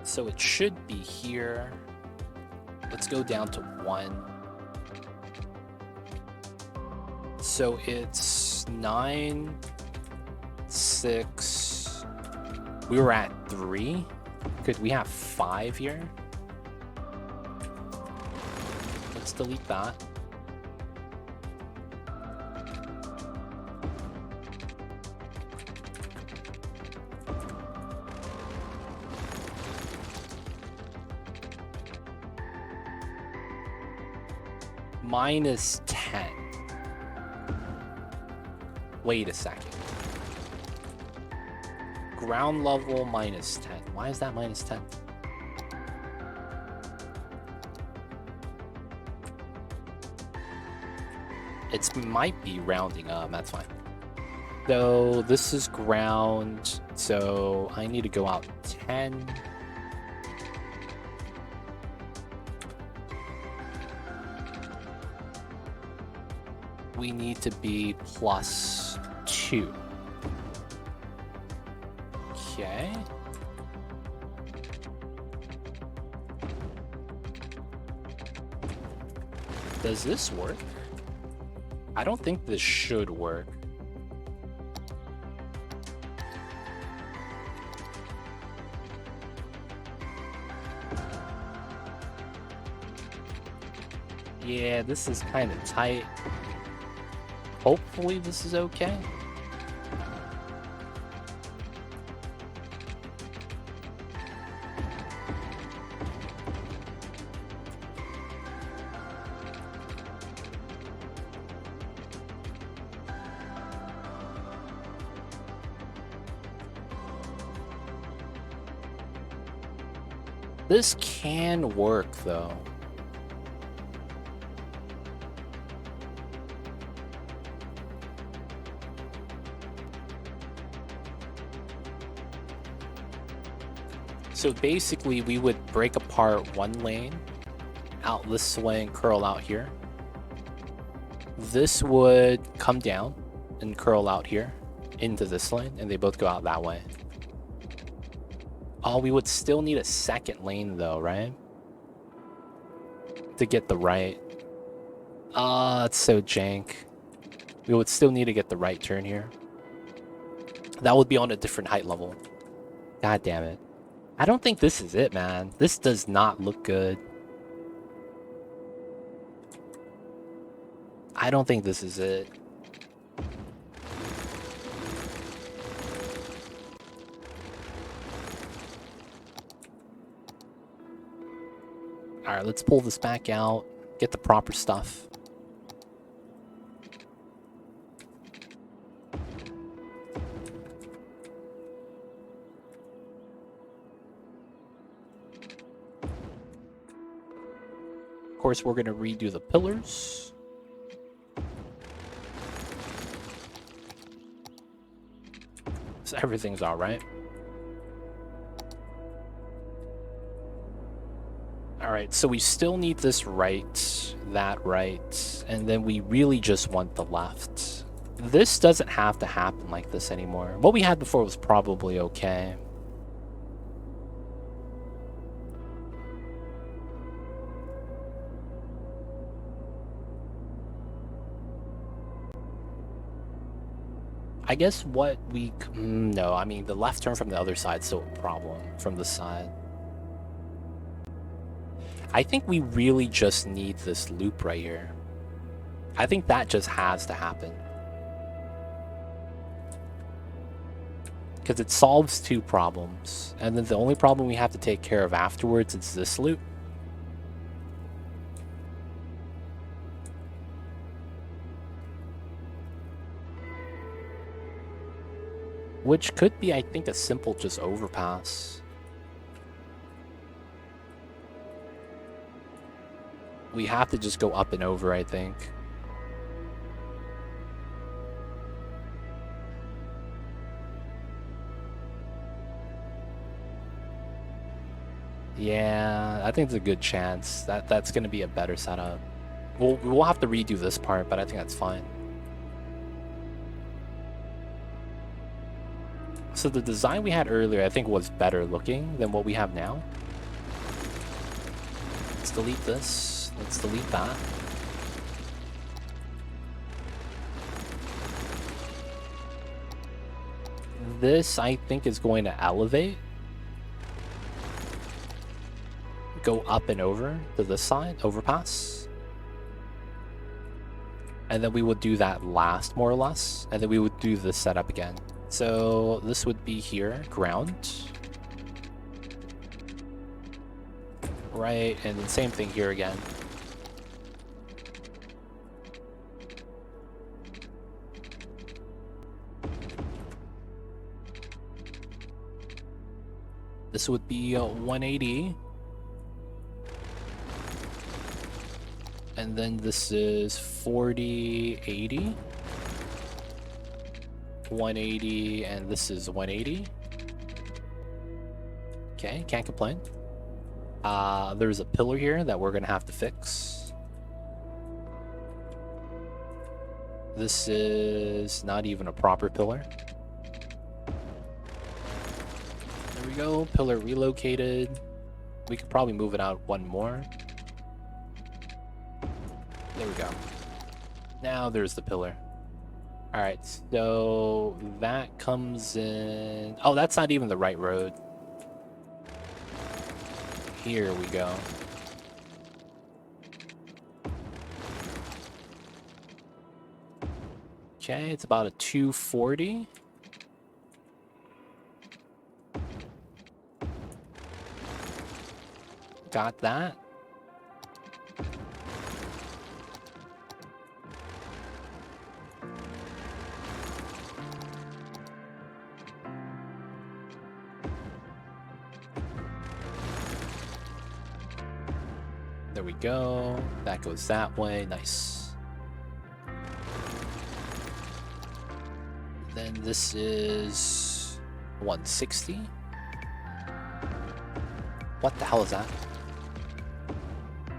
So it should be here. Let's go down to 1. So it's 9, 6. We were at 3. Could we have 5 here? Let's delete that. Minus 10. Wait a second. Ground level minus 10. Why is that minus 10? It might be rounding up. That's fine. So this is ground. So I need to go out 10. We need to be plus 2. Okay. Does this work? I don't think this should work. Yeah, this is kind of tight. Hopefully this is okay. This can work though. So basically we would break apart one lane out this way and curl out here. This would come down and curl out here into this lane, and they both go out that way. Oh, we would still need a second lane though, right? To get the right. Ah, it's so jank. We would still need to get the right turn here. That would be on a different height level. God damn it. I don't think this is it, man. This does not look good. I don't think this is it. Alright, let's pull this back out. Get the proper stuff. Of course, we're going to redo the pillars. So everything's alright. Alright, so we still need this right, that right, and then we really just want the left. This doesn't have to happen like this anymore. What we had before was probably okay. I guess what we... no, I mean, the left turn from the other side is still a problem from the side. I think we really just need this loop right here. I think that just has to happen. Because it solves two problems. And then the only problem we have to take care of afterwards is this loop. Which could be, I think, a simple just overpass. We have to just go up and over, I think. Yeah, I think it's a good chance. That's going to be a better setup. We'll have to redo this part, but I think that's fine. So the design we had earlier, I think, was better looking than what we have now. Let's delete this. Let's delete that. This, I think, is going to elevate. Go up and over to this side, overpass. And then we would do that last, more or less. And then we would do this setup again. So this would be here, ground. Right, and then same thing here again. This would be 180. And then this is 40, 80. 180, and this is 180. Okay, can't complain. There's a pillar here that we're gonna have to fix. This is not even a proper pillar. There we go, pillar relocated. We could probably move it out one more. There we go. Now there's the pillar. Alright, so that comes in... Oh, that's not even the right road. Here we go. Okay, it's about a 240. Got that. There we go. That goes that way. Nice. Then this is 160. What the hell is that?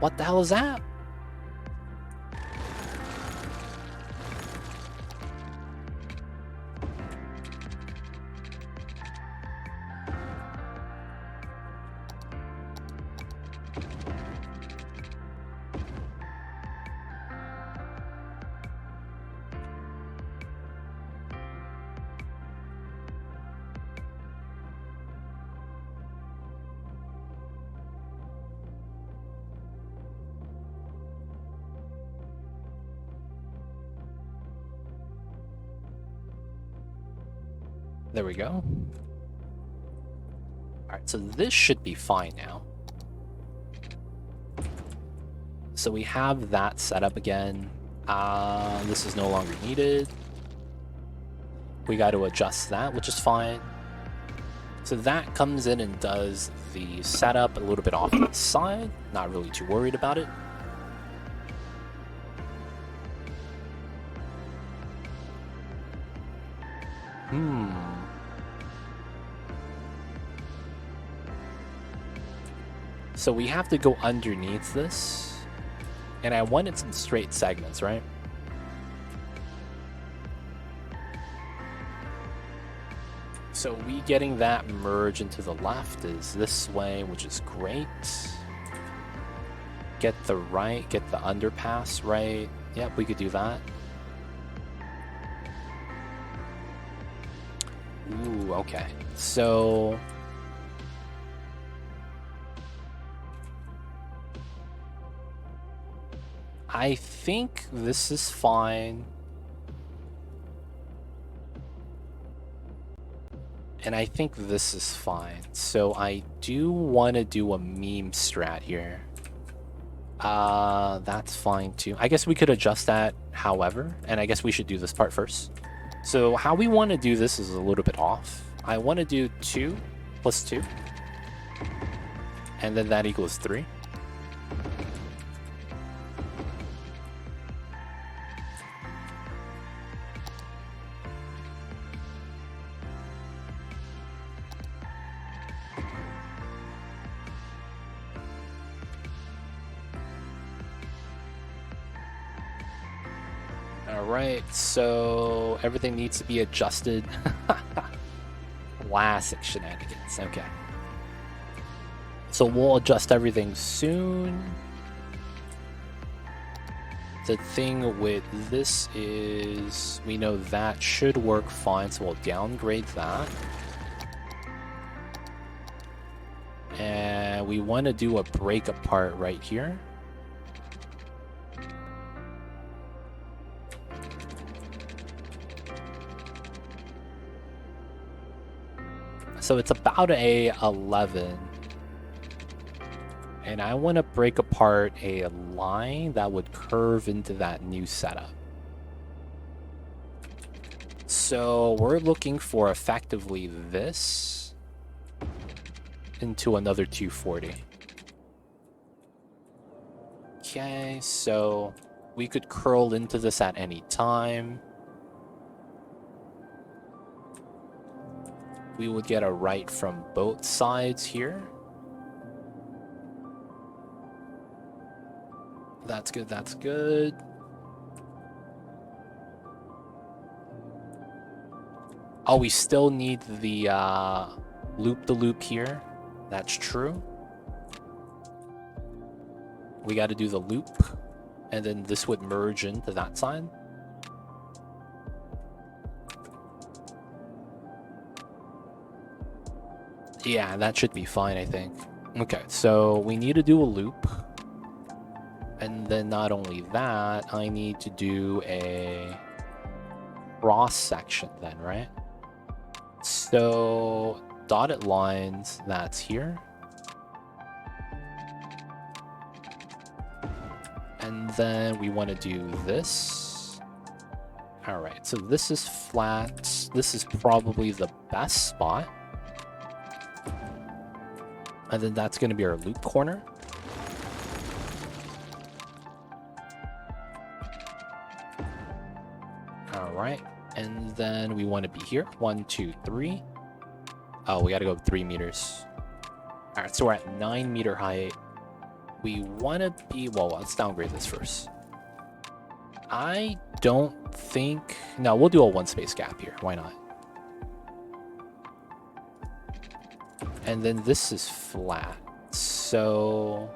What the hell is that? There we go. Alright, so this should be fine now. So we have that set up again. This is no longer needed. We got to adjust that, which is fine. So that comes in and does the setup a little bit off to the side. Not really too worried about it. So we have to go underneath this. And I wanted some straight segments, right? So we getting that merge into the left is this way, which is great. Get the right, get the underpass right. Yep, we could do that. Ooh, okay. So I think this is fine. And I think this is fine. So I do want to do a meme strat here. That's fine too. I guess we could adjust that however, and I guess we should do this part first. So how we want to do this is a little bit off. I want to do 2 plus 2. And then that equals 3. Alright, so everything needs to be adjusted. Classic shenanigans, okay. So we'll adjust everything soon. The thing with this is we know that should work fine, so we'll downgrade that. And we want to do a break apart right here. So it's about a 11. And I want to break apart a line that would curve into that new setup. So we're looking for effectively this into another 240. Okay, so we could curl into this at any time. We would get a right from both sides here. That's good, that's good. Oh, we still need the loop-the-loop here. That's true. We got to do the loop, and then this would merge into that side. Yeah, that should be fine, I think. Okay, so we need to do a loop. And then not only that, I need to do a cross section then, right? So dotted lines, that's here. And then we want to do this. All right, so this is flat. This is probably the best spot. And then that's going to be our loop corner. All right. And then we want to be here. 1, 2, 3. Oh, we got to go 3 meters. All right, so we're at 9 meter height. We want to be... Well, let's downgrade this first. I don't think... No, we'll do a 1 space gap here. Why not? And then this is flat. So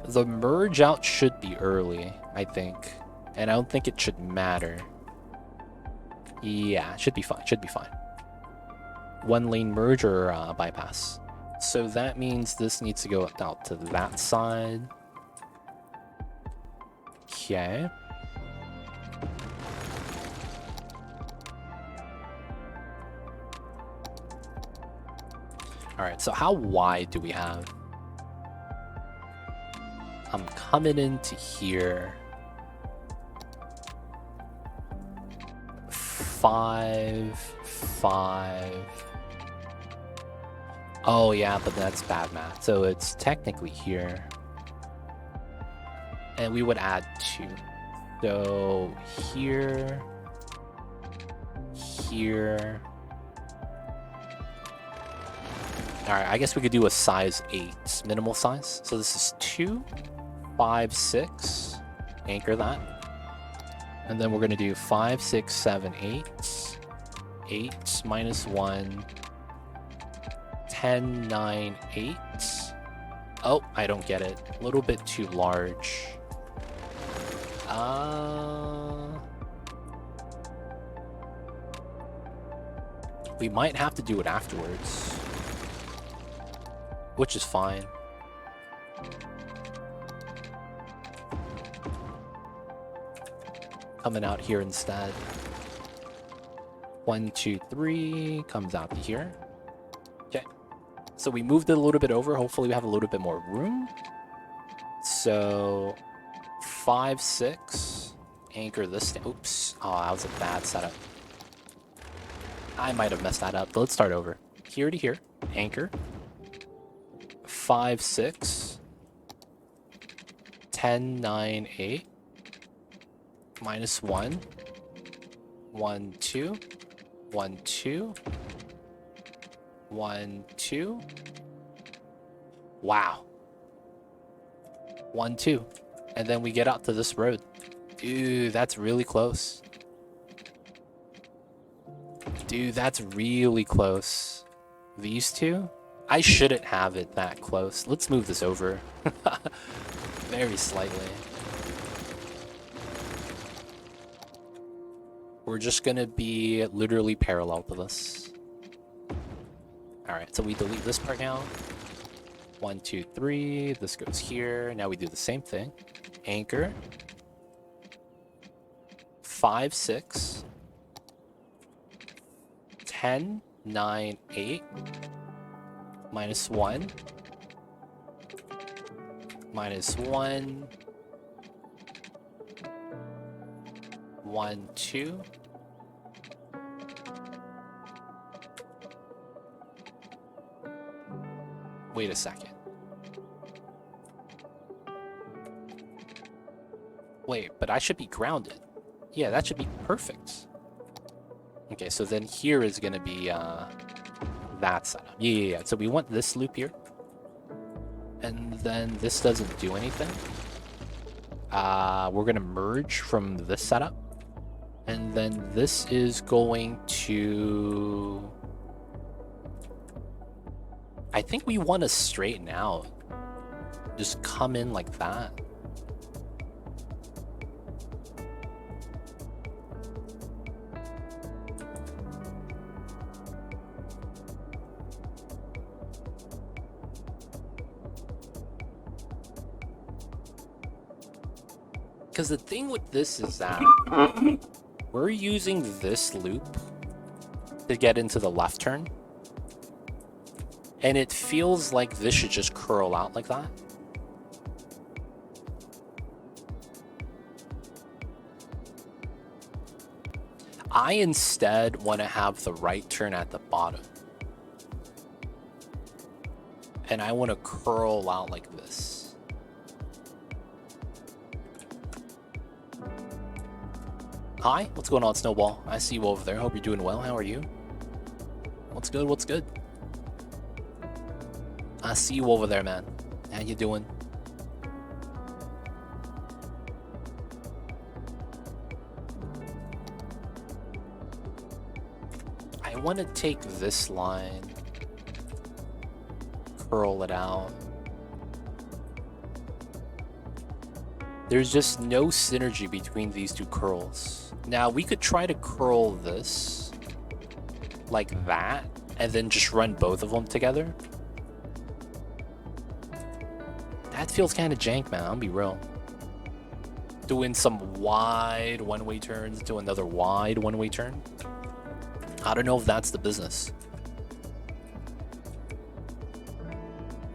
the merge out should be early, I think. And I don't think it should matter. Yeah, it should be fine. Should be fine. 1 lane merge or bypass. So that means this needs to go out to that side. Okay. Alright, so how wide do we have? I'm coming into here. 5, 5. Oh yeah, but that's bad math. So it's technically here. And we would add 2. So here, here. Alright, I guess we could do a size 8, minimal size. So this is 2, 5, 6. Anchor that. And then we're going to do 5, 6, 7, 8. 8 minus 1. 10, 9, 8. Oh, I don't get it. A little bit too large. We might have to do it afterwards. Which is fine. Coming out here instead. 1, 2, 3 comes out to here. Okay. So we moved it a little bit over. Hopefully we have a little bit more room. So 5, 6. Anchor this. Oops. Oh, that was a bad setup. I might have messed that up, but let's start over. Here to here. Anchor. 5, 6. 10, 9, 8. Minus 1. 1, 2. 1, 2. 1, 2. Wow. 1, 2. And then we get out to this road. Dude, that's really close. Dude, that's really close. These two? I shouldn't have it that close. Let's move this over. Very slightly. We're just gonna be literally parallel to this. Alright, so we delete this part now. 1, 2, 3. This goes here. Now we do the same thing. Anchor. 5, 6. 10, 9, 8. Minus 1. Minus 1. 1, 2. Wait a second. Wait, but I should be grounded. Yeah, that should be perfect. Okay, so then here is going to be that setup. Yeah. So we want this loop here. And then this doesn't do anything. We're going to merge from this setup. And then this is going to... I think we want to straighten out. Just come in like that. Because the thing with this is that we're using this loop to get into the left turn. And it feels like this should just curl out like that. I instead want to have the right turn at the bottom. And I want to curl out like this. Hi, what's going on, Snowball? I see you over there. Hope you're doing well. How are you? What's good? What's good? I see you over there, man. How you doing? I want to take this line, curl it out. There's just no synergy between these two curls. Now, we could try to curl this like that, and then just run both of them together. That feels kind of jank, man. I'll be real. Doing some wide one-way turns to another wide one-way turn. I don't know if that's the business.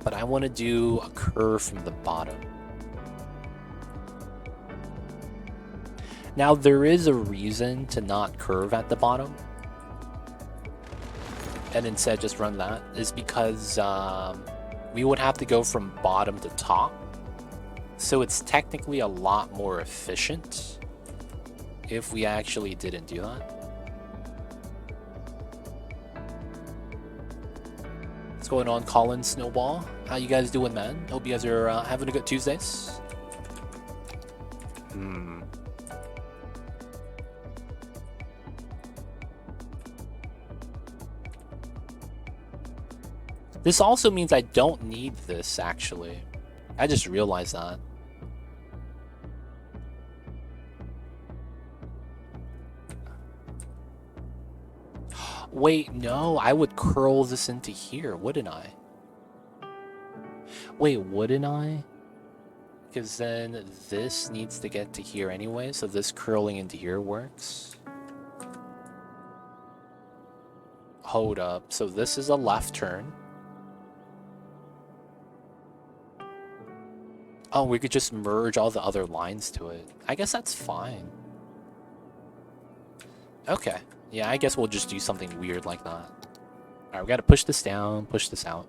but I want to do a curve from the bottom. Now, there is a reason to not curve at the bottom and instead just run that, is because we would have to go from bottom to top. So it's technically a lot more efficient if we actually didn't do that. What's going on, Colin Snowball? How you guys doing, man? Hope you guys are having a good Tuesdays. This also means I don't need this, actually. I just realized that. Wait, no, I would curl this into here, wouldn't I? Wait, wouldn't I? Because then this needs to get to here anyway, so this curling into here works. Hold up, so this is a left turn. Oh, we could just merge all the other lines to it. I guess that's fine. Okay. Yeah, I guess we'll just do something weird like that. Alright, we gotta push this down, push this out.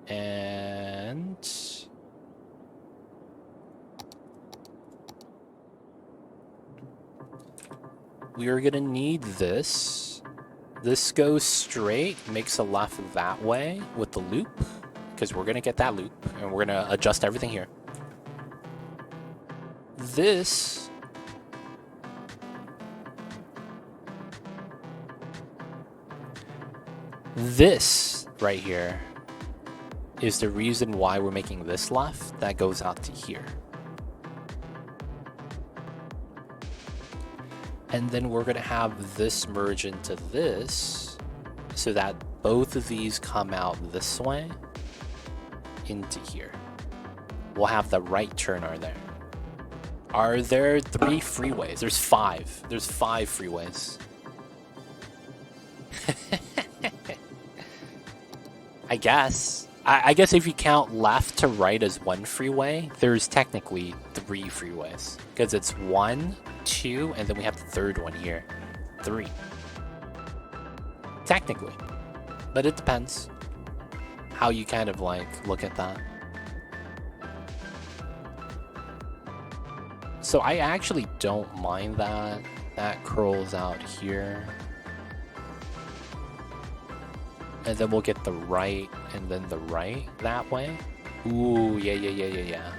And... we are gonna need this. This goes straight, makes a left that way with the loop. Because we're gonna get that loop, and we're gonna adjust everything here. This right here is the reason why we're making this left. That goes out to here. And then we're gonna have this merge into this so that both of these come out this way into here. We'll have the right turner there. Are there 3 freeways? There's 5. There's 5 freeways. I guess. I guess if you count left to right as 1 freeway, there's technically 3 freeways. Because it's 1, 2, and then we have the third one here. 3. Technically. But it depends how you kind of like look at that. So I actually don't mind that. That curls out here. And then we'll get the right and then the right that way. Ooh, yeah.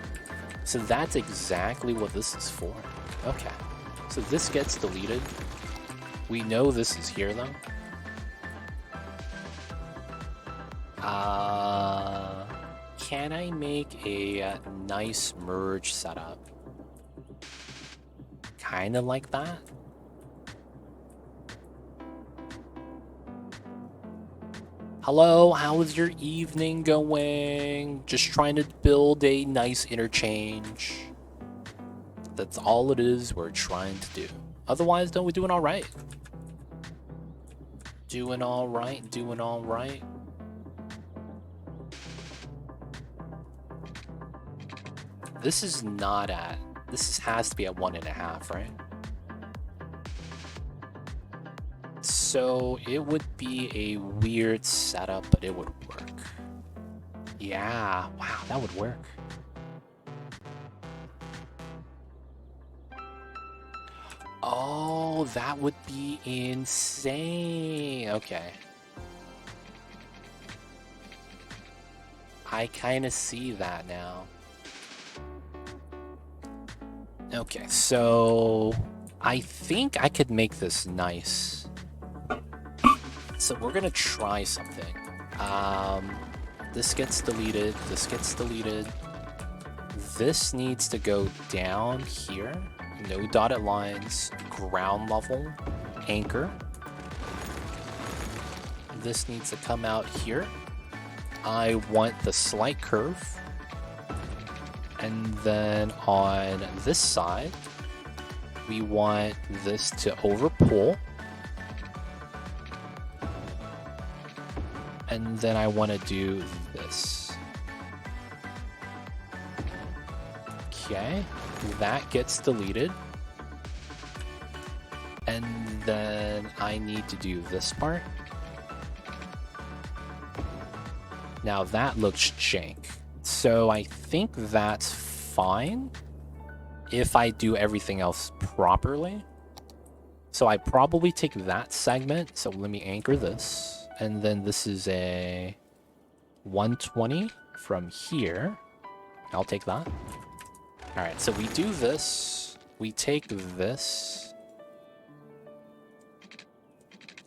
So that's exactly what this is for. Okay. So this gets deleted. We know this is here though. Can I make a nice merge setup? Kind of like that. Hello, how is your evening going? Just trying to build a nice interchange. That's all it is we're trying to do. Otherwise, though, we're doing all right. Doing all right. This is not at... this has to be at 1.5, right? So it would be a weird setup, but it would work. Yeah, wow, that would work. Oh, that would be insane. Okay. I kind of see that now. Okay, so I think I could make this nice. So we're gonna try something. This gets deleted, this gets deleted. This needs to go down here. No dotted lines, ground level, anchor. This needs to come out here. I want the slight curve. And then on this side, we want this to overpull. And then I want to do this. this. Okay, that gets deleted. And then I need to do this part. Now that looks jank. So I think that's fine if I do everything else properly. So I probably take that segment. So let me anchor this. And then this is a 120 from here. I'll take that. All right, so we do this. We take this.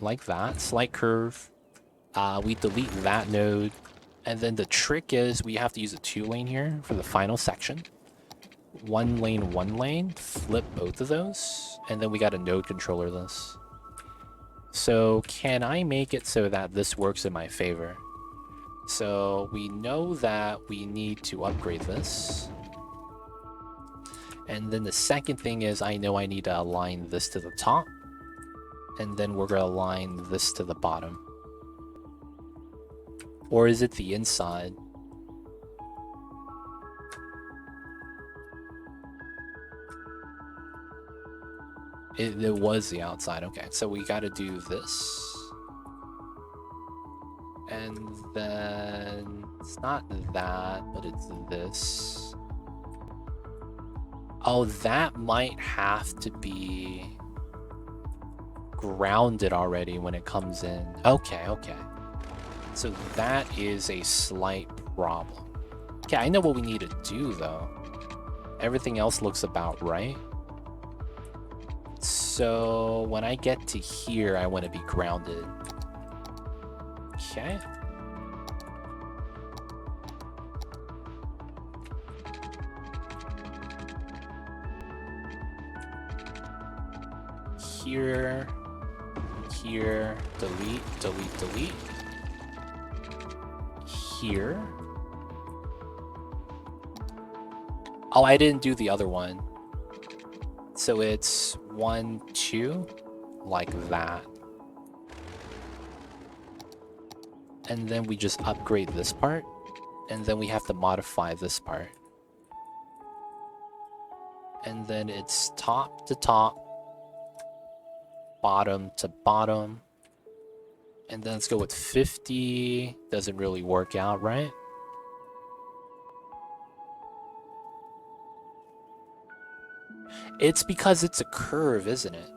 Like that, slight curve. We delete that node. And then the trick is we have to use a 2-lane here for the final section. 1 lane, flip both of those. And then we got a node controller this. So can I make it so that this works in my favor? So we know that we need to upgrade this. And then the second thing is I know I need to align this to the top. And then we're going to align this to the bottom. Or is it the inside? It was the outside. Okay, so we got to do this. And then it's not that, but it's this. Oh, that might have to be grounded already when it comes in. Okay. So that is a slight problem. Okay, I know what we need to do though. Everything else looks about right. So when I get to here, I want to be grounded. Okay. Here, delete. Here. Oh, I didn't do the other one. So it's 1, 2, like that. And then we just upgrade this part. And then we have to modify this part. And then it's top to top. Bottom to bottom. And then let's go with 50. Doesn't really work out, right? It's because it's a curve, isn't it?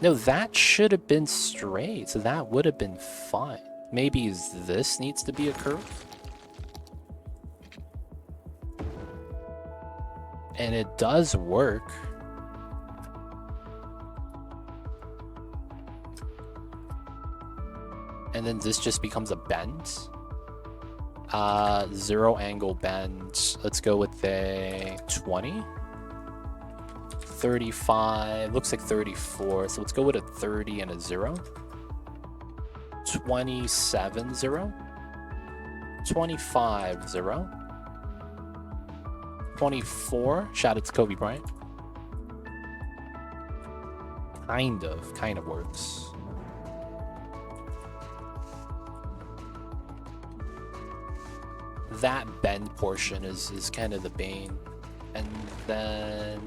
No, that should have been straight, so that would have been fine. Maybe this needs to be a curve? And it does work. And then this just becomes a bend. 0 angle bend. Let's go with a 20. 35. Looks like 34. So let's go with a 30 and a 0. 27, 0. 25, 0. 24. Shout out to Kobe Bryant. Kind of works. That bend portion is kind of the bane. And then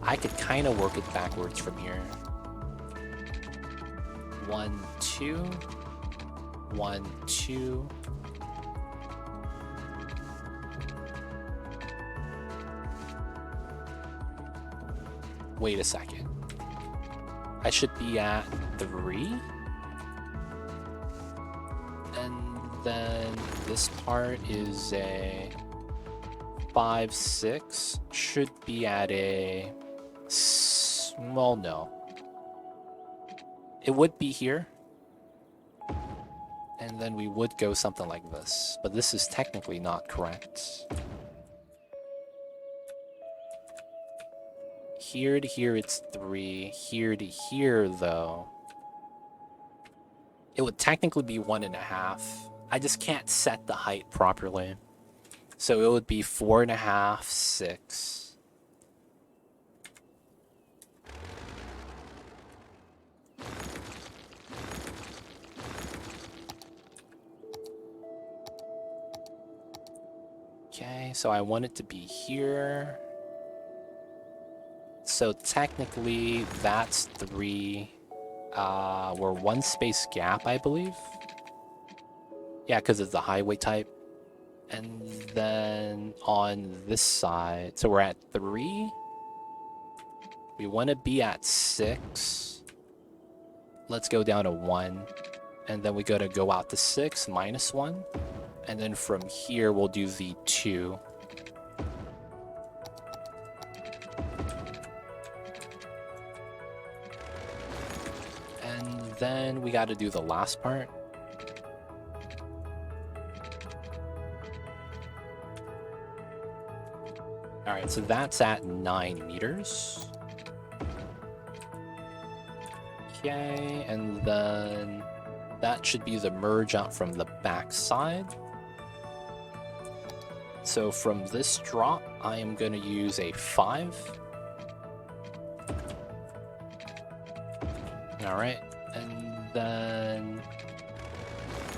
I could kind of work it backwards from here. 1, 2. 1, 2. Wait a second. I should be at 3. And then this part is a 5, 6. Should be at a small no. It would be here. And then we would go something like this. But this is technically not correct. Here to here it's 3. Here to here though, it would technically be 1.5. I just can't set the height properly. So it would be 4.5, 6. Okay, so I want it to be here. So technically, that's 3. We're 1 space gap, I believe. Yeah, because it's the highway type. And then on this side, so we're at 3. We want to be at 6. Let's go down to 1. And then we gotta go out to 6, -1. And then from here, we'll do the 2. And then we gotta do the last part. Alright, so that's at 9 meters. Okay, and then that should be the merge out from the back side. So from this drop, I am going to use a 5. Alright, and then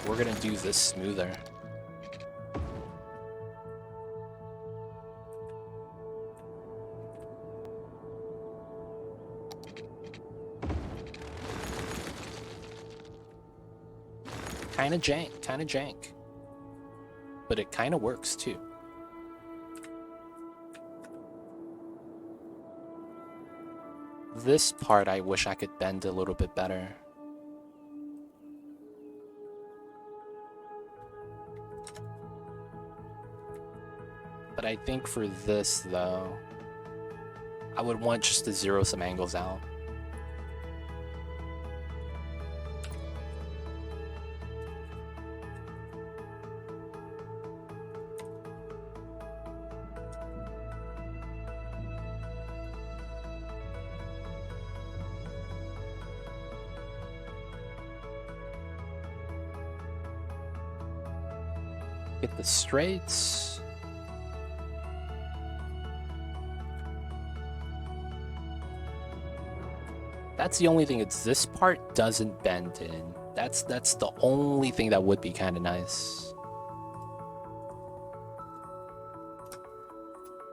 we're going to do this smoother. Kinda jank. But it kinda works too. This part I wish I could bend a little bit better. But I think for this though, I would want just to zero some angles out. Get the straights. That's the only thing, it's this part doesn't bend in. That's the only thing that would be kind of nice.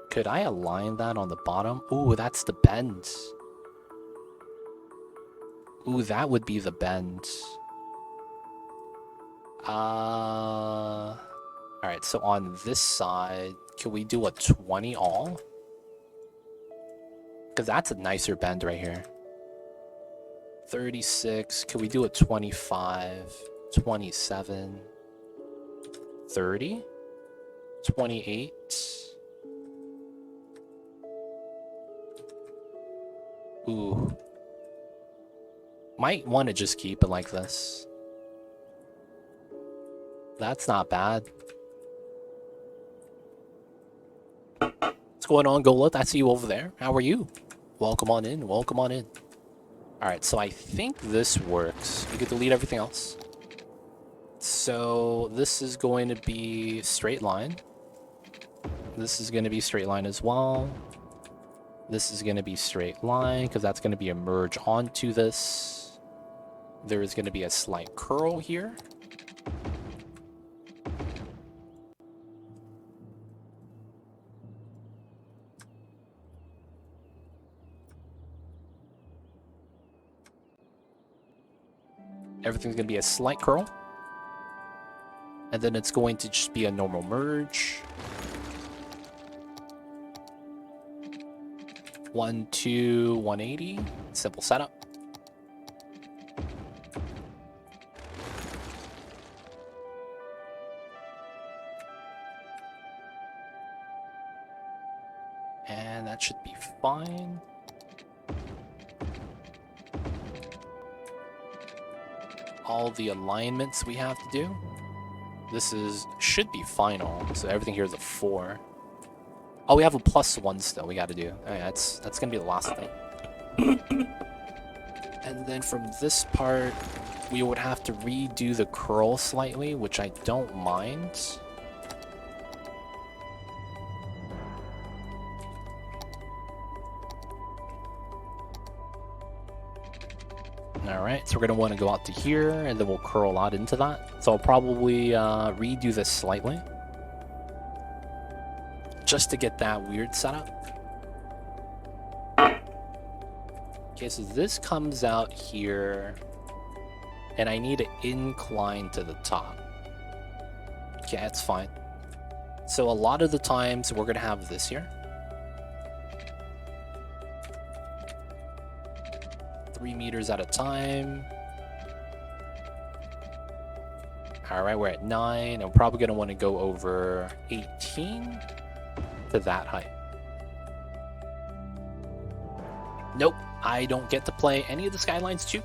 Could I align that on the bottom? Ooh, that's the bend. Ooh, that would be the bend. Alright, so on this side, can we do a 20 all? Because that's a nicer bend right here. 36, can we do a 25, 27, 30, 28? Ooh. Might want to just keep it like this. That's not bad. What's going on, Golith? I see you over there. How are you? Welcome on in. Welcome on in. Alright, so I think this works. You get to delete everything else. So this is going to be straight line. This is going to be straight line as well. This is going to be straight line because that's going to be a merge onto this. There is going to be a slight curl here. Everything's going to be a slight curl. And then it's going to just be a normal merge. 1, 2, 180. Simple setup. And that should be fine. All the alignments we have to do. This should be final, so everything here is a 4. Oh, we have a +1 still we got to do. Oh, yeah, that's gonna be the last thing. And then from this part, we would have to redo the curl slightly, which I don't mind. Alright, so we're going to want to go out to here, and then we'll curl out into that. So I'll probably redo this slightly. just to get that weird setup. Okay, so this comes out here, and I need to incline to the top. Okay, that's fine. So a lot of the times we're gonna have this here. 3 meters at a time. All right, we're at 9. I'm probably gonna want to go over 18 to that height. Nope, I don't get to play any of the Skylines 2.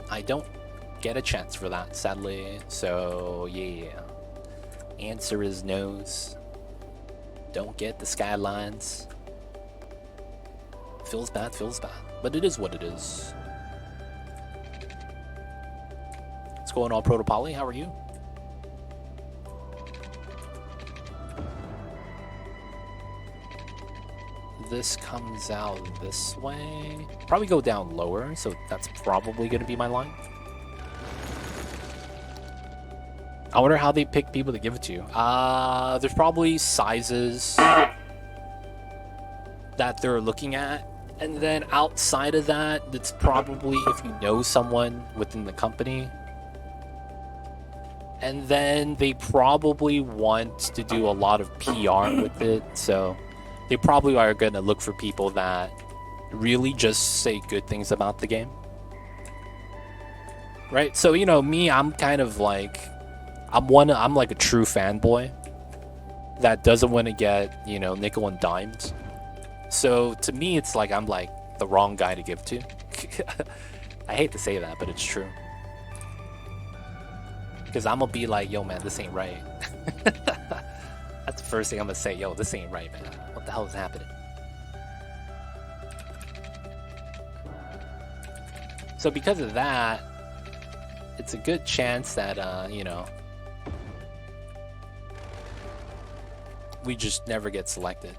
I don't get a chance for that, sadly. So yeah, answer is no's. Don't get the Skylines. Feels bad, but it is what it is. What's going on, Protopoly? How are you? This comes out this way. Probably go down lower, so that's probably going to be my line. I wonder how they pick people to give it to. There's probably sizes that they're looking at. And then outside of that, it's probably if you know someone within the company. And then they probably want to do a lot of PR with it, so they probably are going to look for people that really just say good things about the game. Right? So, you know, me, I'm kind of like, I'm like a true fanboy that doesn't want to get, you know, nickel and dimes. So to me, it's like I'm like the wrong guy to give to. I hate to say that, but it's true. Because I'm gonna be like, yo, man, this ain't right. That's the first thing I'm gonna say. Yo, this ain't right, man. What the hell is happening? So because of that, it's a good chance that, you know, we just never get selected.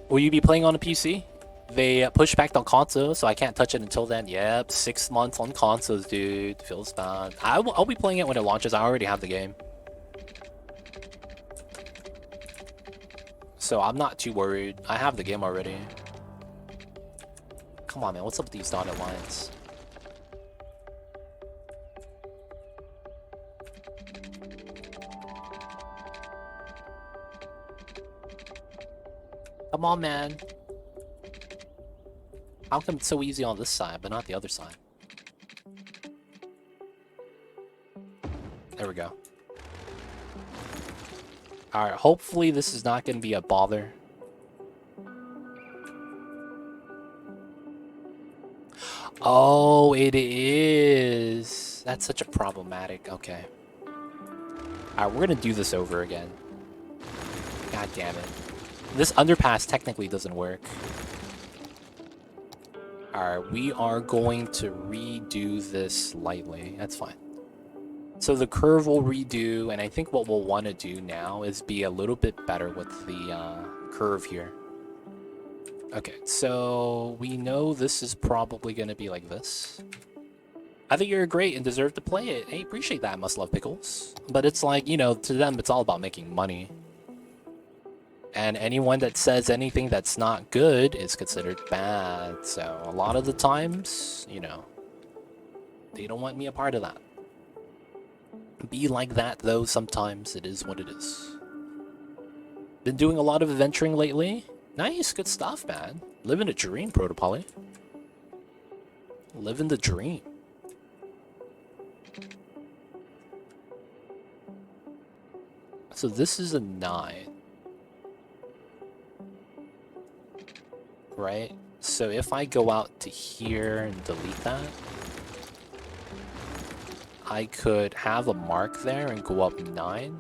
Will you be playing on a PC? They pushed back on console, so I can't touch it until then. Yep, 6 months on consoles, dude. Feels bad. I'll be playing it when it launches. I already have the game. So I'm not too worried. I have the game already. Come on, man. What's up with these dotted lines? Come on, man. How come it's so easy on this side, but not the other side? There we go. Alright, hopefully this is not going to be a bother. Oh, it is. That's such a problematic. Okay. Alright, we're going to do this over again. God damn it. This underpass technically doesn't work. Alright, we are going to redo this lightly. That's fine. So the curve will redo, and I think what we'll want to do now is be a little bit better with the curve here. Okay, so we know this is probably going to be like this. I think you're great and deserve to play it. Hey, appreciate that, Must Love Pickles. But it's like, you know, to them, it's all about making money. And anyone that says anything that's not good is considered bad. So a lot of the times, you know, they don't want me a part of that. Be like that, though, sometimes. It is what it is. Been doing a lot of adventuring lately. Nice, good stuff, man. Living a dream, Protopoly. Living the dream. So this is a 9. Right? So if I go out to here and delete that, I could have a mark there and go up 9.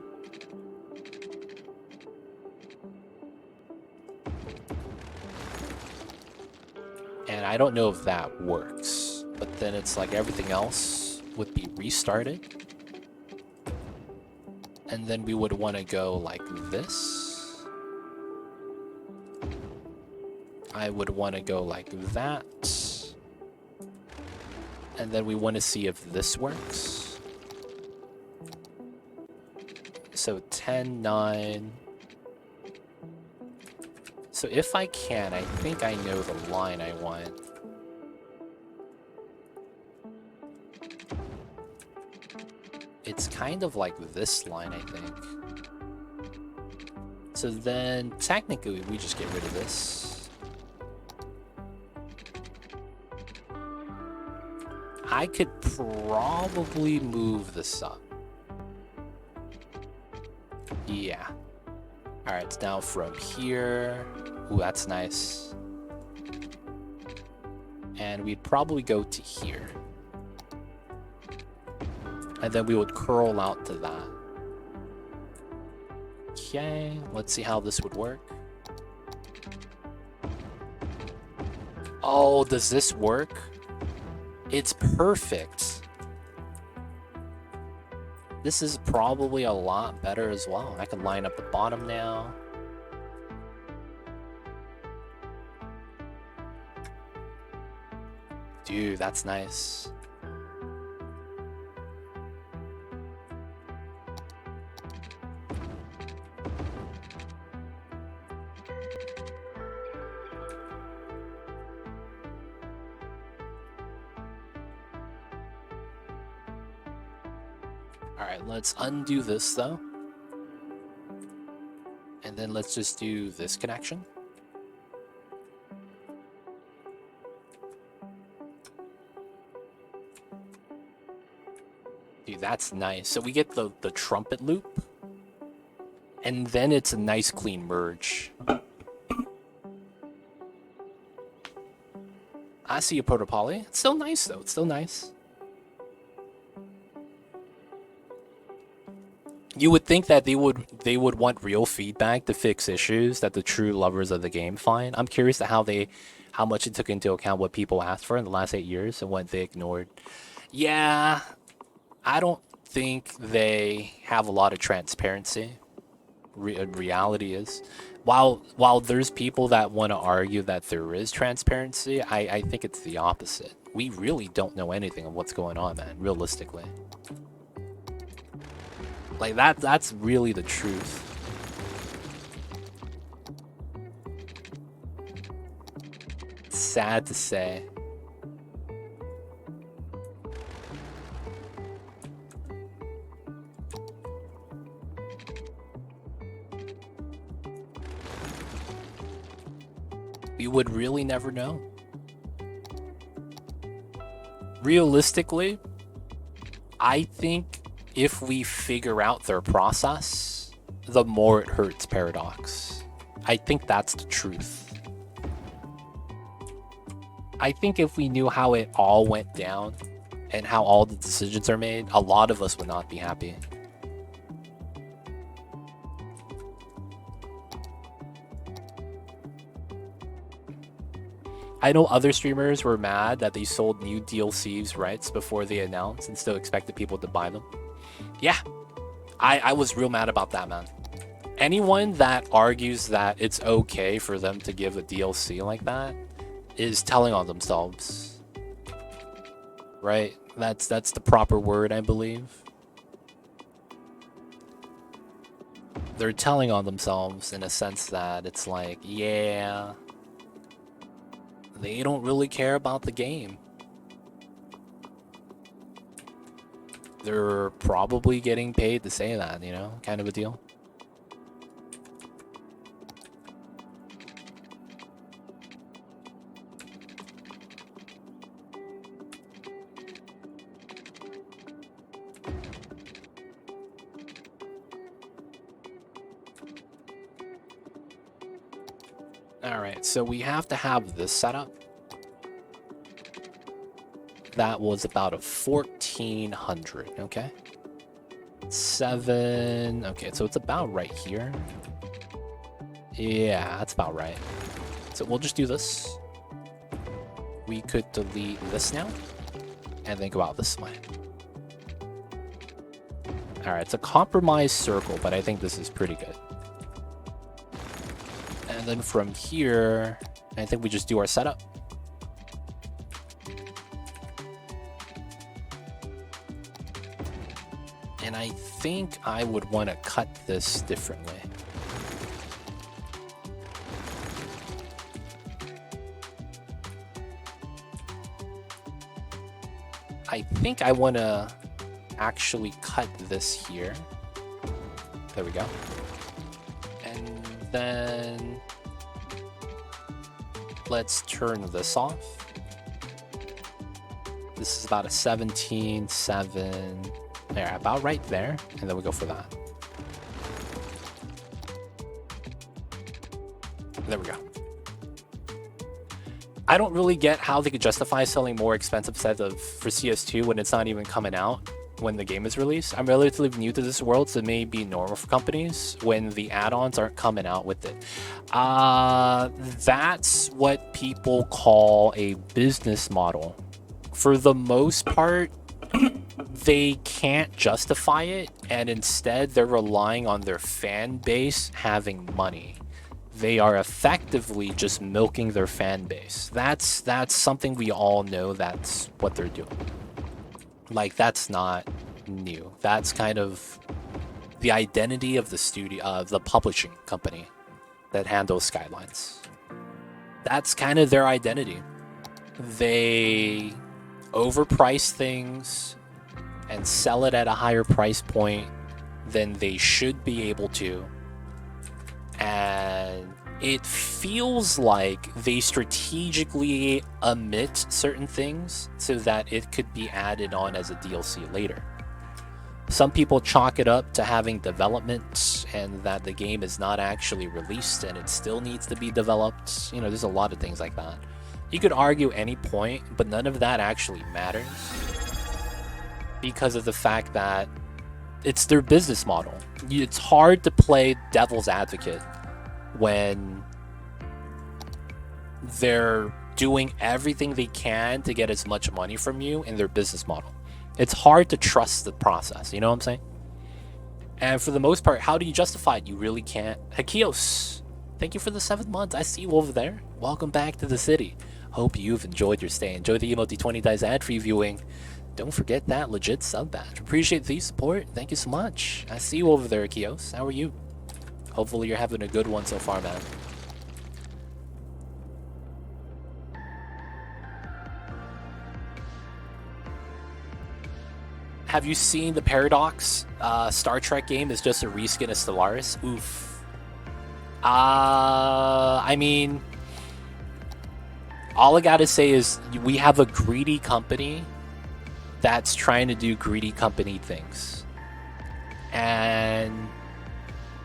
And I don't know if that works, but then it's like everything else would be restarted. And then we would want to go like this. I would want to go like that. And then we want to see if this works. So 10, 9. So if I can, I think I know the line I want. It's kind of like this line, I think. So then, technically, we just get rid of this. I could probably move this up. Yeah. Alright, it's now from here. Ooh, that's nice. And we'd probably go to here. And then we would curl out to that. Okay, let's see how this would work. Oh, does this work? It's perfect. This is probably a lot better as well. I can line up the bottom now. Dude, that's nice. Alright, let's undo this though. And then let's just do this connection. Dude, that's nice. So we get the trumpet loop. And then it's a nice clean merge. I see a proto-poly. It's still nice though, it's still nice. You would think that they would want real feedback to fix issues that the true lovers of the game find. I'm curious to how much it took into account what people asked for in the last 8 years and what they ignored. Yeah, I don't think they have a lot of transparency. Reality is, while there's people that want to argue that there is transparency, I think it's the opposite. We really don't know anything of what's going on, man, realistically. Like, that's really the truth. Sad to say. We would really never know. Realistically, I think if we figure out their process, the more it hurts Paradox. I think that's the truth. I think if we knew how it all went down and how all the decisions are made, a lot of us would not be happy. I know other streamers were mad that they sold new DLCs rights before they announced and still expected people to buy them. Yeah, I was real mad about that, man. Anyone that argues that it's okay for them to give a DLC like that is telling on themselves. Right? That's the proper word, I believe. They're telling on themselves in a sense that it's like, yeah, they don't really care about the game. They're probably getting paid to say that, you know, kind of a deal. Alright, so we have to have this setup. That was about a 1400, okay? 7, okay, so it's about right here. Yeah, that's about right. So we'll just do this. We could delete this now, and then go out this way. Alright, it's a compromised circle, but I think this is pretty good. And then from here, I think we just do our setup. And I think I would want to cut this differently. I think I want to actually cut this here. There we go. And then let's turn this off. This is about a 17.7. There, about right there. And then we go for that. There we go. I don't really get how they could justify selling more expensive sets for CS2 when it's not even coming out when the game is released. I'm relatively new to this world, so it may be normal for companies when the add-ons aren't coming out with it. That's what people call a business model. For the most part, they can't justify it, and instead they're relying on their fan base having money. They are effectively just milking their fan base. That's something we all know. That's what they're doing. Like, that's not new. That's kind of the identity of the studio, the publishing company that handles Skylines. That's kind of their identity. They overprice things and sell it at a higher price point than they should be able to. And it feels like they strategically omit certain things so that it could be added on as a DLC later. Some people chalk it up to having development and that the game is not actually released and it still needs to be developed. You know, there's a lot of things like that. You could argue any point, but none of that actually matters because of the fact that it's their business model. It's hard to play devil's advocate when they're doing everything they can to get as much money from you in their business model. It's hard to trust the process, you know what I'm saying? And for the most part, how do you justify it? You really can't. Hakios, thank you for the 7 months. I see you over there. Welcome back to the city. Hope you've enjoyed your stay. Enjoy the emote 20 dice ad-free viewing. Don't forget that legit sub badge. Appreciate the support. Thank you so much. I see you over there, Hakios. How are you? Hopefully you're having a good one so far, man. Have you seen the Paradox? Star Trek game is just a reskin of Stellaris. Oof. I mean, all I gotta say is we have a greedy company that's trying to do greedy company things. And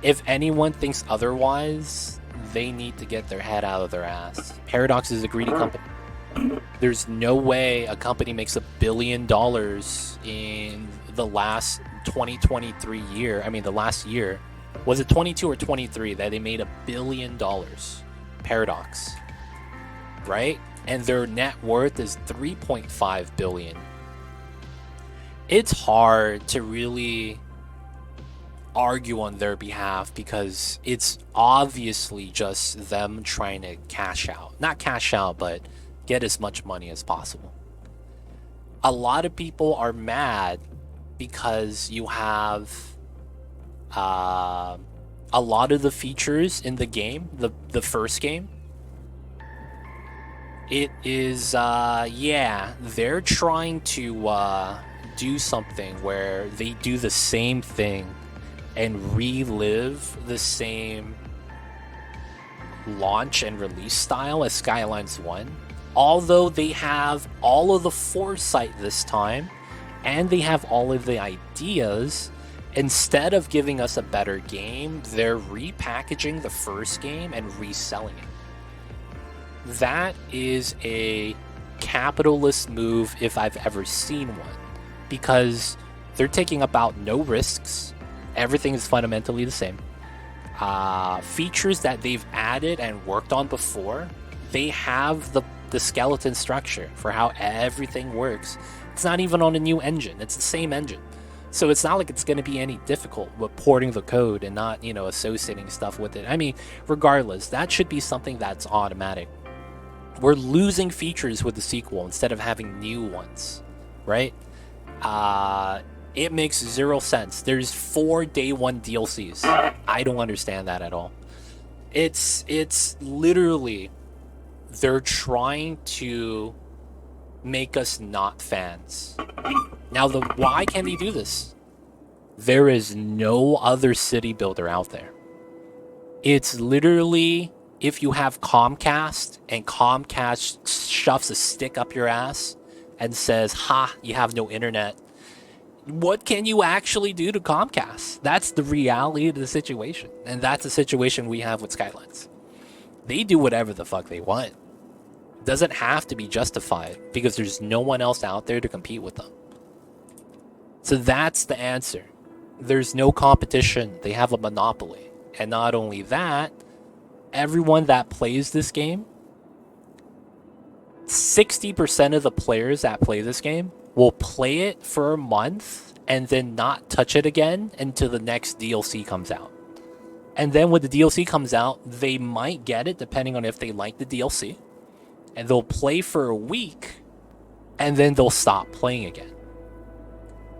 if anyone thinks otherwise, they need to get their head out of their ass. Paradox is a greedy company. There's no way a company makes $1 billion in the last 2023 year. I mean, the last year. Was it 22 or 23 that they made $1 billion? Paradox. Right? And their net worth is 3.5 billion. It's hard to really argue on their behalf because it's obviously just them trying to cash out. Not cash out, but get as much money as possible. A lot of people are mad because you have a lot of the features in the game, the first game. It is, yeah, they're trying to do something where they do the same thing and relive the same launch and release style as Skylines 1. Although they have all of the foresight this time, and they have all of the ideas, instead of giving us a better game, they're repackaging the first game and reselling it. That is a capitalist move if I've ever seen one, because they're taking about no risks. Everything is fundamentally the same. Features that they've added and worked on before, they have the skeleton structure for how everything works. It's not even on a new engine. It's the same engine. So it's not like it's going to be any difficult with porting the code and not, you know, associating stuff with it. I mean, regardless, that should be something that's automatic. We're losing features with the sequel instead of having new ones, right? It makes zero sense. There's 4 day 1 DLCs. I don't understand that at all. It's literally they're trying to make us not fans. Now, why can they do this? There is no other city builder out there. It's literally if you have Comcast and Comcast shoves a stick up your ass and says, ha, you have no internet. What can you actually do to Comcast? That's the reality of the situation. And that's the situation we have with Skylines. They do whatever the fuck they want. Doesn't have to be justified because there's no one else out there to compete with them. So that's the answer. There's no competition. They have a monopoly. And not only that, everyone that plays this game, 60% of the players that play this game will play it for a month and then not touch it again until the next DLC comes out. And then when the DLC comes out, they might get it depending on if they like the DLC. And they'll play for a week and then they'll stop playing again.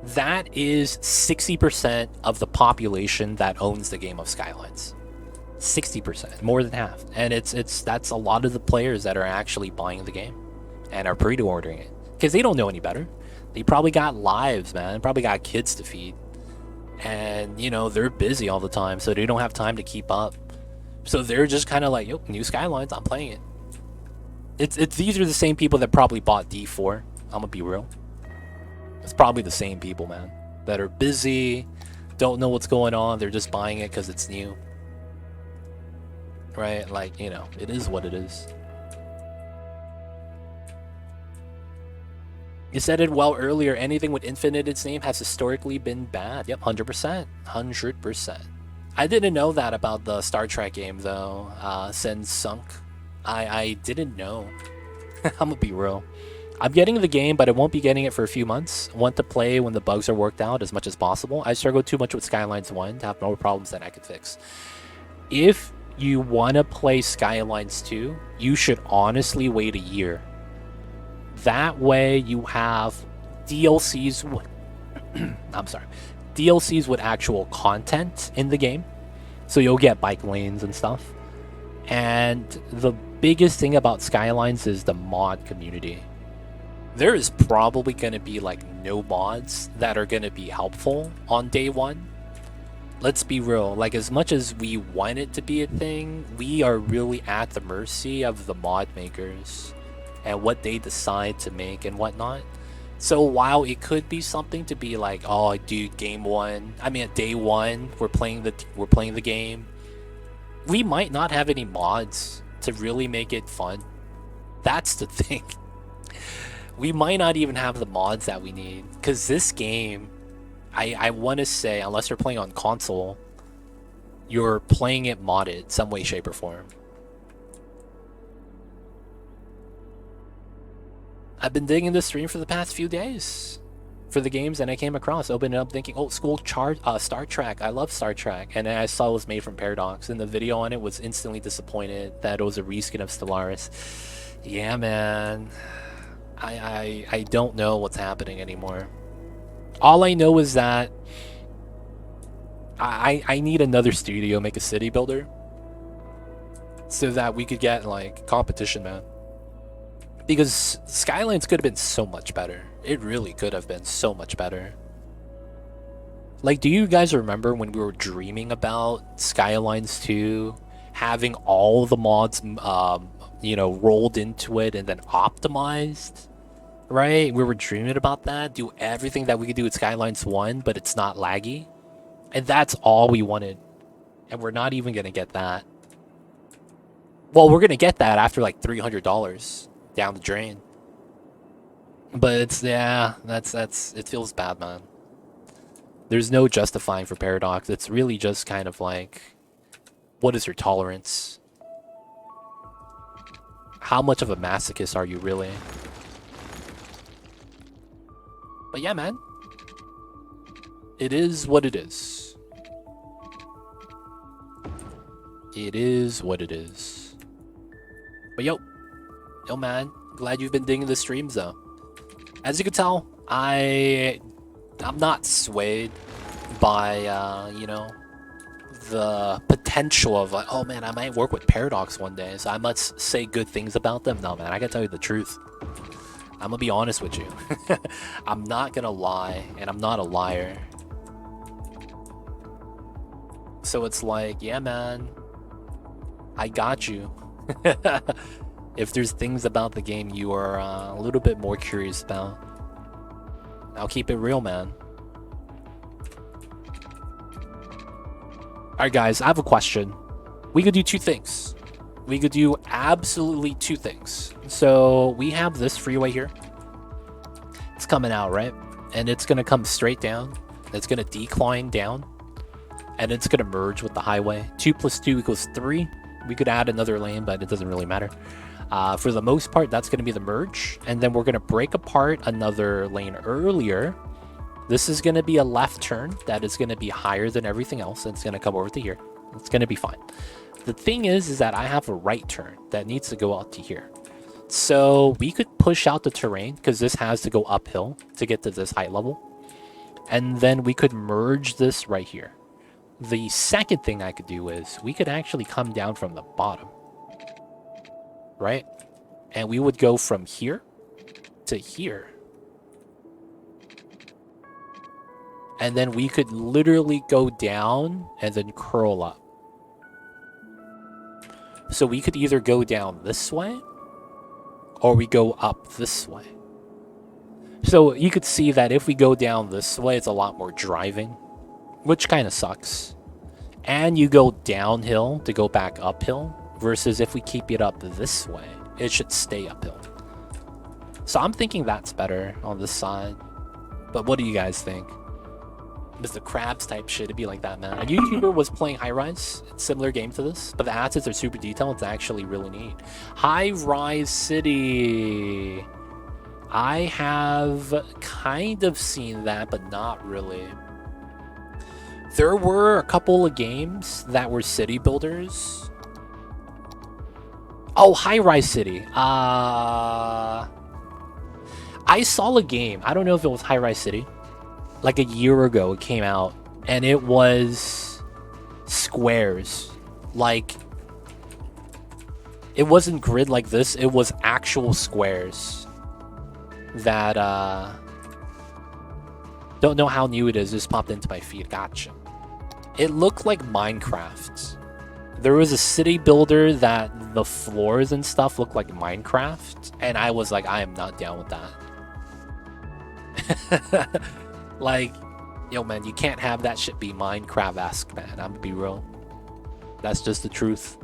That is 60% of the population that owns the game of Skylines. 60%, more than half. And that's a lot of the players that are actually buying the game and are pre-ordering it because they don't know any better. They probably got lives, man. Probably got kids to feed. And, you know, they're busy all the time, so they don't have time to keep up. So they're just kind of like, yo, new Skylines, I'm playing it. These are the same people that probably bought D4. I'm gonna be real. It's probably the same people, man, that are busy, don't know what's going on. They're just buying it because it's new. Right? Like, you know, it is what it is. You said it well earlier. Anything with Infinite's name has historically been bad. Yep, 100%. 100%. I didn't know that about the Star Trek game, though. Sen Sunk. I didn't know. I'm gonna be real. I'm getting the game, but I won't be getting it for a few months. I want to play when the bugs are worked out as much as possible. I struggled too much with Skylines 1 to have more problems that I could fix. If you want to play Skylines 2, you should honestly wait a year. That way you have DLCs I'm sorry. DLCs with actual content in the game. So you'll get bike lanes and stuff. And the biggest thing about Skylines is the mod community. There is probably going to be like no mods that are going to be helpful on day 1. Let's be real, like as much as we want it to be a thing, we are really at the mercy of the mod makers and what they decide to make and whatnot. So while it could be something to be like, oh dude, day 1, we're playing the game, we might not have any mods to really make it fun. That's the thing. We might not even have the mods that we need, because this game, I want to say, unless you're playing on console, you're playing it modded some way, shape, or form. I've been digging this stream for the past few days for the games that I came across. Opened it up thinking, oh, Star Trek. I love Star Trek. And then I saw it was made from Paradox, and the video on it was instantly disappointed that it was a reskin of Stellaris. Yeah, man. I don't know what's happening anymore. All I know is that I need another studio make a city builder so that we could get like competition, man. Because Skylines could have been so much better. It really could have been so much better. Like, do you guys remember when we were dreaming about Skylines 2 having all the mods, rolled into it and then optimized? Right? We were dreaming about that. Do everything that we could do with Skylines 1, but it's not laggy. And that's all we wanted. And we're not even going to get that. Well, we're going to get that after like $300 down the drain. But it's, yeah, it feels bad, man. There's no justifying for Paradox. It's really just kind of like, what is your tolerance? How much of a masochist are you really? But yeah, man. It is what it is. It is what it is. But yo, man, glad you've been digging the streams though. As you can tell, I I'm not swayed by, you know, the potential of like, oh man, I might work with Paradox one day, so I must say good things about them. No, man, I gotta tell you the truth. I'm gonna be honest with you. I'm not gonna lie, and I'm not a liar. So it's like, yeah, man, I got you. If there's things about the game you are a little bit more curious about, I'll keep it real, man. Alright, guys, I have a question. We could do two things. We could do absolutely two things. So we have this freeway here. It's coming out, right? And it's going to come straight down. It's going to decline down. And it's going to merge with the highway. 2 plus 2 equals 3. We could add another lane, but it doesn't really matter. For the most part, that's going to be the merge. And then we're going to break apart another lane earlier. This is going to be a left turn that is going to be higher than everything else. And it's going to come over to here. It's going to be fine. The thing is that I have a right turn that needs to go out to here. So we could push out the terrain because this has to go uphill to get to this height level. And then we could merge this right here. The second thing I could do is we could actually come down from the bottom. Right? And we would go from here to here. And then we could literally go down and then curl up. So we could either go down this way or we go up this way. So you could see that if we go down this way, it's a lot more driving, which kind of sucks. And you go downhill to go back uphill versus if we keep it up this way, it should stay uphill. So I'm thinking that's better on this side. But what do you guys think? Mr. Krabs type shit, it'd be like that, man. A YouTuber was playing High Rise, it's a similar game to this, but the assets are super detailed. It's actually really neat. High Rise City. I have kind of seen that, but not really. There were a couple of games that were city builders. Oh, High Rise City. I saw a game. I don't know if it was High Rise City. Like a year ago, it came out, and it was squares. Like, it wasn't grid like this, it was actual squares. That, don't know how new it is, just popped into my feed, gotcha. It looked like Minecraft. There was a city builder that the floors and stuff looked like Minecraft, and I was like, I am not down with that. Like, yo, man, you can't have that shit be Minecraft-esque, man. I'm gonna be real. That's just the truth.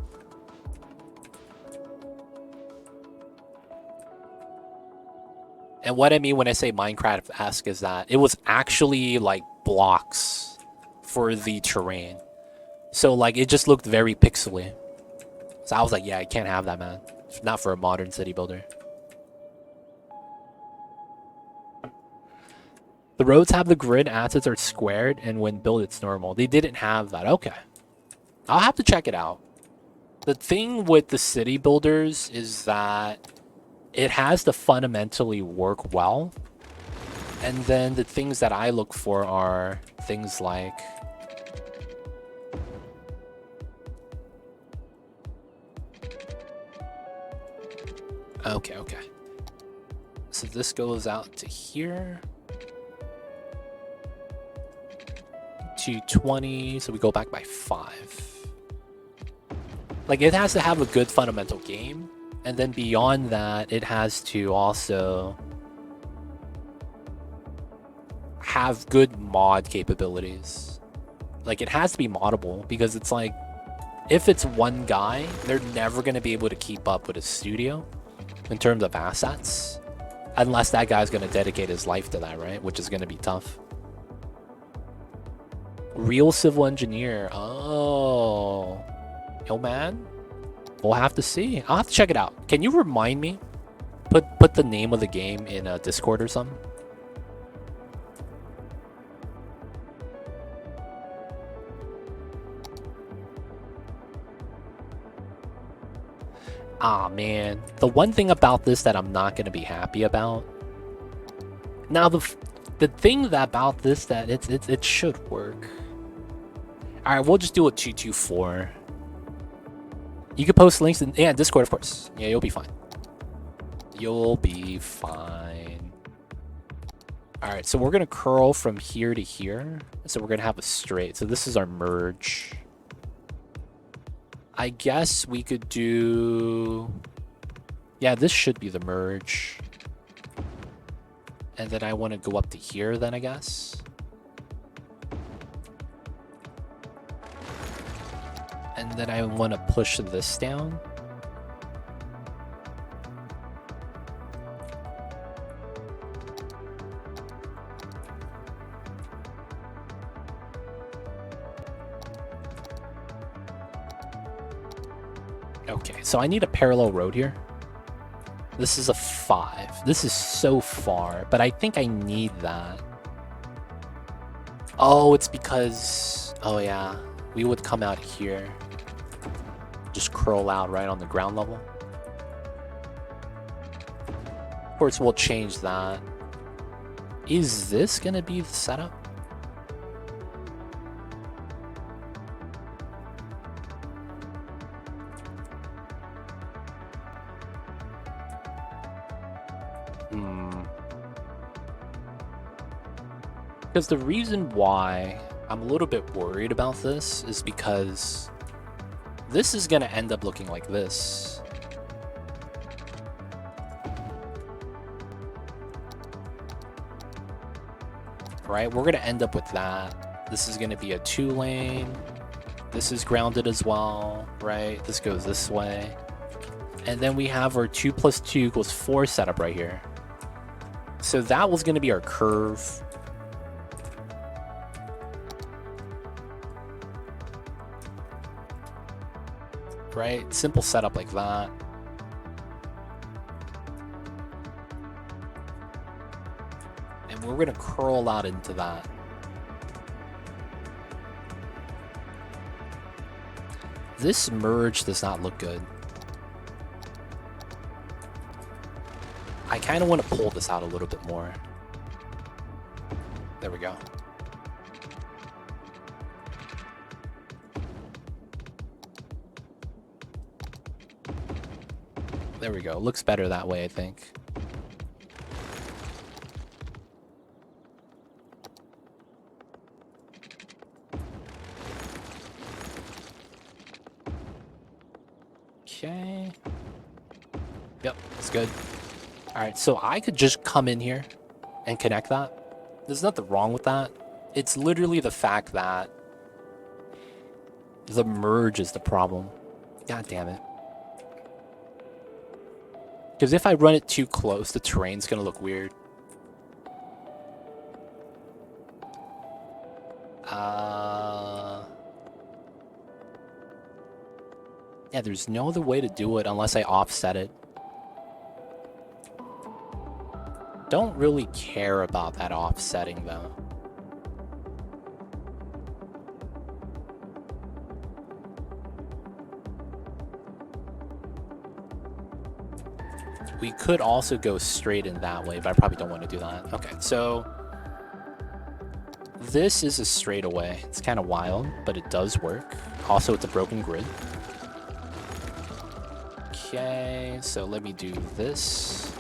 And what I mean when I say Minecraft-esque is that it was actually, like, blocks for the terrain. So, like, it just looked very pixely. So I was like, yeah, I can't have that, man. Not for a modern city builder. The roads have the grid, assets are squared, and when built, it's normal. They didn't have that. Okay. I'll have to check it out. The thing with the city builders is that it has to fundamentally work well. And then the things that I look for are things like... Okay. So this goes out to here. 220, so we go back by 5. Like, it has to have a good fundamental game, and then beyond that, it has to also have good mod capabilities. Like, it has to be moddable, because it's like, if it's one guy, they're never going to be able to keep up with a studio in terms of assets, unless that guy's going to dedicate his life to that, right? Which is going to be tough. Real civil engineer. Oh. Yo, man. We'll have to see. I'll have to check it out. Can you remind me? Put the name of the game in a Discord or something. Ah, man. The one thing about this that I'm not going to be happy about. Now, The thing about this that it should work. All right, we'll just do a 224. You can post links in Discord, of course. Yeah, you'll be fine. You'll be fine. All right, so we're gonna curl from here to here. So we're gonna have a straight. So this is our merge. I guess we could do... Yeah, this should be the merge. And then I want to go up to here then, I guess. And then I want to push this down. Okay, so I need a parallel road here. This is a 5. This is so far, but I think I need that. Oh, it's because... Oh, yeah. We would come out here. Just curl out right on the ground level. Of course, we'll change that. Is this going to be the setup? Because the reason why I'm a little bit worried about this is because this is going to end up looking like this. Right? We're going to end up with that. This is going to be a 2-lane. This is grounded as well, right? This goes this way. And then we have our 2 + 2 = 4 setup right here. So that was going to be our curve. Right? Simple setup like that. And we're going to curl out into that. This merge does not look good. I kind of want to pull this out a little bit more. There we go. There we go. Looks better that way, I think. Okay. Yep, it's good. Alright, so I could just come in here and connect that. There's nothing wrong with that. It's literally the fact that the merge is the problem. God damn it. Because if I run it too close, the terrain's going to look weird. Yeah, there's no other way to do it unless I offset it. Don't really care about that offsetting, though. We could also go straight in that way, but I probably don't want to do that. Okay, so this is a straightaway. It's kind of wild, but it does work. Also, it's a broken grid. Okay, so let me do this.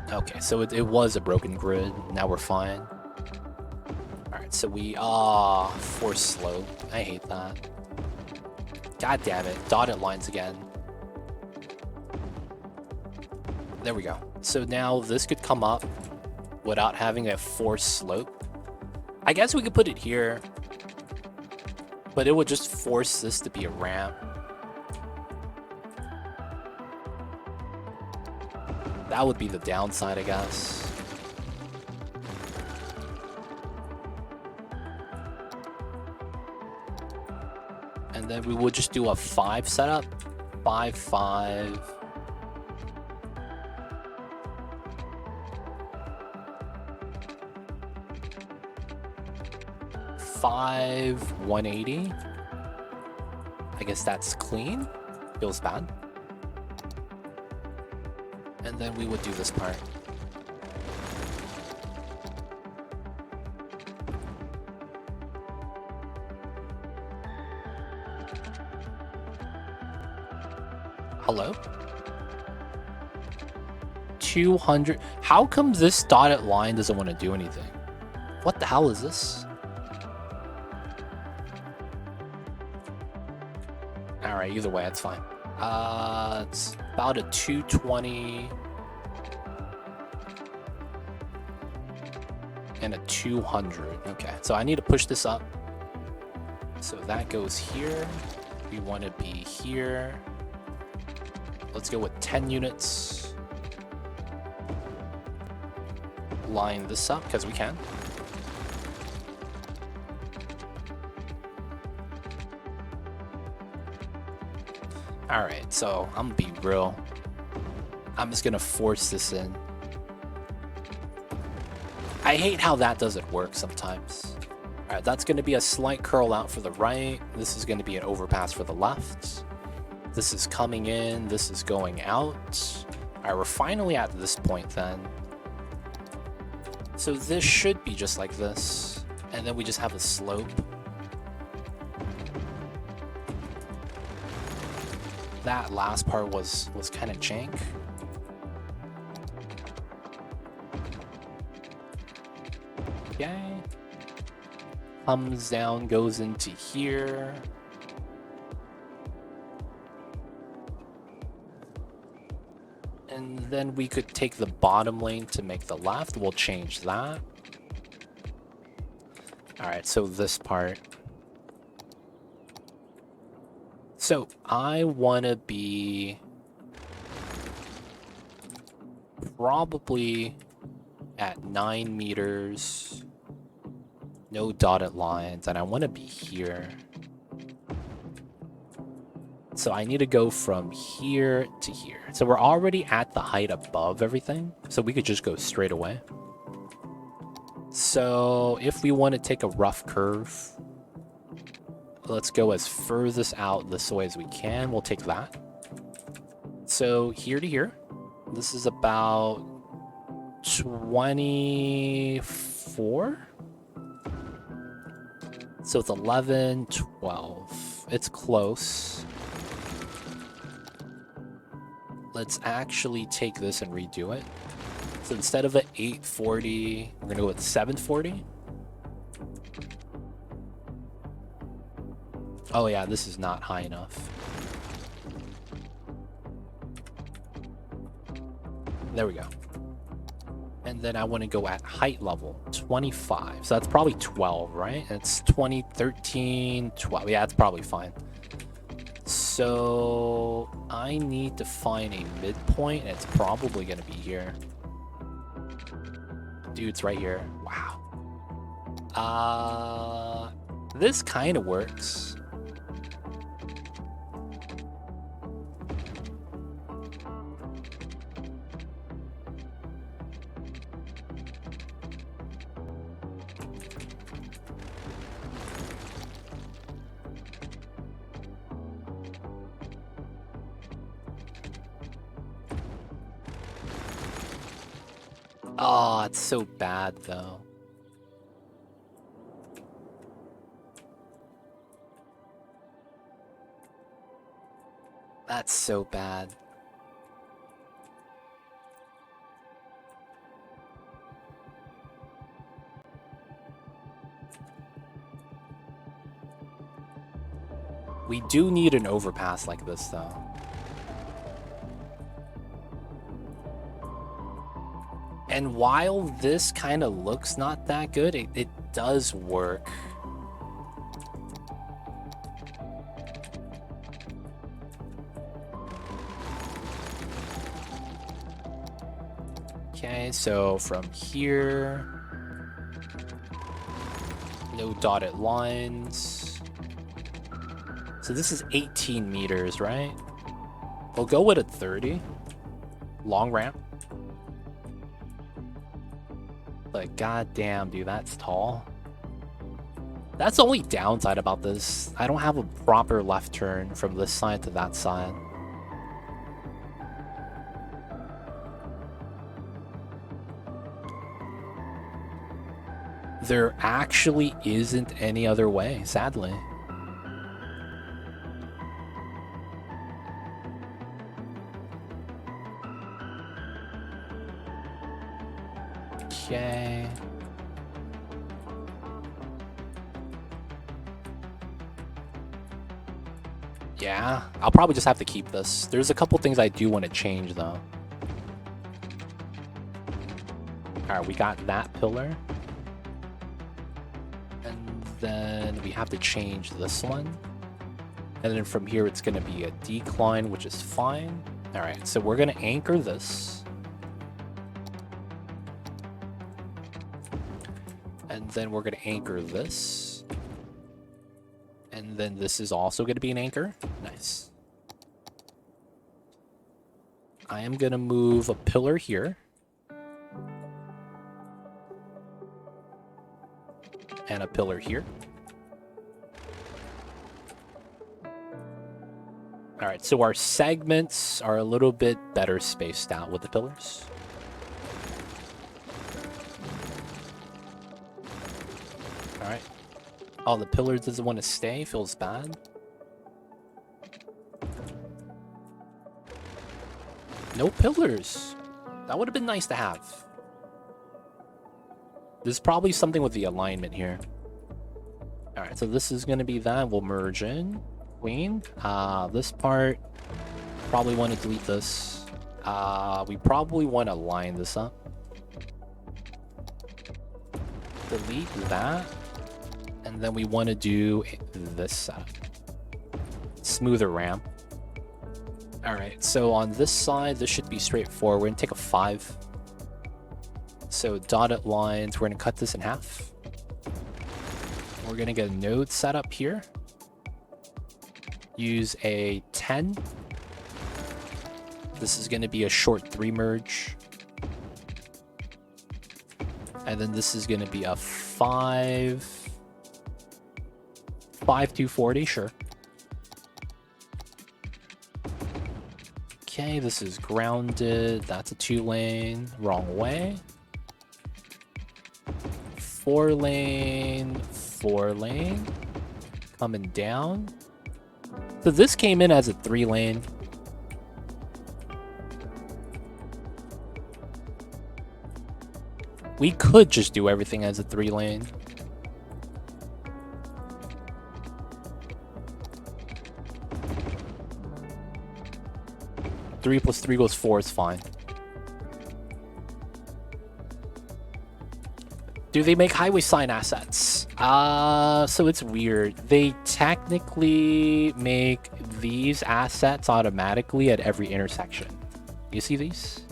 Okay, so it was a broken grid. Now we're fine. Alright, so we... force slope. I hate that. God damn it. Dotted lines again. There we go. So now this could come up without having a forced slope. I guess we could put it here, but it would just force this to be a ramp. That would be the downside, I guess. And then we would just do a 5 setup. 5, 5. 5, 180. I guess that's clean. Feels bad. And then we would do this part. Hello? 200. How come this dotted line doesn't want to do anything? What the hell is this? Alright, either way, it's fine. It's about a 220 and a 200. Okay, so I need to push this up. So that goes here. We want to be here. Let's go with 10 units. Line this up because we can. Alright, so I'm gonna be real. I'm just gonna force this in. I hate how that doesn't work sometimes. Alright, that's gonna be a slight curl out for the right. This is gonna be an overpass for the left. This is coming in, this is going out. Alright, we're finally at this point then. So this should be just like this. And then we just have a slope. That last part was kind of jank. Okay. Comes down, goes into here. And then we could take the bottom lane to make the left. We'll change that. Alright, so this part. So I want to be probably at 9 meters, no dotted lines, and I want to be here. So I need to go from here to here. So we're already at the height above everything, so we could just go straight away. So if we want to take a rough curve, let's go as furthest out this way as we can. We'll take that. So here to here, this is about 24. So it's 11, 12. It's close. Let's actually take this and redo it. So instead of an 840, we're gonna go with 740. Oh yeah, this is not high enough. There we go. And then I want to go at height level 25. So that's probably 12, right? It's 20, 13, 12. Yeah, it's probably fine. So I need to find a midpoint, and it's probably going to be here. Dude, it's right here. Wow. This kind of works. Oh, it's so bad, though. That's so bad. We do need an overpass like this, though. And while this kind of looks not that good, it does work. Okay, so from here, no dotted lines. So this is 18 meters, right? We'll go with a 30. Long ramp. But goddamn, dude, that's tall. That's the only downside about this. I don't have a proper left turn from this side to that side. There actually isn't any other way, sadly. Okay. Yeah, I'll probably just have to keep this. There's a couple things I do want to change, though. Alright, we got that pillar. And then we have to change this one. And then from here, it's going to be a decline, which is fine. Alright, so we're going to anchor this. And then we're going to anchor this. And then this is also going to be an anchor. Nice. I am going to move a pillar here. And a pillar here. Alright, so our segments are a little bit better spaced out with the pillars. Alright. Oh, the pillar doesn't want to stay. Feels bad. No pillars. That would have been nice to have. There's probably something with the alignment here. Alright, so this is going to be that. We'll merge in. Queen. This part, probably want to delete this. We probably want to line this up. Delete that. And then we want to do this setup. Smoother ramp. Alright, so on this side, this should be straightforward. We're going to take a 5. So dotted lines, we're going to cut this in half. We're going to get a node set up here. Use a 10. This is going to be a short 3 merge. And then this is going to be a 5. 240, sure. Okay, this is grounded. That's a 2-lane. Wrong way. 4-lane. 4-lane. Coming down. So this came in as a 3-lane. We could just do everything as a 3-lane. Three plus 3 goes 4 is fine. Do they make highway sign assets? So it's weird. They technically make these assets automatically at every intersection. You see these?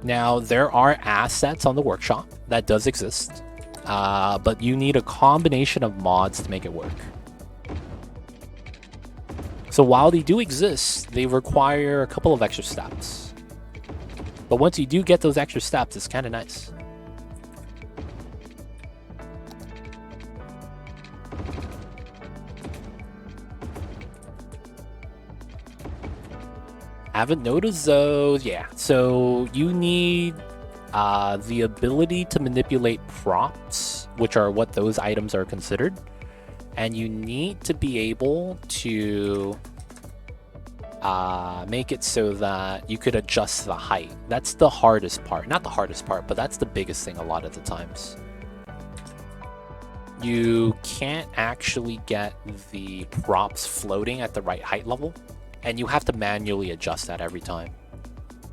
Now, there are assets on the workshop. That does exist. But you need a combination of mods to make it work. So while they do exist, they require a couple of extra steps. But once you do get those extra steps, it's kind of nice. Haven't noticed those. Yeah, so you need the ability to manipulate props, which are what those items are considered. And you need to be able to make it so that you could adjust the height. That's the hardest part. Not the hardest part, but that's the biggest thing a lot of the times. You can't actually get the props floating at the right height level, and you have to manually adjust that every time.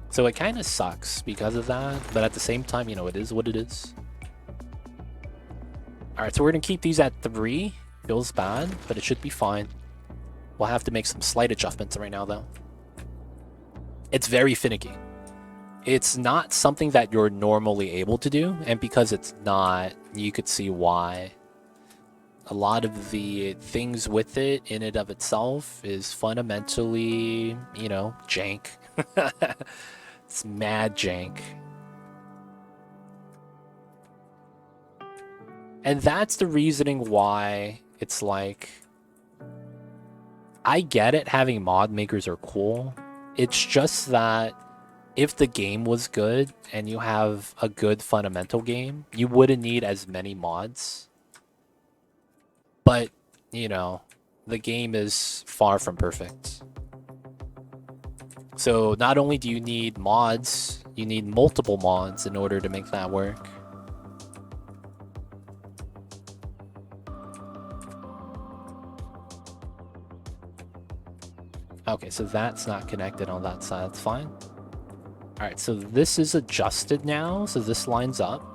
So it kind of sucks because of that, but at the same time, you know, it is what it is. Alright, so we're going to keep these at 3. Feels bad, but it should be fine. We'll have to make some slight adjustments right now, though. It's very finicky. It's not something that you're normally able to do, and because it's not, you could see why. A lot of the things with it in and of itself is fundamentally, you know, jank. It's mad jank. And that's the reasoning why it's like, I get it, having mod makers are cool. It's just that if the game was good and you have a good fundamental game, you wouldn't need as many mods. But, you know, the game is far from perfect. So not only do you need mods You need multiple mods in order to make that work. Okay, so that's not connected on that side. That's fine. All right, so this is adjusted now, so this lines up.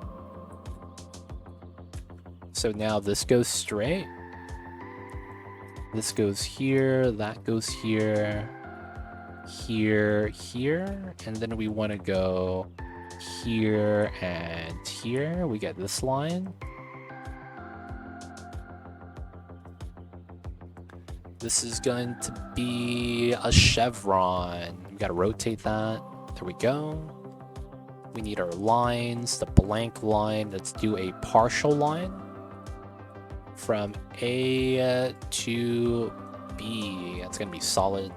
So now this goes straight. This goes here, that goes here, here, here, and then we want to go here and here. We get this line. This is going to be a chevron. We got to rotate that. There we go. We need our lines, the blank line. Let's do a partial line from A to B. That's going to be solid.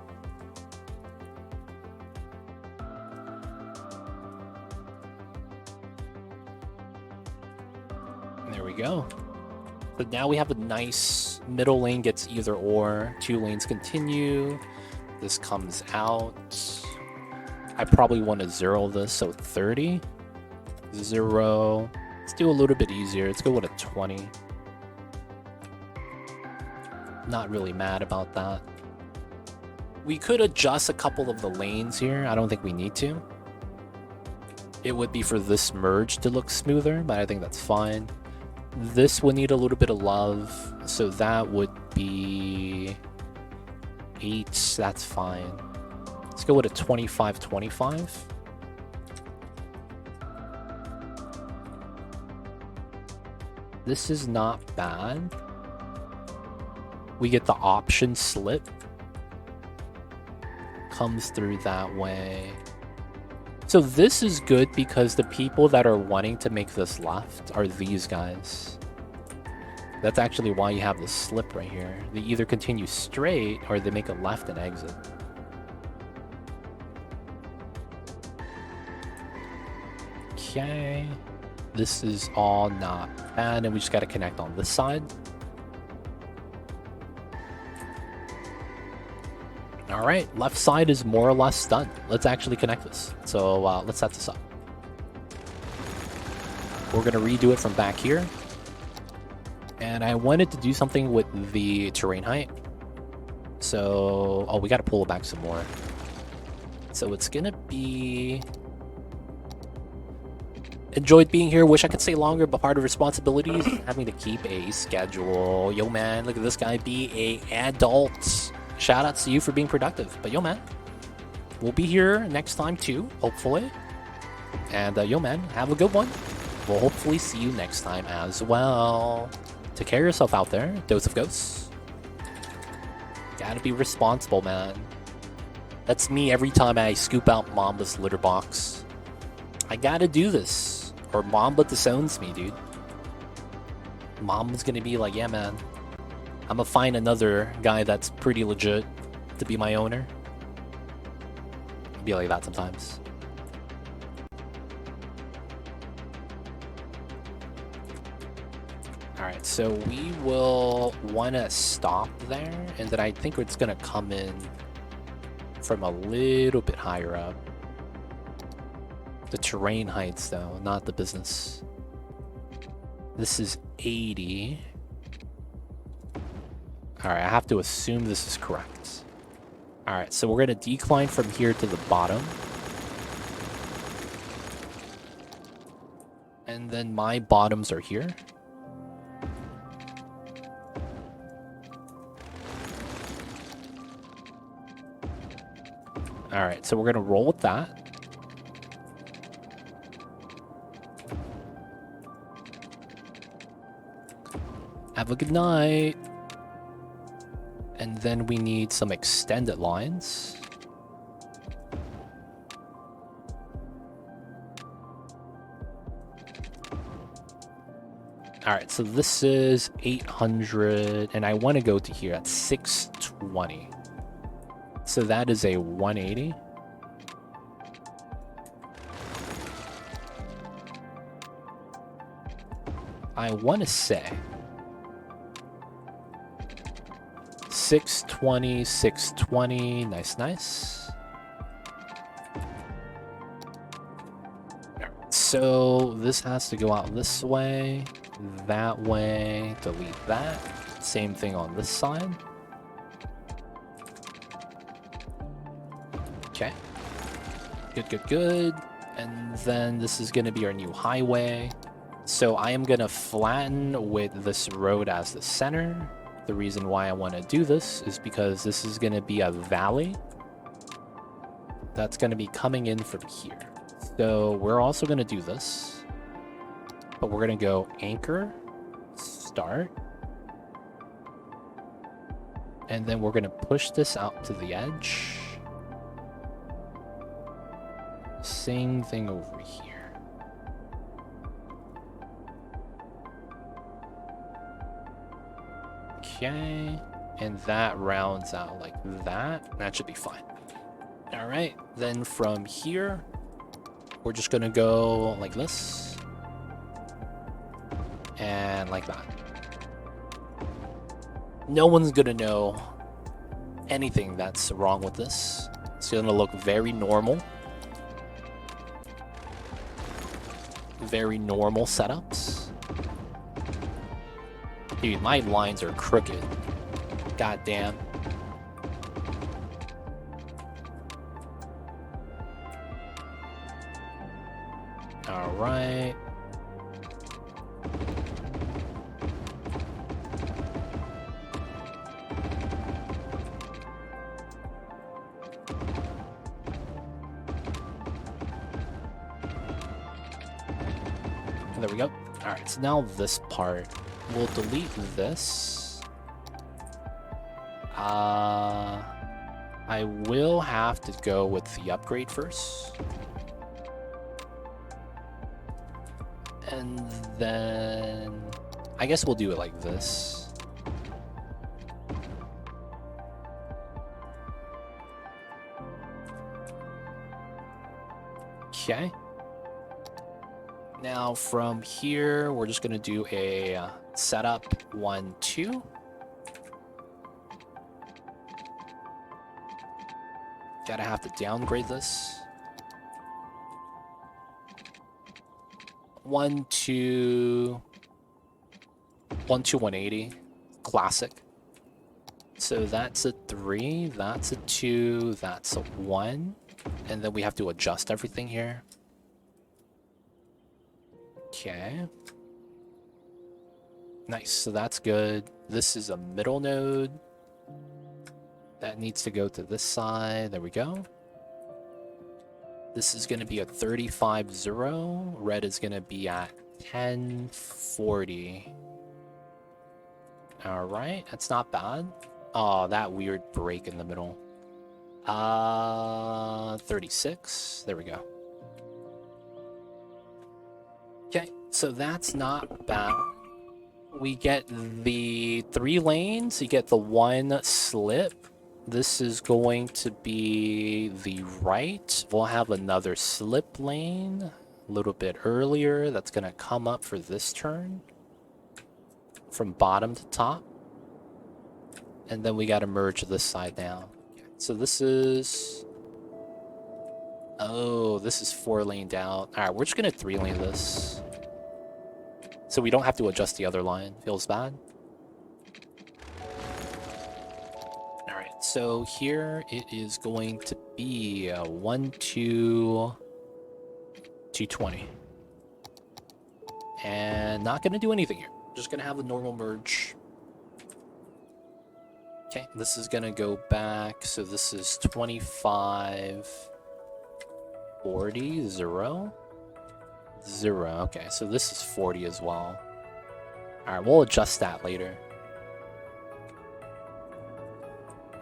There we go. But now we have a nice middle lane gets either or. 2 lanes continue. This comes out. I probably want to 0 this, so 30. 0. Let's do a little bit easier. Let's go with a 20. Not really mad about that. We could adjust a couple of the lanes here. I don't think we need to. It would be for this merge to look smoother, but I think that's fine. This would need a little bit of love, so that would be 8. That's fine. Let's go with a 25-25. This is not bad. We get the option slip. Comes through that way. So this is good because the people that are wanting to make this left are these guys. That's actually why you have the slip right here. They either continue straight or they make a left and exit. Okay. This is all not bad, and we just got to connect on this side. All right, left side is more or less done. Let's actually connect this. So let's set this up. We're gonna redo it from back here. And I wanted to do something with the terrain height. So, oh, we gotta pull it back some more. So it's gonna be... Enjoyed being here, wish I could stay longer, but part of responsibilities is having to keep a schedule. Yo man, look at this guy be a adult. Shout outs to you for being productive. But yo man, we'll be here next time too, hopefully. And yo man, have a good one. We'll hopefully see you next time as well. Take care of yourself out there, dose of ghosts. Gotta be responsible, man. That's me every time I scoop out Mamba's litter box. I gotta do this, or Mamba disowns me, dude. Mamba's gonna be like, yeah man, I'm gonna find another guy that's pretty legit to be my owner. Be like that sometimes. Alright, so we will want to stop there, and then I think it's gonna come in from a little bit higher up. The terrain heights though, not the business. This is 80. Alright, I have to assume this is correct. Alright, so we're going to decline from here to the bottom. And then my bottoms are here. Alright, so we're going to roll with that. Have a good night. And then we need some extended lines. Alright, so this is 800, and I want to go to here at 620. So that is a 180. I want to say 620, 620, nice, nice. So this has to go out this way, that way, delete that. Same thing on this side. Okay. Good, good, good. And then this is going to be our new highway. So I am going to flatten with this road as the center. The reason why I want to do this is because this is going to be a valley that's going to be coming in from here. So we're also going to do this, but we're going to go anchor, start, and then we're going to push this out to the edge. Same thing over here. Okay, and that rounds out like that. That should be fine. All right, then from here, we're just gonna go like this and like that. No one's gonna know anything that's wrong with this. It's gonna look very normal. Very normal setups. Dude, my lines are crooked. God damn. All right. There we go. All right, so now this part, we'll delete this. I will have to go with the upgrade first. And then I guess we'll do it like this. Okay. Now from here, we're just gonna do a setup 1, 2. Gotta have to downgrade this. 1, 2, 1 to 180, classic. So that's a 3, that's a 2, that's a 1, and then we have to adjust everything here. Okay. Nice, so that's good. This is a middle node. That needs to go to this side. There we go. This is going to be a 35-0. Red is going to be at 1040. All right, that's not bad. Oh, that weird break in the middle. 36. There we go. Okay, so that's not bad. We get the 3 lanes. You get the 1 slip. This is going to be the right. We'll have another slip lane a little bit earlier. That's going to come up for this turn. From bottom to top. And then we got to merge this side now. So this is... Oh, this is 4 laned out. Alright, we're just going to 3 lane this. So we don't have to adjust the other line. Feels bad. Alright, so here it is going to be 1, 2, 220. And not going to do anything here. Just going to have a normal merge. Okay, this is going to go back. So this is 25, 40, 0. 0. Okay, so this is 40 as well. Alright, we'll adjust that later.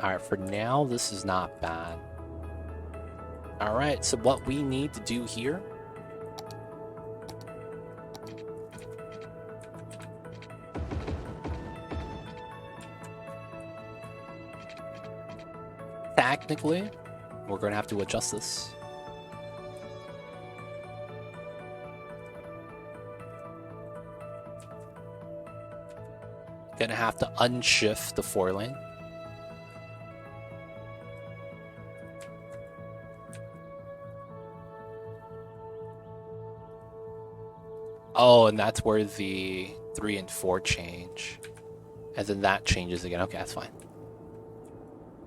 Alright, for now, this is not bad. Alright, so what we need to do here... Technically, we're going to have to adjust this. Gonna have to unshift the 4 lane. Oh, and that's where the 3 and 4 change. And then that changes again. Okay, that's fine.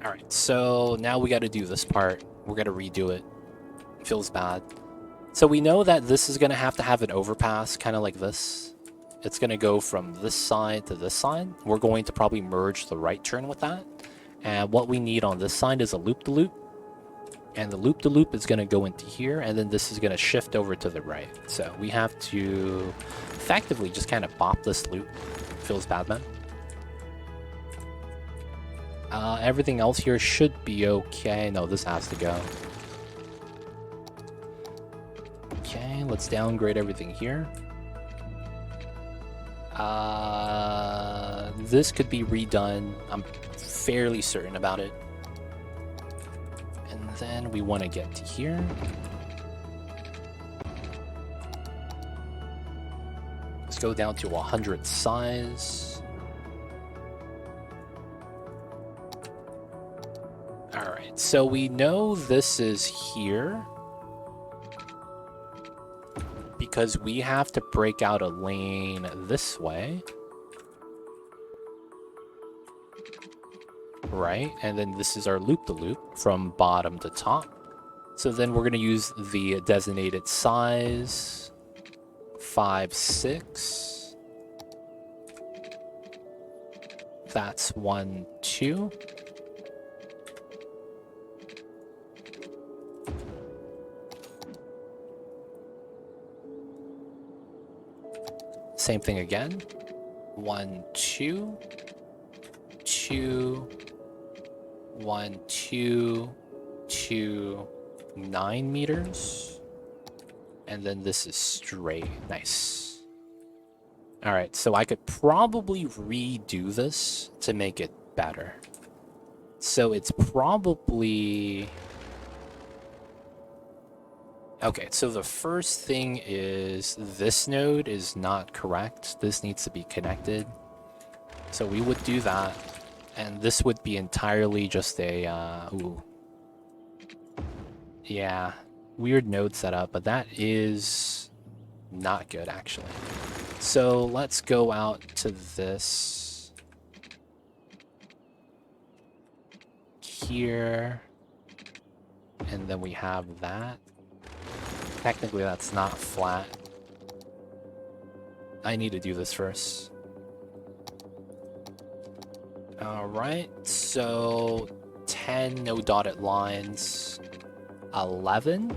Alright, so now we gotta do this part. We're gonna redo it. It feels bad. So we know that this is gonna have to have an overpass, kind of like this. It's gonna go from this side to this side. We're going to probably merge the right turn with that. And what we need on this side is a loop-de-loop. And the loop-de-loop is gonna go into here, and then this is gonna shift over to the right. So we have to effectively just kind of bop this loop. Feels bad, man. Everything else here should be okay. No, this has to go. Okay, let's downgrade everything here. This could be redone. I'm fairly certain about it. And then we want to get to here. Let's go down to 100 size. Alright, so we know this is here because we have to break out a lane this way. Right, and then this is our loop-de-loop from bottom to top. So then we're going to use the designated size 5, 6. That's 1, 2. Same thing again. 1, 2, 2, 1, 2, 2, 9 meters. And then this is straight. Nice. Alright, so I could probably redo this to make it better. So it's probably... Okay, so the first thing is this node is not correct. This needs to be connected. So we would do that. And this would be entirely just a, ooh. Yeah, weird node setup, but that is not good, actually. So let's go out to this. Here. And then we have that. Technically, that's not flat. I need to do this first. Alright, so 10 no dotted lines, 11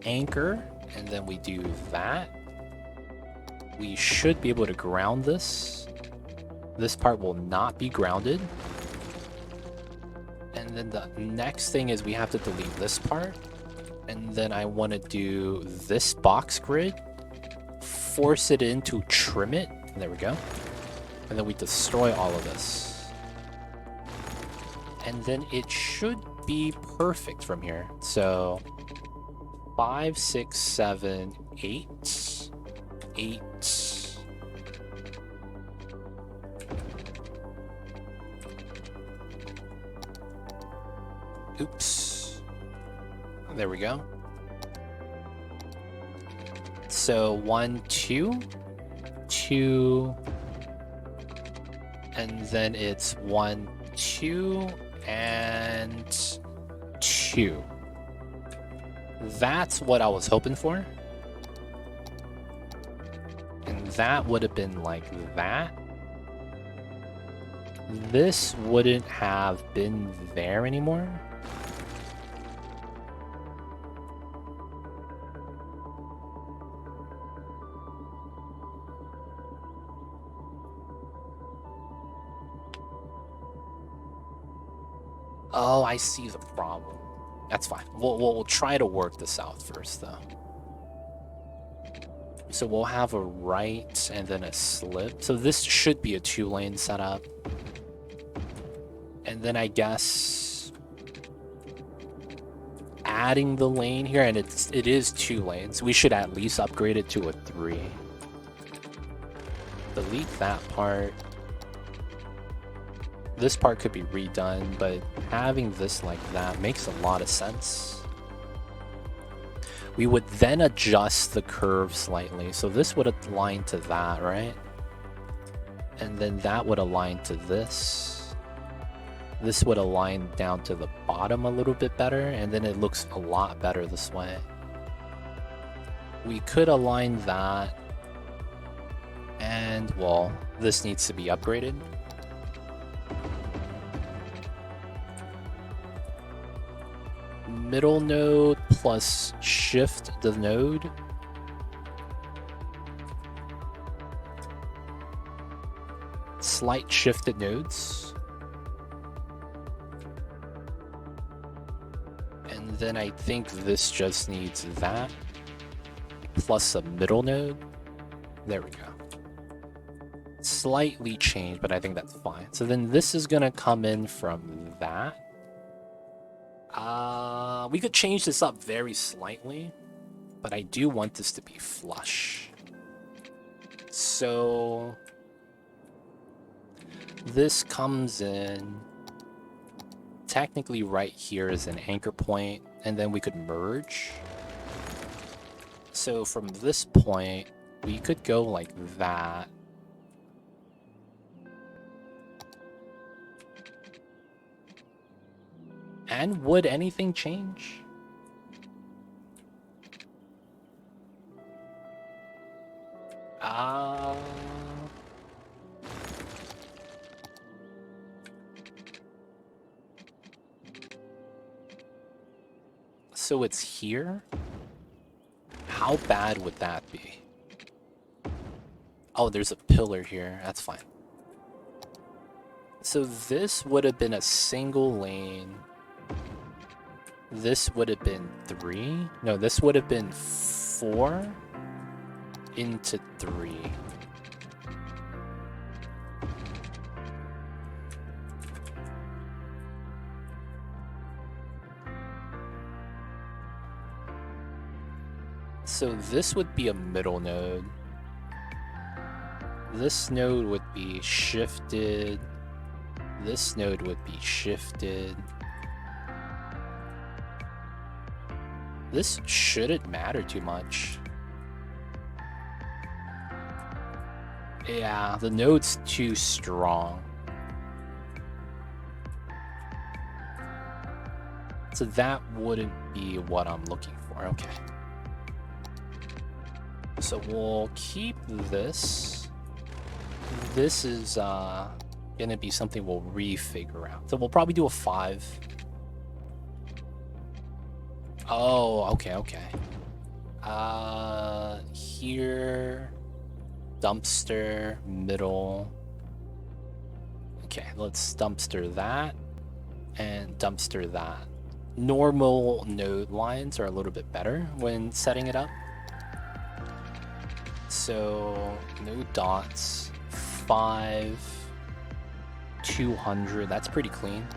anchor, and then we do that. We should be able to ground this. This part will not be grounded. And then the next thing is we have to delete this part. And then I want to do this box grid, force it in to trim it. There we go. And then we destroy all of this. And then it should be perfect from here. So 5, 6, 7, 8, 8. Oops. There we go. So 1, 2, 2, and then it's 1, 2, and 2. That's what I was hoping for. And that would have been like that. This wouldn't have been there anymore. Oh, I see the problem. That's fine. We'll try to work this out first, though. So we'll have a right and then a slip. So this should be a 2-lane setup. And then I guess adding the lane here, and it is 2 lanes. We should at least upgrade it to a 3. Delete that part. This part could be redone, but having this like that makes a lot of sense. We would then adjust the curve slightly. So this would align to that, right? And then that would align to this. This would align down to the bottom a little bit better, and then it looks a lot better this way. We could align that, and well, this needs to be upgraded. Middle node plus shift the node. Slight shifted nodes. And then I think this just needs that plus a middle node. There we go. Slightly changed, but I think that's fine. So then this is gonna come in from that. We could change this up very slightly, but I do want this to be flush. So this comes in technically right here is an anchor point, and then we could merge. So from this point, we could go like that. And would anything change? So it's here? How bad would that be? Oh, there's a pillar here. That's fine. So this would have been a single lane. This would have been 3. No, this would have been 4 into 3. So this would be a middle node. This node would be shifted. This node would be shifted. This shouldn't matter too much. Yeah, the node's too strong. So that wouldn't be what I'm looking for. Okay. So we'll keep this. This is gonna be something we'll refigure out. So we'll probably do a 5. Oh, okay. Here, dumpster, middle. Okay, let's dumpster that and dumpster that. Normal node lines are a little bit better when setting it up. So, no dots, 5, 200, that's pretty clean.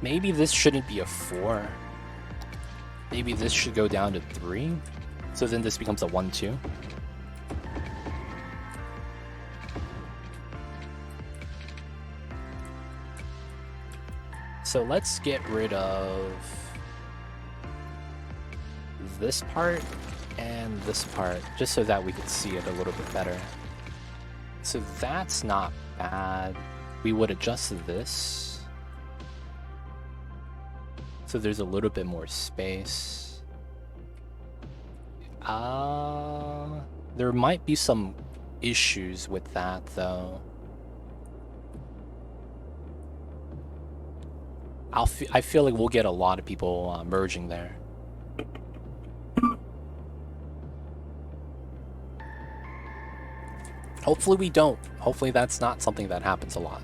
Maybe this shouldn't be a 4. Maybe this should go down to 3. So then this becomes a 1, 2. So let's get rid of this part and this part, just so that we could see it a little bit better. So that's not bad. We would adjust this. So there's a little bit more space. There might be some issues with that though. I feel like we'll get a lot of people merging there. Hopefully we don't. Hopefully that's not something that happens a lot.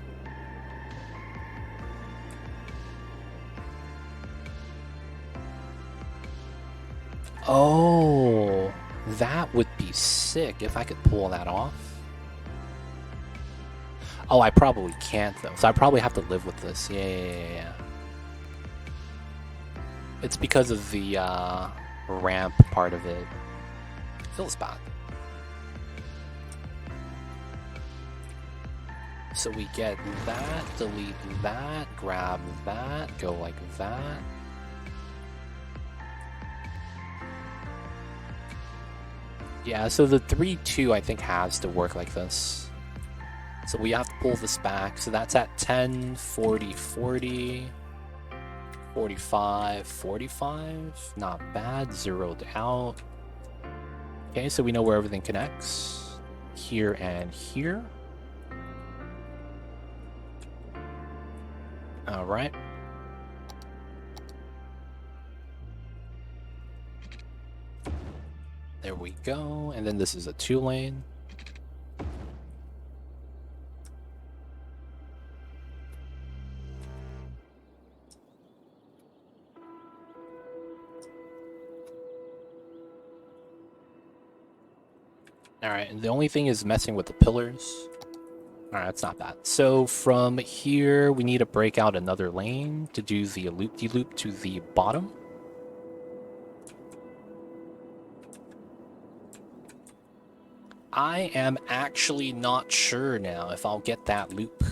Oh, that would be sick if I could pull that off. Oh, I probably can't though, so I probably have to live with this. Yeah. It's because of the ramp part of it. Feels bad. So we get that, delete that, grab that, go like that. Yeah, so the 3-2 I think has to work like this. So we have to pull this back. So that's at 10, 40, 40, 45, 45. Not bad, zeroed out. Okay, so we know where everything connects. Here and here. All right. There we go. And then this is a 2-lane. Alright, and the only thing is messing with the pillars. Alright, that's not bad. So from here, we need to break out another lane to do the loop-de-loop to the bottom. I am actually not sure now if I'll get that loop.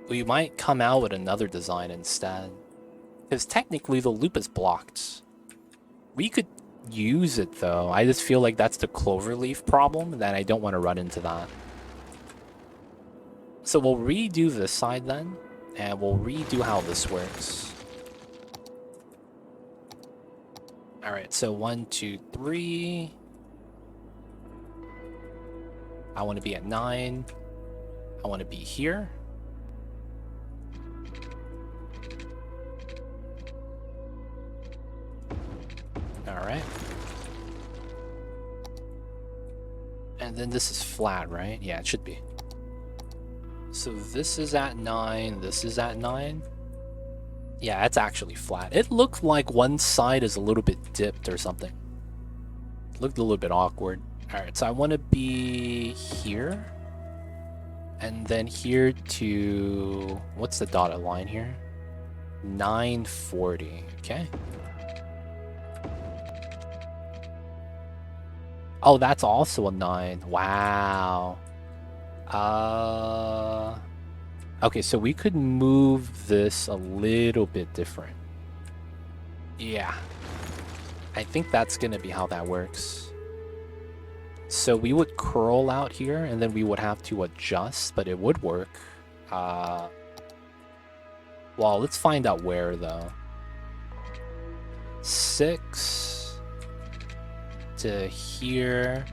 We might come out with another design instead. Because technically the loop is blocked. We could use it though. I just feel like that's the cloverleaf problem, that I don't want to run into that. So we'll redo this side then, and we'll redo how this works. Alright, so 1, 2, 3. I want to be at 9. I want to be here. Alright. And then this is flat, right? Yeah, it should be. So this is at 9, this is at 9. Yeah, it's actually flat. It looked like one side is a little bit dipped or something. It looked a little bit awkward. Alright, so I want to be here. And then here to... What's the dotted line here? 940, okay. Oh, that's also a 9. Wow. Okay, so we could move this a little bit different. Yeah. I think that's going to be how that works. So we would curl out here, and then we would have to adjust, but it would work. Well, let's find out where, though. 6 to here.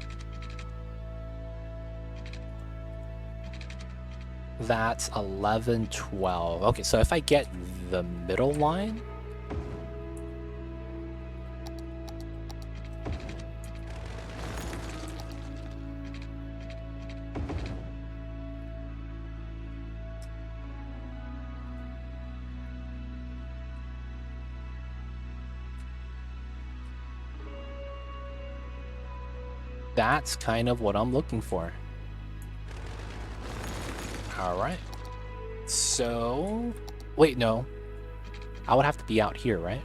That's 11, 12. Okay, so if I get the middle line... That's kind of what I'm looking for. Alright. So... Wait, no. I would have to be out here, right?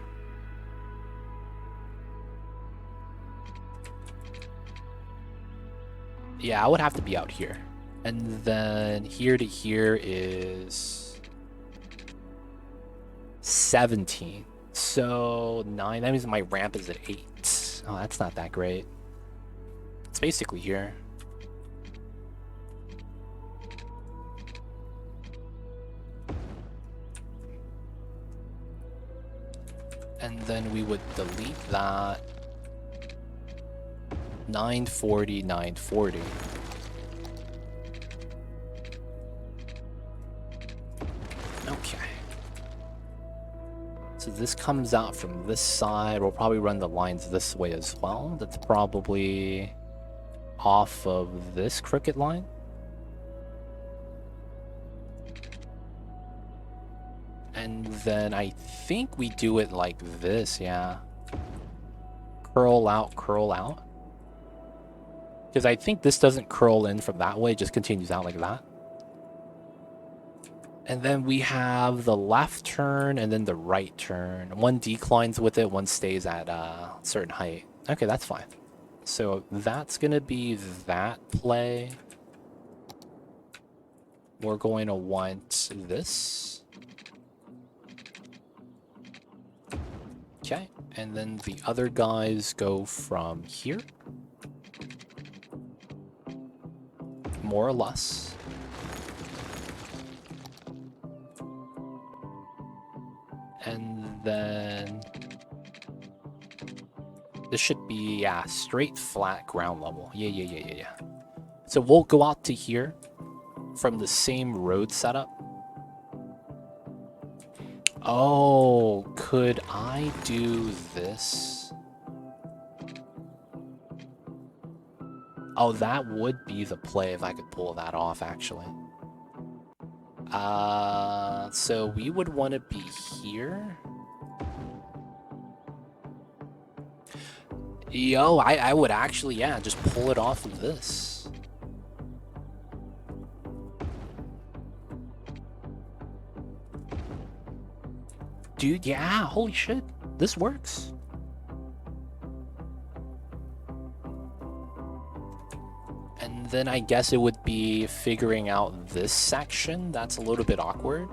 Yeah, I would have to be out here. And then here to here is... 17. So 9. That means my ramp is at 8. Oh, that's not that great. It's basically here. And then we would delete that. 940, 940. Okay. So this comes out from this side. We'll probably run the lines this way as well. That's probably off of this crooked line. And then I think we do it like this, yeah. Curl out, curl out. Because I think this doesn't curl in from that way, it just continues out like that. And then we have the left turn and then the right turn. One declines with it, one stays at a certain height. Okay, that's fine. So that's gonna be that play. We're going to want this. Okay, and then the other guys go from here. More or less. And then this should be, yeah, straight flat ground level. Yeah. So we'll go out to here from the same road setup. Oh, could I do this? Oh, that would be the play if I could pull that off, actually. So we would want to be here. Yo, I would actually, yeah, just pull it off of this. Dude, yeah, holy shit. This works. And then I guess it would be figuring out this section. That's a little bit awkward.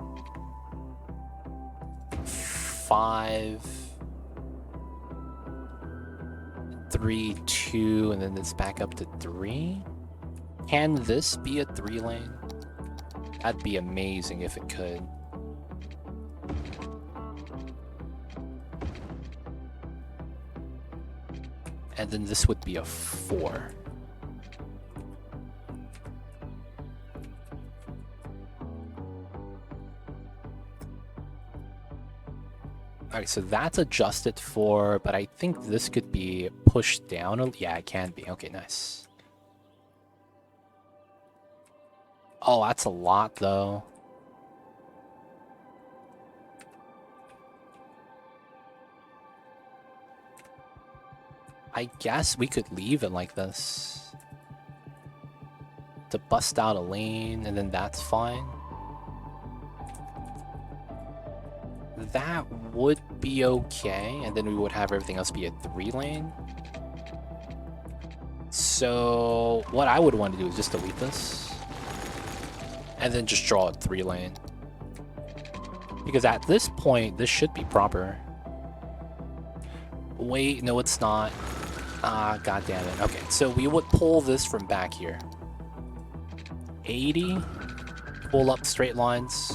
5, 3, 2, and then it's back up to 3. Can this be a 3-lane? That'd be amazing if it could. And then this would be a 4. Alright, so that's adjusted for, but I think this could be pushed down. Yeah, it can be. Okay, nice. Oh, that's a lot, though. I guess we could leave it like this. To bust out a lane, and then that's fine. That would be okay, and then we would have everything else be a 3-lane. So what I would want to do is just delete this. And then just draw a 3-lane. Because at this point, this should be proper. Wait, no it's not. Ah, god damn it. Okay, so we would pull this from back here. 80. Pull up straight lines.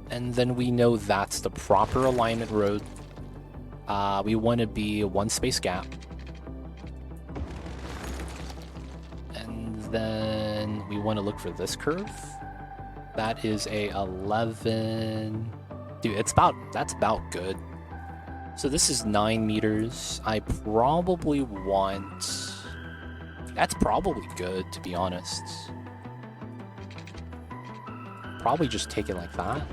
And then we know that's the proper alignment road. We want to be 1 space gap. And then we want to look for this curve. That is a 11. Dude, that's about good. So this is 9 meters. I probably want... That's probably good, to be honest. Probably just take it like that.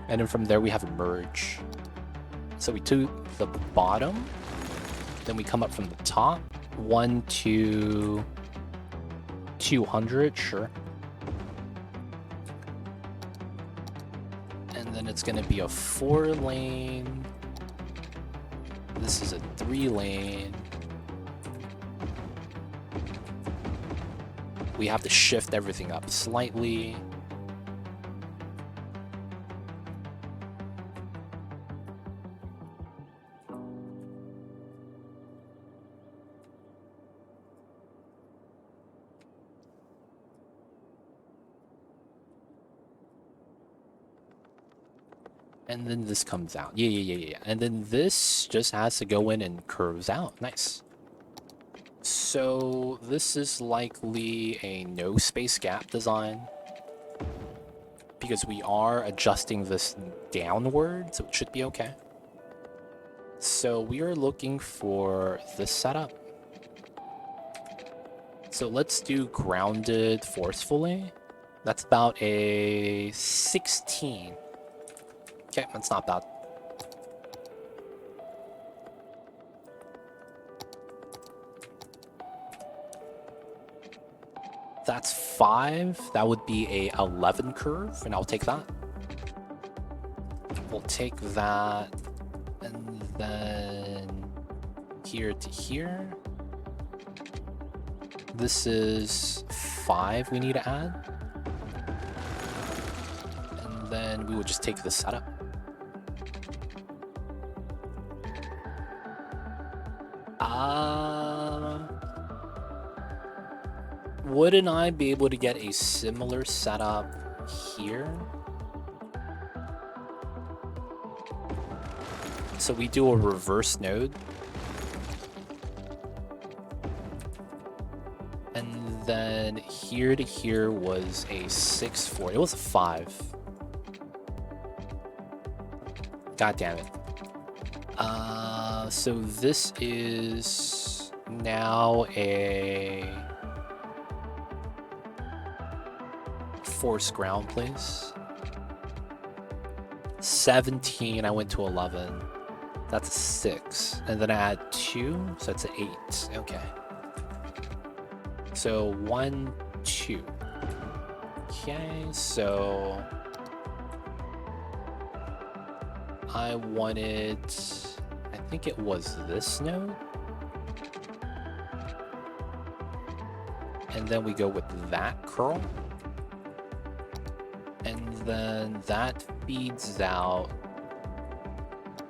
And then from there we have a merge. So we do the bottom, then we come up from the top. 1 to 200, sure. And then it's gonna be a 4-lane. This is a 3-lane. We have to shift everything up slightly. And then this comes out. Yeah. And then this just has to go in and curves out. Nice. So this is likely a no space gap design. Because we are adjusting this downward, so it should be okay. So we are looking for this setup. So let's do grounded forcefully. That's about a 16. Okay, that's not bad. That's 5. That would be a 11 curve, and I'll take that. We'll take that. And then here to here. This is 5 we need to add. And then we would just take the setup. Wouldn't I be able to get a similar setup here? So we do a reverse node. And then here to here was a 6-4. It was a 5. God damn it. So this is now a forced ground place. 17, I went to 11. That's a 6. And then I add 2, so that's an 8. Okay. So 1, 2. Okay, so I wanted, I think it was this node. And then we go with that curl. And then that feeds out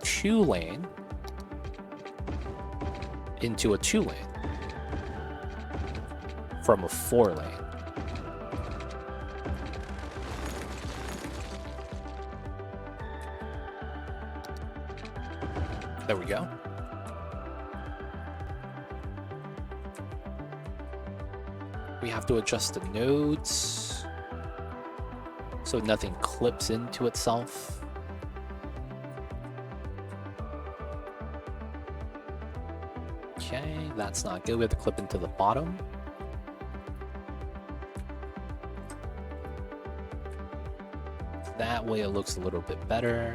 2 lane into a 2 lane from a 4 lane. There we go. We have to adjust the nodes so nothing clips into itself. Okay, that's not good. We have to clip into the bottom. That way it looks a little bit better.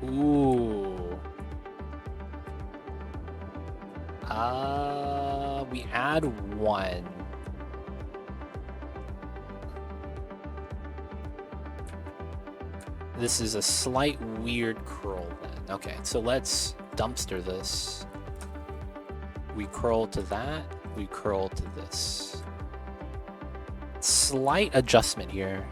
Ooh. We add 1. This is a slight weird curl then. Okay, so let's dumpster this. We curl to that. We curl to this. Slight adjustment here.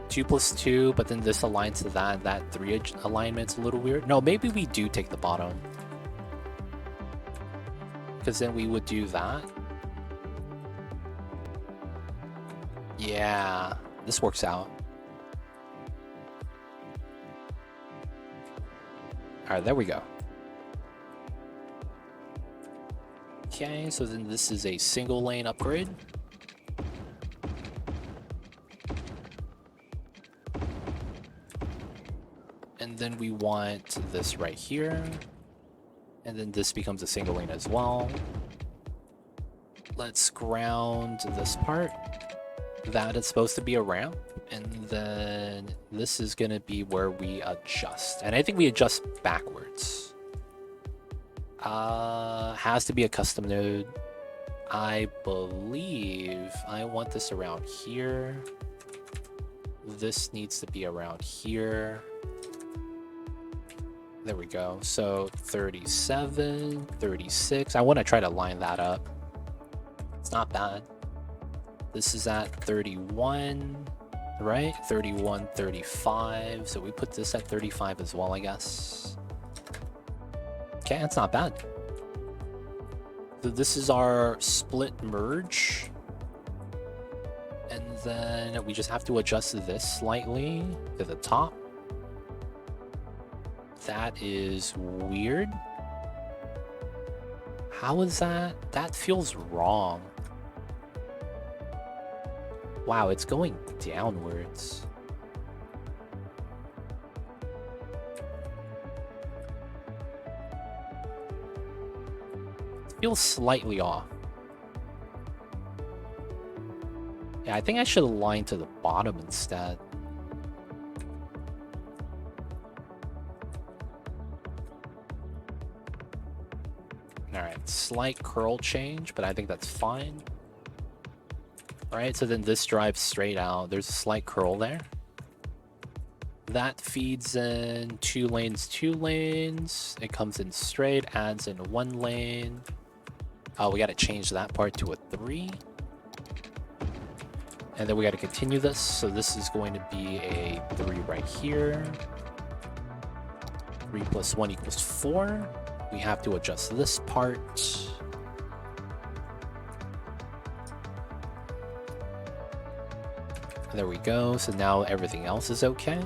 2 plus 2, but then this aligns to that. That 3 alignment's a little weird. No, maybe we do take the bottom. Because then we would do that. Yeah, this works out. Alright, there we go. Okay, so then this is a single lane upgrade. And then we want this right here. And then this becomes a single lane as well. Let's ground this part. That is supposed to be a ramp. And then this is going to be where we adjust. And I think we adjust backwards. Has to be a custom node. I believe I want this around here. This needs to be around here. There we go. So 37, 36. I want to try to line that up. It's not bad. This is at 31, right? 31, 35. So we put this at 35 as well, I guess. Okay, that's not bad. So this is our split merge. And then we just have to adjust this slightly to the top. That is weird. How is that? That feels wrong. Wow, it's going downwards. It feels slightly off. Yeah, I think I should align to the bottom instead. Alright, slight curl change, but I think that's fine. Alright, so then this drives straight out. There's a slight curl there. That feeds in 2 lanes, 2 lanes. It comes in straight, adds in 1 lane. Oh, we got to change that part to a 3. And then we got to continue this. So this is going to be a 3 right here. 3 plus 1 equals 4. We have to adjust this part. There we go. So now everything else is okay.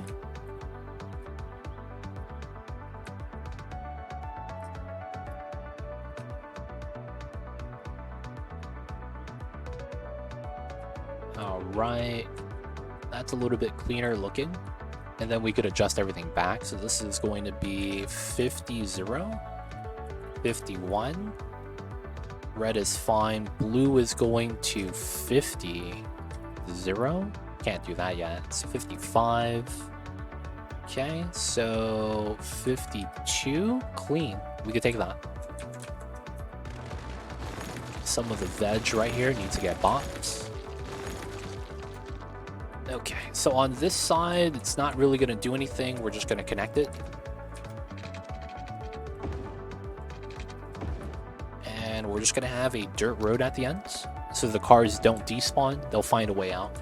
Alright. That's a little bit cleaner looking. And then we could adjust everything back. So this is going to be 50, 0. 51. Red is fine. Blue is going to 50, 0. Can't do that yet. It's 55. Okay, so 52. Clean. We could take that. Some of the veg right here needs to get bought. Okay, so on this side, it's not really going to do anything. We're just going to connect it. And we're just going to have a dirt road at the end. So the cars don't despawn. They'll find a way out.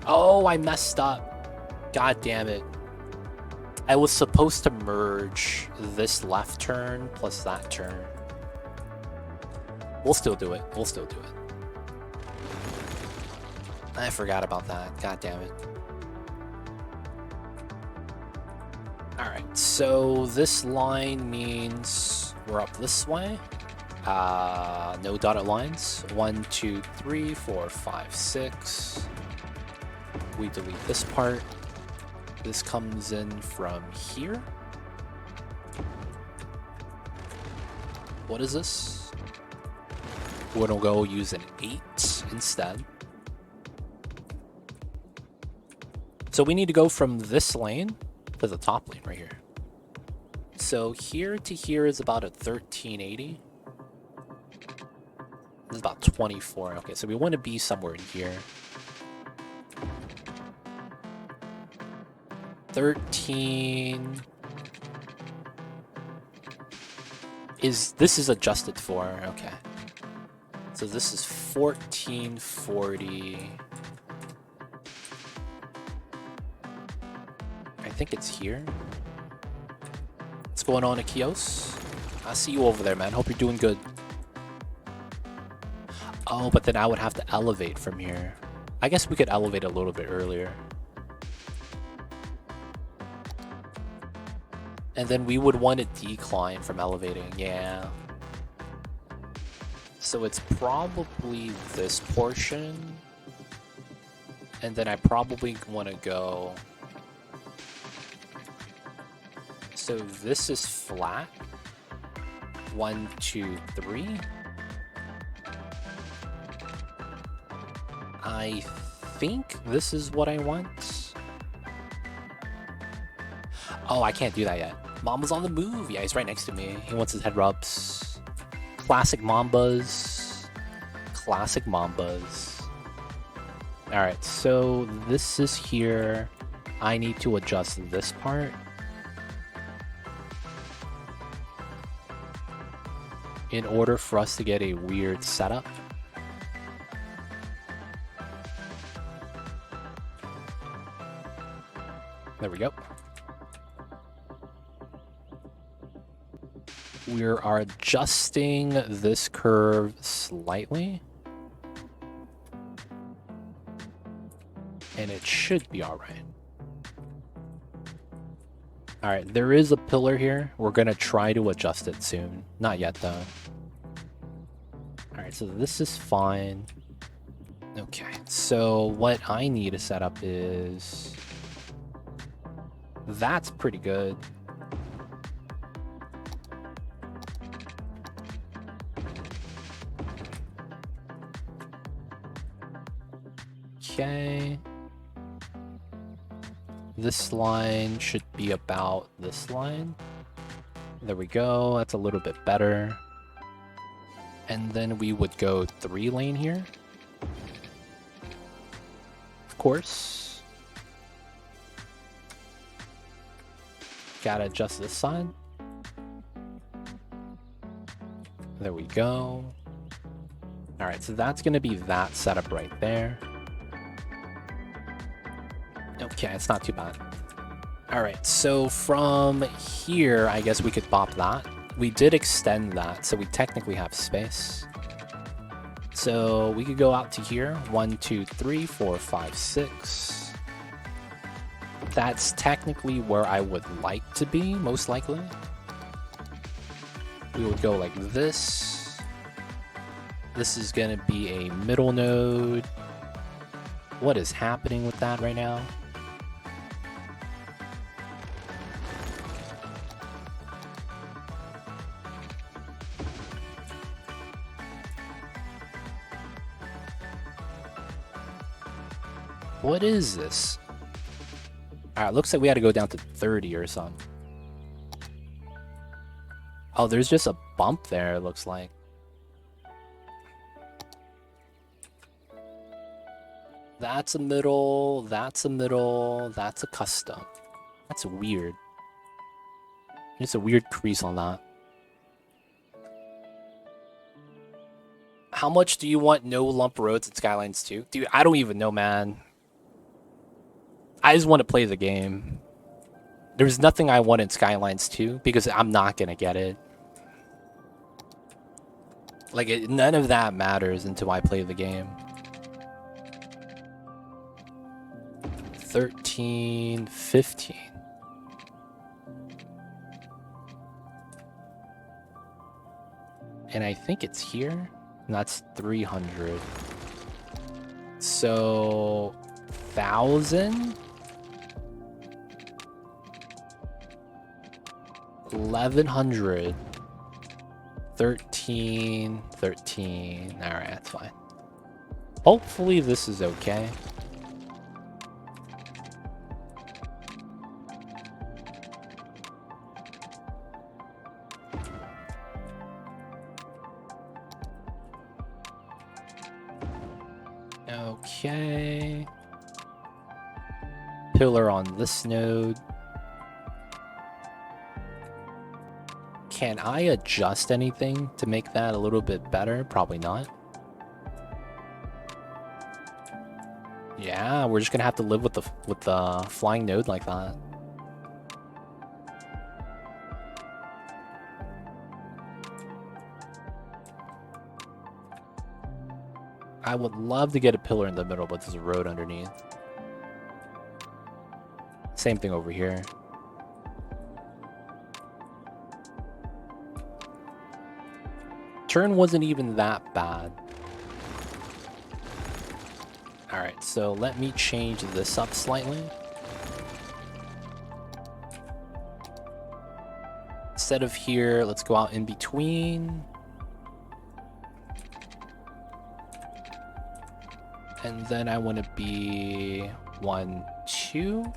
Oh, I messed up. God damn it. I was supposed to merge this left turn plus that turn. We'll still do it. We'll still do it. I forgot about that. God damn it. Alright, so this line means we're up this way. No dotted lines. 1, 2, 3, 4, 5, 6. We delete this part. This comes in from here. What is this? We're gonna go use an 8 instead. So we need to go from this lane to the top lane right here. So here to here is about a 1380. This is about 24. Okay, so we want to be somewhere in here. 13 this is adjusted for. Okay. So this is 1440. I think it's here. What's going on, Akios? I see you over there, man. Hope you're doing good. Oh, but then I would have to elevate from here. I guess we could elevate a little bit earlier. And then we would want to decline from elevating, yeah. So it's probably this portion. And then I probably want to go... So this is flat. 1, 2, 3. I think this is what I want. Oh, I can't do that yet. Mamba's on the move. Yeah, he's right next to me. He wants his head rubs. Classic Mambas. Classic Mambas. Alright, so this is here. I need to adjust this part. In order for us to get a weird setup. There we go. We are adjusting this curve slightly. And it should be alright. Alright, there is a pillar here. We're going to try to adjust it soon. Not yet, though. Alright, so this is fine. Okay, so what I need to set up is... That's pretty good. Okay. This line should be about this line. There we go. That's a little bit better. And then we would go 3 lane here. Of course. Gotta adjust this side. There we go. Alright, so that's gonna be that setup right there. Okay, it's not too bad. Alright, so from here, I guess we could bop that. We did extend that, so we technically have space. So we could go out to here. 1, 2, 3, 4, 5, 6. That's technically where I would like to be, most likely. We would go like this. This is gonna be a middle node. What is happening with that right now? What is this? Alright, looks like we had to go down to 30 or something. Oh, there's just a bump there, it looks like. That's a middle, that's a middle, that's a custom. That's weird. There's a weird crease on that. How much do you want no lump roads in Skylines 2? Dude, I don't even know, man. I just want to play the game. There's nothing I want in Skylines 2 because I'm not going to get it. Like, none of that matters until I play the game. 13, 15. And I think it's here. And that's 300. So, 1,000? 1,100. 13. Alright, that's fine. Hopefully this is okay. Okay. Pillar on this node. Can I adjust anything to make that a little bit better? Probably not. Yeah, we're just gonna have to live with the flying node like that. I would love to get a pillar in the middle, but there's a road underneath. Same thing over here. Turn wasn't even that bad. Alright, so let me change this up slightly. Instead of here, let's go out in between. And then I want to be 1, 2.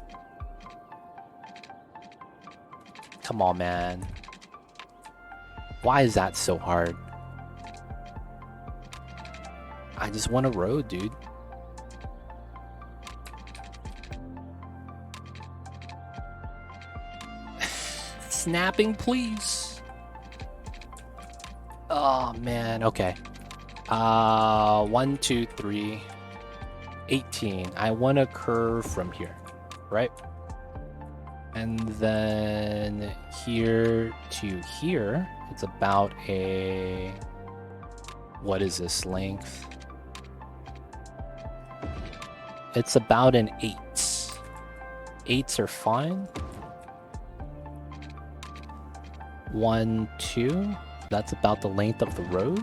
Come on, man. Why is that so hard? I just want a road, dude. Snapping, please. Oh, man. Okay. 1, 2, 3. 18. I want a curve from here, right? And then here to here, it's about a... What is this length? It's about an 8. 8s are fine. 1, 2. That's about the length of the road.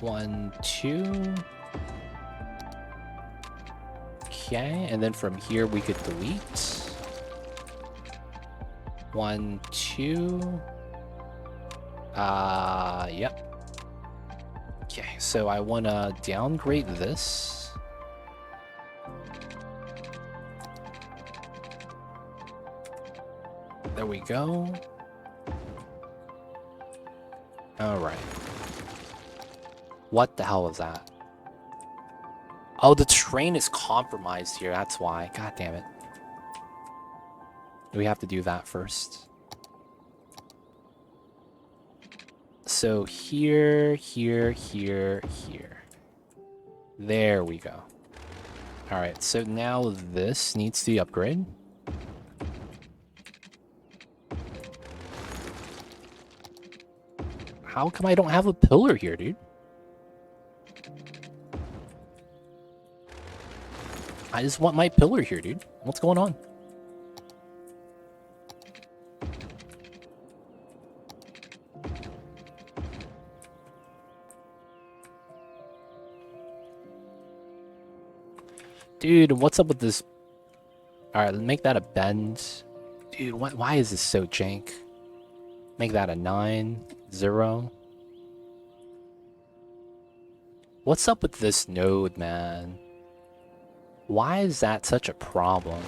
1, 2. Okay, and then from here we could delete. 1, 2. Yep. Okay, so I want to downgrade this. There we go. All right. What the hell is that? Oh, the train is compromised here. That's why. God damn it. We have to do that first. So here, here, here, here. There we go. Alright, so now this needs to be upgraded. How come I don't have a pillar here, dude? I just want my pillar here, dude. What's going on? Dude, what's up with this? Alright, make that a bend. Dude, why is this so jank? Make that a 9, 0. What's up with this node, man? Why is that such a problem?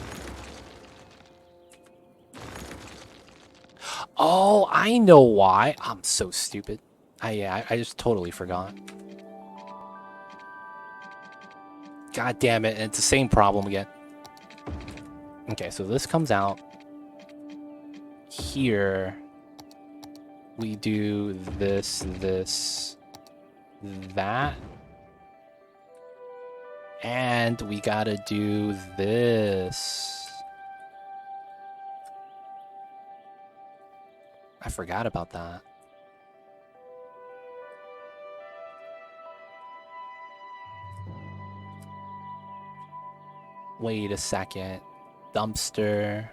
Oh, I know why. I'm so stupid. I just totally forgot. God damn it, and it's the same problem again. Okay, so this comes out. Here, we do this, that. And we gotta do this. I forgot about that. Wait a second. Dumpster.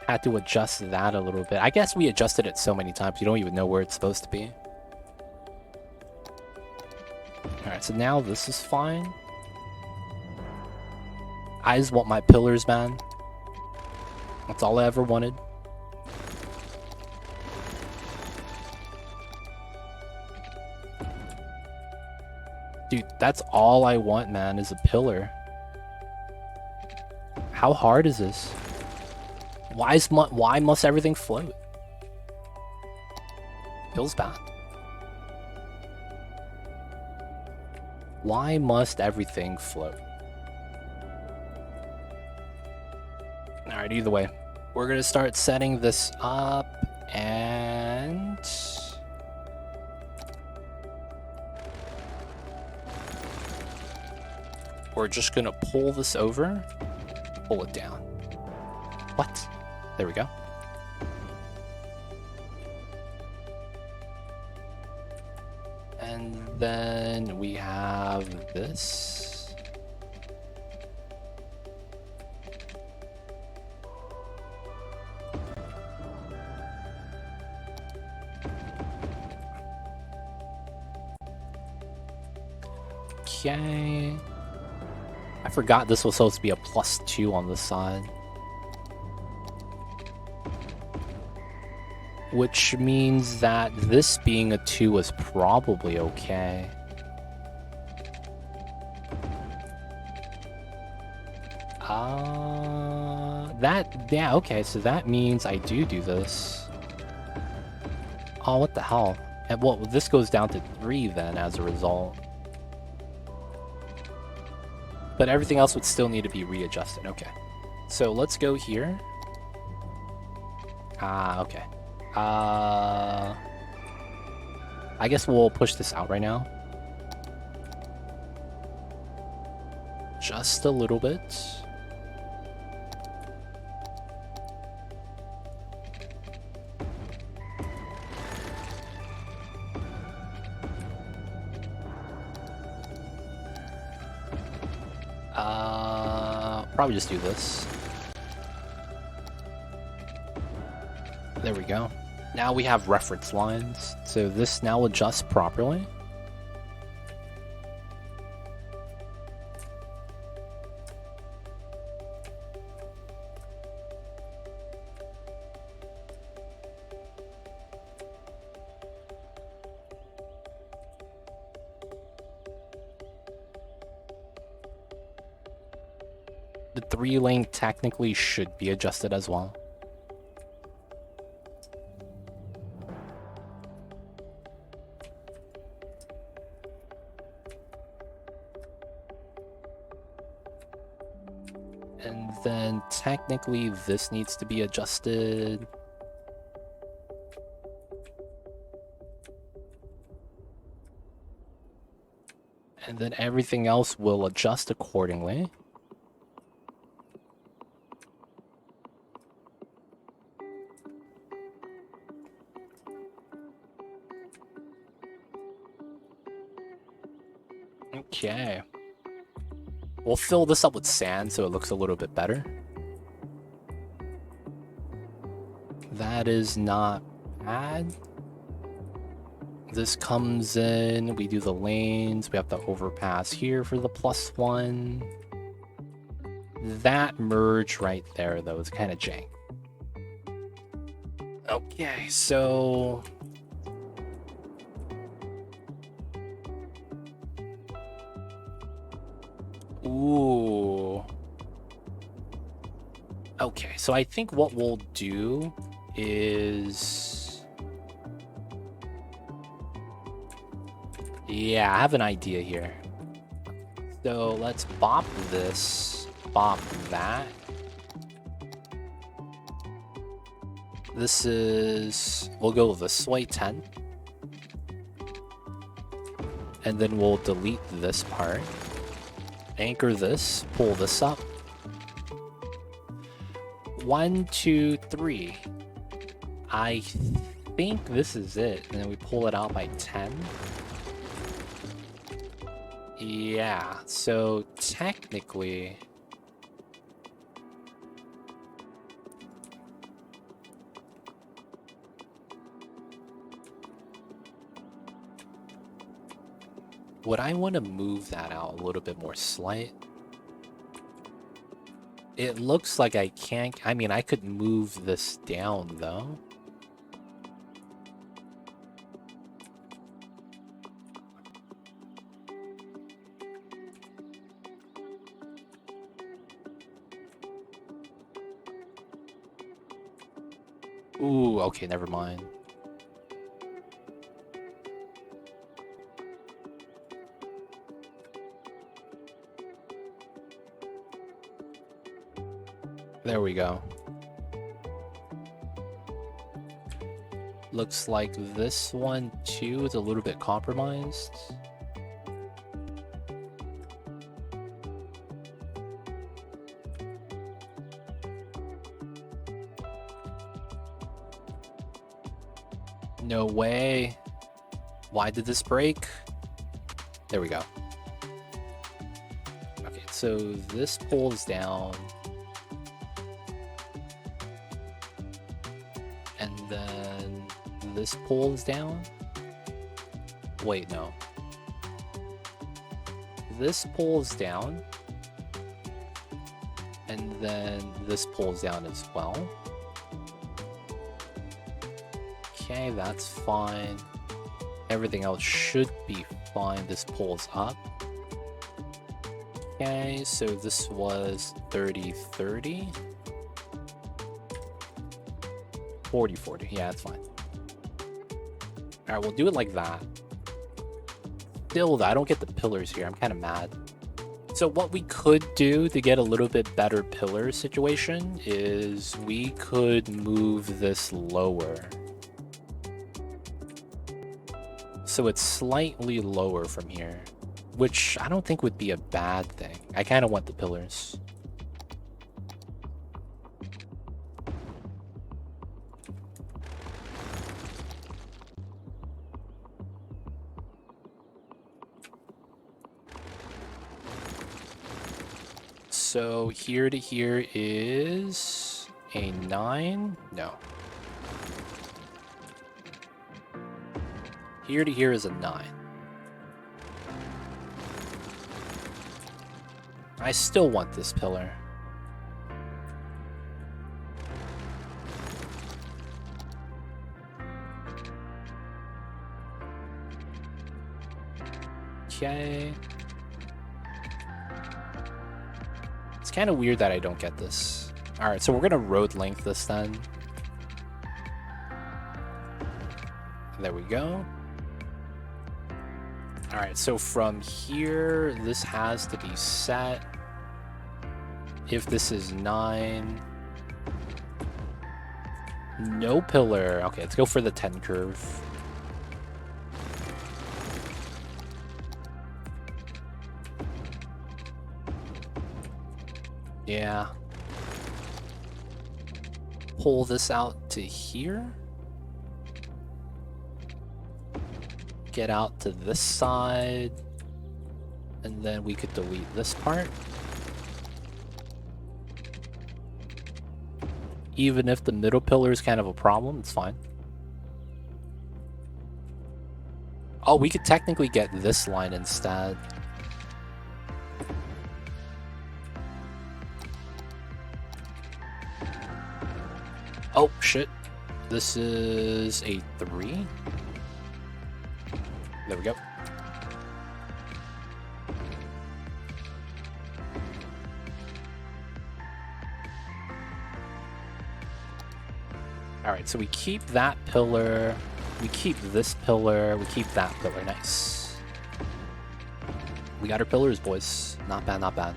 Had to adjust that a little bit. I guess we adjusted it so many times you don't even know where it's supposed to be. Alright, so now this is fine. I just want my pillars, man. That's all I ever wanted. Dude, that's all I want, man, is a pillar. How hard is this? Why must everything float? Feels bad. Why must everything float? Alright, either way. We're gonna start setting this up, and... we're just gonna pull this over, pull it down. What? There we go. And then we have this. Okay. I forgot this was supposed to be a +2 on this side. Which means that this being a 2 is probably okay. Yeah, okay, so that means I do this. Oh, what the hell? And well, this goes down to 3 then as a result. But everything else would still need to be readjusted. Okay. So let's go here. Okay. I guess we'll push this out right now. Just a little bit. Probably just do this. There we go. Now we have reference lines, so this now adjusts properly. The 3-lane technically should be adjusted as well. And then technically this needs to be adjusted. And then everything else will adjust accordingly. Okay. We'll fill this up with sand so it looks a little bit better. That is not bad. This comes in, we do the lanes, we have the overpass here for the +1. That merge right there, though, is kind of jank. Okay, so... Ooh. Okay, so I think what we'll do is... Yeah, I have an idea here. So let's bop this, bop that. This is... We'll go this way 10. And then we'll delete this part. Anchor this, pull this up. 1, 2, 3. I think this is it. And then we pull it out by 10. Yeah, so technically... Would I want to move that out a little bit more slight? It looks like I can't... I mean, I could move this down, though. Ooh, okay, never mind. There we go. Looks like this one too is a little bit compromised. No way. Why did this break? There we go. Okay, so this pulls down. And then this pulls down. Wait, no. This pulls down. And then this pulls down as well. Okay, that's fine. Everything else should be fine. This pulls up. Okay, so this was 30-30. 40-40. Yeah, that's fine. Alright, we'll do it like that. Still, I don't get the pillars here. I'm kind of mad. So what we could do to get a little bit better pillar situation is we could move this lower. So it's slightly lower from here, which I don't think would be a bad thing. I kind of want the pillars. So here to here is a 9. No. Here to here is a 9. I still want this pillar. Okay. It's kind of weird that I don't get this. Alright, so we're gonna road length this then. There we go. Alright, so from here, this has to be set If this is 9... No pillar. Okay, let's go for the 10 curve. Yeah. Pull this out to here. Get out to this side. And then we could delete this part. Even if the middle pillar is kind of a problem, it's fine. Oh, we could technically get this line instead. Oh, shit. This is a 3. There we go. Alright, so we keep that pillar, we keep this pillar, we keep that pillar. Nice. We got our pillars, boys. Not bad, not bad.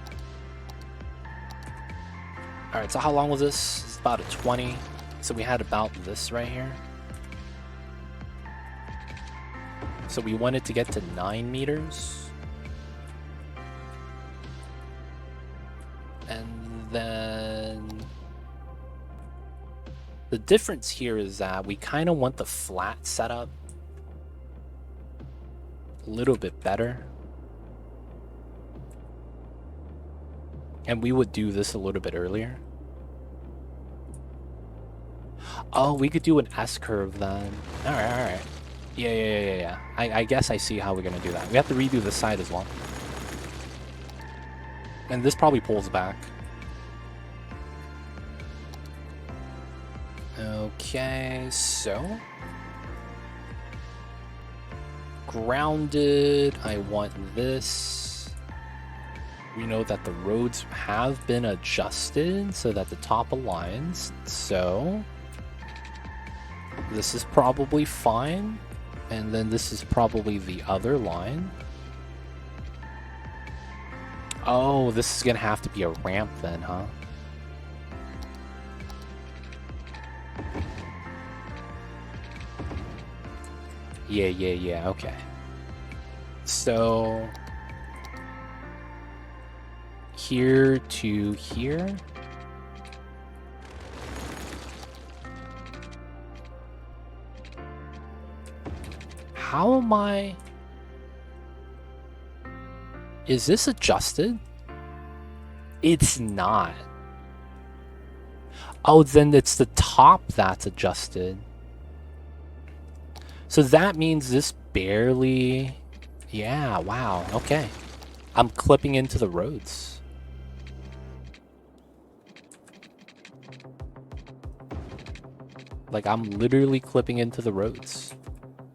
Alright, so how long was this? It's about a 20. So we had about this right here. So we wanted to get to 9 meters. And then... the difference here is that we kind of want the flat setup a little bit better. And we would do this a little bit earlier. Oh, we could do an S-curve then. Alright, alright. Yeah. I guess I see how we're gonna do that. We have to redo this side as well. And this probably pulls back. Okay, so... grounded, I want this. We know that the roads have been adjusted so that the top aligns, so... this is probably fine. And then this is probably the other line. Oh, this is gonna have to be a ramp then, huh? Yeah, okay. So... here to here. How am I... is this adjusted? It's not. Oh, then it's the top that's adjusted. So that means this barely... yeah, wow, okay. I'm clipping into the roads. Like, I'm literally clipping into the roads.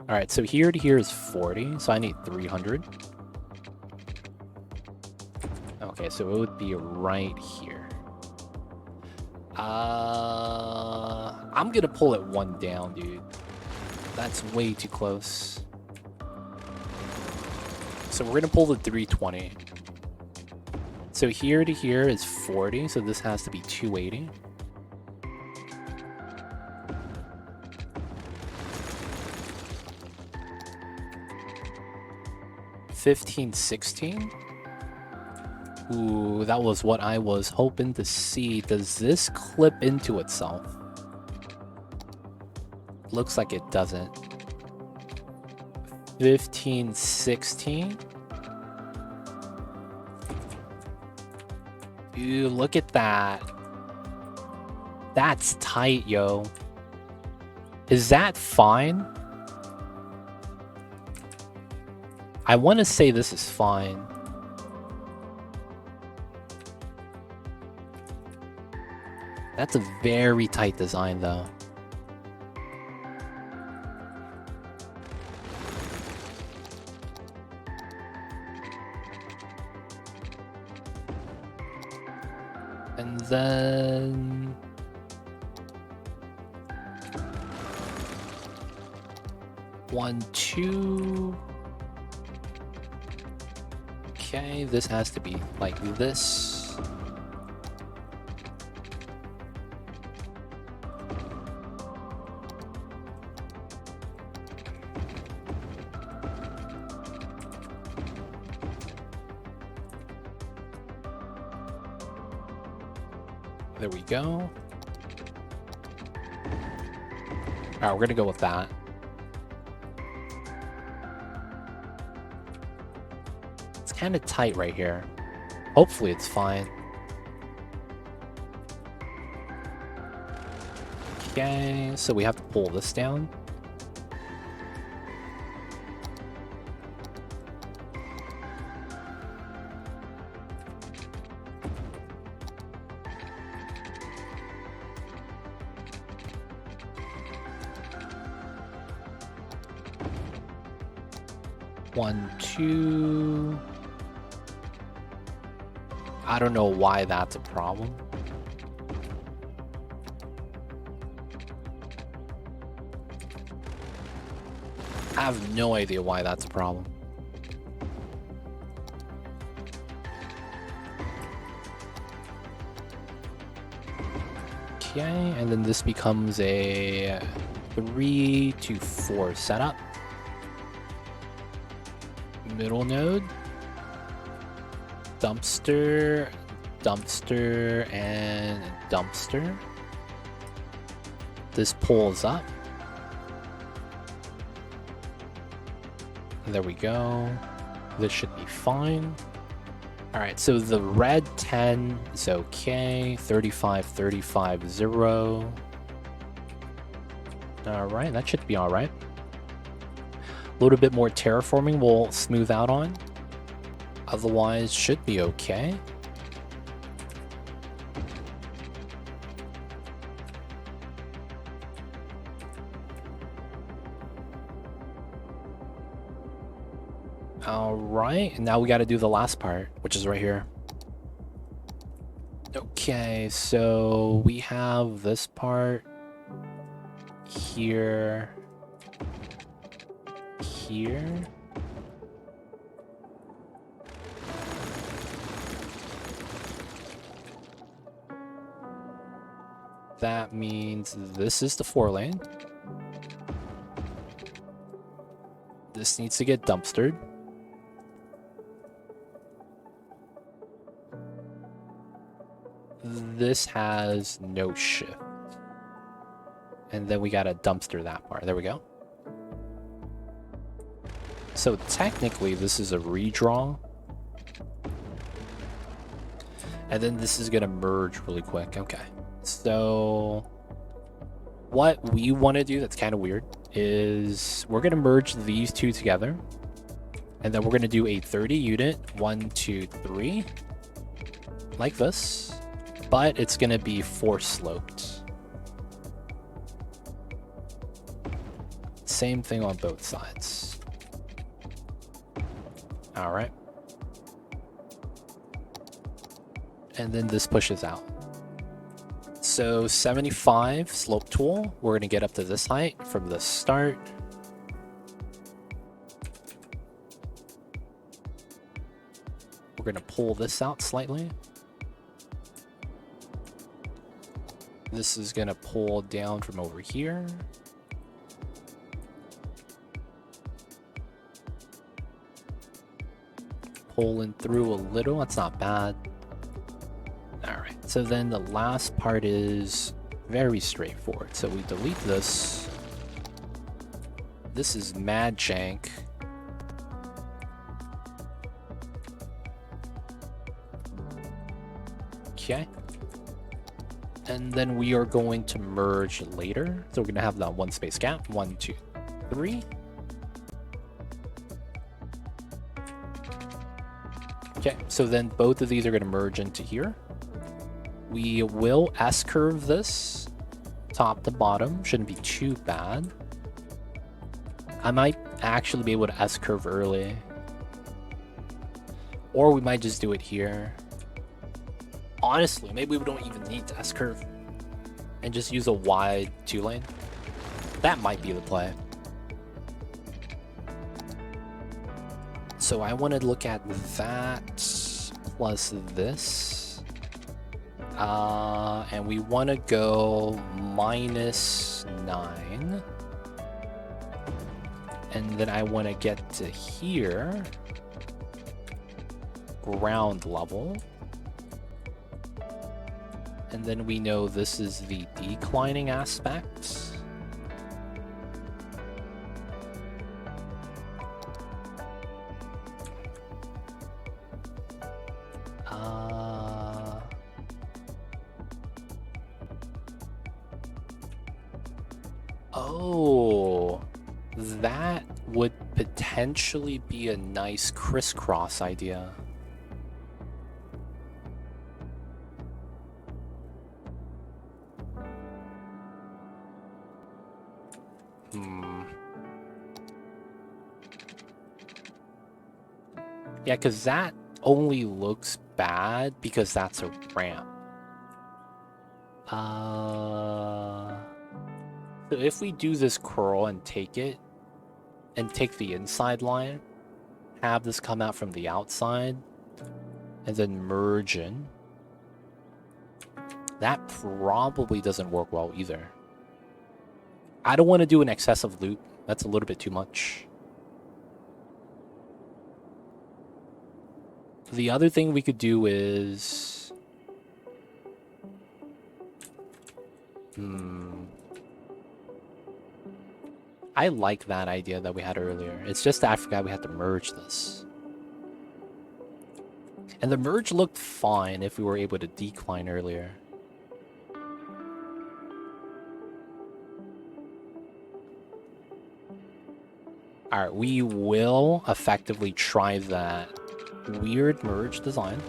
Alright, so here to here is 40, so I need 300. Okay, so it would be right here. I'm gonna pull it 1 down, dude. That's way too close. So we're gonna pull the 320. So here to here is 40, so this has to be 280. $15.16. Ooh, that was what I was hoping to see. Does this clip into itself? Looks like it doesn't. $15.16. Ooh, look at that. That's tight, yo. Is that fine? I want to say this is fine. That's a very tight design, though. And then... 1, 2... okay, this has to be like this. There we go. Alright, we're gonna go with that. It's kind of tight right here. Hopefully it's fine. Okay, so we have to pull this down. One, two. I don't know why that's a problem. I have no idea why that's a problem. Okay, and then this becomes a 3 to 4 setup. Middle node. Dumpster, dumpster, and dumpster. This pulls up. There we go. This should be fine. Alright, so the red 10 is okay. 35, 35, 0. Alright, that should be alright. A little bit more terraforming will smooth out on. Otherwise, should be okay. Alright, and now we got to do the last part, which is right here. Okay, so we have this part here, here. That means this is the 4-lane. This needs to get dumpstered. This has no shift. And then we gotta dumpster that part. There we go. So technically this is a redraw. And then this is gonna merge really quick. Okay. So what we want to do that's kind of weird is we're going to merge these two together. And then we're going to do a 30 unit. 1, 2, 3. Like this. But it's going to be 4 sloped. Same thing on both sides. Alright. And then this pushes out. So 75 slope tool, we're going to get up to this height from the start. We're going to pull this out slightly. This is going to pull down from over here. Pulling through a little, that's not bad. Alright, so then the last part is very straightforward. So we delete this. This is mad jank. Okay. And then we are going to merge later. So we're going to have that 1 space gap. 1, 2, 3. Okay, so then both of these are going to merge into here. We will S-curve this top to bottom. Shouldn't be too bad. I might actually be able to S-curve early. Or we might just do it here. Honestly, maybe we don't even need to S-curve. And just use a wide 2-lane. That might be the play. So I want to look at that plus this. And we want to go -9. And then I want to get to here. Ground level. And then we know this is the declining aspect. Oh, that would potentially be a nice crisscross idea. Yeah, because that only looks bad because that's a ramp. So if we do this curl and take it, and take the inside line, have this come out from the outside, and then merge in, that probably doesn't work well either. I don't want to do an excessive loop. That's a little bit too much. The other thing we could do is... I like that idea that we had earlier. It's just that I forgot we had to merge this. And the merge looked fine if we were able to decline earlier. Alright, we will effectively try that weird merge design.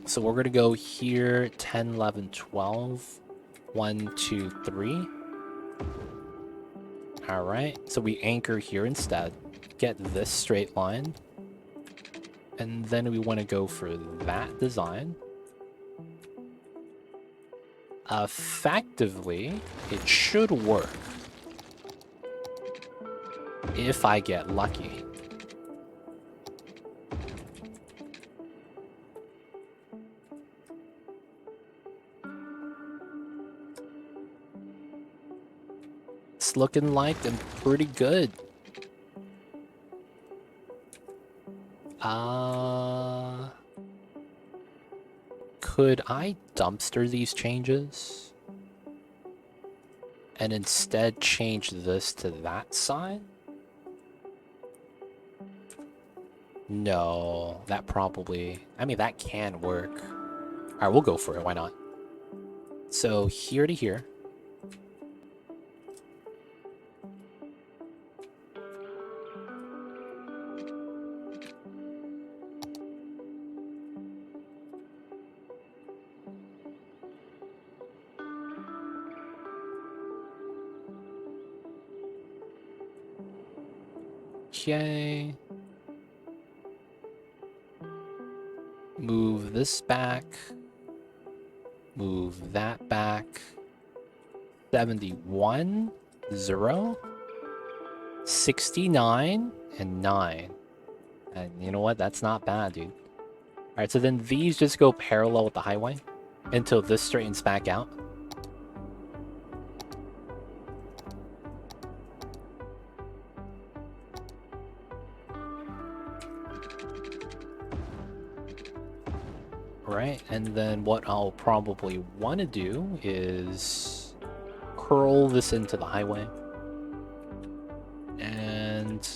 So we're going to go here, 10, 11, 12. 1, 2, 3. Alright, so we anchor here instead. Get this straight line. And then we want to go for that design. Effectively, it should work. If I get lucky. It's looking like I'm pretty good. Could I dumpster these changes? And instead change this to that side? No, that probably... I mean, that can work. Alright, we'll go for it. Why not? So, here to here. Okay. Move this back. Move that back. 71, 0, 69, and 9. And you know what? That's not bad, dude. Alright, so then these just go parallel with the highway until this straightens back out. Right, and then what I'll probably want to do is curl this into the highway. And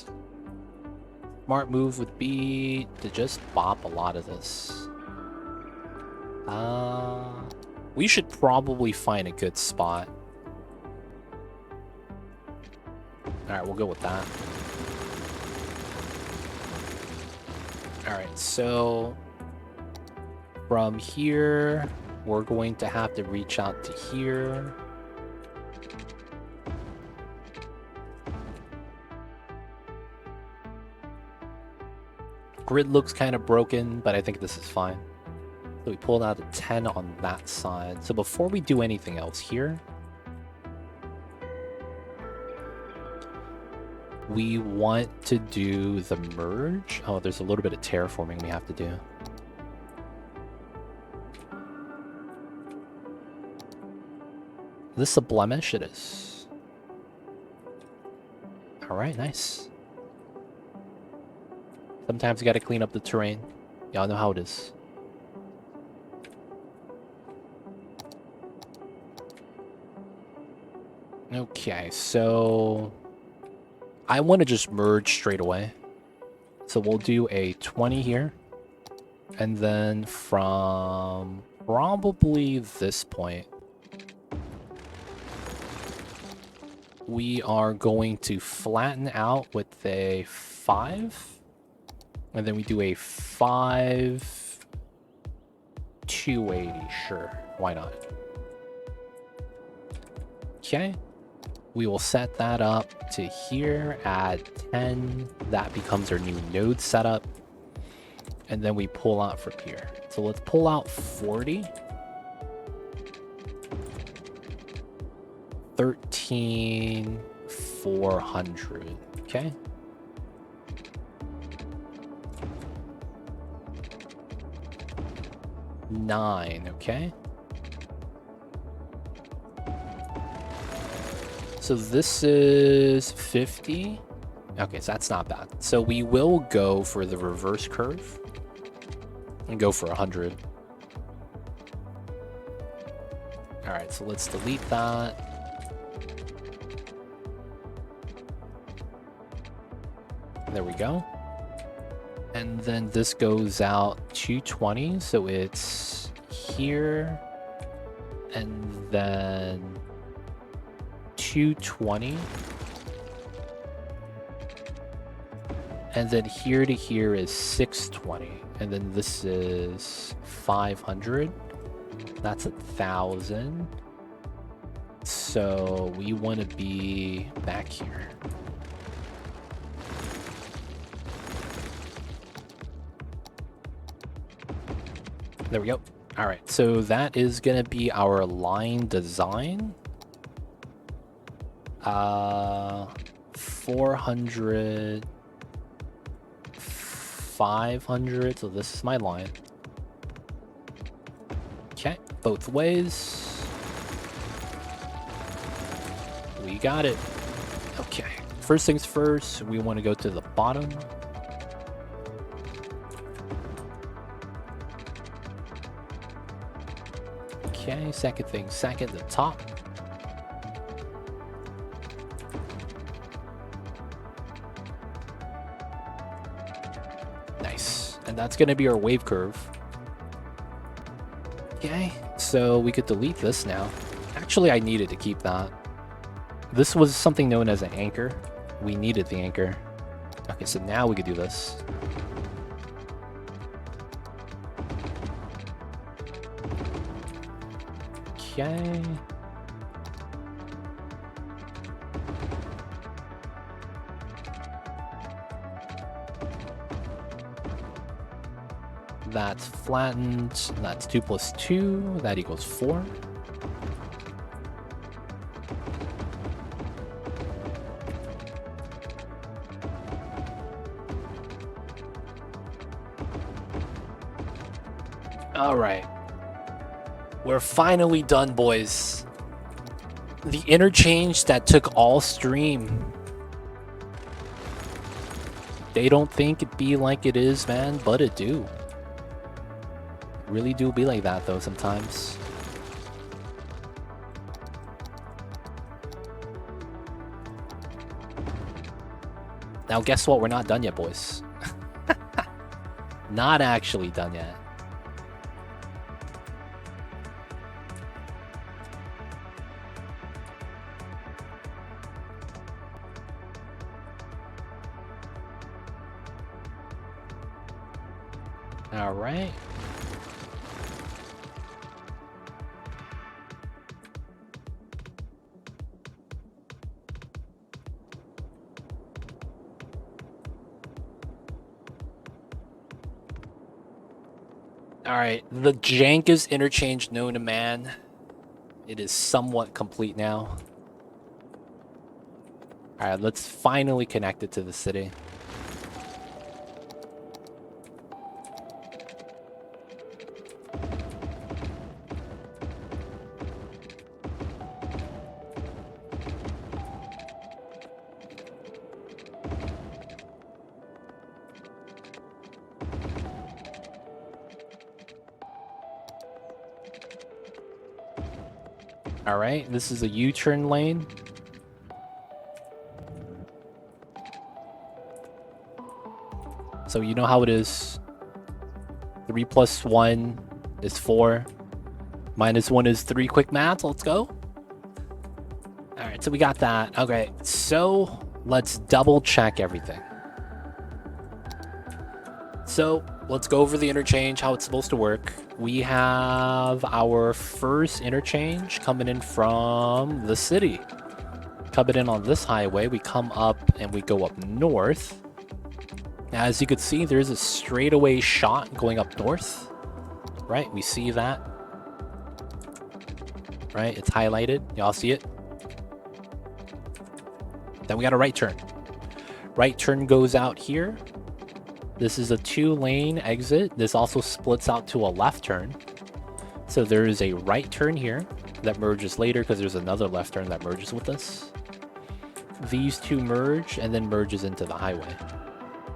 smart move would be to just bop a lot of this. We should probably find a good spot. Alright, we'll go with that. Alright, so from here, we're going to have to reach out to here. Grid looks kind of broken, but I think this is fine. So we pulled out a 10 on that side. So before we do anything else here, we want to do the merge. Oh, there's a little bit of terraforming we have to do. Is this a blemish? It is. Alright, nice. Sometimes you gotta clean up the terrain. Y'all know how it is. Okay, so I want to just merge straight away. So we'll do a 20 here. And then from probably this point, we are going to flatten out with a 5. And then we do a 5, 280. Sure, why not? Okay. We will set that up to here at 10. That becomes our new node setup. And then we pull out from here. So let's pull out 40. 13,400. Okay. Nine. Okay. So this is 50. Okay, so that's not bad. So we will go for the reverse curve and go for 100. All right, so let's delete that. There we go. And then this goes out 220, so it's here and then 220. And then here to here is 620. And then this is 500. That's 1,000. So we want to be back here. There we go. All right, so that is going to be our line design. 400, 500, so this is my line. Okay, both ways. We got it. Okay, first things first, we want to go to the bottom. Okay, second thing second, the top. Nice. And that's going to be our wave curve. Okay, so we could delete this now. Actually, I needed to keep that. This was something known as an anchor. We needed the anchor. Okay, so now we could do this. Okay. That's flattened. That's 2 plus 2. That equals 4. All right. We're finally done, boys. The interchange that took all stream. They don't think it be like it is, man, but it do. Really do be like that, though, sometimes. Now, guess what? We're not done yet, boys. Not actually done yet. All right. All right, the jankest interchange known to man. It is somewhat complete now. All right, let's finally connect it to the city. All right, this is a U-turn lane. So you know how it is. 3 plus 1 is 4. Minus 1 is 3. Quick math. Let's go. Alright, so we got that. Okay, so let's double check everything. So let's go over the interchange, how it's supposed to work. We have our first interchange coming in from the city. Coming in on this highway, we come up and we go up north. As you can see, there's a straightaway shot going up north. Right, we see that. Right, it's highlighted. Y'all see it? Then we got a right turn. Right turn goes out here. This is a 2-lane exit. This also splits out to a left turn. So there is a right turn here that merges later because there's another left turn that merges with this. These two merge and then merges into the highway.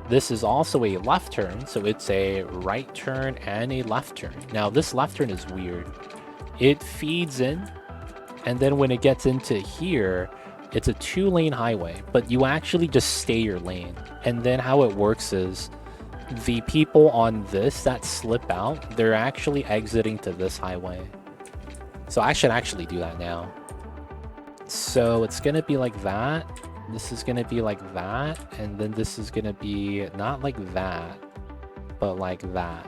This is also a left turn, so it's a right turn and a left turn. Now this left turn is weird. It feeds in, and then when it gets into here, it's a 2-lane highway, but you actually just stay your lane. And then how it works is the people on this that slip out, they're actually exiting to this highway. So I should actually do that now. So it's going to be like that. This is going to be like that. And then this is going to be not like that, but like that.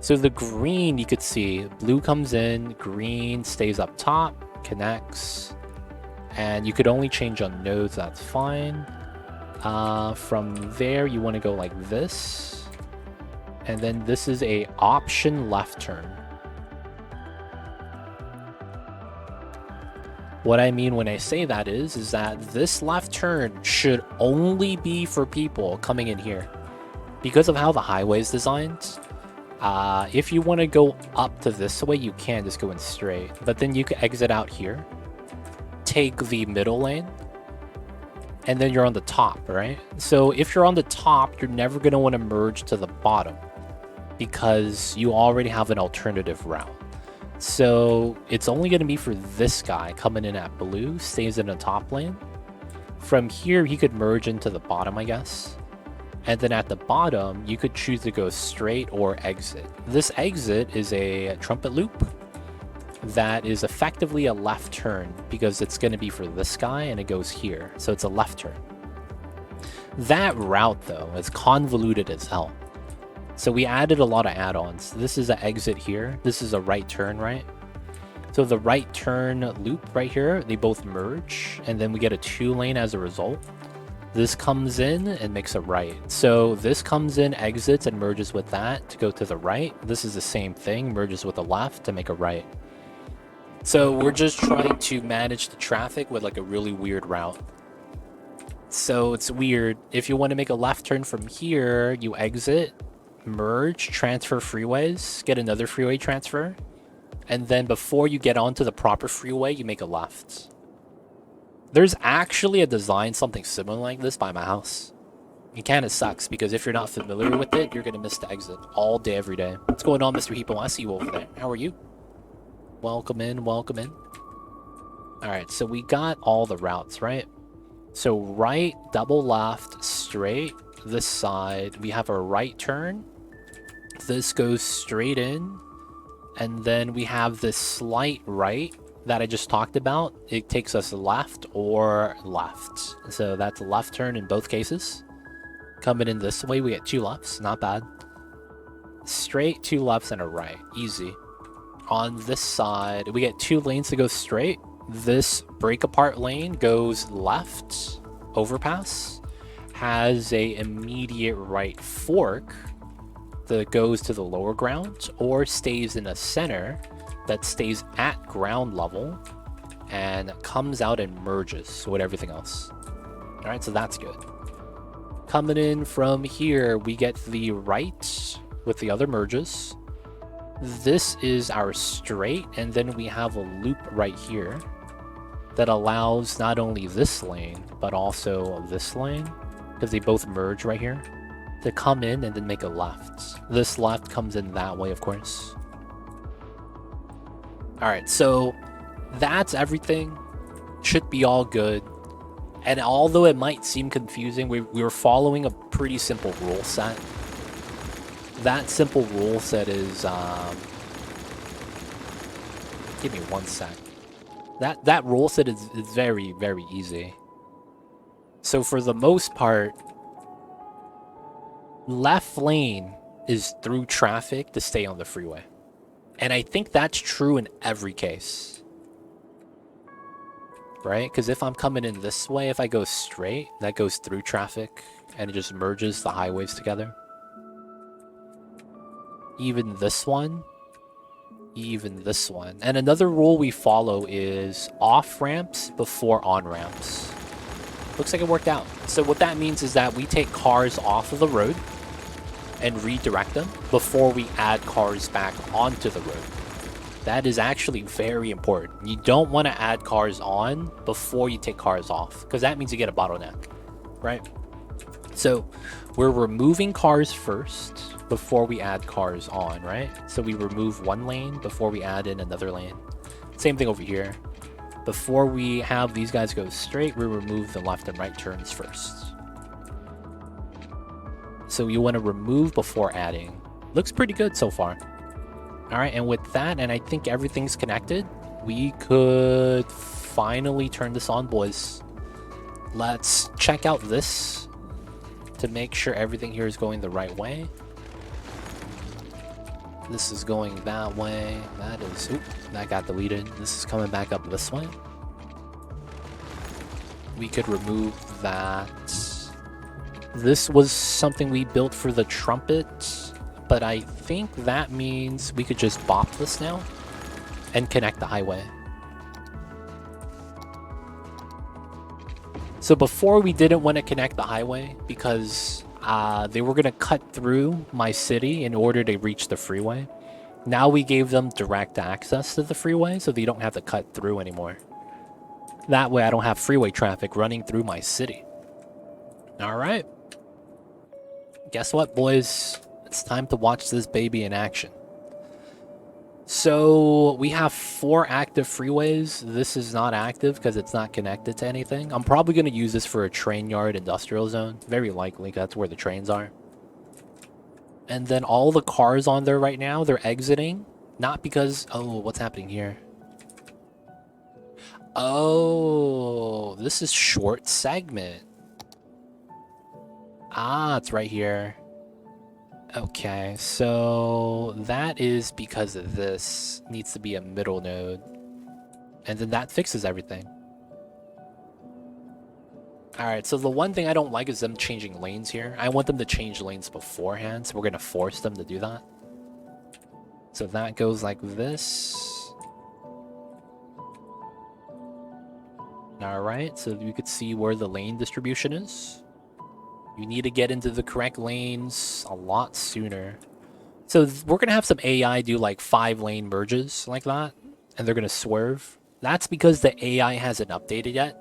So the green, you could see, blue comes in, green stays up top, connects. And you could only change on nodes, that's fine. From there, you want to go like this. And then this is a option left turn. What I mean when I say that is that this left turn should only be for people coming in here. Because of how the highway is designed, if you want to go up to this way, you can just go in straight. But then you can exit out here, take the middle lane, and then you're on the top, right? So if you're on the top, you're never going to want to merge to the bottom because you already have an alternative route. So it's only going to be for this guy coming in at blue, stays in the top lane. From here, he could merge into the bottom, I guess. And then at the bottom, you could choose to go straight or exit. This exit is a trumpet loop that is effectively a left turn because it's going to be for this guy and it goes here. So it's a left turn. That route, though, is convoluted as hell. So we added a lot of add-ons. This is an exit here. This is a right turn, right? So the right turn loop right here, they both merge, and then we get a 2-lane as a result. This comes in and makes a right. So this comes in, exits, and merges with that to go to the right. This is the same thing, merges with the left to make a right. So we're just trying to manage the traffic with like a really weird route. So it's weird. If you want to make a left turn from here, you exit, merge, transfer freeways, get another freeway transfer, and then before you get onto the proper freeway, you make a left. There's actually a design something similar like this by my house. It kind of sucks because if you're not familiar with it, you're going to miss the exit all day, every day. What's going on, Mr. Heepo? I see you over there. How are you? Welcome in, welcome in. Alright, so we got all the routes, right? So right, double left, straight, this side. We have a right turn. This goes straight in. And then we have this slight right that I just talked about. It takes us left or left. So that's a left turn in both cases. Coming in this way, we get 2 lefts. Not bad. Straight, 2 lefts, and a right. Easy. On this side, we get 2 lanes to go straight. This break apart lane goes left, overpass, has a immediate right fork that goes to the lower ground, or stays in a center that stays at ground level and comes out and merges with everything else. All right, so that's good. Coming in from here, we get the right with the other merges. This is our straight, and then we have a loop right here that allows not only this lane, but also this lane, because they both merge right here, to come in and then make a left. This left comes in that way, of course. Alright, so that's everything. Should be all good. And although it might seem confusing, we were following a pretty simple rule set. that simple rule set is, give me 1 sec. That rule set is very, very easy. So for the most part, left lane is through traffic to stay on the freeway. And I think that's true in every case. Right? Because if I'm coming in this way, if I go straight, that goes through traffic and it just merges the highways together. Even this one. Even this one. And another rule we follow is off ramps before on ramps. Looks like it worked out. So what that means is that we take cars off of the road and redirect them before we add cars back onto the road. That is actually very important. You don't want to add cars on before you take cars off, because that means you get a bottleneck, right? So we're removing cars first before we add cars on, right? So we remove one lane before we add in another lane. Same thing over here. Before we have these guys go straight, we remove the left and right turns first. So you want to remove before adding. Looks pretty good so far. All right, and with that, and I think everything's connected, we could finally turn this on, boys. Let's check out this to make sure everything here is going the right way. This is going that way. That is... Oop, that got deleted. This is coming back up this way. We could remove that. This was something we built for the trumpet, but I think that means we could just bop this now and connect the highway. So before we didn't want to connect the highway because they were going to cut through my city in order to reach the freeway. Now we gave them direct access to the freeway so they don't have to cut through anymore. That way I don't have freeway traffic running through my city. All right. Guess what, boys? It's time to watch this baby in action. So we have 4 active freeways. This is not active because it's not connected to anything. I'm probably going to use this for a train yard industrial zone. Very likely, that's where the trains are. And then all the cars on there right now, they're exiting. Not because... Oh, what's happening here? Oh, this is short segment. Ah, it's right here. Okay, so that is because of this. Needs to be a middle node. And then that fixes everything. Alright, so the one thing I don't like is them changing lanes here. I want them to change lanes beforehand, so we're going to force them to do that. So that goes like this. Alright, so you could see where the lane distribution is. You need to get into the correct lanes a lot sooner. So we're going to have some AI do like 5-lane merges like that. And they're going to swerve. That's because the AI hasn't updated yet.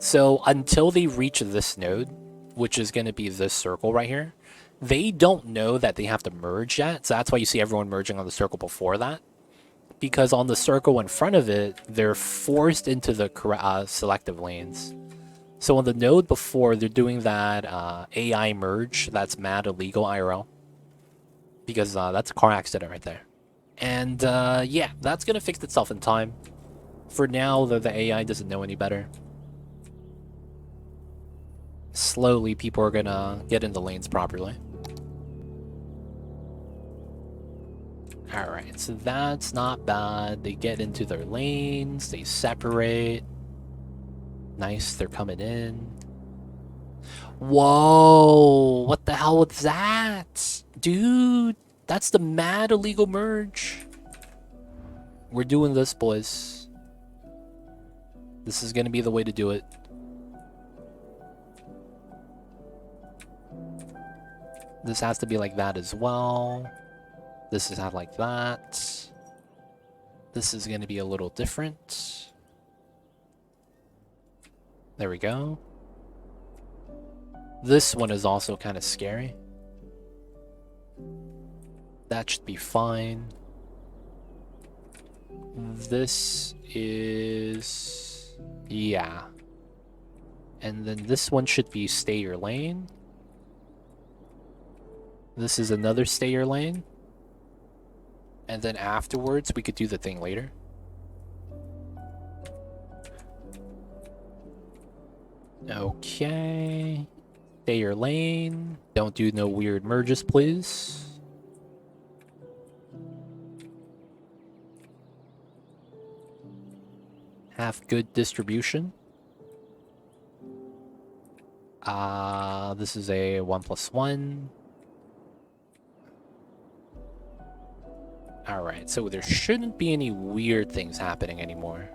So until they reach this node, which is going to be this circle right here, they don't know that they have to merge yet. So that's why you see everyone merging on the circle before that. Because on the circle in front of it, they're forced into the selective lanes. So on the node before, they're doing that AI merge. That's mad illegal IRL. Because that's a car accident right there. And yeah, that's going to fix itself in time. For now, the AI doesn't know any better. Slowly, people are going to get in the lanes properly. Alright, so that's not bad. They get into their lanes. They separate. Nice, they're coming in. Whoa, what the hell was that? Dude, that's the mad illegal merge. We're doing this, boys. This is going to be the way to do it. This has to be like that as well. This is like that. This is going to be a little different. There we go. This one is also kind of scary. That should be fine. This is... yeah. And then this one should be stay your lane. This is another stayer lane. And then afterwards, we could do the thing later. Okay. Stayer lane. Don't do no weird merges, please. Have good distribution. This is a 1+1. Alright, so there shouldn't be any weird things happening anymore.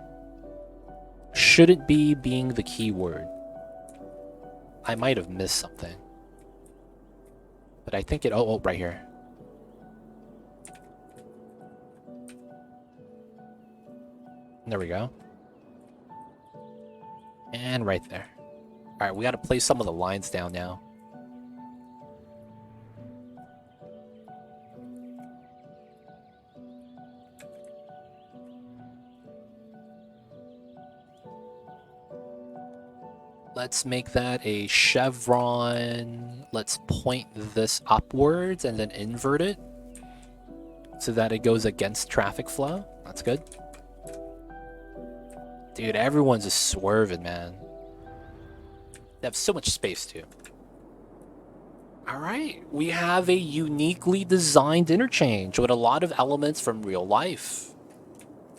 Shouldn't be being the key word. I might have missed something. But I think it... Oh, right here. There we go. And right there. Alright, we gotta place some of the lines down now. Let's make that a chevron. Let's point this upwards and then invert it so that it goes against traffic flow. That's good. Dude, everyone's just swerving, man. They have so much space, too. Alright, we have a uniquely designed interchange with a lot of elements from real life.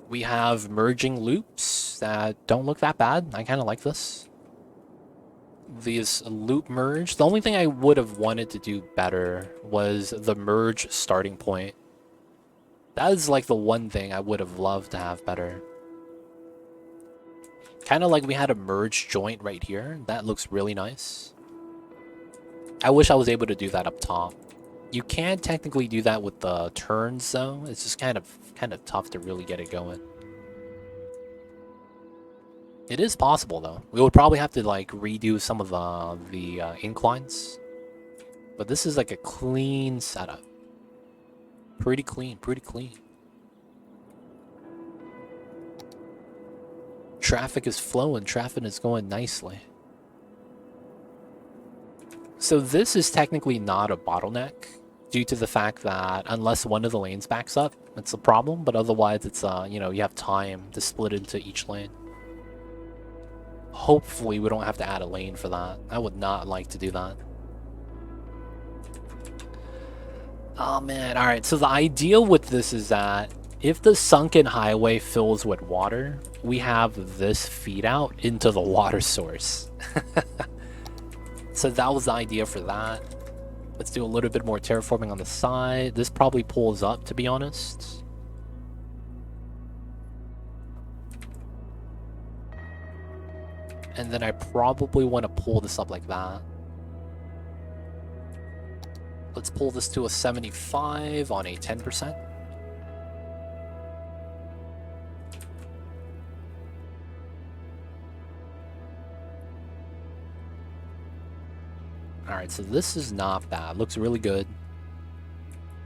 We have merging loops that don't look that bad. I kind of like this. These loop merge. The only thing I would have wanted to do better was the merge starting point. That is like the one thing I would have loved to have better. Kind of like we had a merge joint right here. That looks really nice. I wish I was able to do that up top. You can technically do that with the turns though. It's just kind of tough to really get it going. It is possible though. We would probably have to like redo some of the inclines. But this is like a clean setup. Pretty clean, pretty clean. Traffic is flowing, traffic is going nicely. So this is technically not a bottleneck due to the fact that unless one of the lanes backs up, it's a problem, but otherwise it's you know, you have time to split into each lane. Hopefully we don't have to add a lane for that. I would not like to do that. Oh man, alright, so the idea with this is that if the sunken highway fills with water, we have this feed out into the water source. So that was the idea for that. Let's do a little bit more terraforming on the side. This probably pulls up, to be honest. And then I probably want to pull this up like that. Let's pull this to a 75 on a 10%. Alright, so this is not bad. Looks really good.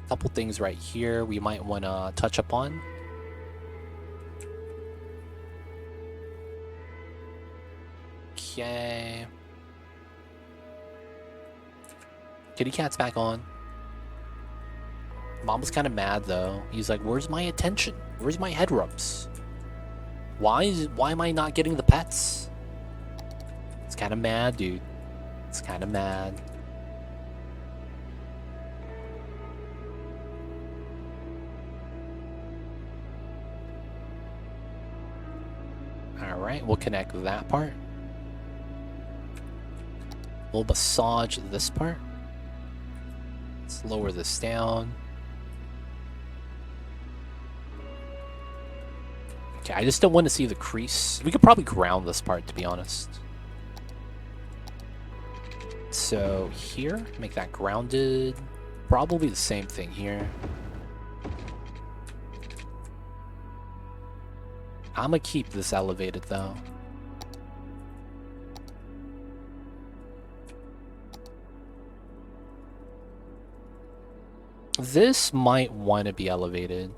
Couple things right here we might want to touch up on. Okay. Kitty Cat's back on. Mamba's kind of mad though. He's like, where's my attention? Where's my head rubs? Why am I not getting the pets? It's kind of mad, dude. It's kind of mad. Alright, we'll connect that part. We'll massage this part. Let's lower this down. Okay, I just don't want to see the crease. We could probably ground this part, to be honest. So here, make that grounded. Probably the same thing here. I'm gonna keep this elevated though. This might want to be elevated.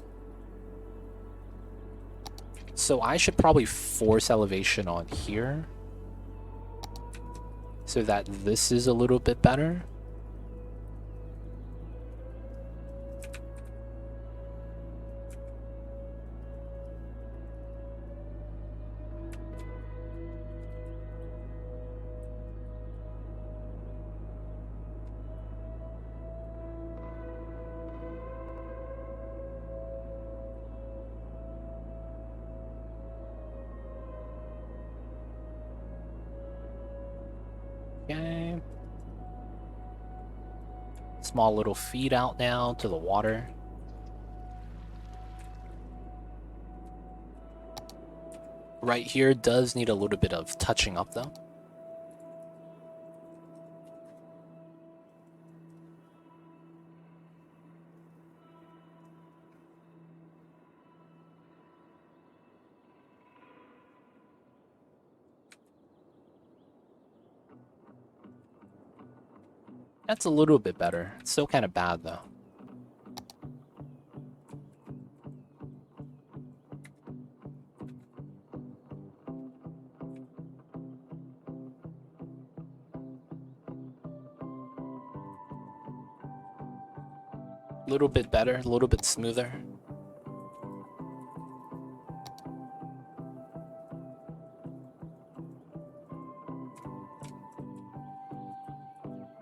So I should probably force elevation on here so that this is a little bit better. Okay. Small little feed out now to the water. Right here does need a little bit of touching up though. That's a little bit better. It's still kind of bad though. A little bit better, a little bit smoother.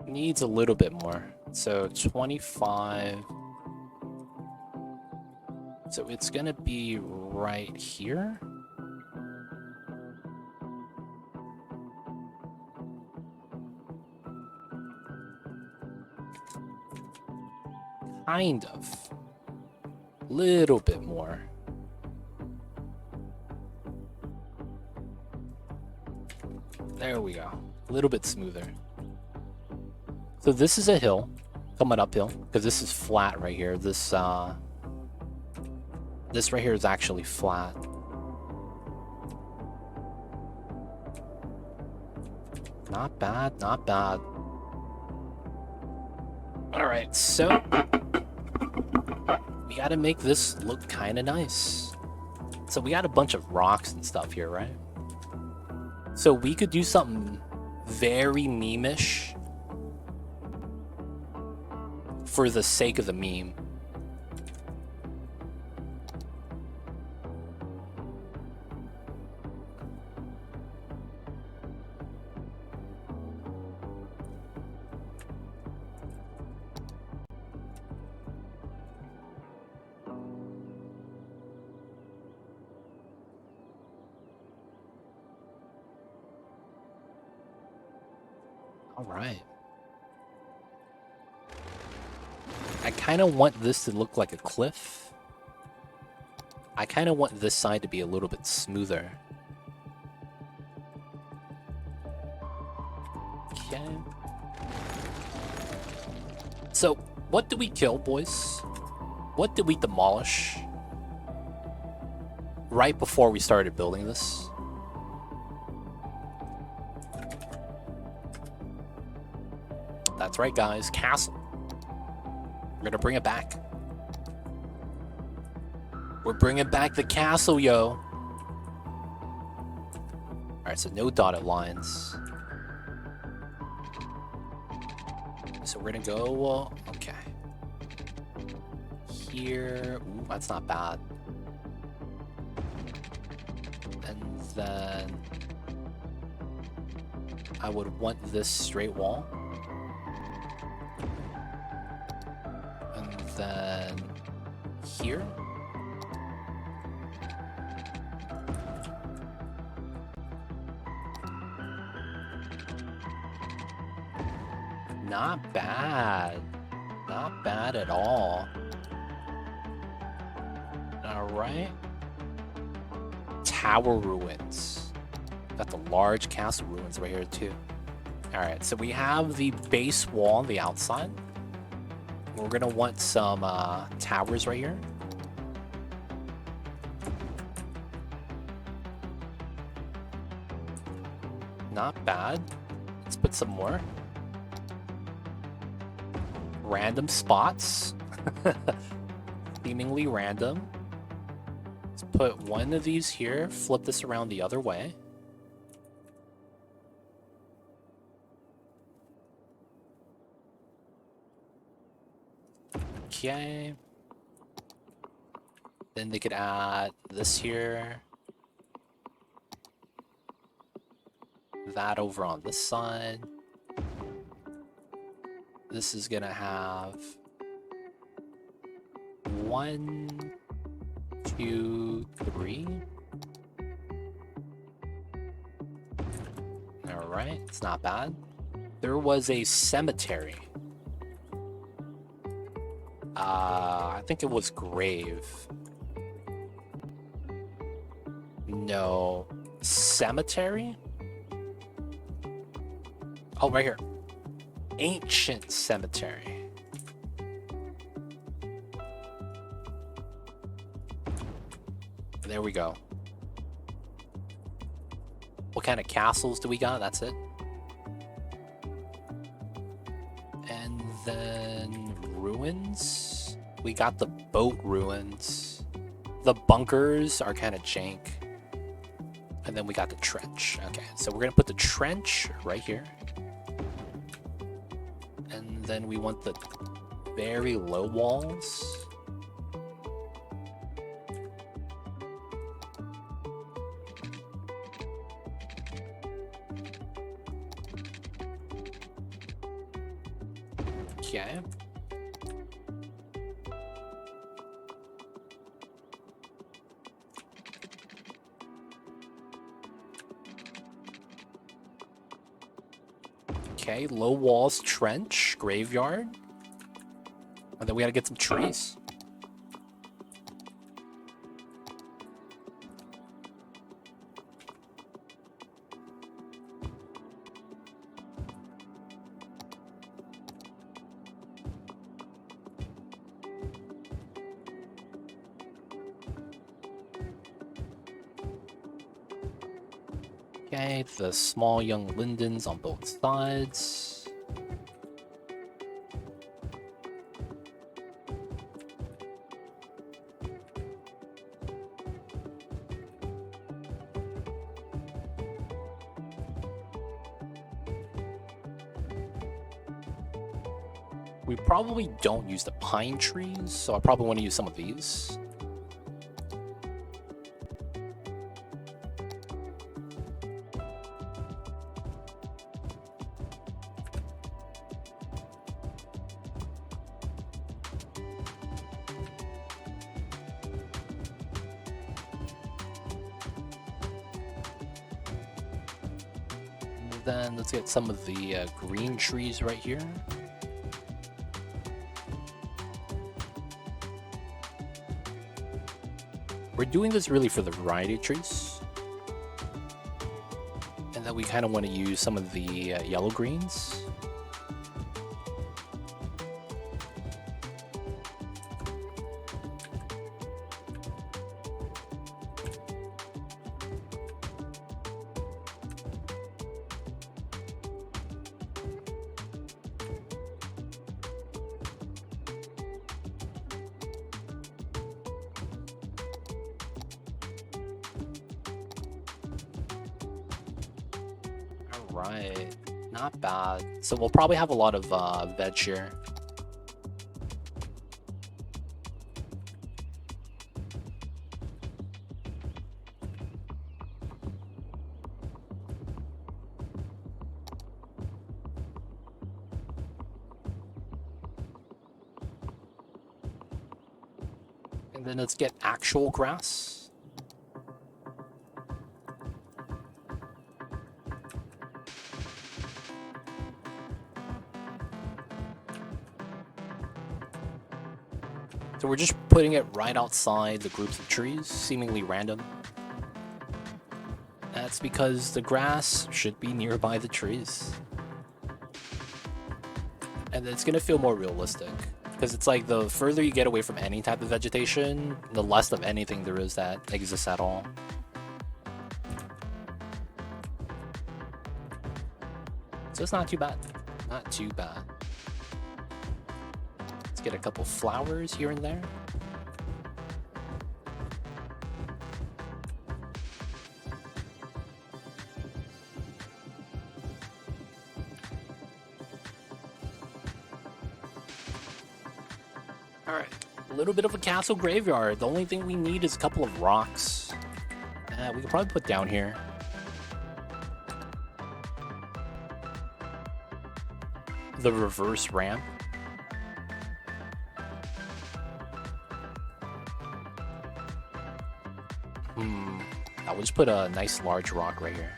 Needs a little bit more. So 25. So it's gonna be right here. Kind of. Little bit more. There we go. A little bit smoother. So this is a hill coming uphill because this is flat right here. This right here is actually flat. Not bad, not bad. All right, so we gotta make this look kind of nice. So we got a bunch of rocks and stuff here, right? So we could do something very meme-ish for the sake of the meme. All right. I kind of want this to look like a cliff. I kind of want this side to be a little bit smoother. Okay. So, what did we kill, boys? What did we demolish right before we started building this? That's right, guys. Castle. We're gonna bring it back. We're bringing back the castle, yo. Alright, so no dotted lines. So we're gonna go, okay. Here, ooh, that's not bad. And then I would want this straight wall. And then here. Not bad. Not bad at all. Alright. Tower ruins. Got the large castle ruins right here too. Alright, so we have the base wall on the outside. We're gonna want some towers right here. Not bad. Let's put some more. Random spots. Seemingly random. Let's put one of these here, flip this around the other way. Okay. Then they could add this here. That over on this side. This is gonna have 1, 2, 3. All right, it's not bad. There was a cemetery. I think it was grave. No. Cemetery? Oh, right here. Ancient cemetery. There we go. What kind of castles do we got? That's it. And then ruins. We got the boat ruins. The bunkers are kind of jank. And then we got the trench. Okay, so we're gonna put the trench right here. And then we want the very low walls. Okay. Okay, low walls, trench, graveyard. And then we gotta get some trees. Okay, the small young lindens on both sides. We probably don't use the pine trees, so I probably want to use some of these. Then let's get some of the green trees right here. We're doing this really for the variety of trees. And then we kind of want to use some of the yellow greens. Right, not bad. So we'll probably have a lot of veg here. And then let's get actual grass. So we're just putting it right outside the groups of trees, seemingly random. That's because the grass should be nearby the trees. And it's gonna feel more realistic. Because it's like the further you get away from any type of vegetation, the less of anything there is that exists at all. So it's not too bad. Not too bad. Let's get a couple flowers here and there. Alright, a little bit of a castle graveyard. The only thing we need is a couple of rocks. We could probably put down here. The reverse ramp. We'll just put a nice large rock right here.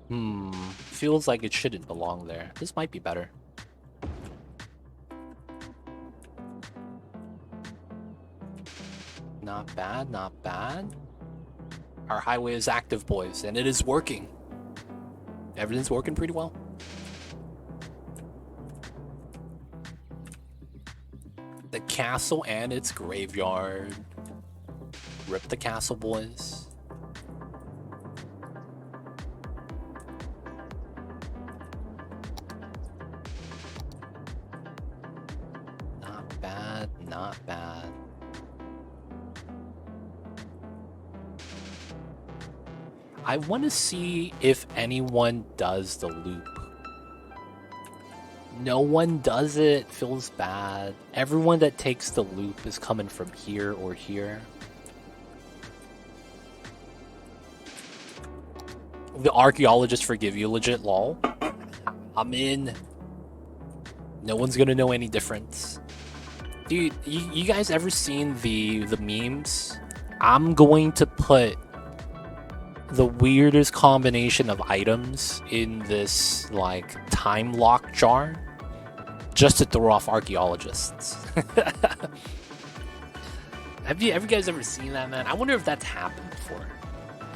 Feels like it shouldn't belong there. This might be better. Not bad, not bad. Our highway is active, boys, and it is working. Everything's working pretty well. The castle and its graveyard. Rip the castle, boys. Not bad, not bad. I want to see if anyone does the loop. No one does it. Feels bad. Everyone that takes the loop is coming from here or here. The archaeologists forgive you, legit, lol. I'm in. No one's gonna know any difference. Dude, you guys ever seen the memes? I'm going to put the weirdest combination of items in this, like, time lock jar just to throw off archaeologists. Have you guys ever seen that, man? I wonder if that's happened before.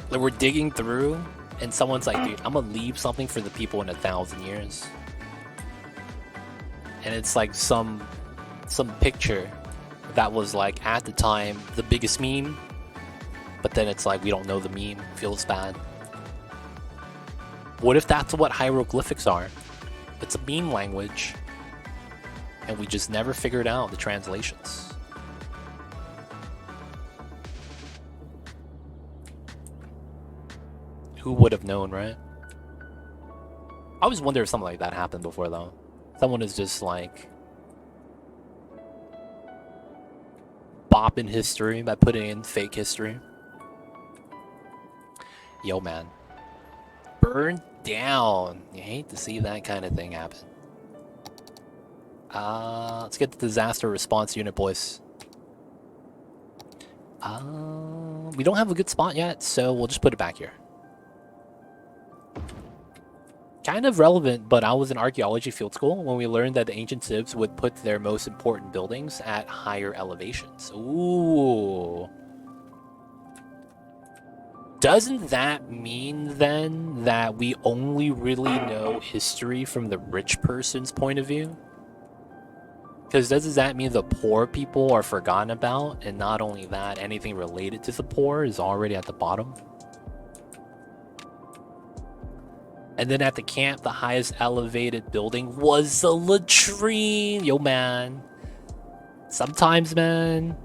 Like, we're digging through and someone's like, dude, I'm gonna leave something for the people in 1,000 years. And it's like some picture that was, like, at the time the biggest meme, but then it's like we don't know the meme. Feels bad. What if that's what hieroglyphics are? It's a meme language and we just never figured out the translations. Who would have known, right? I always wonder if something like that happened before, though. Someone is just like bopping history by putting in fake history. Yo, man. Burned down. You hate to see that kind of thing happen. Let's get the disaster response unit, boys. We don't have a good spot yet, so we'll just put it back here. Kind of relevant, but I was in archaeology field school when we learned that the ancient civs would put their most important buildings at higher elevations. Ooh. Doesn't that mean, then, that we only really know history from the rich person's point of view? Because doesn't that mean the poor people are forgotten about? And not only that, anything related to the poor is already at the bottom? And then at the camp, the highest elevated building was the latrine. Yo, man. Sometimes, man,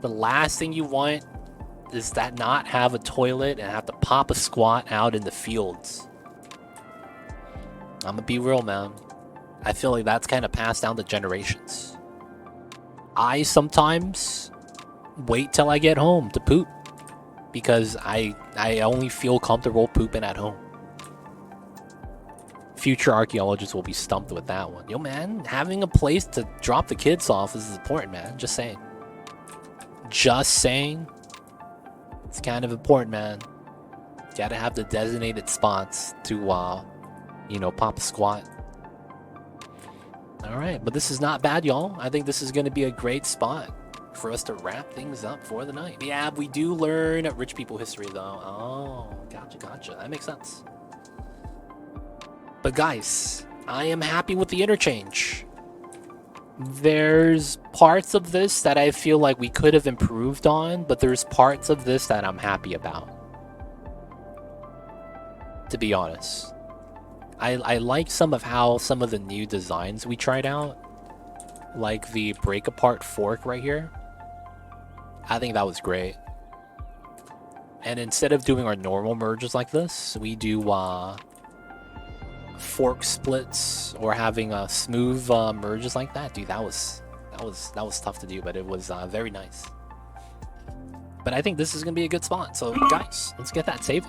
the last thing you want is that not have a toilet and have to pop a squat out in the fields. I'm gonna be real, man. I feel like that's kind of passed down to generations. I sometimes wait till I get home to poop because I only feel comfortable pooping at home. Future archaeologists will be stumped with that one. Yo, man, having a place to drop the kids off is important, man. Just saying. Just saying. It's kind of important, man. You gotta have the designated spots to, you know, pop a squat. Alright, but this is not bad, y'all. I think this is gonna be a great spot for us to wrap things up for the night. Yeah, we do learn rich people history, though. Oh, gotcha. That makes sense. But guys, I am happy with the interchange. There's parts of this that I feel like we could have improved on, but there's parts of this that I'm happy about. To be honest. I like some of the new designs we tried out. Like the break apart fork right here. I think that was great. And instead of doing our normal merges like this, we do fork splits or having smooth merges like that. Dude, that was tough to do, but it was very nice. But I think this is gonna be a good spot. So guys, let's get that saved.